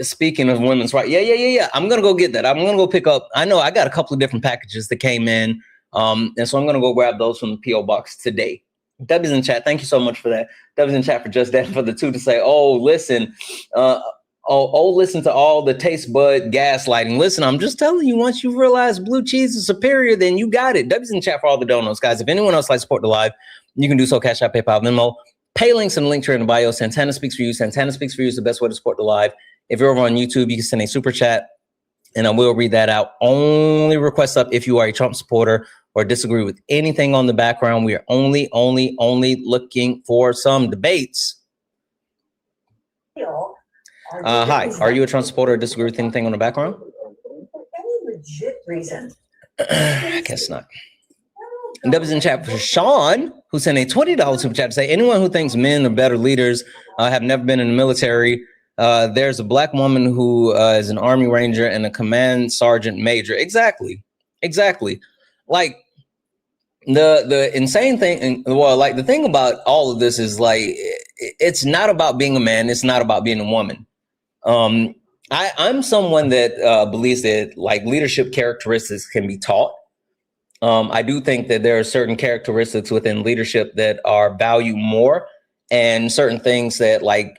speaking of women's rights. Yeah. I'm going to go get that. I'm going to go pick up. I know I got a couple of different packages that came in. And so I'm going to go grab those from the P.O. box today. W's in chat. Thank you so much for that. W's in chat for just that, for the two to say, oh, listen, listen to all the taste bud gaslighting. Listen, I'm just telling you, once you realize blue cheese is superior, then you got it. W's in chat for all the donuts, guys. If anyone else likes to support the live, you can do so. Cash App, PayPal, Venmo. Pay links in the link here in the bio. Santana Speaks For You. Santana Speaks For You is the best way to support the live. If you're over on YouTube, you can send a super chat, and I will read that out. Only request up if you are a Trump supporter or disagree with anything on the background. We are only looking for some debates. Hi, are you a Trump supporter or disagree with anything on the background? For any legit reason. I guess not. And W's in chat for Sean, who sent a $20 super chat to say, anyone who thinks men are better leaders have never been in the military. There's a black woman who is an Army Ranger and a command sergeant major. Exactly. Like the insane thing, and well, like the thing about all of this is like, it's not about being a man. It's not about being a woman. I'm someone that believes that like leadership characteristics can be taught. I do think that there are certain characteristics within leadership that are valued more, and certain things that like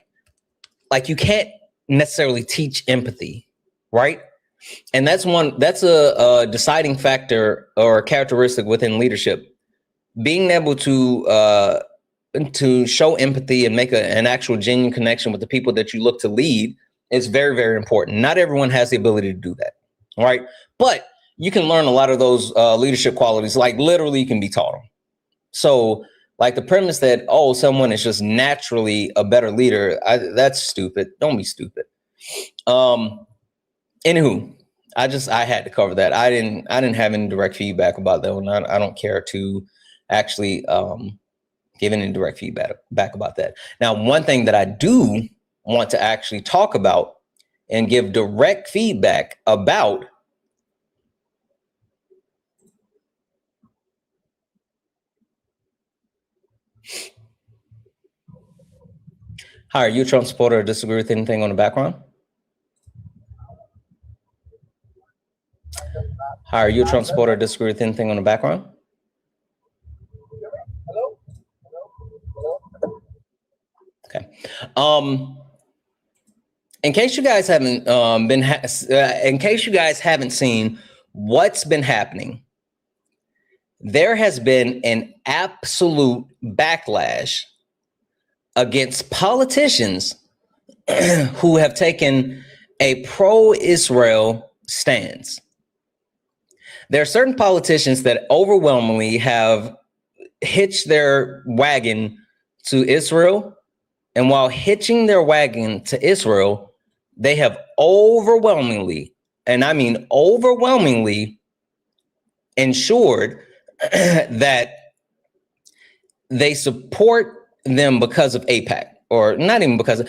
you can't necessarily teach empathy, right? And that's a deciding factor or a characteristic within leadership. Being able to show empathy and make an actual genuine connection with the people that you look to lead is very, very important. Not everyone has the ability to do that, right? But you can learn a lot of those leadership qualities, like literally you can be taught them. So like the premise that, oh, someone is just naturally a better leader, that's stupid. Don't be stupid. Anywho, I had to cover that. I didn't have any direct feedback about that one. I don't care to actually give any direct feedback back about that. Now, one thing that I do want to actually talk about and give direct feedback about Hi, are you a Trump supporter or disagree with anything on the background? Hi, are you a Trump supporter or disagree with anything on the background? Okay. In case you guys haven't in case you guys haven't seen what's been happening, there has been an absolute backlash against politicians who have taken a pro-Israel stance. There are certain politicians that overwhelmingly have hitched their wagon to Israel, and while hitching their wagon to Israel, they have overwhelmingly, and I mean overwhelmingly, ensured that they support them because of AIPAC, or not even because of,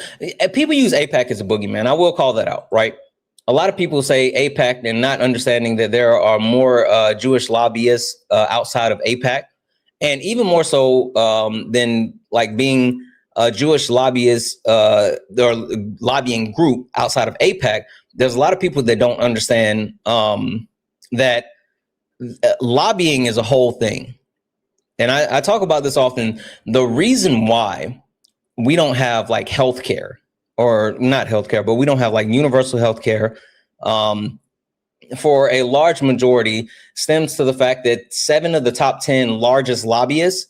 people use AIPAC as a boogeyman. I will call that out, right? A lot of people say AIPAC and not understanding that there are more Jewish lobbyists outside of AIPAC, and even more so than like being a Jewish lobbyist or lobbying group outside of AIPAC. There's a lot of people that don't understand that lobbying is a whole thing. And I talk about this often. The reason why we don't have like healthcare, or not healthcare, but we don't have like universal healthcare for a large majority stems to the fact that 7 of the top 10 largest lobbyists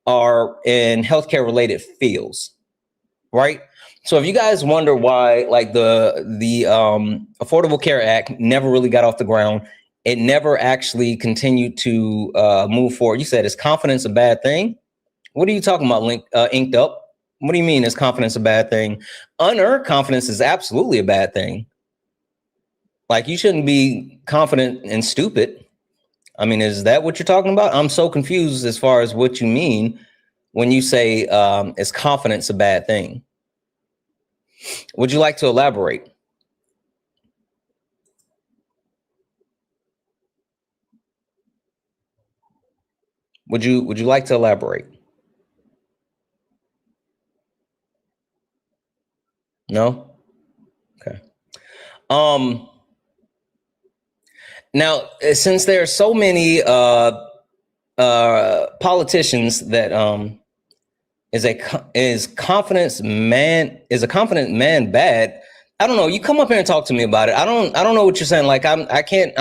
are in healthcare related fields, right? So if you guys wonder why like the Affordable Care Act never really got off the ground, it never actually continued to move forward. You said, is confidence a bad thing? What are you talking about, Inked Up? What do you mean, is confidence a bad thing? Unearned confidence is absolutely a bad thing. Like, you shouldn't be confident and stupid. I mean, is that what you're talking about? I'm so confused as far as what you mean when you say, is confidence a bad thing? Would you like to elaborate? Would you like to elaborate? No? Okay. Now, since there are so many politicians that is a confident man bad? I don't know. You come up here and talk to me about it. I don't know what you're saying. Like, I'm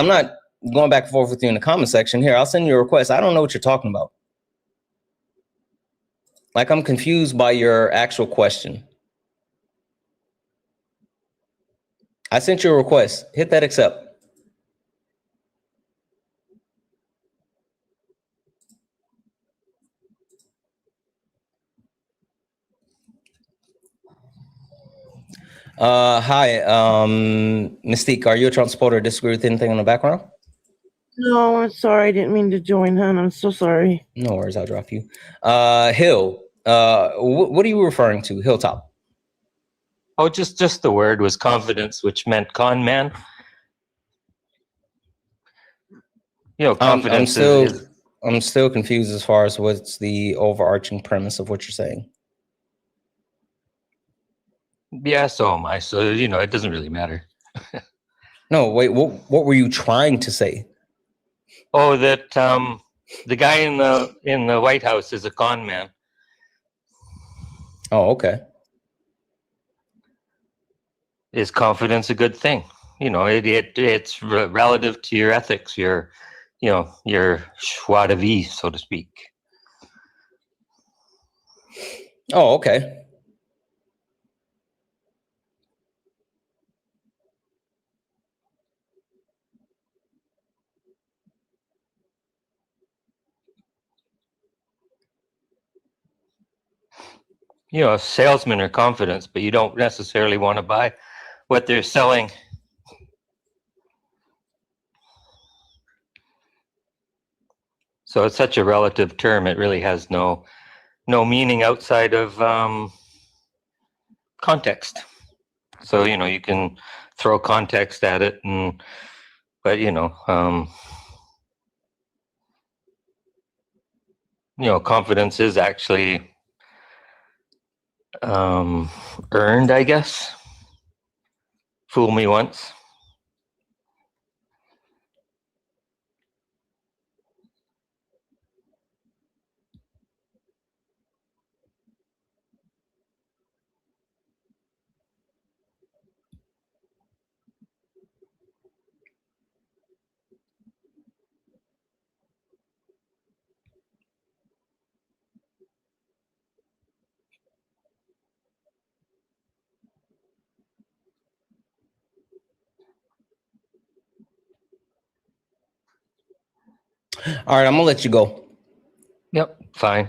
not going back and forth with you in the comment section here. I'll send you a request. I don't know what you're talking about. Like, I'm confused by your actual question. I sent you a request. Hit that accept. Hi, Mystique, are you a Trump supporter or disagree with anything in the background? No, I'm sorry. I didn't mean to join, hon. I'm so sorry. No worries, I'll drop you. Hill, what are you referring to? Hilltop. Oh, just the word was confidence, which meant con man. You know, confidence I'm still confused as far as what's the overarching premise of what you're saying. Yeah, so am I. So, you know, it doesn't really matter. No, wait, what were you trying to say? Oh, that the guy in the White House is a con man. Oh, okay. Is confidence a good thing? You know, it's relative to your ethics, your joie de vivre, so to speak. Oh, okay. You know, salesmen are confidence, but you don't necessarily want to buy what they're selling. So it's such a relative term. It really has no no meaning outside of context. So, you know, you can throw context at it, but confidence is actually earned, I guess. Fool me once. All right, I'm gonna let you go. Yep, fine.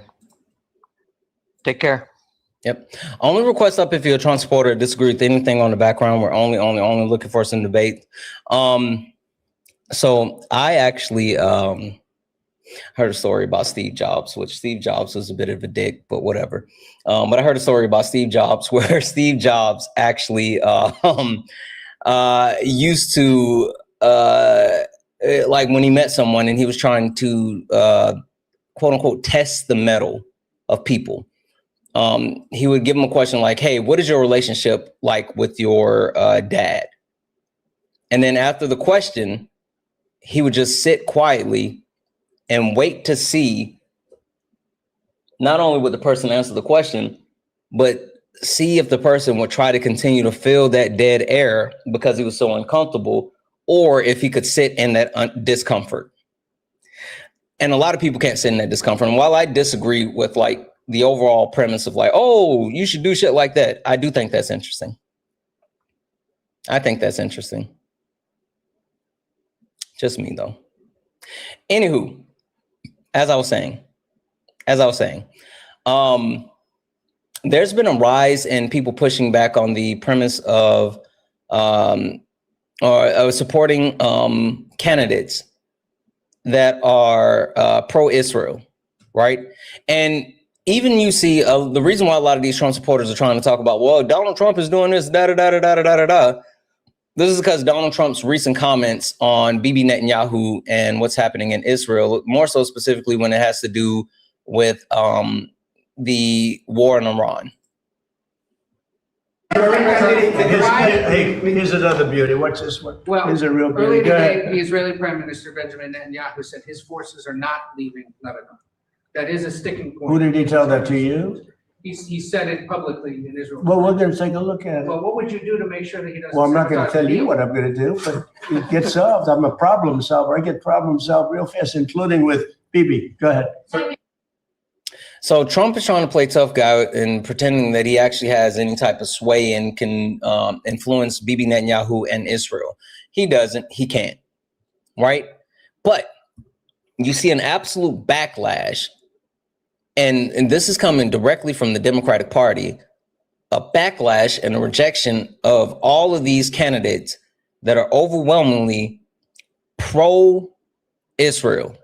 Take care. Yep. Only request up if you're a Trump supporter or disagree with anything on the background. We're only looking for some debate. So I actually heard a story about Steve Jobs, which Steve Jobs was a bit of a dick, but whatever. But I heard a story about Steve Jobs where Steve Jobs actually used to like when he met someone and he was trying to quote unquote test the mettle of people. He would give him a question like, hey, what is your relationship like with your dad? And then after the question, he would just sit quietly and wait to see not only would the person answer the question, but see if the person would try to continue to fill that dead air because he was so uncomfortable, or if he could sit in that discomfort. And a lot of people can't sit in that discomfort. And while I disagree with like the overall premise of like, oh, you should do shit like that, I do think that's interesting. I think that's interesting. Just me though. Anywho, as I was saying, there's been a rise in people pushing back on the premise of supporting candidates that are pro-Israel, right? And even you see the reason why a lot of these Trump supporters are trying to talk about, well, Donald Trump is doing this, da-da-da-da-da-da-da-da. This is because Donald Trump's recent comments on Bibi Netanyahu and what's happening in Israel, more so specifically when it has to do with the war in Iran. Hey, here's another beauty. What's this one? Well, here's a real beauty. earlier Go today, ahead. the Israeli Prime Minister Benjamin Netanyahu said his forces are not leaving Lebanon. That is a sticking point. Who did he tell that to you? He said it publicly in Israel. Well, we're going to take a look at it. Well, what would you do to make sure that he doesn't? Well, I'm not going to tell you what I'm going to do, but it gets solved. I'm a problem solver. I get problems solved real fast, including with Bibi. Go ahead. So Trump is trying to play tough guy and pretending that he actually has any type of sway and can influence Bibi Netanyahu and Israel. He doesn't. He can't. Right? But you see an absolute backlash, and this is coming directly from the Democratic Party, a backlash and a rejection of all of these candidates that are overwhelmingly pro-Israel.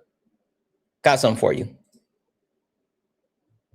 Got something for you.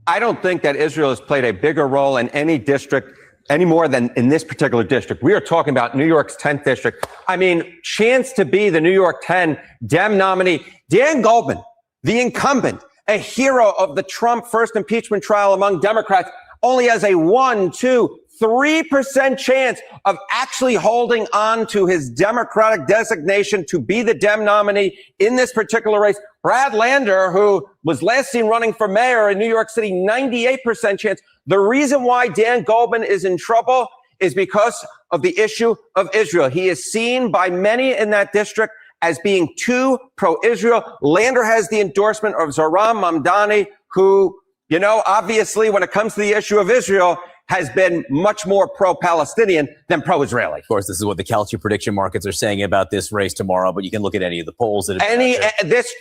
I don't think that Israel has played a bigger role in any district any more than in this particular district. We are talking about New York's 10th district. I mean, chance to be the New York 10 Dem nominee. Dan Goldman, the incumbent, a hero of the Trump first impeachment trial among Democrats, only has a 1, 2, 3% chance of actually holding on to his Democratic designation to be the Dem nominee in this particular race. Brad Lander, who was last seen running for mayor in New York City, 98% chance. The reason why Dan Goldman is in trouble is because of the issue of Israel. He is seen by many in that district as being too pro-Israel. Lander has the endorsement of Zohran Mamdani, who, you know, obviously when it comes to the issue of Israel, has been much more pro-Palestinian than pro-Israeli. Of course, this is what the Calci prediction markets are saying about this race tomorrow, but you can look at any of the polls. That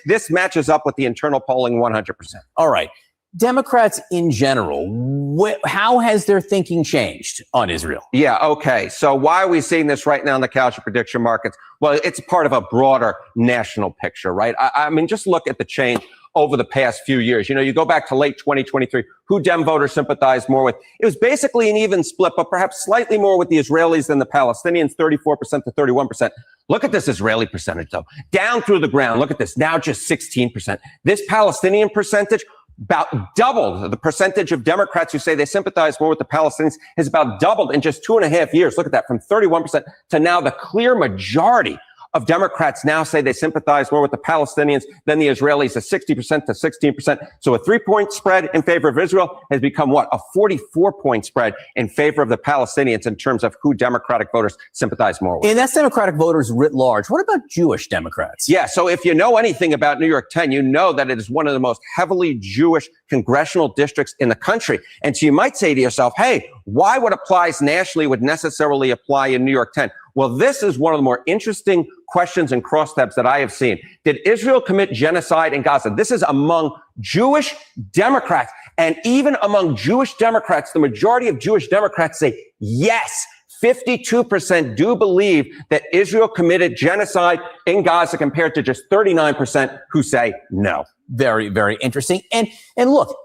this matches up with the internal polling 100%. All right. Democrats in general, how has their thinking changed on Israel? Yeah, okay. So why are we seeing this right now in the Calci prediction markets? Well, it's part of a broader national picture, right? I mean, just look at the change. over the past few years. You know, you go back to late 2023, who Dem voters sympathized more with. It was basically an even split, but perhaps slightly more with the Israelis than the Palestinians, 34% to 31%. Look at this Israeli percentage, though. Down through the ground. Look at this. Now just 16%. This Palestinian percentage, about doubled. The percentage of Democrats who say they sympathize more with the Palestinians has about doubled in just 2.5 years. Look at that, from 31% to now the clear majority of Democrats now say they sympathize more with the Palestinians than the Israelis, a 60% to 16%. So a 3-point spread in favor of Israel has become what? A 44-point spread in favor of the Palestinians in terms of who Democratic voters sympathize more with. And that's Democratic voters writ large. What about Jewish Democrats? Yeah, so if you know anything about New York 10, you know that it is one of the most heavily Jewish congressional districts in the country. And so you might say to yourself, hey, why what applies nationally would necessarily apply in New York 10? Well, this is one of the more interesting questions and crosstabs that I have seen. Did Israel commit genocide in Gaza? This is among Jewish Democrats. And even among Jewish Democrats, the majority of Jewish Democrats say yes. 52% do believe that Israel committed genocide in Gaza compared to just 39% who say no. Very, very interesting. And look,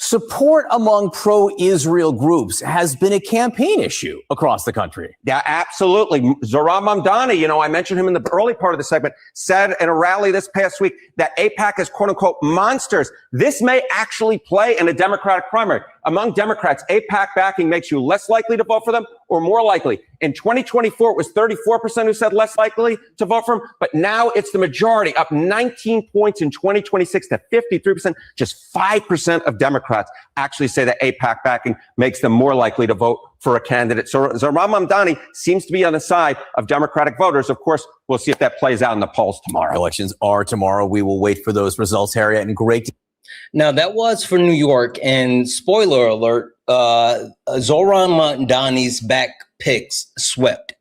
support among pro-Israel groups has been a campaign issue across the country. Yeah, absolutely. Zohran Mamdani, you know, I mentioned him in the early part of the segment, said in a rally this past week that AIPAC is quote unquote monsters. This may actually play in a Democratic primary. Among Democrats, AIPAC backing makes you less likely to vote for them or more likely. In 2024, it was 34% who said less likely to vote for them, but now it's the majority, up 19 points in 2026 to 53%. Just 5% of Democrats actually say that AIPAC backing makes them more likely to vote for a candidate. So Zohran Mamdani seems to be on the side of Democratic voters. Of course, we'll see if that plays out in the polls tomorrow. Elections are tomorrow. We will wait for those results, Harriet, and great. Now, that was for New York, and spoiler alert, Zohran Mamdani's back picks swept.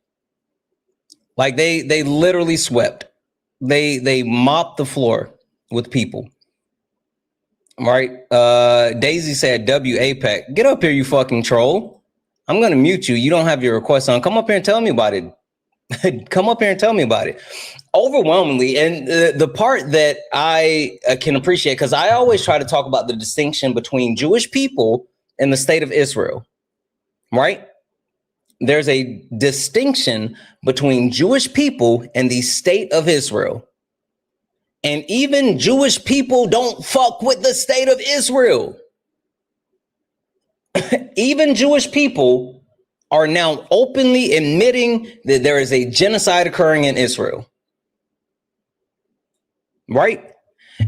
Like they literally swept. They mopped the floor with people. Right? Daisy said, WAPAC, get up here, you fucking troll. I'm going to mute you. You don't have your request on. Come up here and tell me about it. Come up here and tell me about it. Overwhelmingly, and the part that I can appreciate, because I always try to talk about the distinction between Jewish people and the state of Israel, right? There's a distinction between Jewish people and the state of Israel. And even Jewish people don't fuck with the state of Israel. Even Jewish people are now openly admitting that there is a genocide occurring in Israel. Right?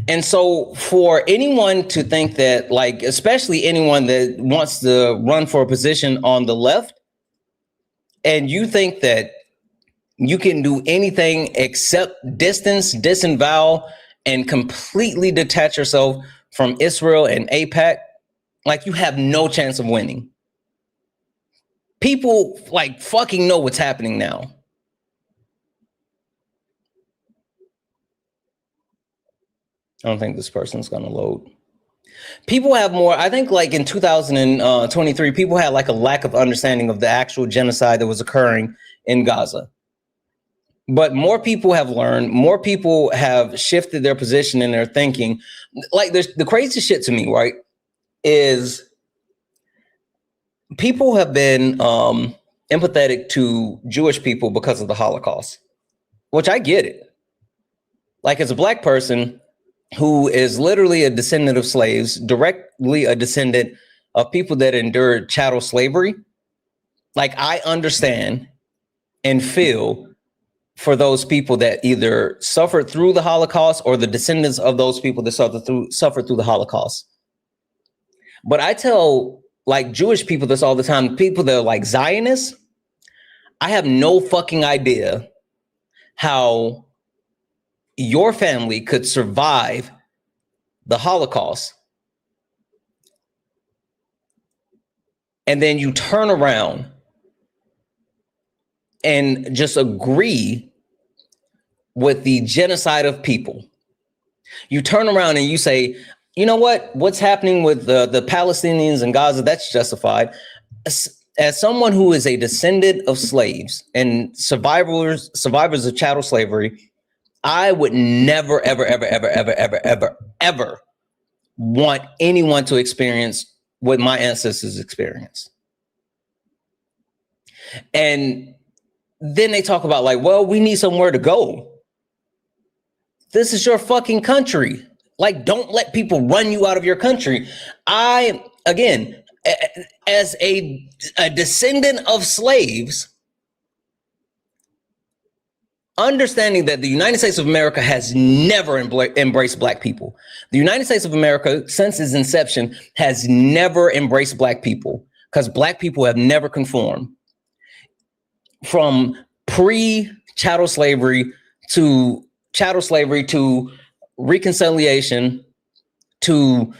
And so for anyone to think that, like, especially anyone that wants to run for a position on the left, and you think that you can do anything except distance, disavow, and completely detach yourself from Israel and AIPAC, like, you have no chance of winning. People like fucking know what's happening now. I don't think this person's going to load. People have more, I think, like in 2023, people had like a lack of understanding of the actual genocide that was occurring in Gaza. But more people have learned, more people have shifted their position and their thinking. Like, the crazy shit to me, right, is people have been empathetic to Jewish people because of the Holocaust, which I get it. Like, as a black person who is literally a descendant of slaves, directly a descendant of people that endured chattel slavery, like, I understand and feel for those people that either suffered through the Holocaust or the descendants of those people that suffered through the Holocaust. But I tell, like, Jewish people this all the time, people that are like Zionists, I have no fucking idea how your family could survive the Holocaust and then you turn around and just agree with the genocide of people. You turn around and you say, you know what? What's happening with the Palestinians in Gaza, that's justified. As someone who is a descendant of slaves and survivors of chattel slavery, I would never, ever, ever, ever, ever, ever, ever, ever want anyone to experience what my ancestors experienced. And then they talk about like, well, we need somewhere to go. This is your fucking country. Like, don't let people run you out of your country. I, again, as a descendant of slaves, understanding that the United States of America has never embraced Black people. The United States of America, since its inception, has never embraced Black people because Black people have never conformed. From pre-chattel slavery to reconciliation to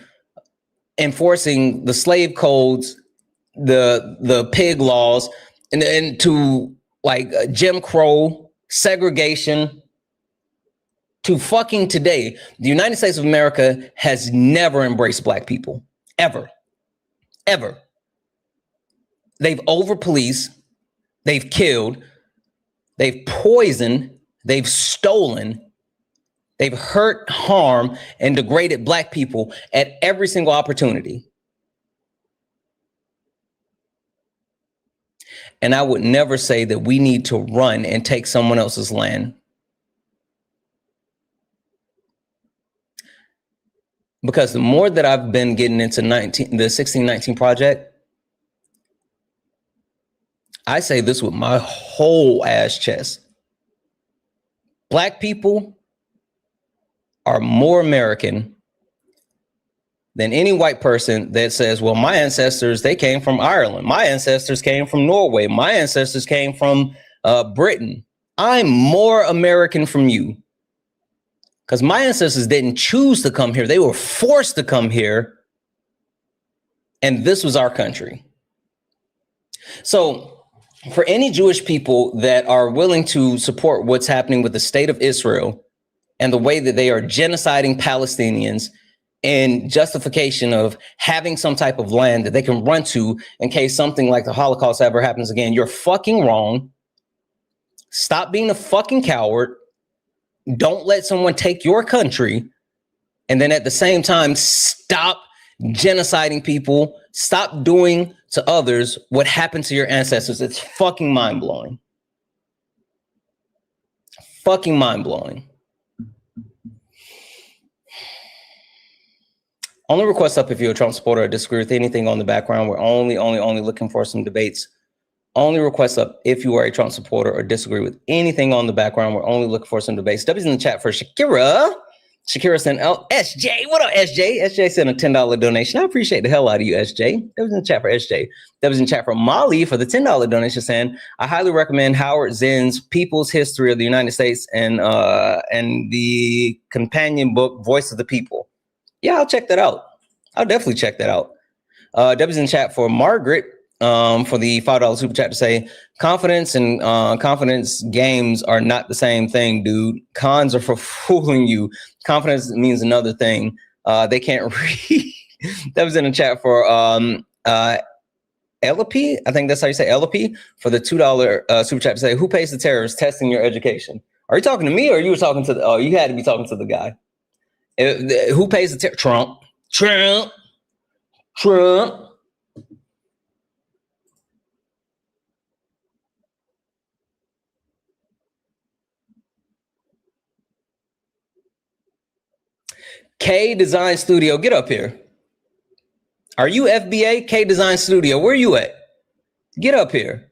enforcing the slave codes, the pig laws, and to like Jim Crow, segregation, to fucking today, the United States of America has never embraced Black people, ever, ever. They've over-policed, they've killed, they've poisoned, they've stolen, they've hurt, harmed, and degraded Black people at every single opportunity. And I would never say that we need to run and take someone else's land. Because the more that I've been getting into the 1619 Project, I say this with my whole ass chest. Black people are more American than any white person that says, well, my ancestors, they came from Ireland. My ancestors came from Norway. My ancestors came from Britain. I'm more American from you. Because my ancestors didn't choose to come here. They were forced to come here. And this was our country. So for any Jewish people that are willing to support what's happening with the state of Israel and the way that they are genociding Palestinians in justification of having some type of land that they can run to in case something like the Holocaust ever happens again, you're fucking wrong. Stop being a fucking coward. Don't let someone take your country. And then at the same time, stop genociding people. Stop doing to others what happened to your ancestors. It's fucking mind-blowing. Fucking mind-blowing. Only request up if you're a Trump supporter or disagree with anything on the background. We're only looking for some debates. Only request up if you are a Trump supporter or disagree with anything on the background. We're only looking for some debates. W's in the chat for Shakira. Shakira sent out SJ. What up, SJ? SJ sent a $10 donation. I appreciate the hell out of you, SJ. That was in the chat for SJ. That was in chat for Molly for the $10 donation, saying, I highly recommend Howard Zinn's People's History of the United States and the companion book, Voice of the People. Yeah, I'll check that out. I'll definitely check that out. Debbie's in chat for Margaret for the $5 super chat to say, confidence and confidence games are not the same thing, dude. Cons are for fooling you. Confidence means another thing. They can't read. That was in the chat for LP. I think that's how you say LP for the $2 super chat to say, who pays the terrorists testing your education? Are you talking to me or you were talking to the, oh, you had to be talking to the guy. Who pays the Trump. K Design Studio, get up here. Are you FBA? K Design Studio, where are you at? Get up here.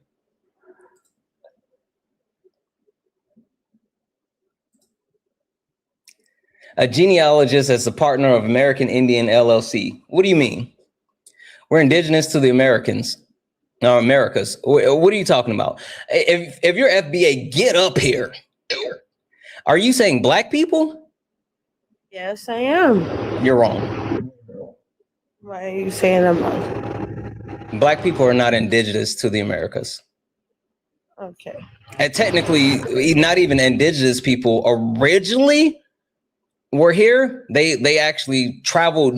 A genealogist as a partner of American Indian LLC. What do you mean? We're indigenous to the Americans. No, Americas. What are you talking about? If you're FBA, get up here. Are you saying black people? Yes, I am. You're wrong. Why are you saying I'm wrong? Black people are not indigenous to the Americas. Okay. And technically, not even indigenous people originally were here. They actually traveled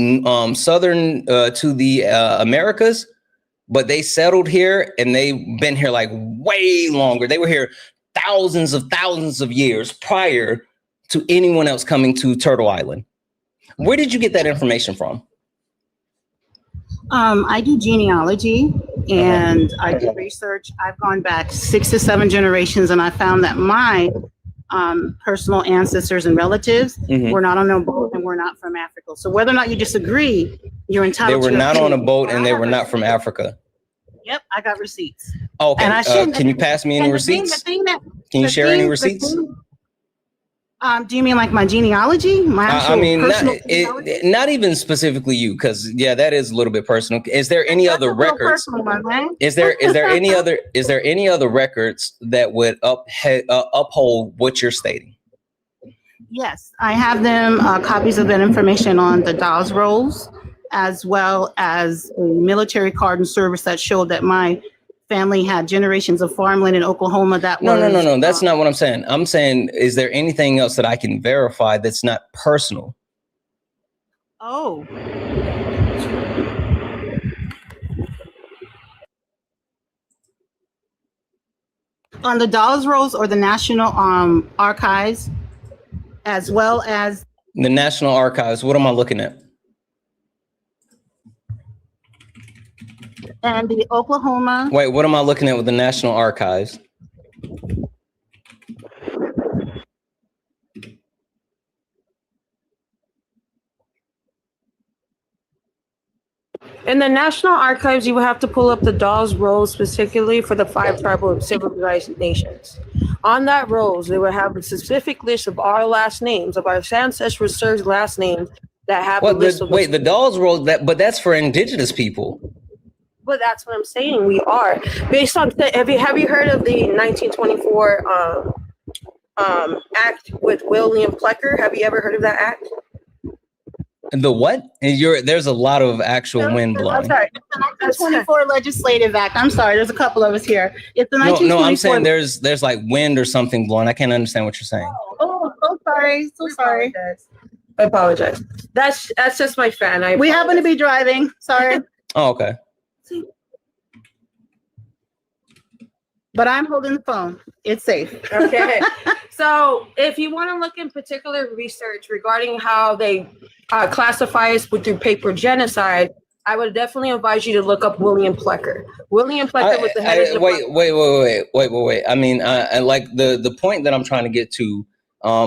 southern to the Americas, but they settled here and they've been here like way longer. They were here thousands of years prior to anyone else coming to Turtle Island. Where did you get that information from? I do genealogy and I do research. I've gone back 6 to 7 generations, and I found that my personal ancestors and relatives were not on a boat and were not from Africa. So whether or not you disagree, you're entitled to They were not on a opinion. boat and they were not from Africa. Yep, I got receipts. Okay, And I can you pass me any receipts? Can you share any receipts? Do you mean like my genealogy? My actual I mean, personal not even specifically you, because yeah, that is a little bit personal. Is there any other records? Is there any other records that would uphold what you're stating? Yes, I have them, copies of that information on the Dawes rolls, as well as a military card and service that showed that my family had generations of farmland in Oklahoma. That No. That's not what I'm saying. I'm saying, is there anything else that I can verify that's not personal? Oh. On the Dawes rolls or the National Archives, as well as The National Archives. What am I looking at? and the Oklahoma. Wait, what am I looking at with the National Archives? In the National Archives, you will have to pull up the Dawes rolls particularly for the 5 tribal civilized nations. On that rolls, they will have a specific list of our last names, of our ancestors' served last names that have a list of. Wait, the Dawes roll, but that's for indigenous people. But that's what I'm saying. We are based on. Have you heard of the 1924 act with William Plecker? Have you ever heard of that act? The what? And there's a lot of actual wind blowing. I'm sorry. It's the 1924 Legislative Act. I'm sorry. There's a couple of us here. It's the 1924. No, I'm saying there's like wind or something blowing. I can't understand what you're saying. Oh, so sorry. So sorry. I apologize. That's just my fan. We happen to be driving. Sorry. Oh, okay. But I'm holding the phone. It's safe. Okay. So if you want to look in particular research regarding how they classify us through paper genocide, I would definitely advise you to look up William Plecker. William Plecker was the head of the Wait. I mean, like the point that I'm trying to get to,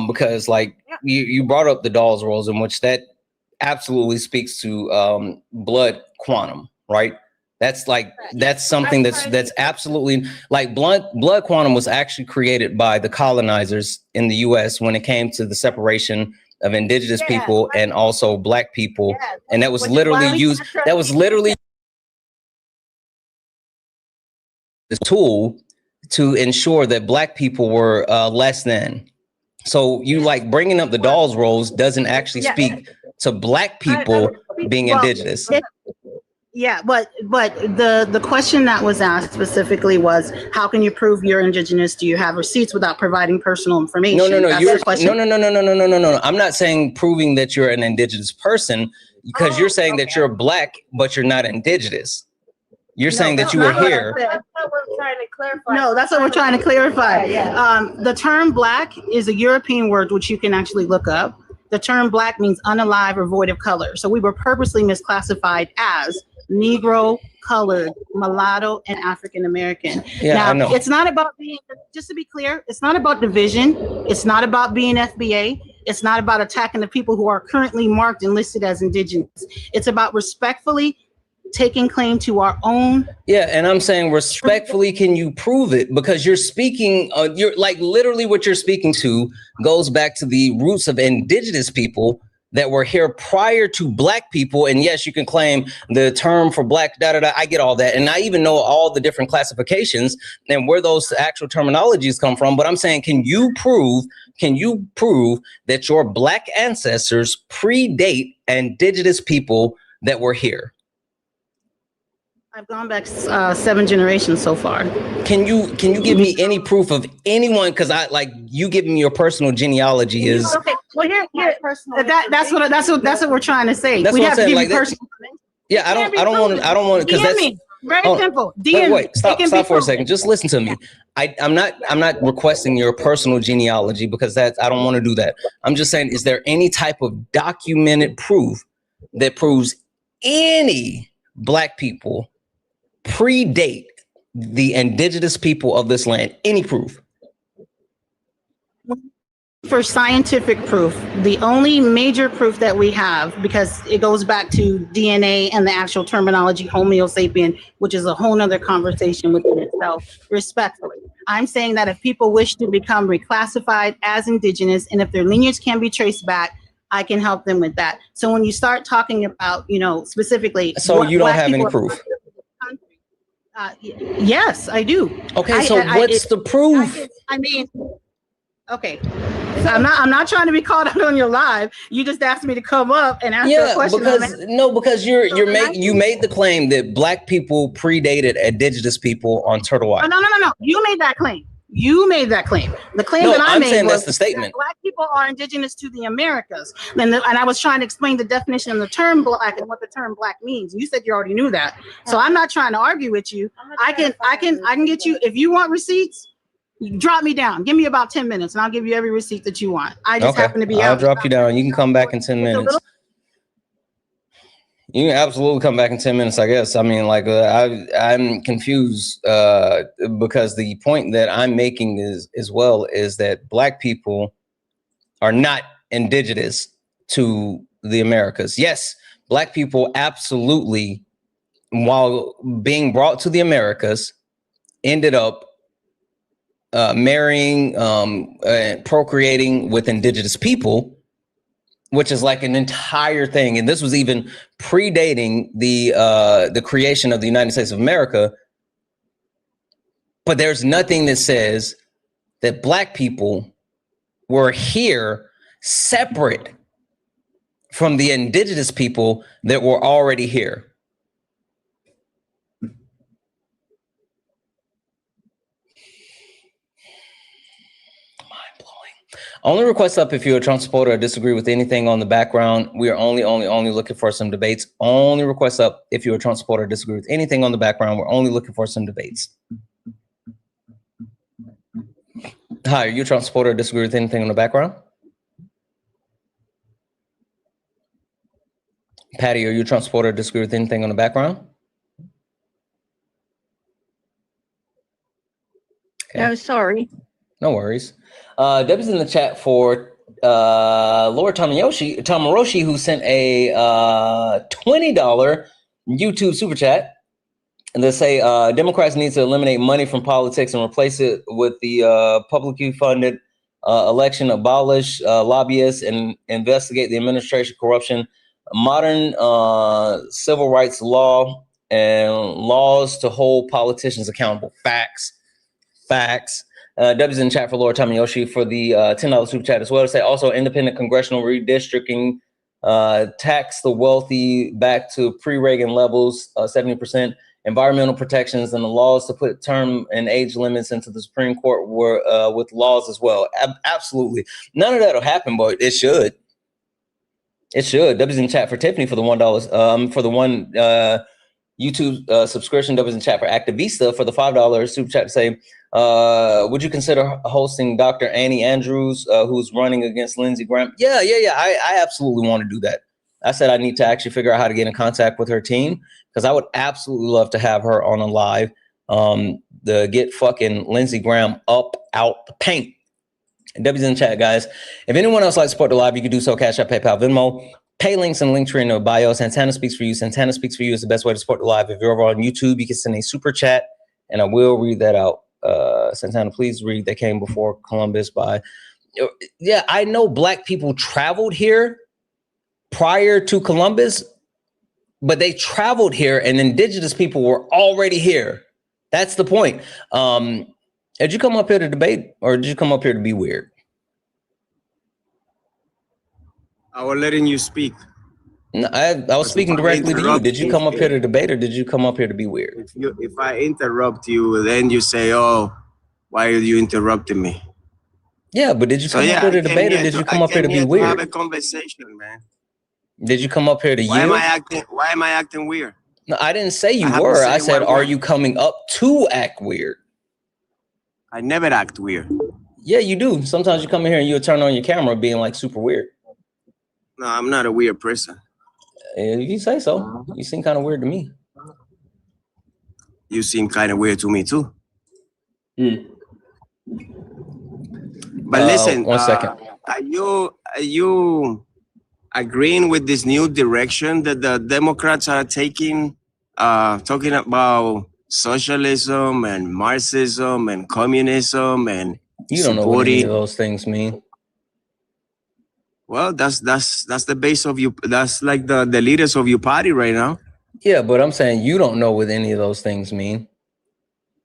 because like you brought up the Dawes rolls, in which that absolutely speaks to blood quantum, right? That's like that's something that's absolutely like blood quantum was actually created by the colonizers in the U.S. when it came to the separation of indigenous people and also black people, and that was literally used. That was literally the tool to ensure that black people were less than. So you like bringing up the Dawes rolls doesn't actually speak to black people being indigenous. Yeah, but the question that was asked specifically was, how can you prove you're indigenous? Do you have receipts without providing personal information? No. No. I'm not saying proving that you're an indigenous person, because you're saying that you're black, but you're not indigenous. You're saying that you were here. That's what we're trying to clarify. No, that's what we're trying to clarify. The term black is a European word which you can actually look up. The term black means unalive or void of color. So we were purposely misclassified as Negro, colored, mulatto, and African American. Yeah, now, I know. It's not about being, just to be clear, it's not about division. It's not about being FBA. It's not about attacking the people who are currently marked and listed as indigenous. It's about respectfully taking claim to our own. Yeah, and I'm saying respectfully, can you prove it? Because you're speaking, you're like literally what you're speaking to goes back to the roots of indigenous people that were here prior to black people. And yes, you can claim the term for black, I get all that. And I even know all the different classifications and where those actual terminologies come from. But I'm saying, can you prove that your black ancestors predate indigenous people that were here? I've gone back 7 generations so far. Can you give me any proof of anyone? Because I like you giving me your personal genealogy is okay. Well, here that's what we're trying to say. That's we what have I'm saying. to give Like you personal. Yeah, I don't want because that's Very simple. DM wait, stop for a second. Just listen to me. I'm not requesting your personal genealogy because I don't want to do that. I'm just saying, is there any type of documented proof that proves any Black people predate the indigenous people of this land? Any proof? For scientific proof, the only major proof that we have, because it goes back to DNA and the actual terminology Homo sapien, which is a whole nother conversation within itself, respectfully. I'm saying that if people wish to become reclassified as indigenous, and if their lineage can be traced back, I can help them with that. So when you start talking about, specifically. So you don't have any proof? Yes, I do. Okay, so what's the proof? Okay. I'm not trying to be called out on your live. You just asked me to come up and ask a question. Because you made the claim that Black people predated indigenous people on Turtle Island. No. You made that claim. The claim that I made saying was that's the statement. that Black people are indigenous to the Americas. And I was trying to explain the definition of the term Black and what the term Black means. You said you already knew that. So I'm not trying to argue with you. I can get you, if you want receipts, drop me down. Give me about 10 minutes and I'll give you every receipt that you want. I just happen to be out. I'll drop you down. You can come back in 10 minutes. You can absolutely come back in 10 minutes, I guess. I mean, like, I'm confused because the point that I'm making is that Black people are not indigenous to the Americas. Yes, Black people absolutely, while being brought to the Americas, ended up marrying, procreating with indigenous people, which is like an entire thing. And this was even predating the creation of the United States of America. But there's nothing that says that Black people were here separate from the indigenous people that were already here. Only request up if you're a Trump supporter or disagree with anything on the background. We are only looking for some debates. Only request up if you're a Trump supporter or disagree with anything on the background. We're only looking for some debates. Hi, are you a Trump supporter or disagree with anything on the background? Patty, are you a Trump supporter or disagree with anything on the background? Okay. No, sorry. No worries. Debbie's in the chat for Lord Tamaroshi, who sent a $20 YouTube super chat. And they say Democrats need to eliminate money from politics and replace it with the publicly funded election, abolish lobbyists, and investigate the administration corruption, modern civil rights law, and laws to hold politicians accountable. Facts. W's in chat for Lord Tamayoshi for the $10 super chat as well. To say also independent congressional redistricting, tax the wealthy back to pre-Reagan levels, 70%, environmental protections, and the laws to put term and age limits into the Supreme Court were with laws as well. Absolutely. None of that will happen, but it should. It should. W's in chat for Tiffany for the $1, for the one YouTube subscription. W's in chat for Activista for the $5 super chat to say, would you consider hosting Dr. Annie Andrews, who's running against Lindsey Graham? Yeah. I absolutely want to do that. I said I need to actually figure out how to get in contact with her team because I would absolutely love to have her on a live to get fucking Lindsey Graham up out the paint. W's in the chat, guys. If anyone else likes to support the live, you can do so. Cash App, PayPal, Venmo. Pay links and link tree in the bio. Santana Speaks for You. Santana Speaks for You is the best way to support the live. If you're over on YouTube, you can send a super chat and I will read that out. Santana, please read They Came Before Columbus by. Yeah, I know Black people traveled here prior to Columbus, but they traveled here and indigenous people were already here. That's the point. Did you come up here to debate or did you come up here to be weird? I was letting you speak. No, I was speaking directly to you. Did you come up here to debate or did you come up here to be weird? If I interrupt you, then you say, oh, why are you interrupting me? Yeah, but did you come up here to debate or did you come up here to be weird? Have a conversation, man. Did you come up here to Why am I acting weird? No, I didn't say you were. I said, are you coming up to act weird? I never act weird. Yeah, you do. Sometimes you come in here and you'll turn on your camera being like super weird. No, I'm not a weird person. If you say so. You seem kind of weird to me. You seem kind of weird to me too. But listen, 1 second. Are you agreeing with this new direction that the Democrats are taking, talking about socialism and Marxism and communism and you don't know what any of those things mean? Well, that's the base of you. That's like the leaders of your party right now. Yeah, but I'm saying you don't know what any of those things mean.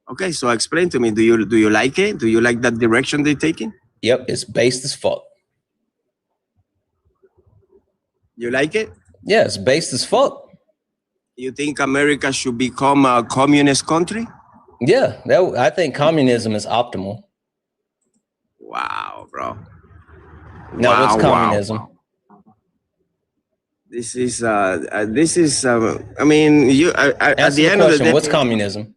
Okay, so explain to me. Do you like it? Do you like that direction they're taking? Yep, it's based as fuck. You like it? Yeah, it's based as fuck. You think America should become a communist country? Yeah, I think communism is optimal. Wow, bro. Now, what's communism? Wow. This is I mean, you at the end of the day, what's communism?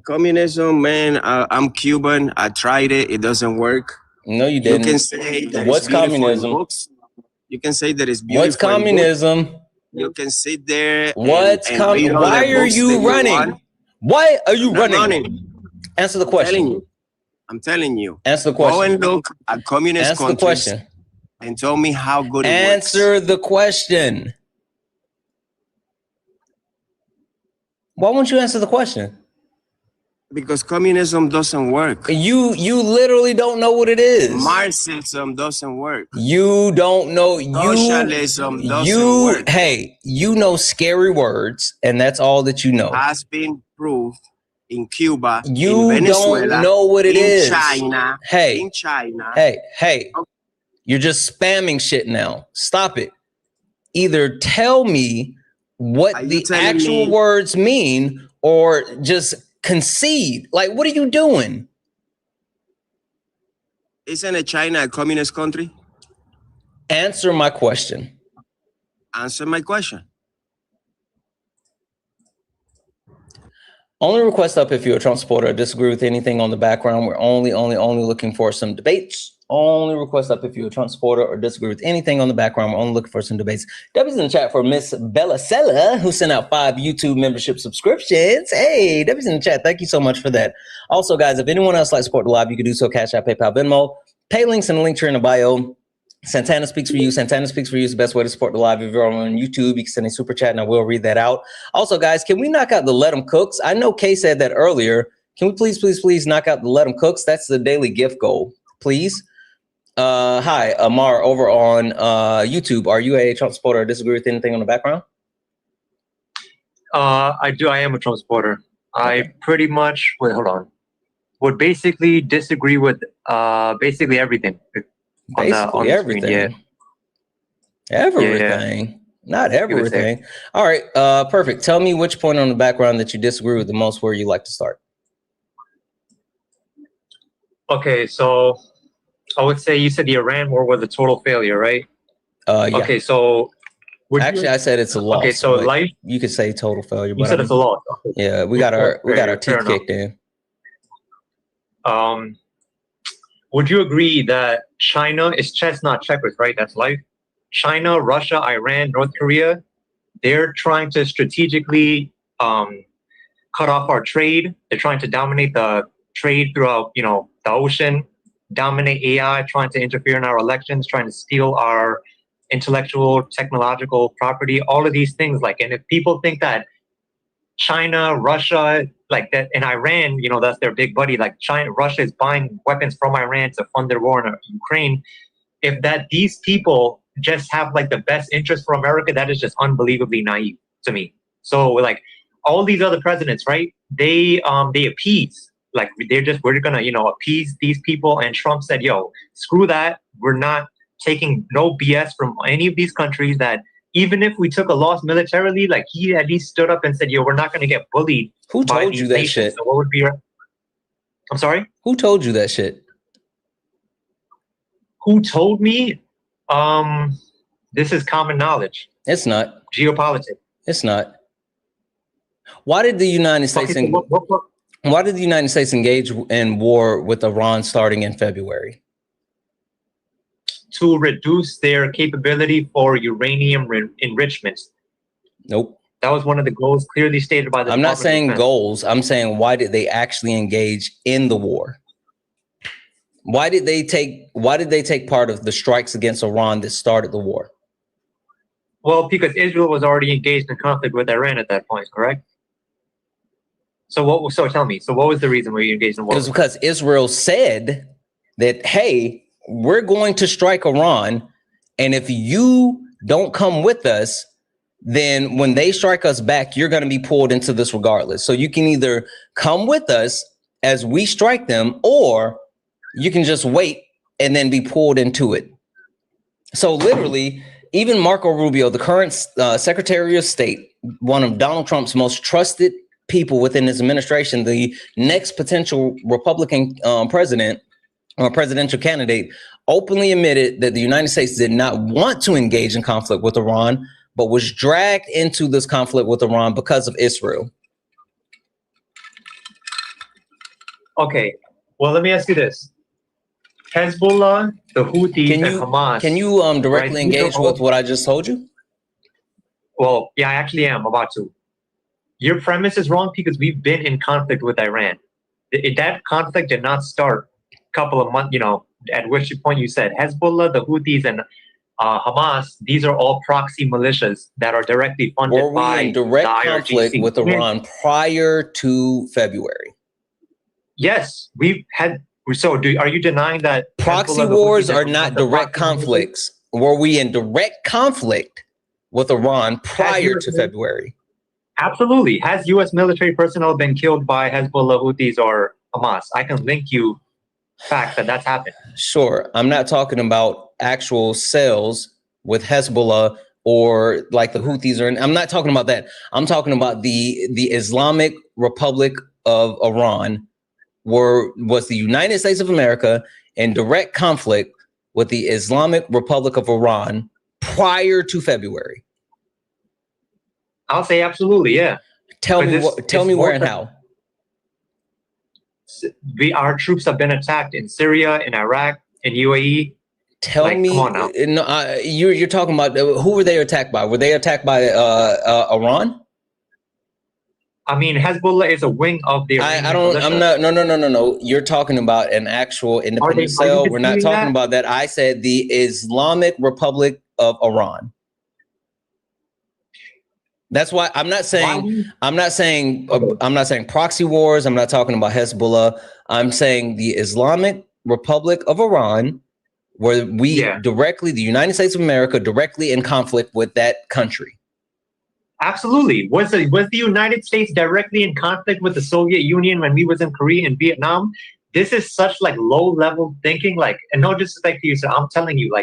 Communism, man. I'm Cuban. I tried it. It doesn't work. No, you didn't. You can say that what's communism? You can say that it's beautiful. What's communism? You can sit there. What's communism? Why are you running? Why are you running? Answer the question. I'm telling you. Answer the question. Go and look at communist countries. The question. And tell me how good it works. Answer the question. Why won't you answer the question? Because communism doesn't work. You literally don't know what it is. Marxism doesn't work. You don't know. Socialism doesn't work. Hey, you know scary words, and that's all that you know. Has been proved in Cuba, you in Venezuela, don't know what it is. China, hey, in China. Hey, okay. You're just spamming shit now. Stop it. Either tell me what the actual words mean, or just concede. Like, what are you doing? Isn't China a communist country? Answer my question. Answer my question. Only request up if you're a Trump supporter or disagree with anything on the background. We're only looking for some debates. Only request up if you're a Trump supporter or disagree with anything on the background. We're only looking for some debates. W's in the chat for Miss Bella Sella, who sent out 5 YouTube membership subscriptions. Hey, W's in the chat. Thank you so much for that. Also, guys, if anyone else likes to support the live, you can do so. Cash App, PayPal, Venmo. Pay links in the link tree in the bio. Santana Speaks For You. Santana Speaks For You is the best way to support the live. If you're on YouTube, you can send a super chat and I will read that out. Also, guys, can we knock out the Let 'em Cooks? I know Kay said that earlier. Can we please knock out the Let 'em Cooks? That's the daily gift goal, please. Hi, Amar over on YouTube. Are you a Trump supporter or disagree with anything on the background? I do. I am a Trump supporter. Okay. I pretty much, would basically disagree with basically everything. Basically everything. Everything. Not everything. All right, perfect. Tell me which point on the background that you disagree with the most, where you like to start. Okay, so I would say you said the Iran war was a total failure, right? Yeah. Okay, so actually, I said it's a loss. Okay, so life. You could say total failure, but you said it's a loss. Okay. Yeah, we got our teeth kicked in. Would you agree that China is chess, not checkers, right? That's life. China, Russia, Iran, North Korea, they're trying to strategically cut off our trade. They're trying to dominate the trade throughout, the ocean, dominate AI, trying to interfere in our elections, trying to steal our intellectual, technological property, all of these things. And if people think that China, Russia, like that, and Iran, that's their big buddy. Like Russia is buying weapons from Iran to fund their war in Ukraine. If these people just have the best interest for America, that is just unbelievably naive to me. So all these other presidents, right? They appease. We're gonna appease these people. And Trump said, "Yo, screw that. We're not taking no BS from any of these countries that." Even if we took a loss militarily, he at least stood up and said, "Yo, we're not going to get bullied." Who told you that shit? So what would be your... I'm sorry? Who told you that shit? Who told me? This is common knowledge. It's not. Geopolitics. It's not. Why did the United States Why did the United States engage in war with Iran starting in February? To reduce their capability for uranium enrichment. Nope. That was one of the goals clearly stated by the I'm not Department of saying Defense. goals. I'm saying, why did they actually engage in the war? Why did they take part of the strikes against Iran that started the war? Well, because Israel was already engaged in conflict with Iran at that point, correct? So tell me, so what was the reason why you engaged in war? It was because Israel said that, hey, we're going to strike Iran, and if you don't come with us, then when they strike us back, you're going to be pulled into this regardless. So you can either come with us as we strike them, or you can just wait and then be pulled into it. So literally, even Marco Rubio, the current Secretary of State, one of Donald Trump's most trusted people within his administration, the next potential Republican president or presidential candidate, openly admitted that the United States did not want to engage in conflict with Iran, but was dragged into this conflict with Iran because of Israel. Okay, well, let me ask you this. Hezbollah, the Houthis, and Hamas. Can you directly engage with what I just told you? Well, yeah, I actually am about to. Your premise is wrong because we've been in conflict with Iran. That conflict did not start a couple of months, at which point you said Hezbollah, the Houthis, and Hamas, these are all proxy militias that are directly funded by Were we in direct conflict with Iran prior to February? Yes, we've had. So are you denying that proxy wars are not direct conflicts? Were we in direct conflict with Iran prior to February? Absolutely. Has U.S. military personnel been killed by Hezbollah, Houthis, or Hamas? I can link you facts that that's happened. Sure. I'm not talking about actual sales with Hezbollah or like the Houthis, I'm not talking about that. I'm talking about the Islamic Republic of Iran. Was the United States of America in direct conflict with the Islamic Republic of Iran prior to February? I'll say absolutely, yeah. Tell me where and how. Our troops have been attacked in Syria, in Iraq, in UAE. Tell me, come on now. You're talking about who were they attacked by? Were they attacked by Iran? I mean, Hezbollah is a wing of the Iranian militia. No. You're talking about an actual independent cell. We're not talking about that. I said the Islamic Republic of Iran. That's why I'm not saying proxy wars. I'm not talking about Hezbollah. I'm saying the Islamic Republic of Iran, where we directly, the United States of America, directly in conflict with that country. Absolutely. Was the United States directly in conflict with the Soviet Union when we was in Korea and Vietnam? This is such like low level thinking, and no disrespect to you, sir. I'm telling you,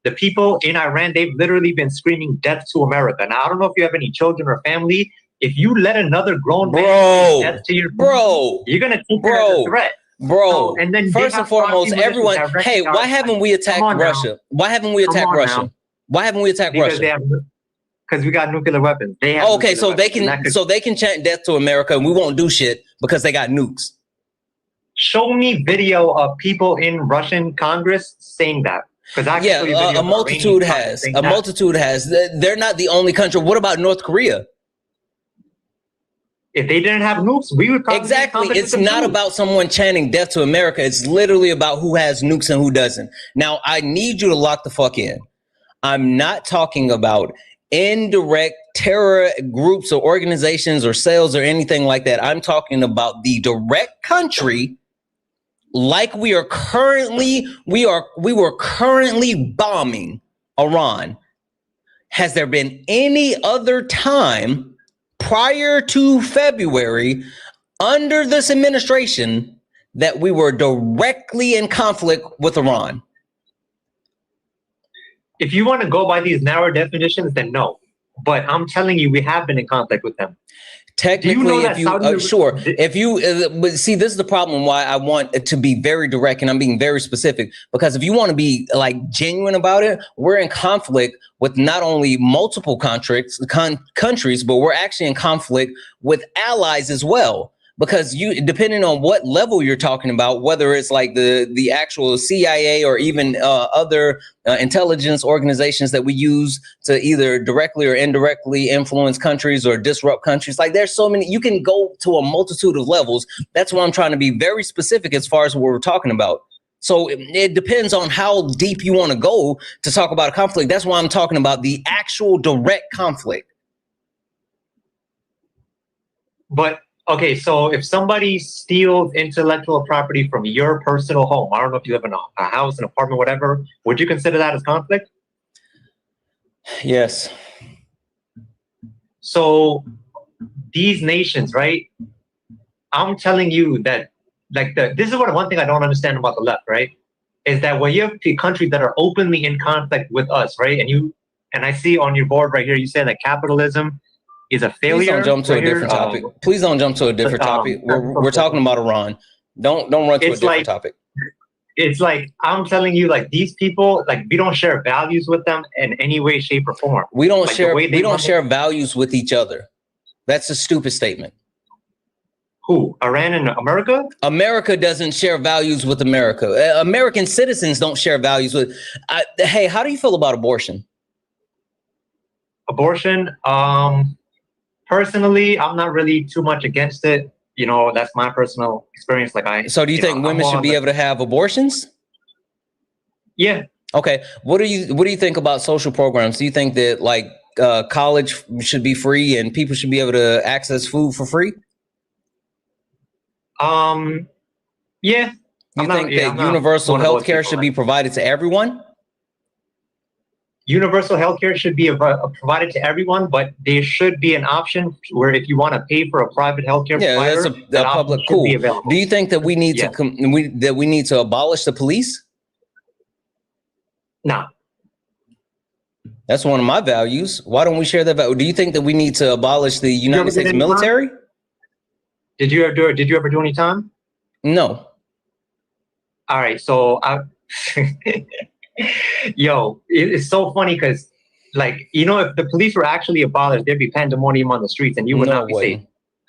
the people in Iran, they've literally been screaming death to America. Now, I don't know if you have any children or family. If you let another grown man say death to your family, you're going to take that as a threat. Bro, and then first and foremost, everyone, hey, why haven't we attacked Russia? Why haven't we attacked Russia? Why haven't we attacked Russia? Because we got nuclear weapons. So they can chant death to America and we won't do shit because they got nukes. Show me video of people in Russian Congress saying that. A multitude has. They're not the only country. What about North Korea? If they didn't have nukes, we would probably It's not about someone chanting death to America. It's literally about who has nukes and who doesn't. Now, I need you to lock the fuck in. I'm not talking about indirect terror groups or organizations or cells or anything like that. I'm talking about the direct country. Like we were currently bombing Iran. Has there been any other time prior to February under this administration that we were directly in conflict with Iran? If you want to go by these narrow definitions, then no. But I'm telling you, we have been in conflict with them. Technically, if you but see, this is the problem why I want it to be very direct and I'm being very specific, because if you want to be genuine about it, we're in conflict with not only multiple countries, but we're actually in conflict with allies as well. because you, depending on what level you're talking about, whether it's like the actual CIA or even other intelligence organizations that we use to either directly or indirectly influence countries or disrupt countries, like there's so many, you can go to a multitude of levels. That's why I'm trying to be very specific as far as what we're talking about. So it depends on how deep you want to go to talk about a conflict. That's why I'm talking about the actual direct conflict. But okay, so if somebody steals intellectual property from your personal home, I don't know if you live in a house, an apartment, whatever, would you consider that as conflict? Yes. So these nations, right? I'm telling you that, like, this is one thing I don't understand about the left, right? Is that when you have countries that are openly in conflict with us, right? And I see on your board right here, you say that capitalism is a failure. Please don't jump to a different topic. Please don't jump to a different topic. We're talking about Iran. Don't run to a different topic. It's like, I'm telling you, like, these people, like, we don't share values with them in any way, shape, or form. We don't like, share values with each other. That's a stupid statement. Who? Iran and America? America doesn't share values with America. American citizens don't share values with. Hey, how do you feel about abortion? Abortion? Personally, I'm not really too much against it. You know, that's my personal experience. So do you think women should be able to have abortions? Yeah. Okay. What do you think about social programs? Do you think that like college should be free and people should be able to access food for free? Yeah. You think that universal health care should be provided to everyone? Universal healthcare should be provided to everyone, but there should be an option where if you want to pay for a private healthcare provider, that's a public cool. Do you think that we need we need to abolish the police? No. That's one of my values. Why don't we share that value? Do you think that we need to abolish the United States military? Did you ever do any time? No. All right, so yo, it's so funny because, like, you know, if the police were actually abolished, there'd be pandemonium on the streets and you would not be safe.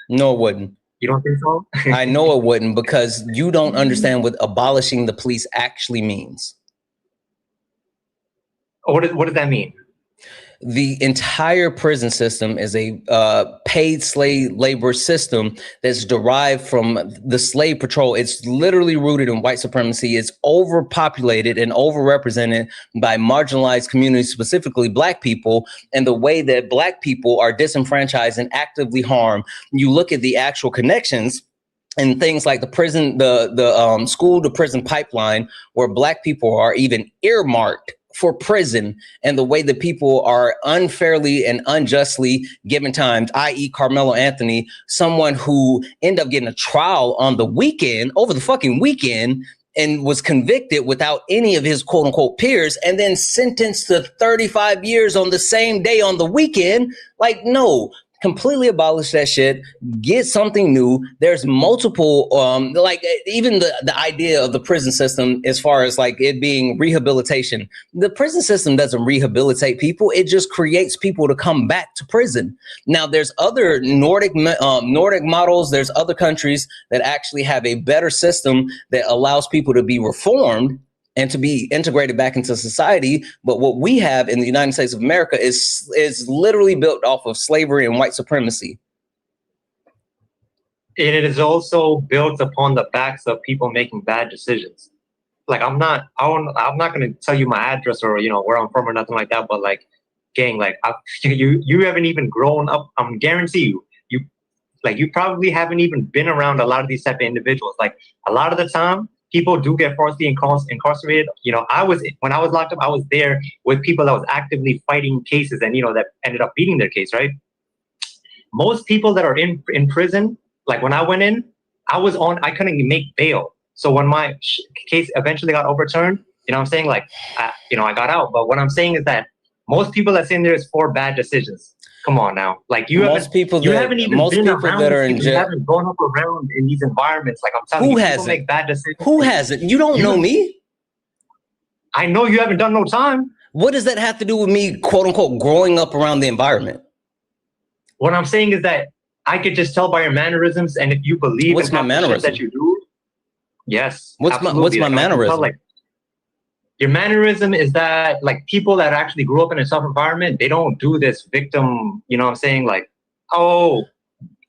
No, it wouldn't. You don't think so? I know it wouldn't, because you don't understand what abolishing the police actually means. What does that mean? The entire prison system is a paid slave labor system that's derived from the slave patrol. It's literally rooted in white supremacy. It's overpopulated and overrepresented by marginalized communities, specifically Black people, and the way that Black people are disenfranchised and actively harmed. You look at the actual connections and things like the prison, the school to prison pipeline, where Black people are even earmarked for prison, and the way that people are unfairly and unjustly given time, i.e. Carmelo Anthony, someone who ended up getting a trial on the weekend, over the fucking weekend, and was convicted without any of his quote unquote peers, and then sentenced to 35 years on the same day on the weekend. Like, no. Completely abolish that shit, get something new. There's multiple, like even the idea of the prison system, as far as like it being rehabilitation. The prison system doesn't rehabilitate people. It just creates people to come back to prison. Now there's other Nordic models. There's other countries that actually have a better system that allows people to be reformed and to be integrated back into society. But what we have in the United States of America is literally built off of slavery and white supremacy. And it is also built upon the backs of people making bad decisions. Like, I'm not going to tell you my address or, you know, where I'm from or nothing like that. But like, gang, like you haven't even grown up. I'm guarantee you probably haven't even been around a lot of these type of individuals. Like, a lot of the time, people do get falsely incarcerated. You know, when I was locked up, I was there with people that was actively fighting cases and, you know, that ended up beating their case, right? Most people that are in prison, like when I went in, I couldn't make bail. So when my case eventually got overturned, you know what I'm saying? Like, I got out. But what I'm saying is that most people that's in there is for bad decisions. Come on now. Like, you haven't grown up around in these environments. Like, I'm telling you, people make bad decisions. Who hasn't? You don't know me. I know you haven't done no time. What does that have to do with me, quote unquote, growing up around the environment? What I'm saying is that I could just tell by your mannerisms, and if you believe What's in my half the shit mannerism? that you do, yes. What's my absolutely. Like, I can tell, mannerism? like, your mannerism is that, like, people that actually grew up in a tough environment, they don't do this victim, you know what I'm saying? Like, oh,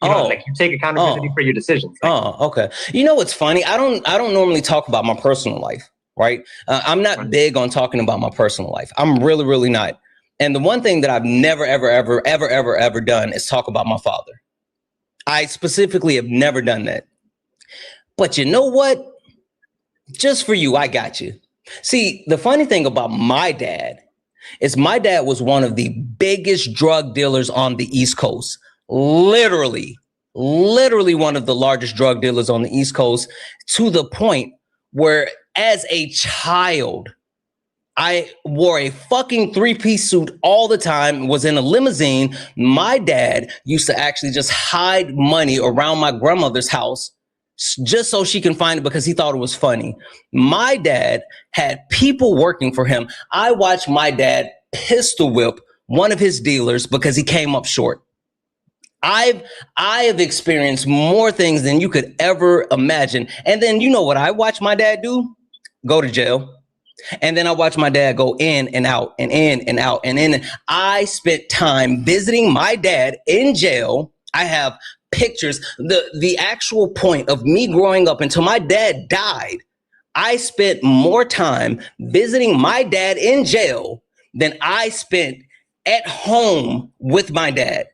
you know, like, you take accountability for your decisions. Like, Okay. You know what's funny? I don't normally talk about my personal life, right? I'm not big on talking about my personal life. I'm really, really not. And the one thing that I've never, ever done is talk about my father. I specifically have never done that. But you know what? Just for you, I got you. See, the funny thing about my dad is my dad was one of the biggest drug dealers on the East Coast. Literally one of the largest drug dealers on the East Coast, to the point where as a child, I wore a fucking 3-piece suit all the time, was in a limousine. My dad used to actually just hide money around my grandmother's house just so she can find it because he thought it was funny. My dad had people working for him. I watched my dad pistol whip one of his dealers because he came up short. I have experienced more things than you could ever imagine. And then you know what I watched my dad do? Go to jail. And then I watched my dad go in and out and in and out and in. I spent time visiting my dad in jail. I have pictures. The actual point of me growing up until my dad died, I spent more time visiting my dad in jail than I spent at home with my dad.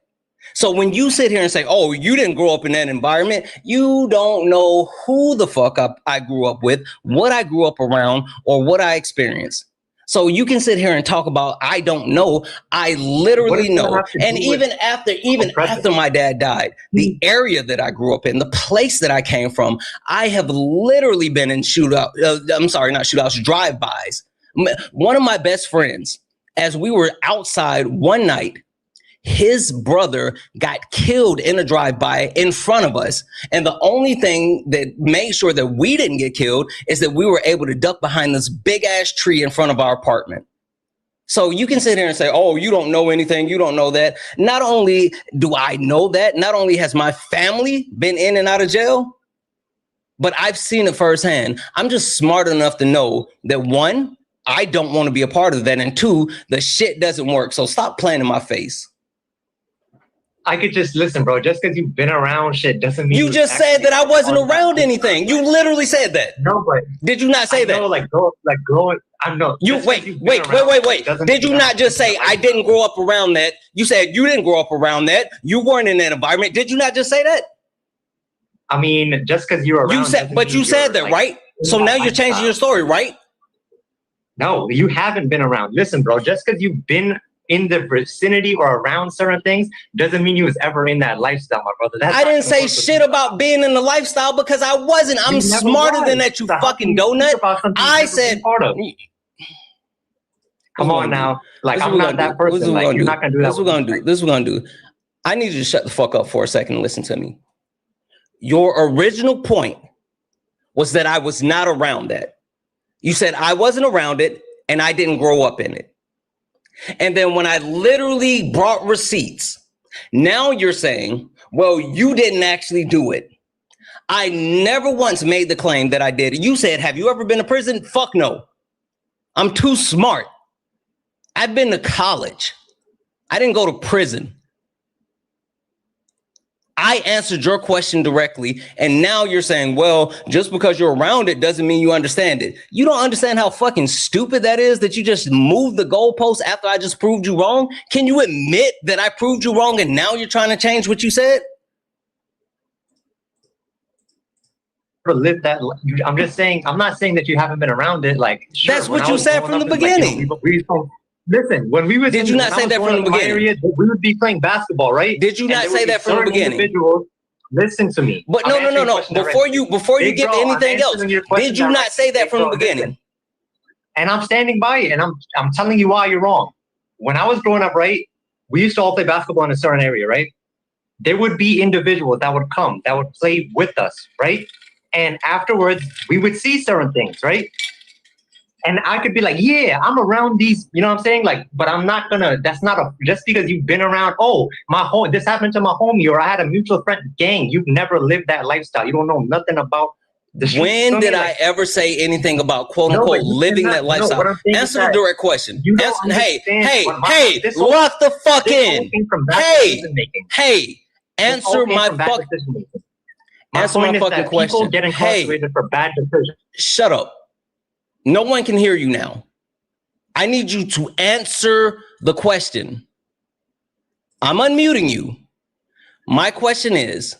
So when you sit here and say, oh, you didn't grow up in that environment, you don't know who the fuck I grew up with, what I grew up around, or what I experienced. So you can sit here and talk about, I don't know. I literally know. And even after my dad died, the area that I grew up in, the place that I came from, I have literally been in drive-bys. One of my best friends, as we were outside one night, his brother got killed in a drive-by in front of us. And the only thing that made sure that we didn't get killed is that we were able to duck behind this big ass tree in front of our apartment. So you can sit here and say, oh, you don't know anything. You don't know that. Not only do I know that, not only has my family been in and out of jail, but I've seen it firsthand. I'm just smart enough to know that, one, I don't want to be a part of that. And two, the shit doesn't work. So stop playing in my face. I could just listen, bro. Just because you've been around shit doesn't mean you just said that I wasn't around anything. You literally said that. No, but did you not say that? Growing. I know. You wait. Did you not just say I didn't grow up around that? You said you didn't grow up around that. You weren't in that environment. Did you not just say that? I mean, just because you're around. You said, but you said that, right? So now you're changing your story, right? No, you haven't been around. Listen, bro. Just because you've been in the vicinity or around certain things doesn't mean you was ever in that lifestyle, my brother. I didn't say shit about being in the lifestyle because I wasn't. I'm smarter than that, you fucking donut. I said, come on now. Like, I'm not that person. Like, you're not gonna do that. This is what we're gonna do. This is what we're gonna do. I need you to shut the fuck up for a second and listen to me. Your original point was that I was not around that. You said I wasn't around it and I didn't grow up in it. And then when I literally brought receipts, now you're saying, well, you didn't actually do it. I never once made the claim that I did. You said, have you ever been to prison? Fuck no. I'm too smart. I've been to college. I didn't go to prison. I answered your question directly, and now you're saying, well, just because you're around it doesn't mean you understand it. You don't understand how fucking stupid that is, that you just moved the goalpost after I just proved you wrong? Can you admit that I proved you wrong and now you're trying to change what you said? Live that. I'm just saying, I'm not saying that you haven't been around it. Like, sure, that's what you said from the beginning. Listen, when we was did you not say that from the beginning? Area, we would be playing basketball, right? Did you not say that from the beginning? Listen to me. But no. Before you give anything else, did you not say that from the beginning? And I'm standing by it, and I'm telling you why you're wrong. When I was growing up, right, we used to all play basketball in a certain area, right? There would be individuals that would come, that would play with us, right? And afterwards, we would see certain things, right? And I could be like, yeah, I'm around these, you know what I'm saying? Like, but I'm not gonna, that's not a, just because you've been around, oh, this happened to my homie, or I had a mutual friend. Gang, you've never lived that lifestyle. You don't know nothing about the street. When did I ever say anything about quote unquote living that lifestyle? Answer the direct question. Hey, lock the fuck in. Hey, answer my fucking question. People get incarcerated for bad decisions. Shut up. No one can hear you now. I need you to answer the question. I'm unmuting you. My question is,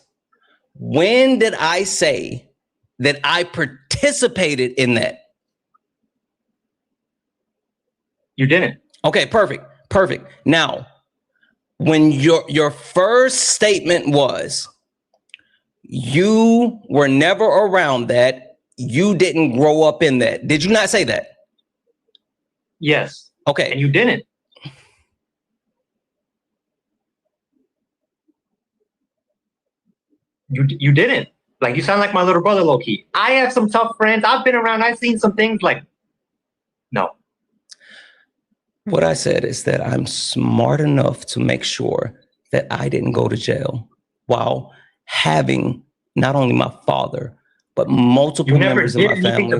when did I say that I participated in that? You didn't. Okay, perfect. Now, when your first statement was, you were never around that, you didn't grow up in that. Did you not say that? Yes. Okay. And you didn't. You didn't. Like, you sound like my little brother, low-key. I have some tough friends. I've been around. I've seen some things like, no. What I said is that I'm smart enough to make sure that I didn't go to jail while having not only my father, but multiple members of my family,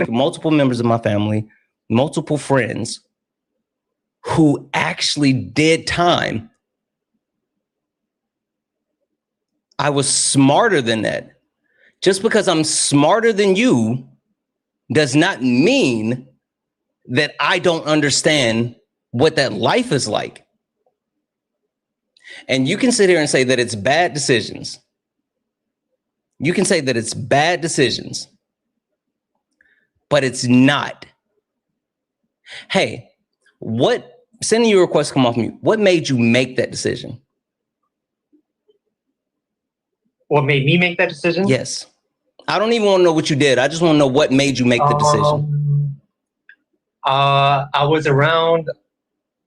multiple members of my family, multiple friends who actually did time. I was smarter than that. Just because I'm smarter than you does not mean that I don't understand what that life is like. And you can sit here and say that it's bad decisions. You can say that it's bad decisions, but it's not. Hey, sending you a request to come off mute. What made you make that decision? What made me make that decision? Yes. I don't even want to know what you did. I just want to know what made you make the decision. I was around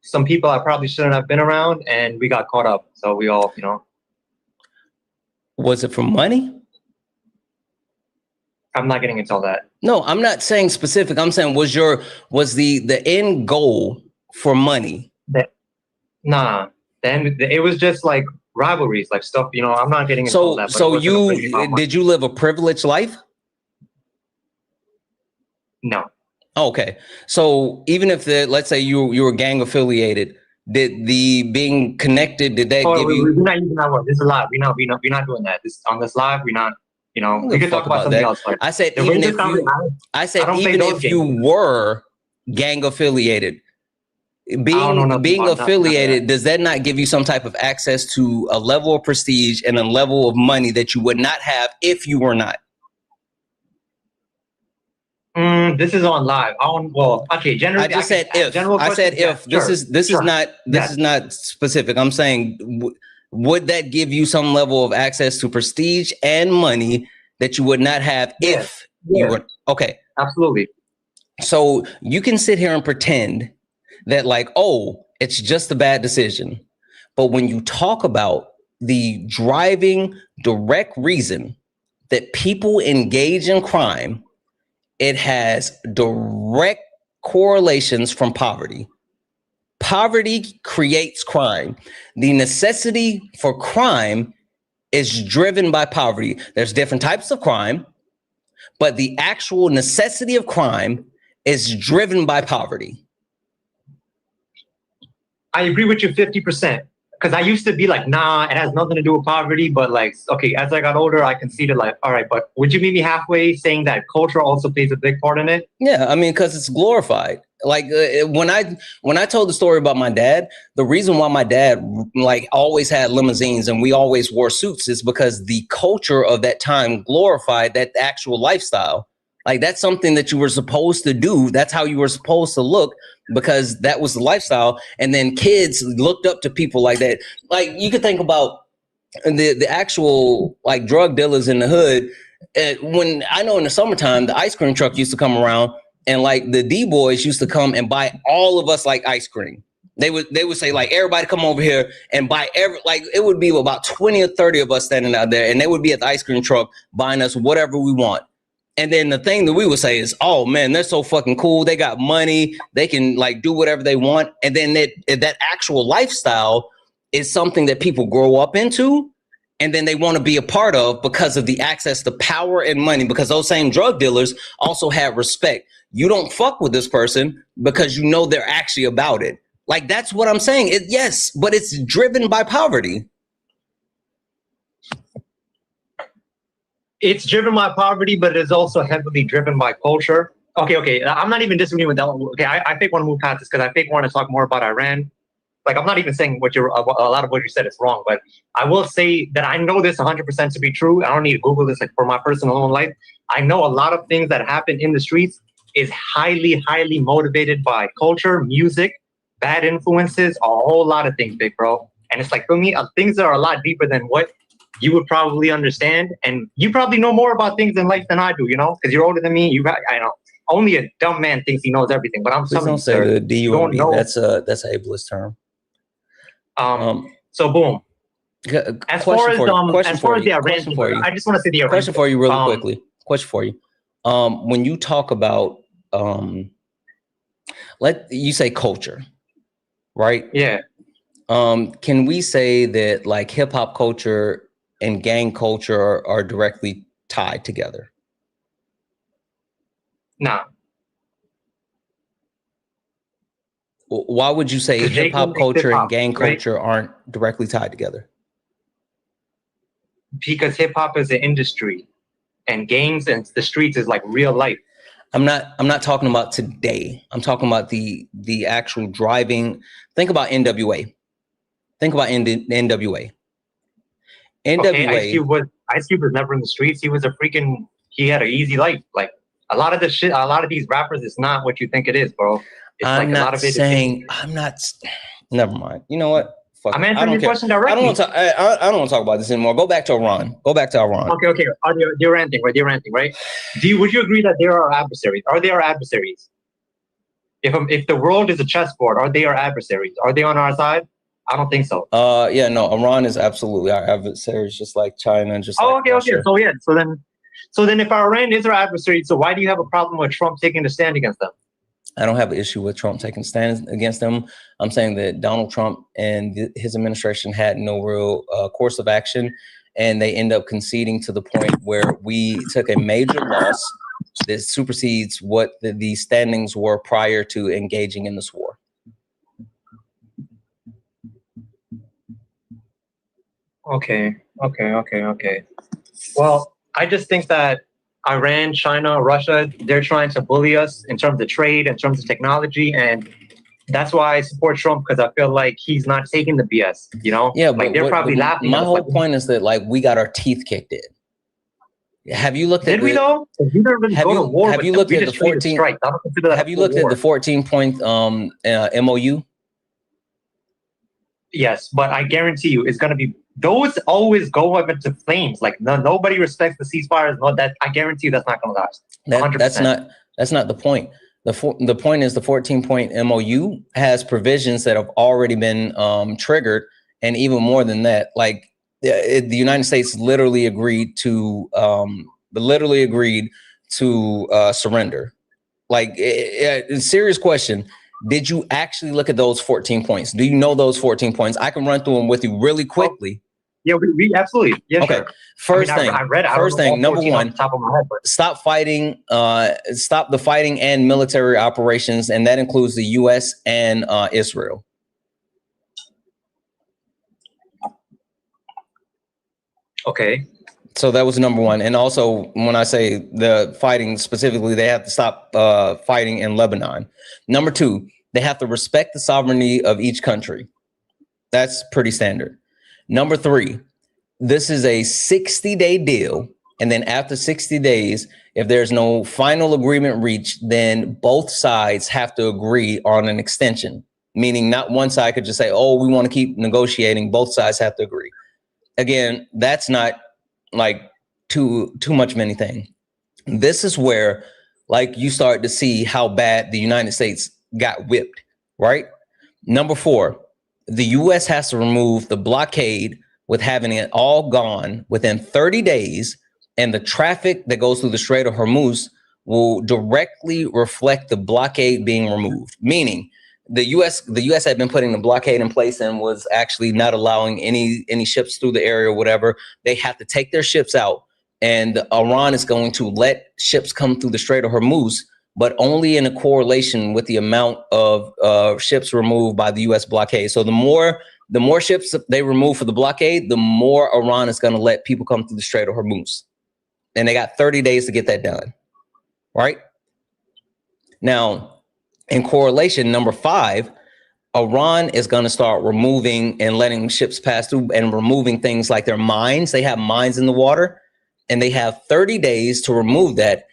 some people I probably shouldn't have been around, and we got caught up. So we all, you know. Was it for money? I'm not getting into all that. No, I'm not saying specific. I'm saying was the end goal for money? Nah. Then it was just like rivalries, like stuff, you know. I'm not getting into all that. So did you live a privileged life? No. Okay. So even if let's say you were gang affiliated, did the being connected, did that give you? We're not using that word. This is a lie. We're not doing that. On this live, we're not. You know, we could talk about something else. Like, I said even if you were gang affiliated, being affiliated, does that not give you some type of access to a level of prestige and a level of money that you would not have if you were not? This is on live. Okay. Generally, I just said if. I said if. This is not specific. I'm saying, would that give you some level of access to prestige and money that you would not have if you were? Okay. Absolutely. So you can sit here and pretend that like, oh, it's just a bad decision. But when you talk about the driving direct reason that people engage in crime, it has direct correlations from poverty. Poverty creates crime. The necessity for crime is driven by poverty. There's different types of crime, but the actual necessity of crime is driven by poverty. I agree with you 50%. Because I used to be like, nah, it has nothing to do with poverty. But like, okay, as I got older, I conceded like, all right, but would you meet me halfway saying that culture also plays a big part in it? Yeah, I mean, because it's glorified. Like when I told the story about my dad, the reason why my dad like always had limousines and we always wore suits is because the culture of that time glorified that actual lifestyle. Like that's something that you were supposed to do. That's how you were supposed to look because that was the lifestyle. And then kids looked up to people like that. Like you could think about the actual like drug dealers in the hood. When I know in the summertime, the ice cream truck used to come around and like the D-boys used to come and buy all of us like ice cream. They would say like, everybody come over here and buy it would be about 20 or 30 of us standing out there and they would be at the ice cream truck buying us whatever we want. And then the thing that we would say is, oh man, they're so fucking cool. They got money. They can like do whatever they want. And then that actual lifestyle is something that people grow up into. And then they want to be a part of because of the access to power and money, because those same drug dealers also have respect. You don't fuck with this person because you know they're actually about it. Like, that's what I'm saying. Yes, but it's driven by poverty. It's driven by poverty, but it's also heavily driven by culture. Okay. I'm not even disagreeing with that one. Okay, I think want to move past this because I think want to talk more about Iran. Like, I'm not even saying a lot of what you said is wrong, but I will say that I know this 100% to be true. I don't need to Google this like for my personal own life. I know a lot of things that happen in the streets is highly, highly motivated by culture, music, bad influences, a whole lot of things, big bro. And it's like, for me, things that are a lot deeper than what you would probably understand, and you probably know more about things in life than I do, you know, because you're older than me. I know only a dumb man thinks he knows everything, but I'm Please don't say the D-U-M-B. That's an ableist term. So boom. As far as the Iran, I just want to say the Iran. Question for you, really quickly. Question for you. When you talk about you say culture, right? Yeah. Can we say that like hip hop culture and gang culture are directly tied together? No. Why would you say hip hop culture and gang culture aren't directly tied together? Because hip hop is an industry, and gangs and the streets is like real life. I'm not talking about today. I'm talking about the actual driving. Think about NWA. Think about NWA. Okay, Ice Cube was never in the streets. He had an easy life. Like a lot of these rappers, it's not what you think it is, bro. It's I'm like not a lot of it saying, never mind. You know what? Fuck I'm it. answering your question directly. I don't want to talk about this anymore. Go back to Iran. Okay. You're ranting, right? Would you agree that there are adversaries? Are there adversaries? If the world is a chessboard, are they our adversaries? Are they on our side? I don't think so. Yeah, no, Iran is absolutely our adversaries, just like China and just like Russia. So then if Iran is our adversary, so why do you have a problem with Trump taking a stand against them? I don't have an issue with Trump taking stand against them. I'm saying that Donald Trump and his administration had no real course of action, and they end up conceding to the point where we took a major loss that supersedes what the standings were prior to engaging in this war. Okay. Well, I just think that Iran, China, Russia, they're trying to bully us in terms of trade, in terms of technology, and that's why I support Trump, because I feel like he's not taking the BS, you know? Yeah, like they're probably laughing. My whole point is that like we got our teeth kicked in. Have you looked at? Did we though? We didn't really go to war. Have you looked at the 14? Have you looked at the 14-point MOU? Yes, but I guarantee you, it's gonna be those always go up into flames. Like nobody respects the ceasefires. No, that I guarantee you that's not gonna last. 100%. That's not the point. The point is the 14-point MOU has provisions that have already been triggered, and even more than that, like the United States literally agreed to surrender. Like, serious question. Did you actually look at those 14 points? Do you know those 14 points? I can run through them with you really quickly. Yeah, we absolutely. Yeah, okay. Sure. First thing, number one, top of my head, stop fighting, stop the fighting and military operations, and that includes the U.S. and Israel. Okay. So that was number one. And also, when I say the fighting specifically, they have to stop fighting in Lebanon. Number two, they have to respect the sovereignty of each country. That's pretty standard. Number three, this is a 60-day deal. And then after 60 days, if there's no final agreement reached, then both sides have to agree on an extension, meaning not one side could just say, oh, we want to keep negotiating. Both sides have to agree. Again, that's not like too much of anything. This is where like you start to see how bad the United States got whipped, right? Number four, the US has to remove the blockade with having it all gone within 30 days and the traffic that goes through the Strait of Hormuz will directly reflect the blockade being removed. Meaning, the U.S. had been putting the blockade in place and was actually not allowing any ships through the area or whatever. They have to take their ships out, and Iran is going to let ships come through the Strait of Hormuz, but only in a correlation with the amount of ships removed by the U.S. blockade. So the more ships they remove for the blockade, the more Iran is going to let people come through the Strait of Hormuz. And they got 30 days to get that done, right? Now, in correlation, number 5, Iran is going to start removing and letting ships pass through and removing things like their mines. They have mines in the water, and they have 30 days to remove that.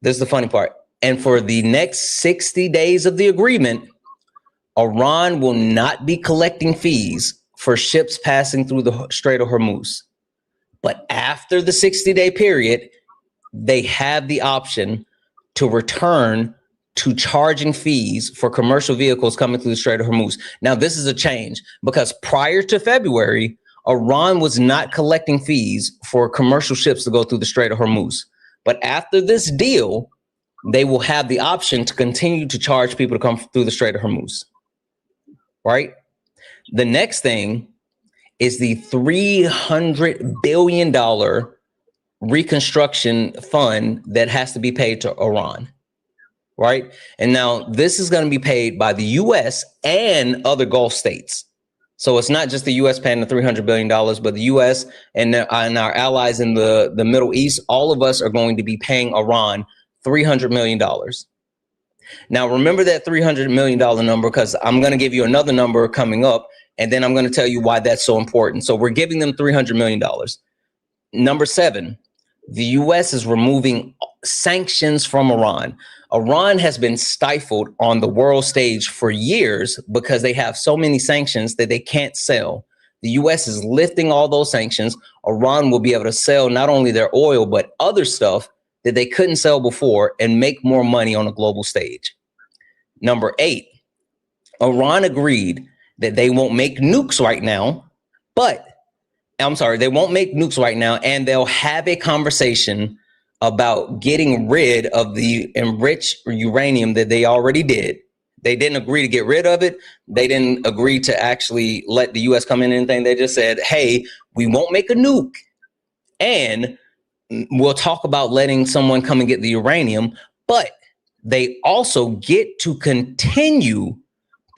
This is the funny part. And for the next 60 days of the agreement, Iran will not be collecting fees for ships passing through the Strait of Hormuz. But after the 60-day period, they have the option to return to charging fees for commercial vehicles coming through the Strait of Hormuz. Now, this is a change because prior to February, Iran was not collecting fees for commercial ships to go through the Strait of Hormuz. But after this deal, they will have the option to continue to charge people to come through the Strait of Hormuz, right? The next thing is the $300 billion reconstruction fund that has to be paid to Iran, right? And now this is going to be paid by the U.S. and other Gulf states. So it's not just the U.S. paying the $300 billion, but the U.S. and our allies in the Middle East, all of us are going to be paying Iran $300 million. Now, remember that $300 million number, because I'm going to give you another number coming up, and then I'm going to tell you why that's so important. So we're giving them $300 million. Number 7, the U.S. is removing sanctions from Iran. Iran has been stifled on the world stage for years because they have so many sanctions that they can't sell. The U.S. is lifting all those sanctions. Iran will be able to sell not only their oil, but other stuff that they couldn't sell before and make more money on a global stage. Number 8, Iran agreed that they won't make nukes right now, they won't make nukes right now, and they'll have a conversation about getting rid of the enriched uranium that they already did. They didn't agree to get rid of it. They didn't agree to actually let the U.S. come in and anything. They just said, hey, we won't make a nuke, and we'll talk about letting someone come and get the uranium, but they also get to continue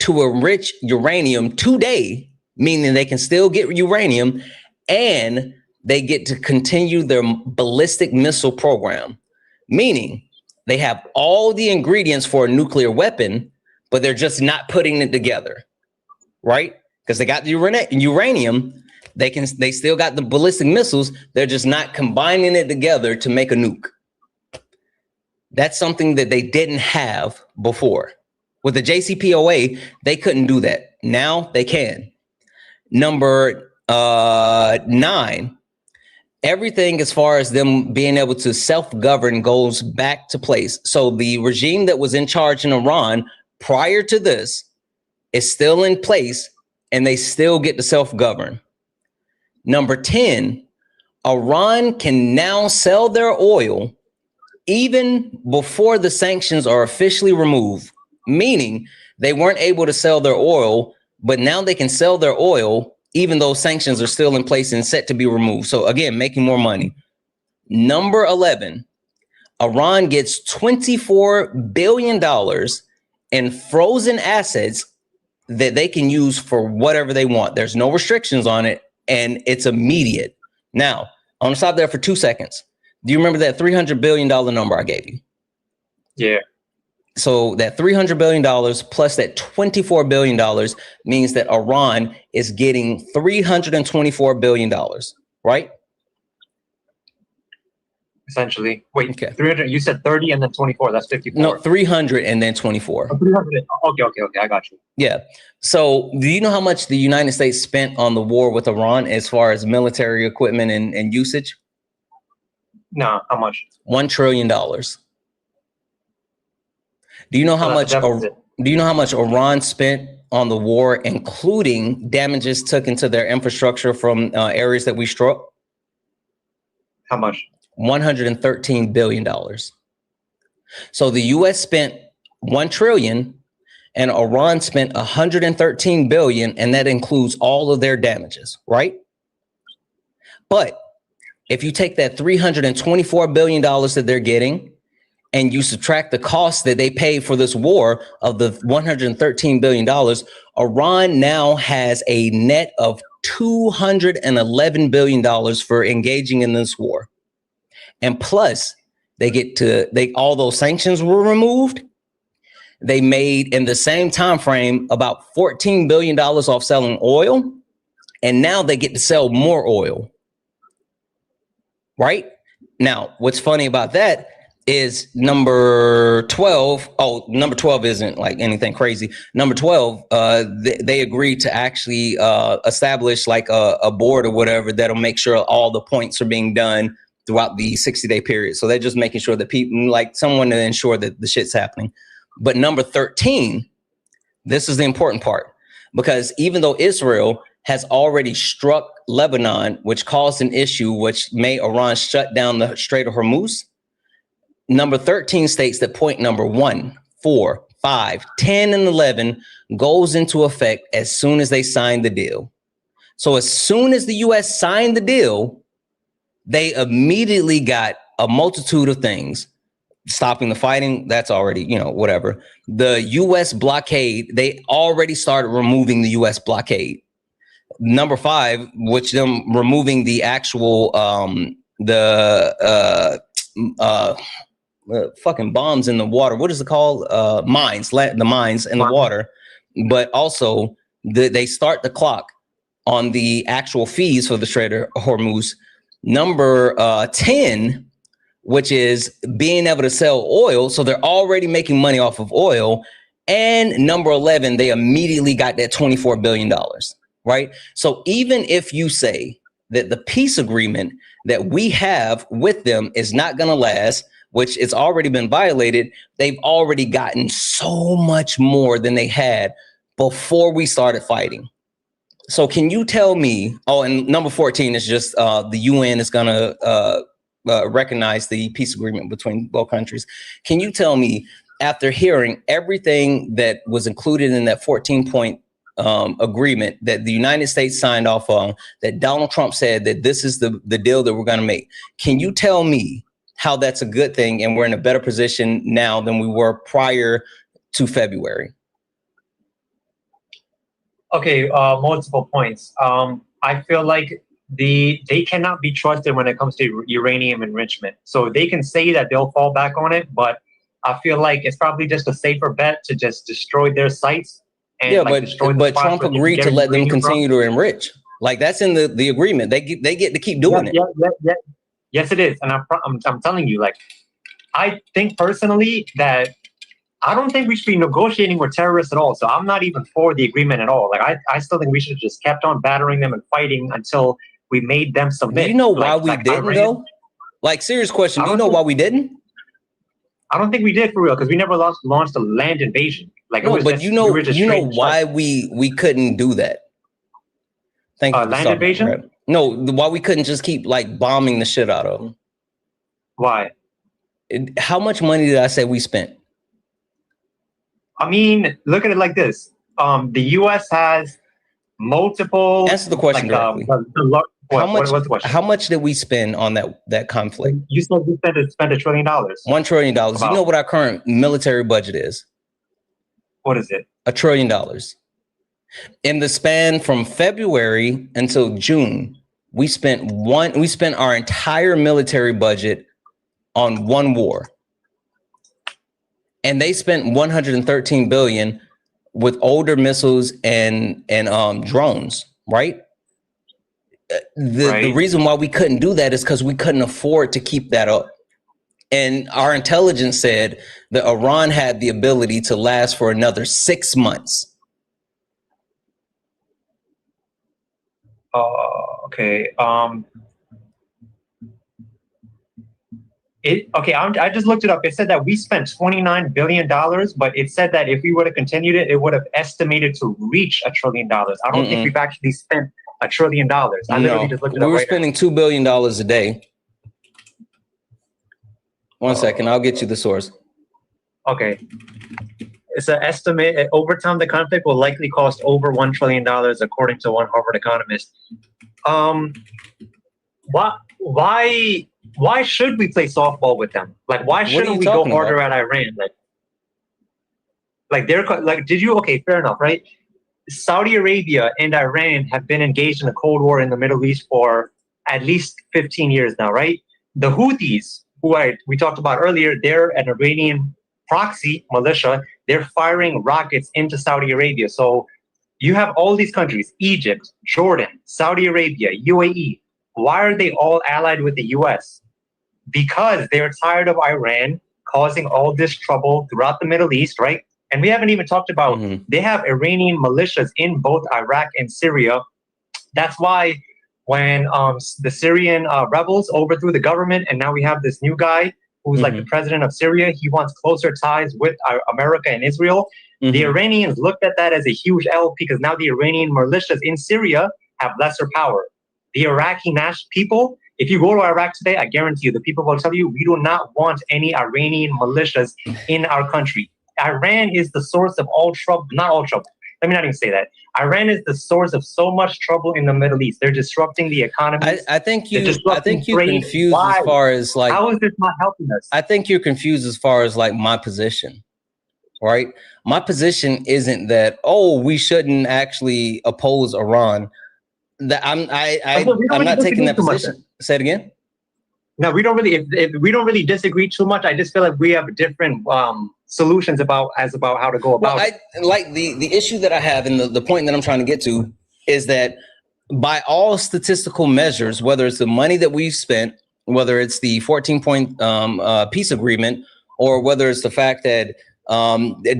to enrich uranium today, meaning they can still get uranium, and they get to continue their ballistic missile program, meaning they have all the ingredients for a nuclear weapon, but they're just not putting it together, right? Because they got the uranium, they still got the ballistic missiles, they're just not combining it together to make a nuke. That's something that they didn't have before. With the JCPOA, they couldn't do that. Now they can. Number 9, everything as far as them being able to self-govern goes back to place. So the regime that was in charge in Iran prior to this is still in place, and they still get to self-govern. Number 10, Iran can now sell their oil even before the sanctions are officially removed, meaning they weren't able to sell their oil, but now they can sell their oil even though sanctions are still in place and set to be removed. So again, making more money. Number 11, Iran gets $24 billion in frozen assets that they can use for whatever they want. There's no restrictions on it, and it's immediate. Now, I want to stop there for 2 seconds. Do you remember that $300 billion number I gave you? Yeah. So that $300 billion plus that $24 billion means that Iran is getting $324 billion, right? Essentially. Wait, okay. 300, you said 30 and then 24, that's 54. No, 300 and then 24. Oh, 300. Okay, I got you. Yeah. So do you know how much the United States spent on the war with Iran as far as military equipment and usage? No, how much? $1 trillion. Do you know how much? Do you know how much Iran spent on the war, including damages took into their infrastructure from areas that we struck? How much? $113 billion. So the US spent 1 trillion and Iran spent 113 billion, and that includes all of their damages, right? But if you take that $324 billion that they're getting and you subtract the cost that they paid for this war of the $113 billion, Iran now has a net of $211 billion for engaging in this war. And plus, all those sanctions were removed. They made in the same time frame about $14 billion off selling oil, and now they get to sell more oil. Right? Now, what's funny about that is number 12. Oh, number 12 isn't like anything crazy. Number 12, they agreed to actually establish like a board or whatever that'll make sure all the points are being done throughout the 60-day period. So they're just making sure that people, like someone to ensure that the shit's happening. But number 13, this is the important part, because even though Israel has already struck Lebanon, which caused an issue which made Iran shut down the Strait of Hormuz, number 13 states that point number 1, 4, 5, 10, and 11 goes into effect as soon as they sign the deal. So as soon as the U.S. signed the deal, they immediately got a multitude of things. Stopping the fighting, that's already, whatever. The U.S. blockade, they already started removing the U.S. blockade. Number 5, which them removing the actual, fucking bombs in the water. What is it called? Mines, the mines in the water. But also, they start the clock on the actual fees for the Strait of Hormuz. Number 10, which is being able to sell oil. So they're already making money off of oil. And number 11, they immediately got that $24 billion, right? So even if you say that the peace agreement that we have with them is not going to last, which it's already been violated, they've already gotten so much more than they had before we started fighting. So can you tell me, and number 14 is just the UN is going to recognize the peace agreement between both countries. Can you tell me, after hearing everything that was included in that 14-point agreement that the United States signed off on, that Donald Trump said that this is the deal that we're going to make, can you tell me how that's a good thing and we're in a better position now than we were prior to February? Okay, multiple points. I feel like they cannot be trusted when it comes to uranium enrichment. So they can say that they'll fall back on it, but I feel like it's probably just a safer bet to just destroy their sites. And but Trump agreed to let them continue to enrich. Like that's in the agreement. They get to keep doing it. Yeah. Yes, it is. And I'm telling you, like, I think personally that I don't think we should be negotiating with terrorists at all. So I'm not even for the agreement at all. Like I still think we should have just kept on battering them and fighting until we made them submit. Do you know why we didn't though? Like, serious question. Do you know why we didn't? I don't think we did for real, because we never launched a land invasion. Like, no, but you know why we couldn't do that. Thank you. Land invasion? Right. No, why we couldn't just keep like bombing the shit out of them. Why? How much money did I say we spent? I mean, look at it like this. The U.S. has multiple. Answer the question directly. What's the question? How much did we spend on that conflict? You said we spent $1 trillion. $1 trillion. You know what our current military budget is? What is it? $1 trillion. In the span from February until June, we spent our entire military budget on one war. And they spent $113 billion with older missiles and drones, right? The reason why we couldn't do that is because we couldn't afford to keep that up. And our intelligence said that Iran had the ability to last for another 6 months. Okay. I just looked it up. It said that we spent $29 billion, but it said that if we would have continued it, it would have estimated to reach $1 trillion. I don't think we've actually spent $1 trillion. I literally just looked it up. We were spending $2 billion a day. 1 second, I'll get you the source. Okay. It's an estimate. Over time, the conflict will likely cost over $1 trillion, according to one Harvard economist. Why should we play softball with them? Like, why shouldn't we go harder at Iran? Okay, fair enough, right? Saudi Arabia and Iran have been engaged in a Cold War in the Middle East for at least 15 years now, right? The Houthis, who we talked about earlier, they're an Iranian proxy militia. They're firing rockets into Saudi Arabia. So you have all these countries, Egypt, Jordan, Saudi Arabia, UAE. Why are they all allied with the US? Because they're tired of Iran causing all this trouble throughout the Middle East, right? And we haven't even talked about, they have Iranian militias in both Iraq and Syria. That's why when the Syrian rebels overthrew the government, and now we have this new guy who's like the president of Syria, he wants closer ties with America and Israel. The Iranians looked at that as a huge L because now the Iranian militias in Syria have lesser power. The Iraqi people, if you go to Iraq today, I guarantee you, the people will tell you, we do not want any Iranian militias in our country. Iran is the source of all trouble, not all trouble. Let me not even say that. Iran is the source of so much trouble in the Middle East. They're disrupting the economy. I think you're confused as far as like, how is this not helping us? I think you're confused as far as like my position, right? My position isn't that, oh, we shouldn't actually oppose Iran. That I'm not taking that position. Say it again. No, we don't really. If we don't really disagree too much. I just feel like we have different solutions about how to go about it. Like the issue that I have, and the point that I'm trying to get to is that by all statistical measures, whether it's the money that we've spent, whether it's the 14-point peace agreement, or whether it's the fact that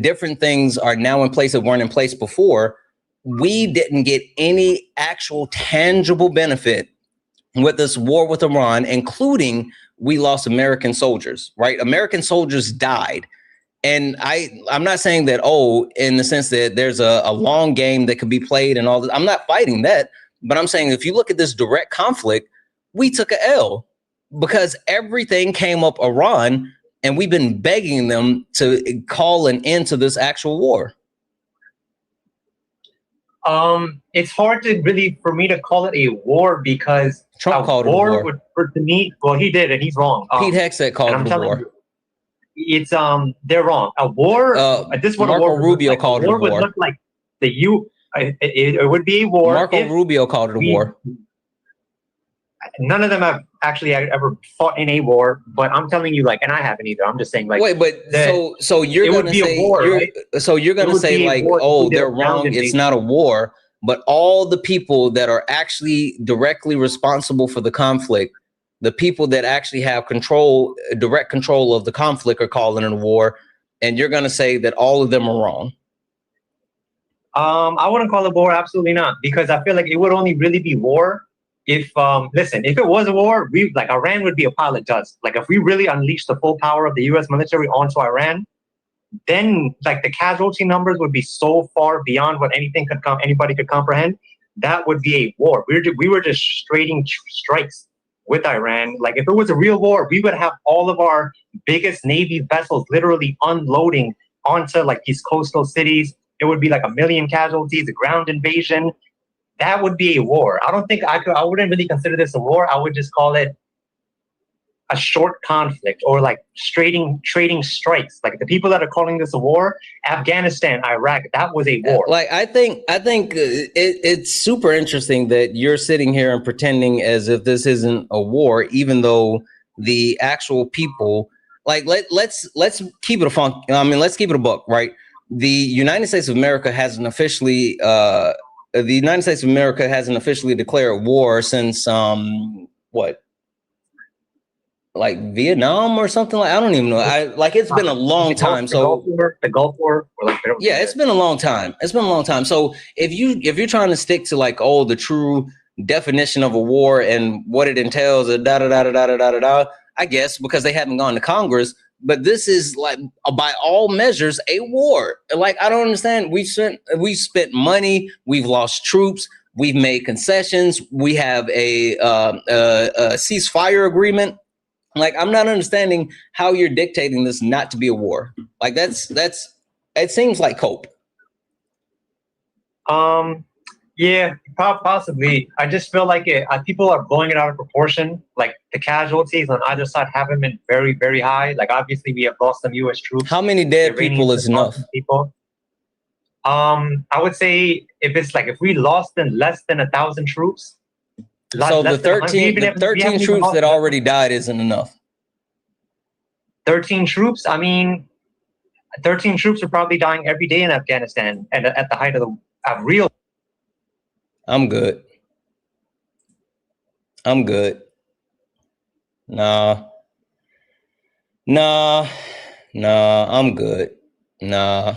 different things are now in place that weren't in place before, we didn't get any actual tangible benefit with this war with Iran, including we lost American soldiers, right? American soldiers died. And I'm not saying that, oh, in the sense that there's a long game that could be played and all that. I'm not fighting that. But I'm saying if you look at this direct conflict, we took a L because everything came up Iran, and we've been begging them to call an end to this actual war. It's hard for me to call it a war because Trump called it a war. To me, well, he did, and he's wrong. Pete Hegseth called it a war. It's they're wrong. A war. This is what Marco a war Rubio like. called it a war. Would look like it would be a war. Marco Rubio called it a war. None of them have actually ever fought in a war, but I'm telling you, and I haven't either. I'm just saying, wait, but so you're gonna say so you're gonna say like, oh, they're wrong. It's not a war, but all the people that are actually directly responsible for the conflict, the people that actually have direct control of the conflict, are calling it a war, and you're gonna say that all of them are wrong. I wouldn't call it war. Absolutely not, because I feel like it would only really be war if if it was a war, Iran would be a pile of dust. Like, if we really unleashed the full power of the U.S. military onto Iran, then the casualty numbers would be so far beyond what anybody could comprehend. That would be a war. We were just trading strikes with Iran. Like, if it was a real war, we would have all of our biggest Navy vessels literally unloading onto these coastal cities. It would be 1 million casualties, a ground invasion. That would be a war. I don't think I wouldn't really consider this a war. I would just call it a short conflict, or trading strikes. Like, the people that are calling this a war, Afghanistan, Iraq, that was a war. I think it's super interesting that you're sitting here and pretending as if this isn't a war, even though the actual people, let's keep it let's keep it a buck, right? The United States of America hasn't officially declared war since Vietnam or something. I don't even know. It's been a long time. The Gulf War. Yeah, it's been a long time. So if you're trying to stick to the true definition of a war and what it entails, I guess because they haven't gone to Congress. But this is by all measures a war. I don't understand. We've spent money. We've lost troops. We've made concessions. We have a ceasefire agreement. Like, I'm not understanding how you're dictating this not to be a war. Like, it seems like cope. Yeah, possibly. I just feel like people are blowing it out of proportion. Like, the casualties on either side haven't been very, very high. Like, obviously, we have lost some U.S. troops. How many dead people is enough? I would say if we lost less than 1,000 troops. So the 13 troops that already died isn't enough. 13 troops. I mean, 13 troops are probably dying every day in Afghanistan, and at the height of real. I'm good. I'm good. Nah, I'm good. Nah,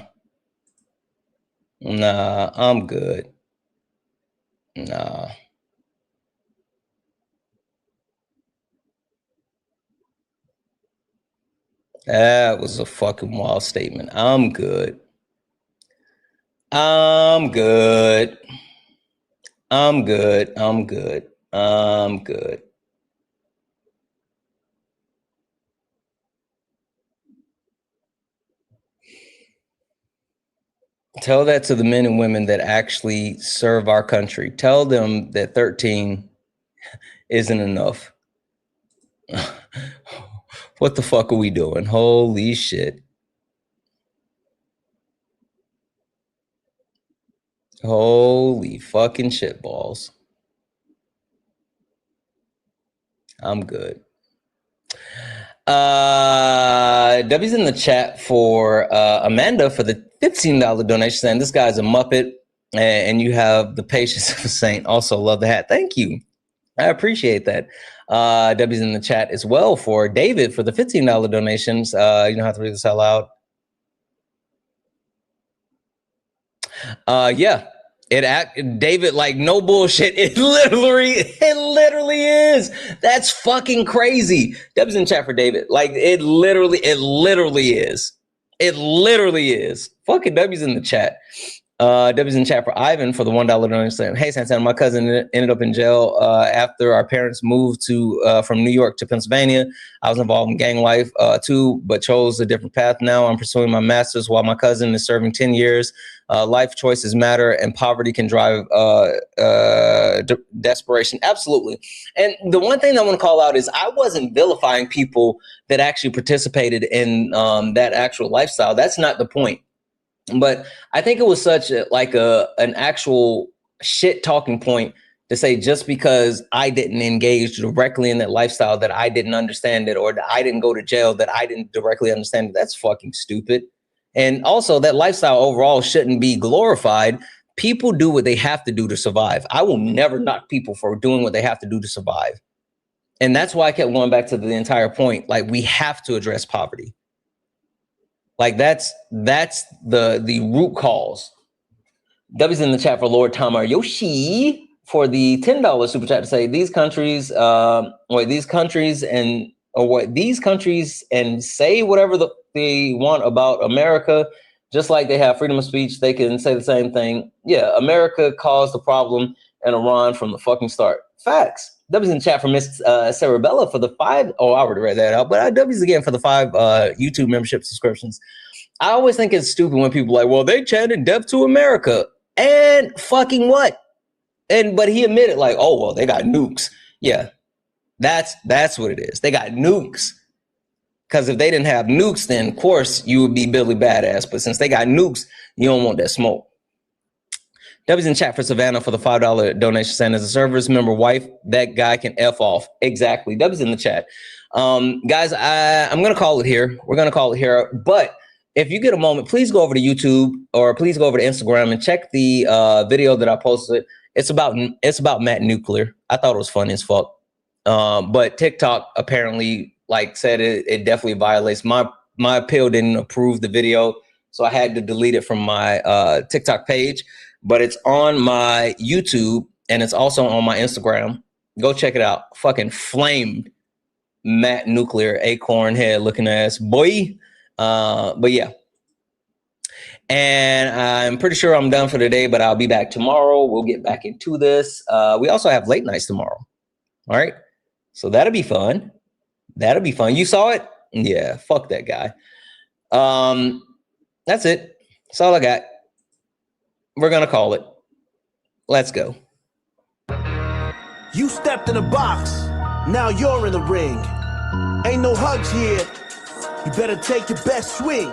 I'm good. Nah. That was a fucking wild statement. I'm good. I'm good. I'm good. I'm good. I'm good. Tell that to the men and women that actually serve our country. Tell them that 13 isn't enough. What the fuck are we doing? Holy shit. Holy fucking shit balls. I'm good. W's in the chat for Amanda for the $15 donation saying this guy's a Muppet and you have the patience of a saint. Also love the hat. Thank you. I appreciate that. W's in the chat as well for David for the $15 donations. You don't have to read this out loud. Yeah. David, like, no bullshit. It literally is. That's fucking crazy. Deb's in chat for David. Like, it literally is. It literally is. Fucking W's in the chat. W's in chat for Ivan for the $1 donation saying, hey, Santana, my cousin ended up in jail after our parents moved from New York to Pennsylvania. I was involved in gang life too, but chose a different path now. I'm pursuing my master's while my cousin is serving 10 years. Life choices matter and poverty can drive desperation. Absolutely. And the one thing I want to call out is I wasn't vilifying people that actually participated in that actual lifestyle. That's not the point. But I think it was such an actual shit talking point to say just because I didn't engage directly in that lifestyle that I didn't understand it, or that I didn't go to jail that I didn't directly understand it. That's fucking stupid. And also that lifestyle overall shouldn't be glorified. People do what they have to do to survive. I will never knock people for doing what they have to do to survive. And that's why I kept going back to the entire point. Like, we have to address poverty. Like, that's the root cause. W's in the chat for Lord Tamar Yoshi for the $10 super chat to say these countries and say whatever they want about America, just like they have freedom of speech, they can say the same thing. Yeah, America caused the problem and Iran from the fucking start. Facts. W's in the chat for Miss Sarabella for the 5. Oh, I already read that out, but W's again for the 5 YouTube membership subscriptions. I always think it's stupid when people are like, well, they chanted death to America. And fucking what? But he admitted like, oh, well, they got nukes. Yeah, that's what it is. They got nukes. Because if they didn't have nukes, then of course you would be Billy Badass. But since they got nukes, you don't want that smoke. W's in chat for Savannah for the $5 donation saying as a service member wife, that guy can F off. Exactly. W's in the chat. Guys, I'm going to call it here. We're going to call it here. But if you get a moment, please go over to YouTube or please go over to Instagram and check the video that I posted. It's about Matt Nuclear. I thought it was funny as fuck. But TikTok apparently said it definitely violates my appeal didn't approve the video. So I had to delete it from my TikTok page. But it's on my YouTube and it's also on my Instagram. Go check it out. Fucking flamed Matt Nuclear, acorn head looking ass boy. But yeah. And I'm pretty sure I'm done for today, but I'll be back tomorrow. We'll get back into this. We also have late nights tomorrow. All right. So that'll be fun. That'll be fun. You saw it? Yeah, fuck that guy. That's it. That's all I got. We're gonna call it. Let's go. You stepped in the box, now you're in the ring. Ain't no hugs here, you better take your best swing.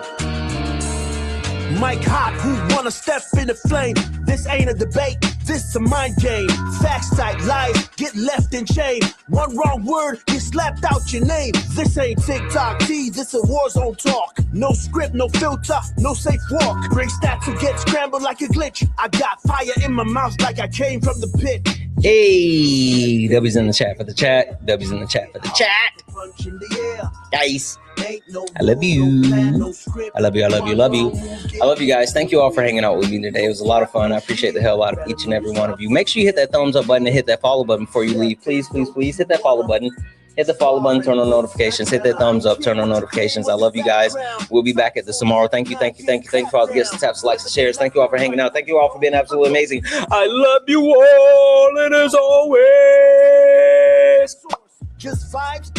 Mike Hot, who wanna step in the flame? This ain't a debate, this a mind game. Facts type lies, get left in chain. One wrong word, you slapped out your name. This ain't TikTok T, this a war zone talk. No script, no filter, no safe walk. Bring stats to get scrambled like a glitch. I got fire in my mouth like I came from the pit. Hey, W's in the chat for the chat. W's in the chat for the chat. Guys, I love you. I love you. I love you. Love you. I love you guys. Thank you all for hanging out with me today. It was a lot of fun. I appreciate the hell out of each and every one of you. Make sure you hit that thumbs up button and hit that follow button before you leave. Please, please, please hit that follow button. Hit the follow button, turn on notifications, hit that thumbs up, turn on notifications. I love you guys. We'll be back at this tomorrow. Thank you, thank you, thank you, thank you for all the guests, the taps, likes, and shares. Thank you all for hanging out. Thank you all for being absolutely amazing. I love you all, and as always, just vibes.